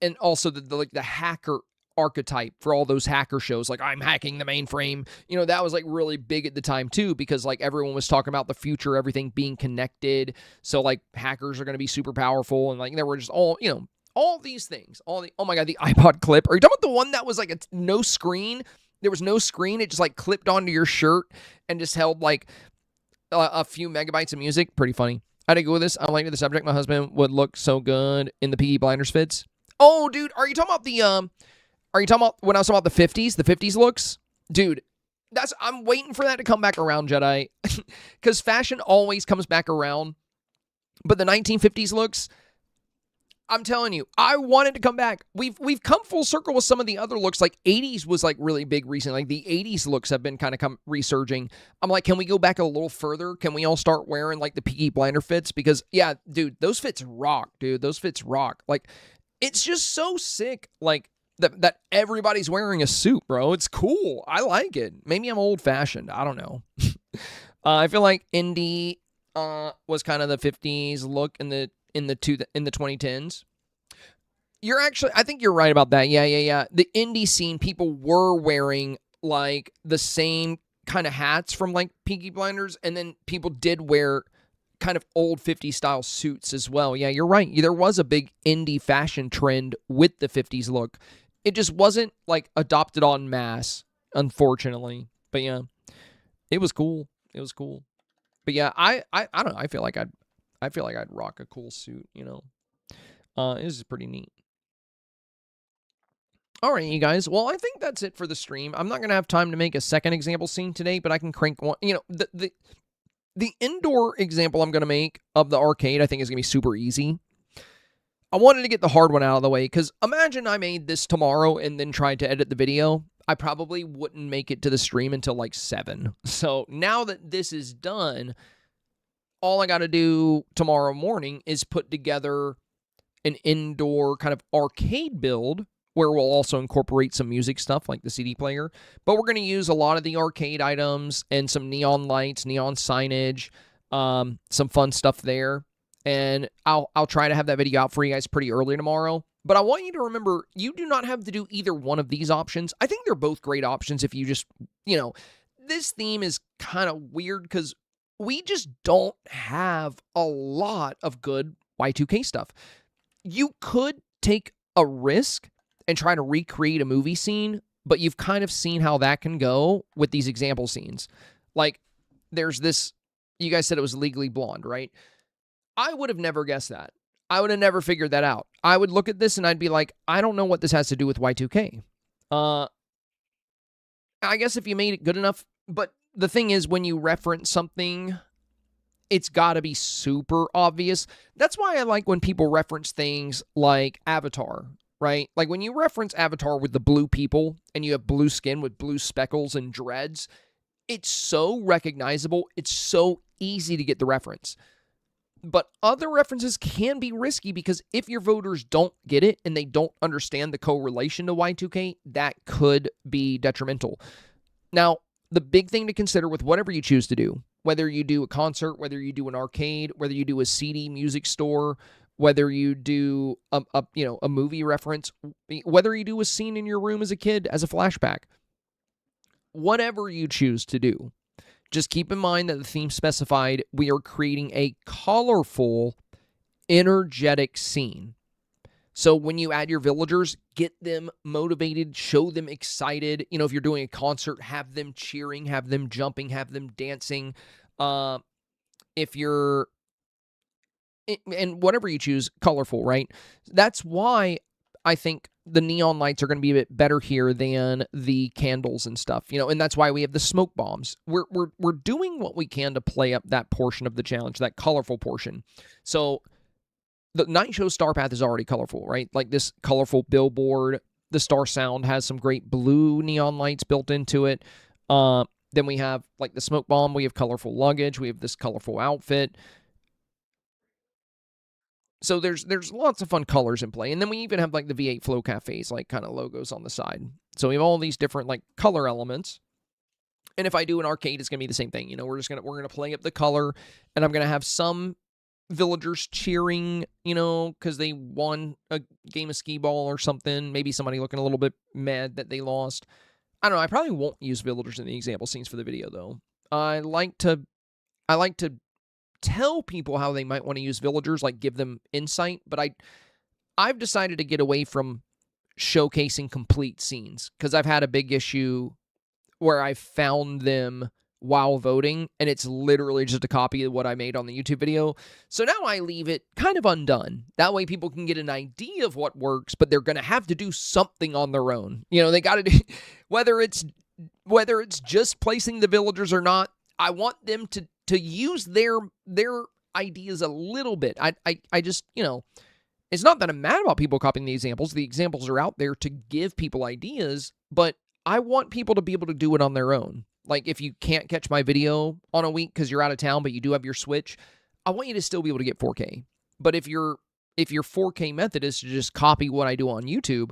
and also the hacker archetype for all those hacker shows, like I'm hacking the mainframe, you know, that was like really big at the time too, because like everyone was talking about the future, everything being connected. So like hackers are going to be super powerful, and like there were just all, you know, all these things, oh my God, the iPod clip. Are you talking about the one that was like no screen? There was no screen. It just like clipped onto your shirt and just held like a few megabytes of music. Pretty funny. I had to go with this. I like the subject. My husband would look so good in the Peaky Blinders fits. Oh, dude, are you talking about the Are you talking about when I was talking about the 50s? The 50s looks? Dude, I'm waiting for that to come back around, Jedi. Because fashion always comes back around. But the 1950s looks, I'm telling you, I want it to come back. We've come full circle with some of the other looks. Like 80s was like really big recently. Like the 80s looks have been kind of resurging. I'm like, can we go back a little further? Can we all start wearing like the Peaky Blinder fits? Because yeah, dude, those fits rock, dude. Those fits rock. Like, it's just so sick. Like, that everybody's wearing a suit, bro. It's cool. I like it. Maybe I'm old-fashioned. I don't know. I feel like indie was kind of the 50s look in the 2010s. I think you're right about that. Yeah. The indie scene, people were wearing like the same kind of hats from like Peaky Blinders, and then people did wear kind of old 50s style suits as well. Yeah, you're right. There was a big indie fashion trend with the 50s look. It just wasn't like adopted en masse, unfortunately. But yeah, it was cool. It was cool. But yeah, I don't know. I feel like I'd rock a cool suit, you know. This is pretty neat. All right, you guys. Well, I think that's it for the stream. I'm not gonna have time to make a second example scene today, but I can crank one. You know, the indoor example I'm gonna make of the arcade, I think is gonna be super easy. I wanted to get the hard one out of the way, because imagine I made this tomorrow and then tried to edit the video. I probably wouldn't make it to the stream until like 7. So now that this is done, all I got to do tomorrow morning is put together an indoor kind of arcade build where we'll also incorporate some music stuff like the CD player. But we're going to use a lot of the arcade items and some neon lights, neon signage, some fun stuff there. And I'll try to have that video out for you guys pretty early tomorrow. But I want you to remember, you do not have to do either one of these options. I think they're both great options if you just, you know, this theme is kind of weird because we just don't have a lot of good Y2K stuff. You could take a risk and try to recreate a movie scene, but you've kind of seen how that can go with these example scenes. Like, there's this, you guys said it was Legally Blonde, right? I would have never guessed that. I would have never figured that out. I would look at this and I'd be like, I don't know what this has to do with Y2K. I guess if you made it good enough, but the thing is, when you reference something, it's got to be super obvious. That's why I like when people reference things like Avatar, right? Like when you reference Avatar with the blue people and you have blue skin with blue speckles and dreads, it's so recognizable. It's so easy to get the reference. But other references can be risky because if your voters don't get it and they don't understand the correlation to Y2K, that could be detrimental. Now, the big thing to consider with whatever you choose to do, whether you do a concert, whether you do an arcade, whether you do a CD music store, whether you do a movie reference, whether you do a scene in your room as a kid as a flashback, whatever you choose to do, just keep in mind that the theme specified, we are creating a colorful, energetic scene. So when you add your villagers, get them motivated, show them excited. You know, if you're doing a concert, have them cheering, have them jumping, have them dancing. If you're, and whatever you choose, colorful, right? That's why I think the neon lights are going to be a bit better here than the candles and stuff, you know, and that's why we have the smoke bombs. We're doing what we can to play up that portion of the challenge, that colorful portion. So the night show StarPath is already colorful, right? Like this colorful billboard. The Star Sound has some great blue neon lights built into it. Then we have like the smoke bomb. We have colorful luggage. We have this colorful outfit. So there's lots of fun colors in play. And then we even have like the V8 Flow Cafes, like kind of logos on the side. So we have all these different like color elements. And if I do an arcade, it's going to be the same thing. You know, we're going to play up the color, and I'm going to have some villagers cheering, you know, because they won a game of skee ball or something. Maybe somebody looking a little bit mad that they lost. I don't know. I probably won't use villagers in the example scenes for the video, though. I like to tell people how they might want to use villagers, like give them insight, but I've decided to get away from showcasing complete scenes because I've had a big issue where I found them while voting, and it's literally just a copy of what I made on the YouTube video. So now I leave it kind of undone. That way people can get an idea of what works, but they're going to have to do something on their own. You know, they got to do, whether it's just placing the villagers or not, I want them to use their ideas a little bit. I just, you know, it's not that I'm mad about people copying the examples. The examples are out there to give people ideas, but I want people to be able to do it on their own. Like, if you can't catch my video on a week because you're out of town, but you do have your Switch, I want you to still be able to get 4K. But if your 4K method is to just copy what I do on YouTube,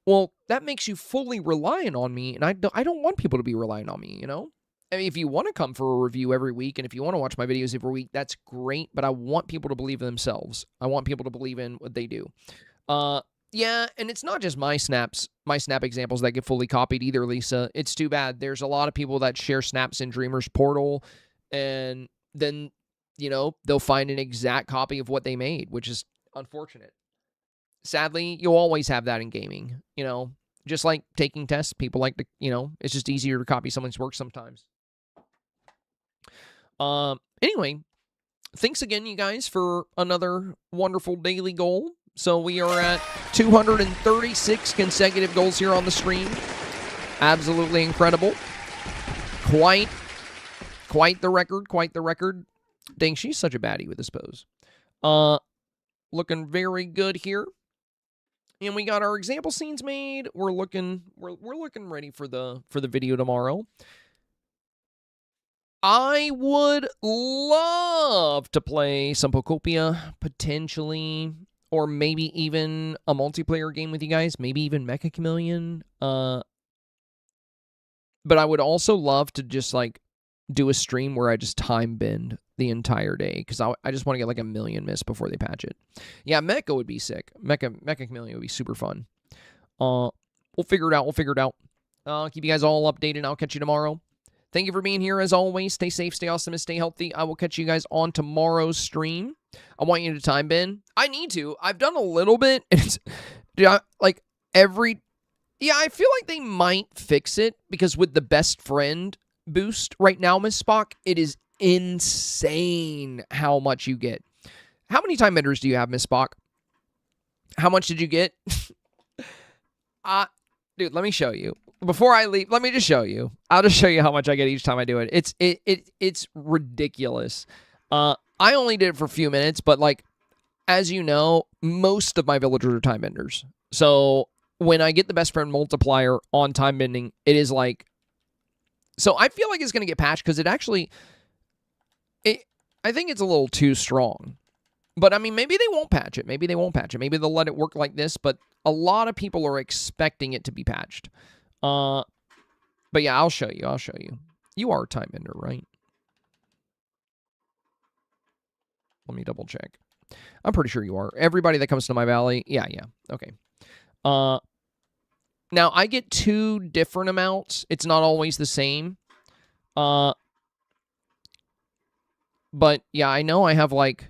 well, that makes you fully reliant on me, and I don't want people to be relying on me, you know? I mean, if you want to come for a review every week, and if you want to watch my videos every week, that's great, but I want people to believe in themselves. I want people to believe in what they do. Yeah, and it's not just my snap examples that get fully copied either, Lisa. It's too bad. There's a lot of people that share snaps in Dreamer's portal, and then, you know, they'll find an exact copy of what they made, which is unfortunate. Sadly, you'll always have that in gaming, you know. Just like taking tests, people like to, you know, it's just easier to copy someone's work sometimes. Anyway, thanks again, you guys, for another wonderful daily goal. So we are at 236 consecutive goals here on the stream. Absolutely incredible. Quite the record. Dang, she's such a baddie with this pose. Looking very good here. And we got our example scenes made. We're looking ready for the video tomorrow. I would love to play some Pokopia, potentially, or maybe even a multiplayer game with you guys, maybe even Mecha Chameleon. But I would also love to just, like, do a stream where I just time bend the entire day, because I just want to get, like, a million miss before they patch it. Yeah, Mecha would be sick. Mecha Chameleon would be super fun. We'll figure it out. I'll keep you guys all updated, and I'll catch you tomorrow. Thank you for being here, as always. Stay safe, stay awesome, and stay healthy. I will catch you guys on tomorrow's stream. I want you to time bend. I need to. I've done a little bit. It's, dude, I feel like they might fix it, because with the best friend boost right now, Miss Spock, it is insane how much you get. How many time benders do you have, Miss Spock? How much did you get? Dude, let me show you. Before I leave, let me just show you. I'll just show you how much I get each time I do it. It's ridiculous. I only did it for a few minutes, but, like, as you know, most of my villagers are time benders. So when I get the best friend multiplier on time bending, it is like, so I feel like it's going to get patched, because it actually, I think it's a little too strong. But, I mean, maybe they won't patch it. Maybe they'll let it work like this, but a lot of people are expecting it to be patched. But yeah, I'll show you. You are a time bender, right? Let me double check. I'm pretty sure you are. Everybody that comes to my valley, yeah. Okay. Now, I get 2 different amounts. It's not always the same. But, yeah, I know I have, like...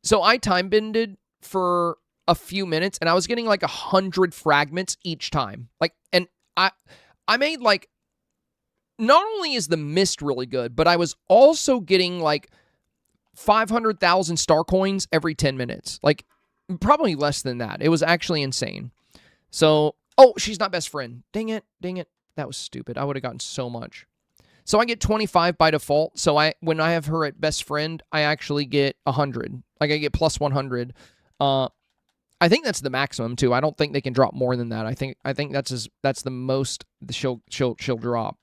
So, I time bended for a few minutes, and I was getting, like, 100 fragments each time. Like, and I made, like... Not only is the mist really good, but I was also getting, like, 500,000 star coins every 10 minutes. Like, probably less than that. It was actually insane. So, oh, she's not best friend. Dang it. That was stupid. I would have gotten so much. So I get 25 by default. So when I have her at best friend, I actually get 100. Like, I get plus 100. I think that's the maximum too. I don't think they can drop more than that. I think that's the most she'll drop.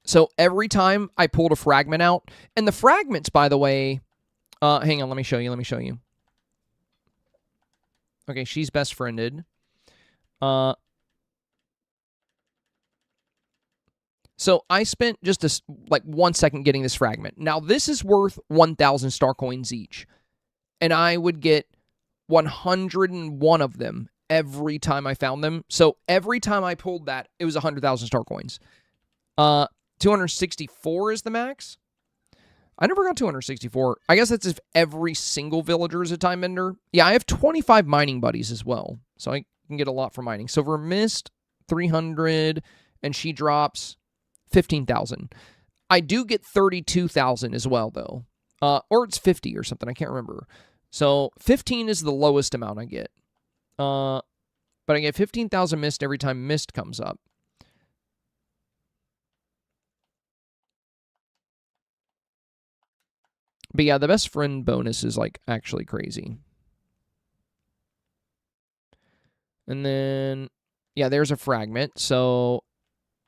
So every time I pulled a fragment out, and the fragments, by the way, hang on, let me show you. Okay, she's best friended. So I spent just like 1 second getting this fragment. Now this is worth 1,000 star coins each. And I would get 101 of them every time I found them. So every time I pulled that, it was 100,000 star coins. 264 is the max. I never got 264. I guess that's if every single villager is a time ender. Yeah, I have 25 mining buddies as well. So I can get a lot from mining. Silver Mist, 300, and she drops 15,000. I do get 32,000 as well, though. Or it's 50 or something. I can't remember. So 15 is the lowest amount I get. But I get 15,000 mist every time mist comes up. But yeah, the best friend bonus is like actually crazy. And then, yeah, there's a fragment. So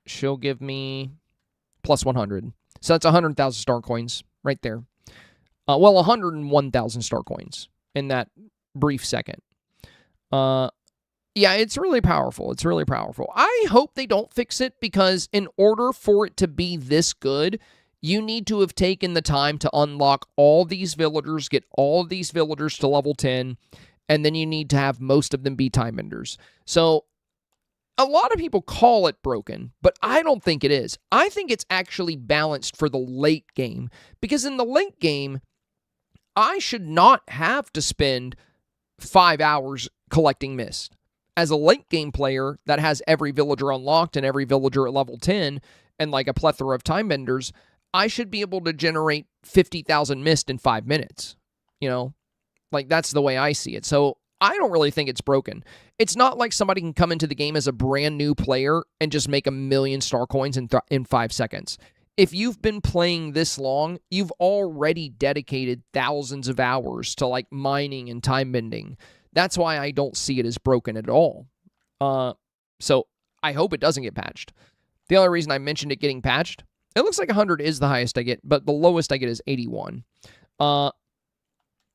she'll give me plus 100. So that's 100,000 star coins right there. Well, 101,000 star coins in that brief second. Yeah, it's really powerful. It's really powerful. I hope they don't fix it because in order for it to be this good, you need to have taken the time to unlock all these villagers, get all of these villagers to level 10, and then you need to have most of them be time enders. So a lot of people call it broken, but I don't think it is. I think it's actually balanced for the late game because in the late game, I should not have to spend 5 hours collecting mist. As a late game player that has every villager unlocked and every villager at level 10 and like a plethora of time benders, I should be able to generate 50,000 mist in 5 minutes. You know, like that's the way I see it. So I don't really think it's broken. It's not like somebody can come into the game as a brand new player and just make 1,000,000 star coins in 5 seconds. If you've been playing this long, you've already dedicated thousands of hours to like mining and time bending. That's why I don't see it as broken at all. So I hope it doesn't get patched. The only reason I mentioned it getting patched, it looks like 100 is the highest I get, but the lowest I get is 81. But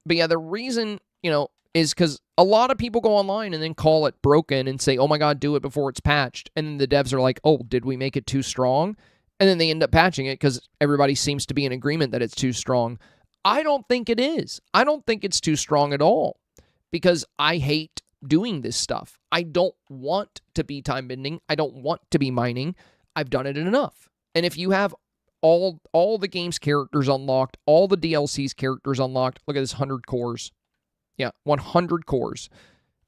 yeah, the reason, you know, is because a lot of people go online and then call it broken and say, oh my God, do it before it's patched. And then the devs are like, oh, did we make it too strong? And then they end up patching it because everybody seems to be in agreement that it's too strong. I don't think it is. I don't think it's too strong at all because I hate doing this stuff. I don't want to be time bending. I don't want to be mining. I've done it enough. And if you have all the game's characters unlocked, all the DLC's characters unlocked, look at this 100 cores. Yeah, 100 cores.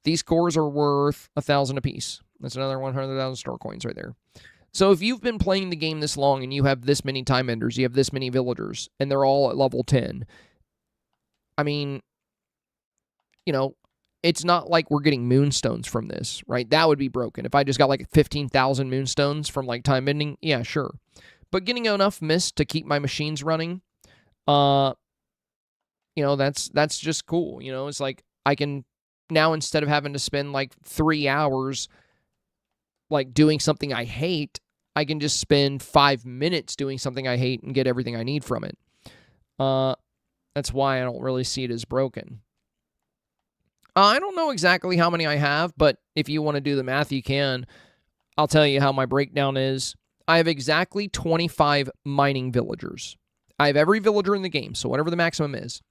These cores are worth 1,000 apiece. That's another 100,000 star coins right there. So if you've been playing the game this long and you have this many time enders, you have this many villagers, and they're all at level 10, I mean, you know, it's not like we're getting moonstones from this, right? That would be broken. If I just got like 15,000 moonstones from like time bending, yeah, sure. But getting enough mist to keep my machines running, you know, that's just cool. You know, it's like I can now, instead of having to spend like 3 hours like doing something I hate, I can just spend 5 minutes doing something I hate and get everything I need from it. That's why I don't really see it as broken. I don't know exactly how many I have, but if you want to do the math, you can. I'll tell you how my breakdown is. I have exactly 25 mining villagers. I have every villager in the game, so whatever the maximum is.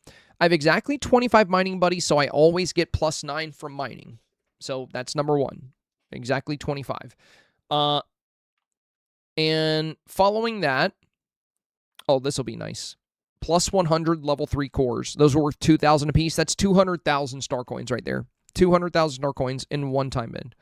I have exactly 25 mining buddies, so I always get +9 from mining. So that's number one. Exactly 25. And following that, oh, this will be nice. +100 level 3 cores. Those are worth 2,000 apiece. That's 200,000 star coins right there. 200,000 star coins in one time bend.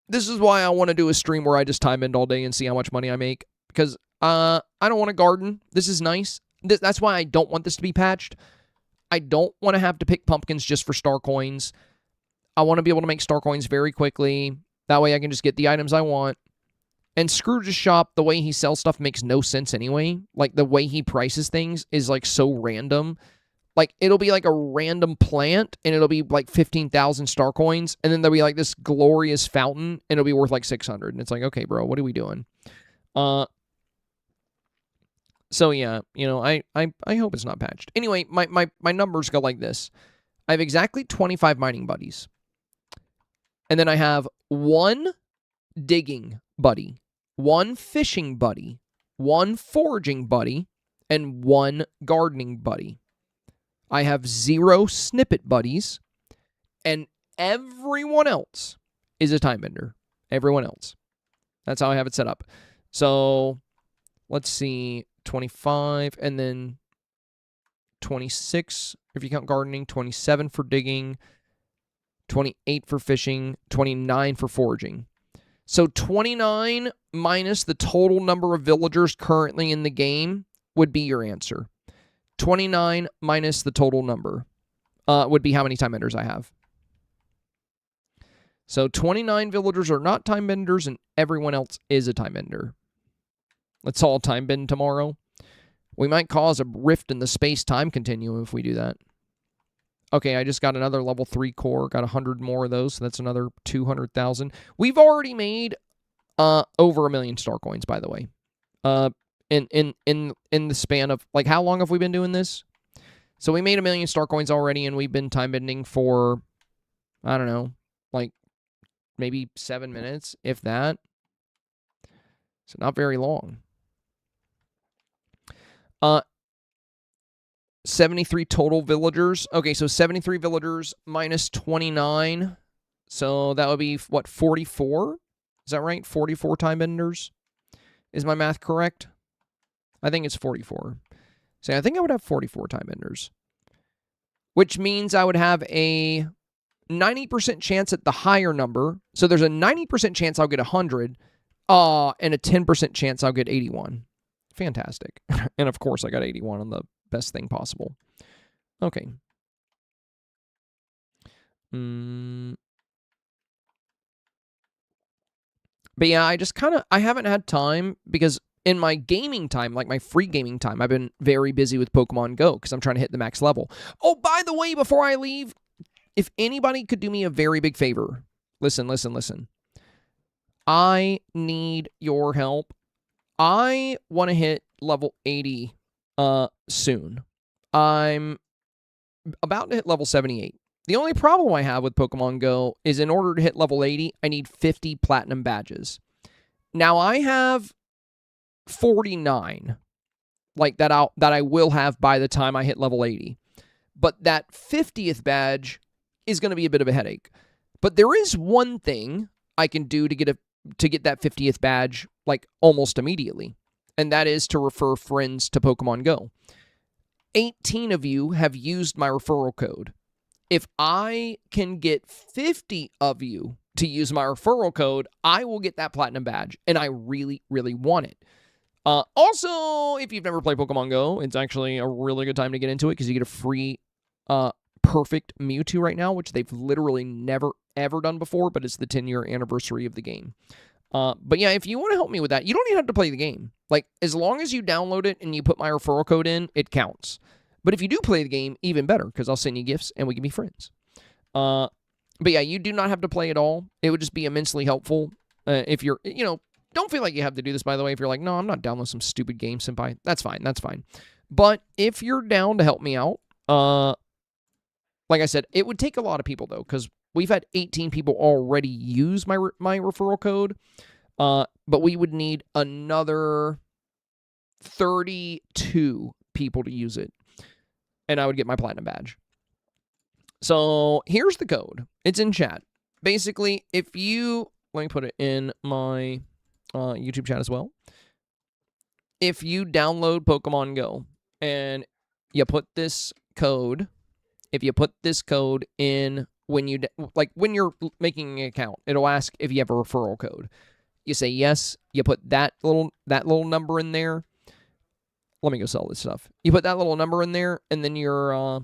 This is why I want to do a stream where I just time bend all day and see how much money I make. Because I don't want to garden. This is nice. That's why I don't want this to be patched. I don't want to have to pick pumpkins just for star coins. I want to be able to make star coins very quickly. That way I can just get the items I want. And Scrooge's shop, the way he sells stuff makes no sense anyway. Like, the way he prices things is, like, so random. Like, it'll be, like, a random plant, and it'll be, like, 15,000 star coins, and then there'll be, like, this glorious fountain, and it'll be worth, like, 600. And it's like, okay, bro, what are we doing? So, yeah, you know, I hope it's not patched. Anyway, my numbers go like this. I have exactly 25 mining buddies. And then I have 1 digging buddy. 1 fishing buddy, 1 foraging buddy, and 1 gardening buddy. I have 0 snippet buddies, and everyone else is a time bender. Everyone else. That's how I have it set up. So, let's see, 25, and then 26, if you count gardening, 27 for digging, 28 for fishing, 29 for foraging. So 29 minus the total number of villagers currently in the game would be your answer. 29 minus the total number would be how many time benders I have. So 29 villagers are not time benders, and everyone else is a time bender. Let's all time bend tomorrow. We might cause a rift in the space-time continuum if we do that. Okay, I just got another level 3 core. Got 100 more of those, so that's another 200,000. We've already made over 1 million star coins, by the way. In the span of, like, how long have we been doing this? So we made 1 million star coins already, and we've been time bending for, I don't know, like, maybe 7 minutes, if that. So not very long. 73 total villagers. Okay, so 73 villagers minus 29. So that would be, what, 44? Is that right? 44 time benders? Is my math correct? I think it's 44. So I think I would have 44 time benders. Which means I would have a 90% chance at the higher number. So there's a 90% chance I'll get 100. And a 10% chance I'll get 81. Fantastic. And of course I got 81 on the best thing possible. Okay. But yeah, I haven't had time because in my gaming time, like my free gaming time, I've been very busy with Pokemon Go because I'm trying to hit the max level. Oh, by the way, before I leave, if anybody could do me a very big favor, listen. I need your help. I want to hit level 80 soon. I'm about to hit level 78. The only problem I have with Pokemon Go is in order to hit level 80, I need 50 platinum badges. Now I have 49, like that I will have by the time I hit level 80. But that 50th badge is going to be a bit of a headache. But there is one thing I can do to get that 50th badge like almost immediately, and that is to refer friends to Pokemon Go. 18 of you have used my referral code. If I can get 50 of you to use my referral code, I will get that platinum badge, and I really, really want it. Also, if you've never played Pokemon Go, it's actually a really good time to get into it because you get a free perfect Mewtwo right now, which they've literally never, ever done before, but it's the 10-year anniversary of the game. But yeah, if you want to help me with that, you don't even have to play the game. Like, as long as you download it and you put my referral code in, it counts. But if you do play the game, even better, because I'll send you gifts and we can be friends. But yeah, you do not have to play at all. It would just be immensely helpful if you're, don't feel like you have to do this, by the way. If you're like, no, I'm not downloading some stupid game, Senpai. That's fine. But if you're down to help me out, like I said, it would take a lot of people, though, because we've had 18 people already use my referral code, but we would need another 32 people to use it, and I would get my platinum badge. So here's the code. It's in chat. Basically, if you... Let me put it in my YouTube chat as well. If you download Pokemon Go and you put this code... If you put this code in when you're making an account, it'll ask if you have a referral code. You say yes. You put that little number in there. Let me go sell this stuff. You put that little number in there, and then you'll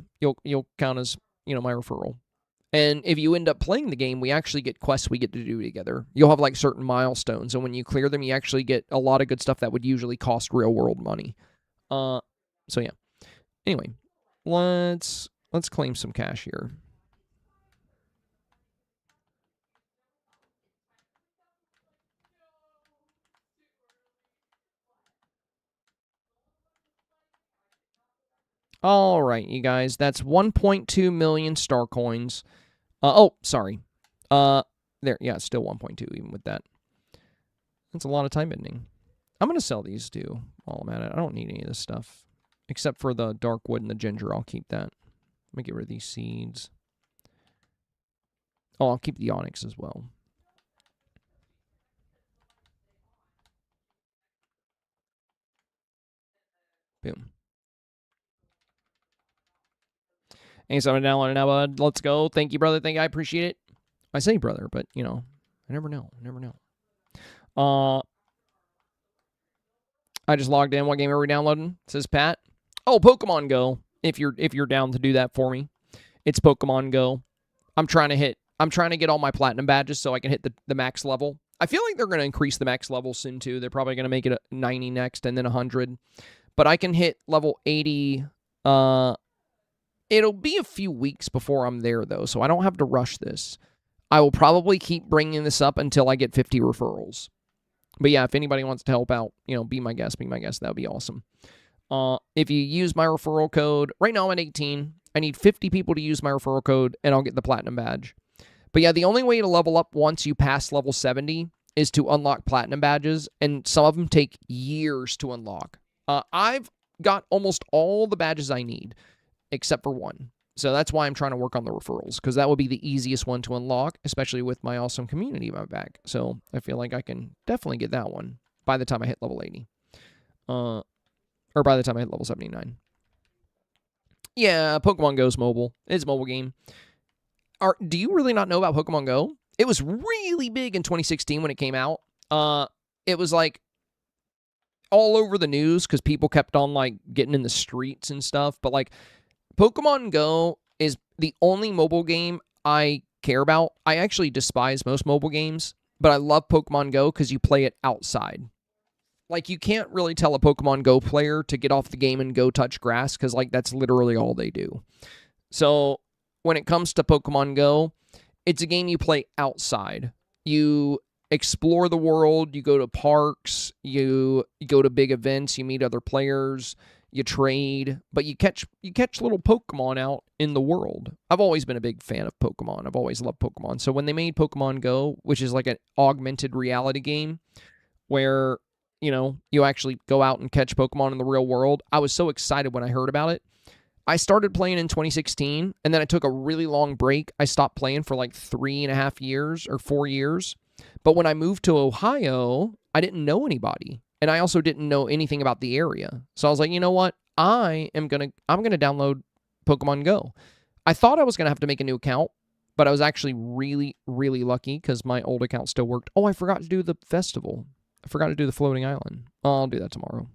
count as my referral. And if you end up playing the game, we actually get quests we get to do together. You'll have like certain milestones, and when you clear them, you actually get a lot of good stuff that would usually cost real world money. So yeah. Anyway, let's claim some cash here. All right, you guys, that's 1.2 million star coins. Oh, sorry. There, yeah, it's still 1.2 even with that. That's a lot of time bending. I'm going to sell these too while I'm at it. I don't need any of this stuff. Except for the dark wood and the ginger. I'll keep that. Let me get rid of these seeds. Oh, I'll keep the onyx as well. Boom. Hey, so I'm downloading now, bud. Let's go. Thank you, brother. Thank you. I appreciate it. I say brother, but, you know, I never know. I never know. I just logged in. What game are we downloading? Says Pat. Oh, Pokemon Go. If you're down to do that for me. It's Pokemon Go. I'm trying to get all my platinum badges so I can hit the max level. I feel like they're going to increase the max level soon too. They're probably going to make it 90 next and then 100. But I can hit level 80. It'll be a few weeks before I'm there though, so I don't have to rush this. I will probably keep bringing this up until I get 50 referrals. But yeah, if anybody wants to help out, you know, be my guest. That would be awesome. If you use my referral code, right now I'm at 18. I need 50 people to use my referral code, and I'll get the platinum badge. But yeah, the only way to level up once you pass level 70 is to unlock platinum badges, and some of them take years to unlock. I've got almost all the badges I need, except for one. So that's why I'm trying to work on the referrals, because that would be the easiest one to unlock, especially with my awesome community in my back. So I feel like I can definitely get that one by the time I hit level 80. Or by the time I hit level 79. Yeah, Pokemon Go's mobile. It's a mobile game. Do you really not know about Pokemon Go? It was really big in 2016 when it came out. It was like all over the news because people kept on like getting in the streets and stuff. But like Pokemon Go is the only mobile game I care about. I actually despise most mobile games, but I love Pokemon Go because you play it outside. Like, you can't really tell a Pokemon Go player to get off the game and go touch grass because, like, that's literally all they do. So, when it comes to Pokemon Go, it's a game you play outside. You explore the world, you go to parks, you go to big events, you meet other players, you trade, but you catch little Pokemon out in the world. I've always been a big fan of Pokemon. I've always loved Pokemon. So, when they made Pokemon Go, which is like an augmented reality game where, you know, you actually go out and catch Pokemon in the real world, I was so excited when I heard about it. I started playing in 2016, and then I took a really long break. I stopped playing for like 3.5 years or 4 years. But when I moved to Ohio, I didn't know anybody. And I also didn't know anything about the area. So I was like, you know what? I'm gonna download Pokemon Go. I thought I was gonna have to make a new account, but I was actually really, really lucky because my old account still worked. Oh, I forgot to do the festival. I forgot to do the floating island. I'll do that tomorrow.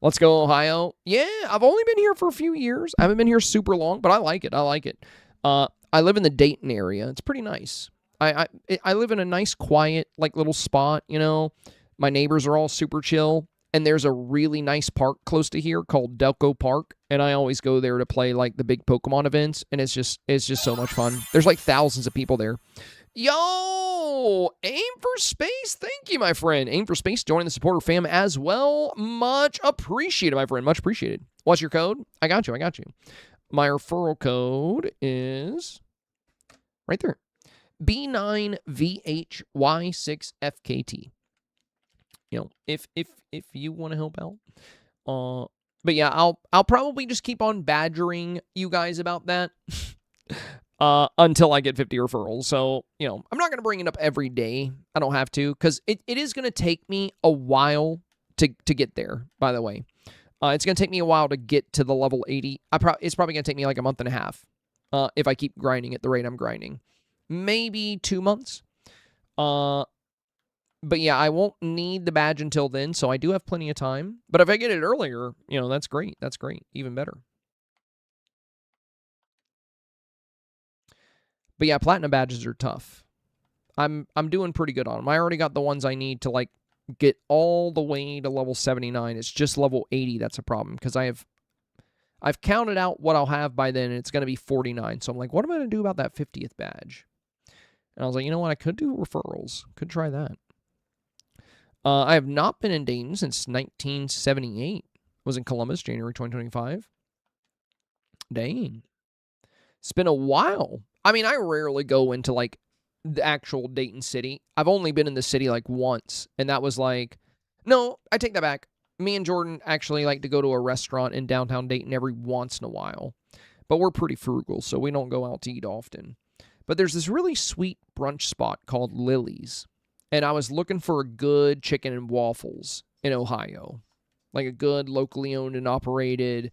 Let's go, Ohio. Yeah, I've only been here for a few years. I haven't been here super long, but I like it. I like it. I live in the Dayton area. It's pretty nice. I live in a nice, quiet, like, little spot, you know. My neighbors are all super chill, and there's a really nice park close to here called Delco Park, and I always go there to play, like, the big Pokemon events, and it's just so much fun. There's, like, thousands of people there. Yo, Aim for Space. Thank you, my friend. Aim for Space joining the supporter fam as well. Much appreciated, my friend. Much appreciated. What's your code? I got you. My referral code is right there. B9VHY6FKT. You know, if you want to help out. But yeah, I'll probably just keep on badgering you guys about that. Until I get 50 referrals. So, you know, I'm not going to bring it up every day. I don't have to, because it is going to take me a while to get there, by the way. It's going to take me a while to get to the level 80. It's probably going to take me like a month and a half if I keep grinding at the rate I'm grinding. Maybe 2 months. But yeah, I won't need the badge until then, so I do have plenty of time. But if I get it earlier, you know, that's great. That's great. Even better. But yeah, platinum badges are tough. I'm doing pretty good on them. I already got the ones I need to like get all the way to level 79. It's just level 80 that's a problem because I've counted out what I'll have by then, and it's going to be 49. So I'm like, what am I going to do about that 50th badge? And I was like, you know what? I could do referrals. Could try that. I have not been in Dayton since 1978. Was in Columbus, January 2025. Dang. It's been a while. I mean, I rarely go into, like, the actual Dayton city. I've only been in the city like once, and that was like, no, I take that back. Me and Jordan actually like to go to a restaurant in downtown Dayton every once in a while, but we're pretty frugal, so we don't go out to eat often. But there's this really sweet brunch spot called Lily's, and I was looking for a good chicken and waffles in Ohio, like a good locally owned and operated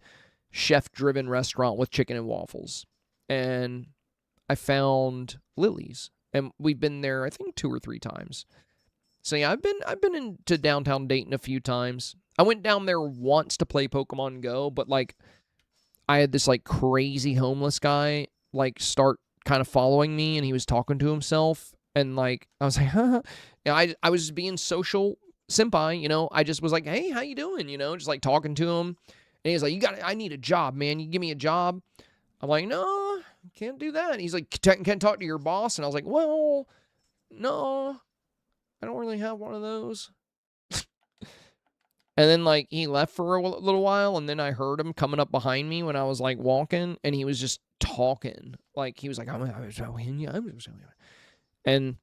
chef-driven restaurant with chicken and waffles. And I found Lily's, and we've been there I think 2 or 3 times. So yeah, I've been into downtown Dayton a few times. I went down there once to play Pokemon Go, but like I had this like crazy homeless guy like start kind of following me, and he was talking to himself, and like I was like, huh. You know, I was being social senpai, you know. I just was like, hey, how you doing? You know, just like talking to him. And he was like, I need a job, man. You give me a job? I'm like, no, can't do that. And he's like, can talk to your boss? And I was like, well, no, I don't really have one of those. And then, like, he left for a little while, and then I heard him coming up behind me when I was, like, walking, and he was just talking. Like, he was like, and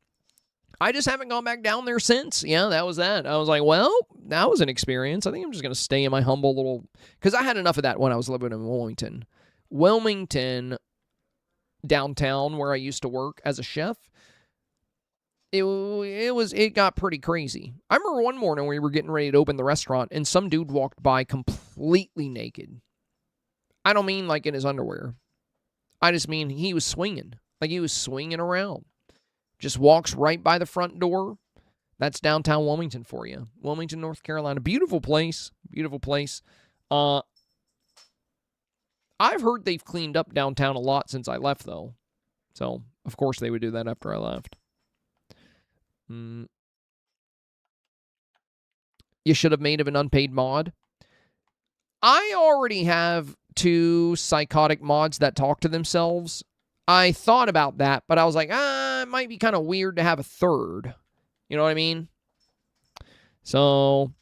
I just haven't gone back down there since. Yeah, that was that. I was like, well, that was an experience. I think I'm just going to stay in my humble little... Because I had enough of that when I was living in Wilmington. Wilmington, downtown, where I used to work as a chef, it got pretty crazy. I remember one morning we were getting ready to open the restaurant, and some dude walked by completely naked. I don't mean like in his underwear. I just mean he was swinging. Like he was swinging around. Just walks right by the front door. That's downtown Wilmington for you. Wilmington, North Carolina. Beautiful place. Beautiful place. I've heard they've cleaned up downtown a lot since I left, though. So, of course, they would do that after I left. You should have made of an unpaid mod. I already have 2 psychotic mods that talk to themselves. I thought about that, but I was like, it might be kind of weird to have a 3rd. You know what I mean? So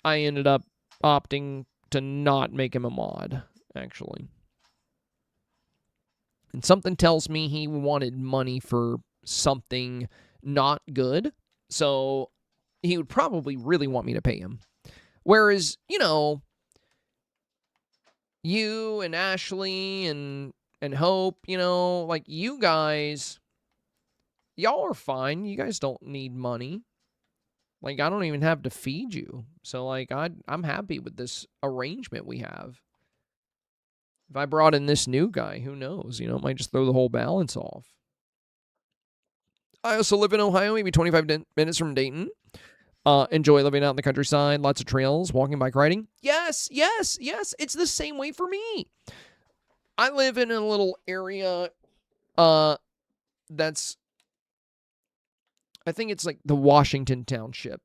I ended up opting to not make him a mod, actually. And something tells me he wanted money for something not good, so he would probably really want me to pay him. Whereas, you know, you and Ashley and Hope, you know, like you guys, y'all are fine. You guys don't need money. Like, I don't even have to feed you. So, like, I'm happy with this arrangement we have. If I brought in this new guy, who knows? You know, it might just throw the whole balance off. I also live in Ohio, maybe 25 minutes from Dayton. Enjoy living out in the countryside. Lots of trails, walking, bike riding. Yes, yes, yes. It's the same way for me. I live in a little area that's, I think it's like the Washington Township.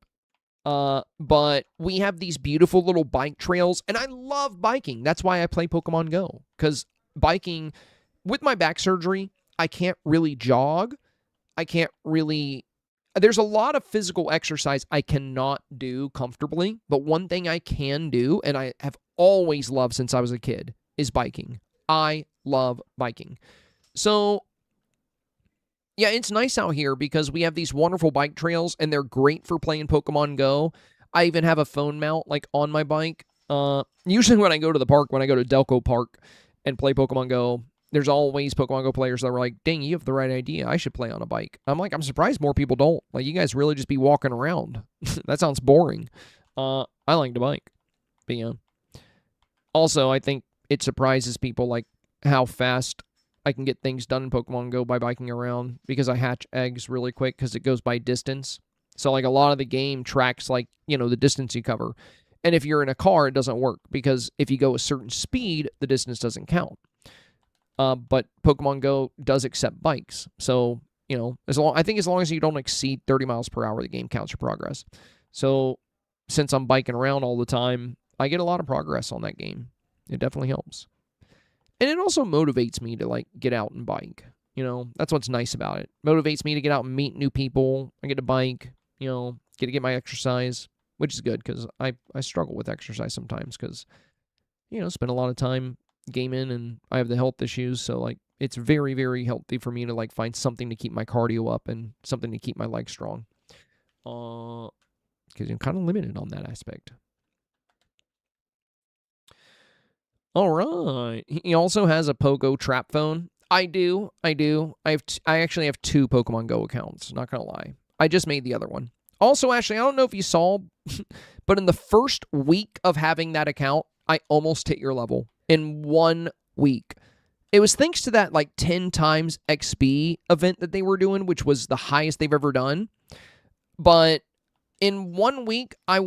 But we have these beautiful little bike trails, and I love biking. That's why I play Pokemon Go. Because biking, with my back surgery, I can't really jog. I can't really... There's a lot of physical exercise I cannot do comfortably, but one thing I can do, and I have always loved since I was a kid, is biking. I love biking. So, yeah, it's nice out here because we have these wonderful bike trails, and they're great for playing Pokemon Go. I even have a phone mount, like, on my bike. Usually when I go to the park, when I go to Delco Park and play Pokemon Go, there's always Pokemon Go players that were like, dang, you have the right idea. I should play on a bike. I'm like, I'm surprised more people don't. Like, you guys really just be walking around. That sounds boring. I like to bike. But, yeah. Also, I think it surprises people, like, how fast I can get things done in Pokemon Go by biking around, because I hatch eggs really quick because it goes by distance. So, like, a lot of the game tracks, like, you know, the distance you cover. And if you're in a car, it doesn't work, because if you go a certain speed, the distance doesn't count. But Pokemon Go does accept bikes. So, you know, I think as long as you don't exceed 30 miles per hour, the game counts your progress. So, since I'm biking around all the time, I get a lot of progress on that game. It definitely helps. And it also motivates me to, like, get out and bike. You know, that's what's nice about it. Motivates me to get out and meet new people. I get to bike, you know, get my exercise, which is good, because I struggle with exercise sometimes because, you know, spend a lot of time gaming, and I have the health issues, so, like, it's very, very healthy for me to like find something to keep my cardio up and something to keep my legs strong. Because I'm kind of limited on that aspect. All right. He also has a Pogo trap phone. I do. I actually have 2 Pokemon Go accounts. Not gonna lie. I just made the other one. Also, Ashley, I don't know if you saw, but in the first week of having that account, I almost hit your level in 1 week. It was thanks to that like 10 times XP event that they were doing, which was the highest they've ever done. But in 1 week, I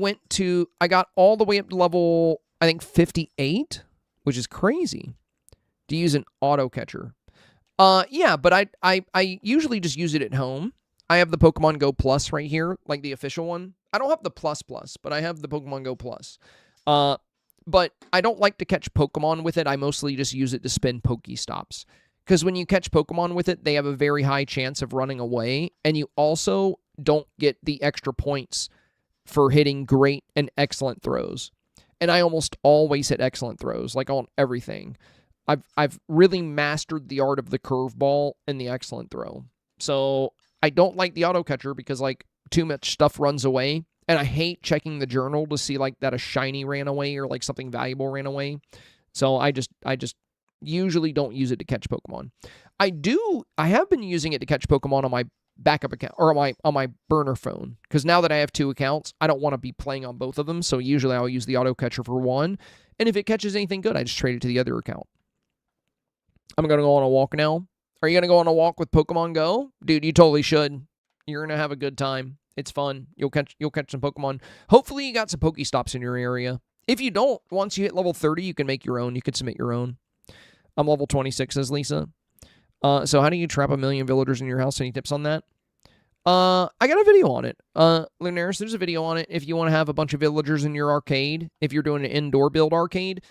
got all the way up to level, I think, 58, which is crazy, to use an auto catcher. Yeah, but I usually just use it at home. I have the Pokemon Go Plus right here, like the official one. I don't have the Plus, but I have the Pokemon Go Plus. But I don't like to catch Pokemon with it. I mostly just use it to spin Pokestops. Because when you catch Pokemon with it, they have a very high chance of running away. And you also don't get the extra points for hitting great and excellent throws. And I almost always hit excellent throws, like on everything. I've really mastered the art of the curveball and the excellent throw. So I don't like the auto catcher because like too much stuff runs away. And I hate checking the journal to see like that a shiny ran away or like something valuable ran away. So I just usually don't use it to catch Pokemon. I have been using it to catch Pokemon on my backup account or on my burner phone. Because now that I have 2 accounts, I don't want to be playing on both of them. So usually I'll use the auto catcher for one. And if it catches anything good, I just trade it to the other account. I'm going to go on a walk now. Are you going to go on a walk with Pokemon Go? Dude, you totally should. You're going to have a good time. It's fun. You'll catch some Pokemon. Hopefully you got some Pokestops in your area. If you don't, once you hit level 30, you can make your own. You can submit your own. I'm level 26, says Lisa. So how do you trap 1 million villagers in your house? Any tips on that? I got a video on it. Lunaris, there's a video on it if you want to have a bunch of villagers in your arcade. If you're doing an indoor build arcade.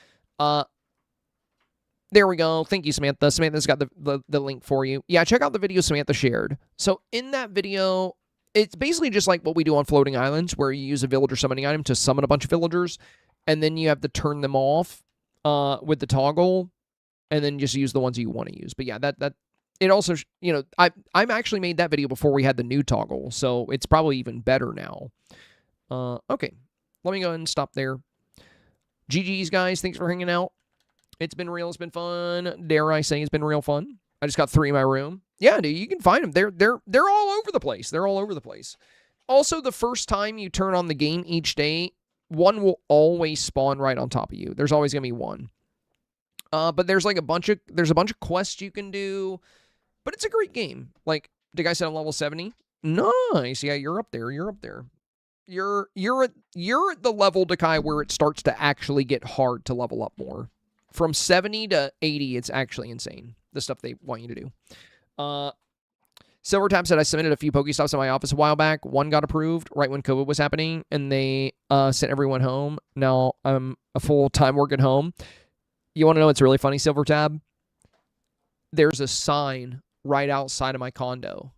There we go. Thank you, Samantha. Samantha's got the link for you. Yeah, check out the video Samantha shared. So in that video, it's basically just like what we do on Floating Islands, where you use a villager summoning item to summon a bunch of villagers, and then you have to turn them off with the toggle, and then just use the ones you want to use. But yeah, that it also, you know, I've actually made that video before we had the new toggle, so it's probably even better now. Okay, let me go ahead and stop there. GG's, guys. Thanks for hanging out. It's been real. It's been fun. Dare I say it's been real fun. I just got 3 in my room. Yeah, dude, you can find them. They're all over the place. They're all over the place. Also, the first time you turn on the game each day, one will always spawn right on top of you. There's always gonna be one. But there's like a bunch of quests you can do. But it's a great game. Like the guy said, I'm level 70. Nice. Yeah, you're up there. You're up there. You're at the level, Dakai, where it starts to actually get hard to level up more. From 70 to 80, it's actually insane, the stuff they want you to do. Silvertap said, I submitted a few Pokestops in my office a while back. One got approved right when COVID was happening, and they sent everyone home. Now I'm a full-time work at home. You want to know what's really funny, Silvertab? There's a sign right outside of my condo,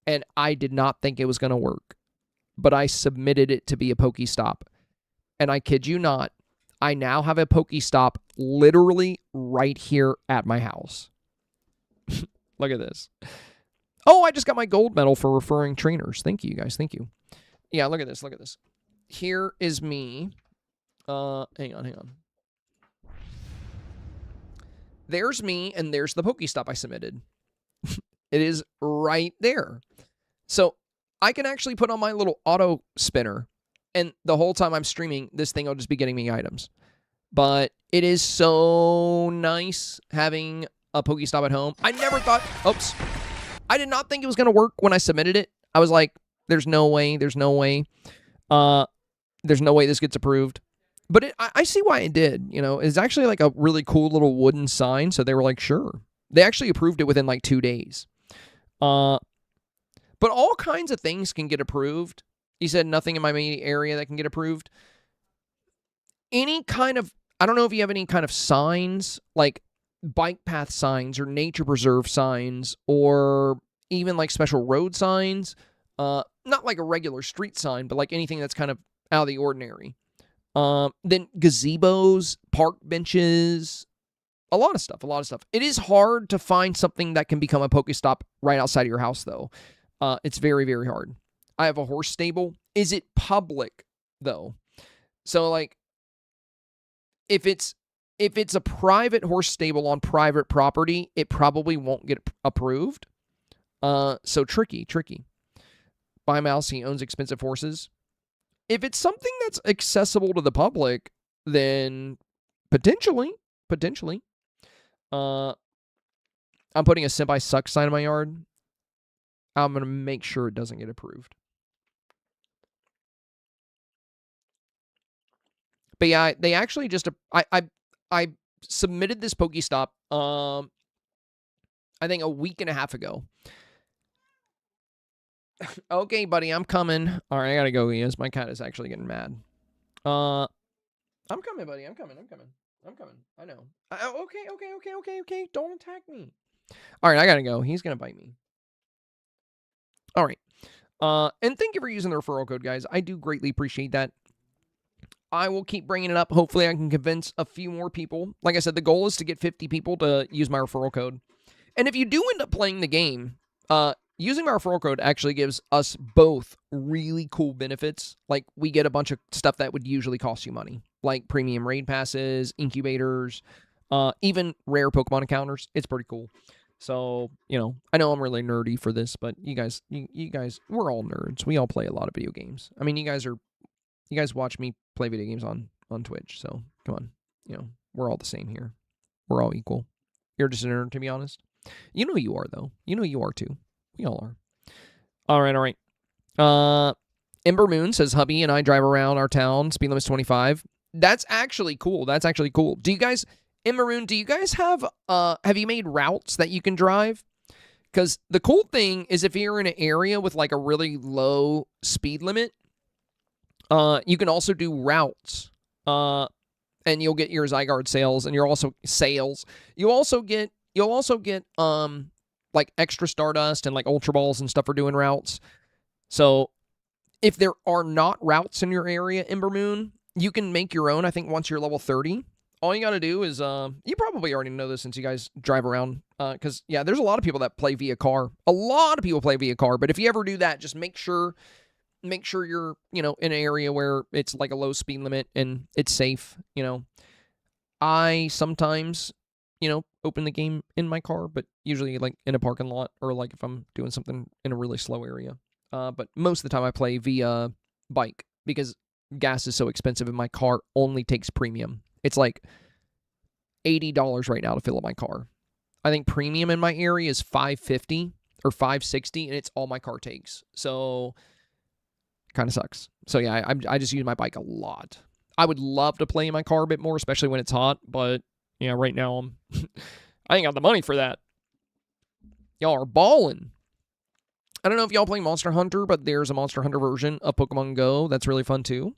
and I did not think it was going to work, but I submitted it to be a Pokestop. And I kid you not, I now have a Pokestop literally right here at my house. Look at this. Oh, I just got my gold medal for referring trainers. Thank you, guys. Thank you. Yeah, look at this. Look at this. Here is me. Hang on. There's me, and there's the Pokestop I submitted. It is right there. So I can actually put on my little auto spinner, and the whole time I'm streaming, this thing will just be getting me items. But it is so nice having a Pokestop at home. I never thought... Oops. I did not think it was going to work when I submitted it. I was like, there's no way. There's no way. There's no way this gets approved. But I see why it did. You know, it's actually like a really cool little wooden sign. So they were like, sure. They actually approved it within like 2 days. But all kinds of things can get approved. He said nothing in my immediate area that can get approved. Any kind of, I don't know if you have any kind of signs, like bike path signs or nature preserve signs or even like special road signs. Not like a regular street sign, but like anything that's kind of out of the ordinary. Then gazebos, park benches, A lot of stuff, a lot of stuff. It is hard to find something that can become a Pokestop right outside of your house, though. It's very, very hard. I have a horse stable. Is it public, though? So, like, if it's a private horse stable on private property, it probably won't get approved. So tricky. Buy Mouse, he owns expensive horses. If it's something that's accessible to the public, then potentially. I'm putting a Senpai sucks sign in my yard. I'm going to make sure it doesn't get approved. But yeah, they actually just... I submitted this Pokestop, I think a week and a half ago. Okay, buddy, I'm coming. All right, I got to go, Ian. My cat is actually getting mad. I'm coming, buddy. I'm coming. I know. Okay. Don't attack me. All right, I got to go. He's going to bite me. All right. And thank you for using the referral code, guys. I do greatly appreciate that. I will keep bringing it up. Hopefully, I can convince a few more people. Like I said, the goal is to get 50 people to use my referral code. And if you do end up playing the game, using my referral code actually gives us both really cool benefits. Like, we get a bunch of stuff that would usually cost you money, like premium raid passes, incubators, even rare Pokemon encounters. It's pretty cool. So, you know, I know I'm really nerdy for this, but you guys, we're all nerds. We all play a lot of video games. I mean, you guys watch me play video games on Twitch, so come on. You know, we're all the same here. We're all equal. You're just a nerd, to be honest. You know you are, though. You know you are, too. We all are. All right. Ember Moon says, hubby and I drive around our town. Speed limit's 25. That's actually cool. Do you guys, Ember Moon, do you guys have you made routes that you can drive? Because the cool thing is if you're in an area with like a really low speed limit, you can also do routes. And you'll get your Zygarde sales, and you're also sales. You'll also get like extra Stardust and like Ultra Balls and stuff for doing routes. So if there are not routes in your area, Ember Moon, you can make your own, I think, once you're level 30. All you got to do is, you probably already know this since you guys drive around, because, yeah, there's a lot of people that play via car. A lot of people play via car, but if you ever do that, just make sure you're, you know, in an area where it's like a low speed limit and it's safe, you know. I sometimes, you know, open the game in my car, but usually like in a parking lot or like if I'm doing something in a really slow area. But most of the time I play via bike because gas is so expensive and my car only takes premium. It's like $80 right now to fill up my car. I think premium in my area is $5.50 or $5.60, and it's all my car takes. So kind of sucks. So yeah, I just use my bike a lot. I would love to play in my car a bit more, especially when it's hot, but yeah, right now I ain't got the money for that. Y'all are balling. I don't know if y'all play Monster Hunter, but there's a Monster Hunter version of Pokemon Go that's really fun too.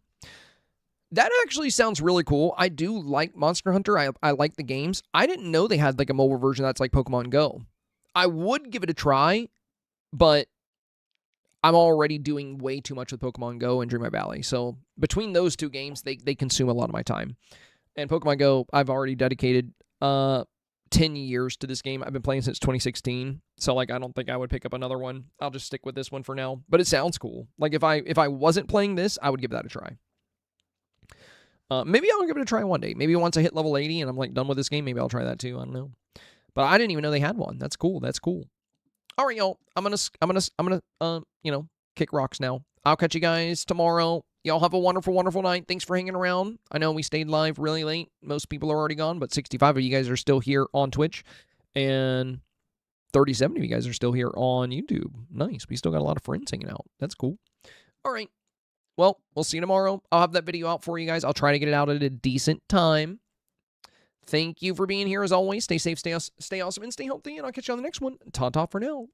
That actually sounds really cool. I do like Monster Hunter. I like the games. I didn't know they had like a mobile version that's like Pokemon Go. I would give it a try, but I'm already doing way too much with Pokemon Go and Dreamlight Valley. So between those two games, they consume a lot of my time. And Pokemon Go, I've already dedicated 10 years to this game. I've been playing since 2016. So like I don't think I would pick up another one. I'll just stick with this one for now. But it sounds cool. Like if I wasn't playing this, I would give that a try. Maybe I'll give it a try one day. Maybe once I hit level 80 and I'm like done with this game, maybe I'll try that too. I don't know. But I didn't even know they had one. That's cool. All right, y'all. I'm gonna you know, kick rocks now. I'll catch you guys tomorrow. Y'all have a wonderful, wonderful night. Thanks for hanging around. I know we stayed live really late. Most people are already gone, but 65 of you guys are still here on Twitch, and 37 of you guys are still here on YouTube. Nice. We still got a lot of friends hanging out. That's cool. All right. Well, we'll see you tomorrow. I'll have that video out for you guys. I'll try to get it out at a decent time. Thank you for being here as always. Stay safe, stay awesome, and stay healthy, and I'll catch you on the next one. Ta-ta for now.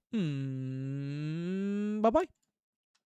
Bye-bye.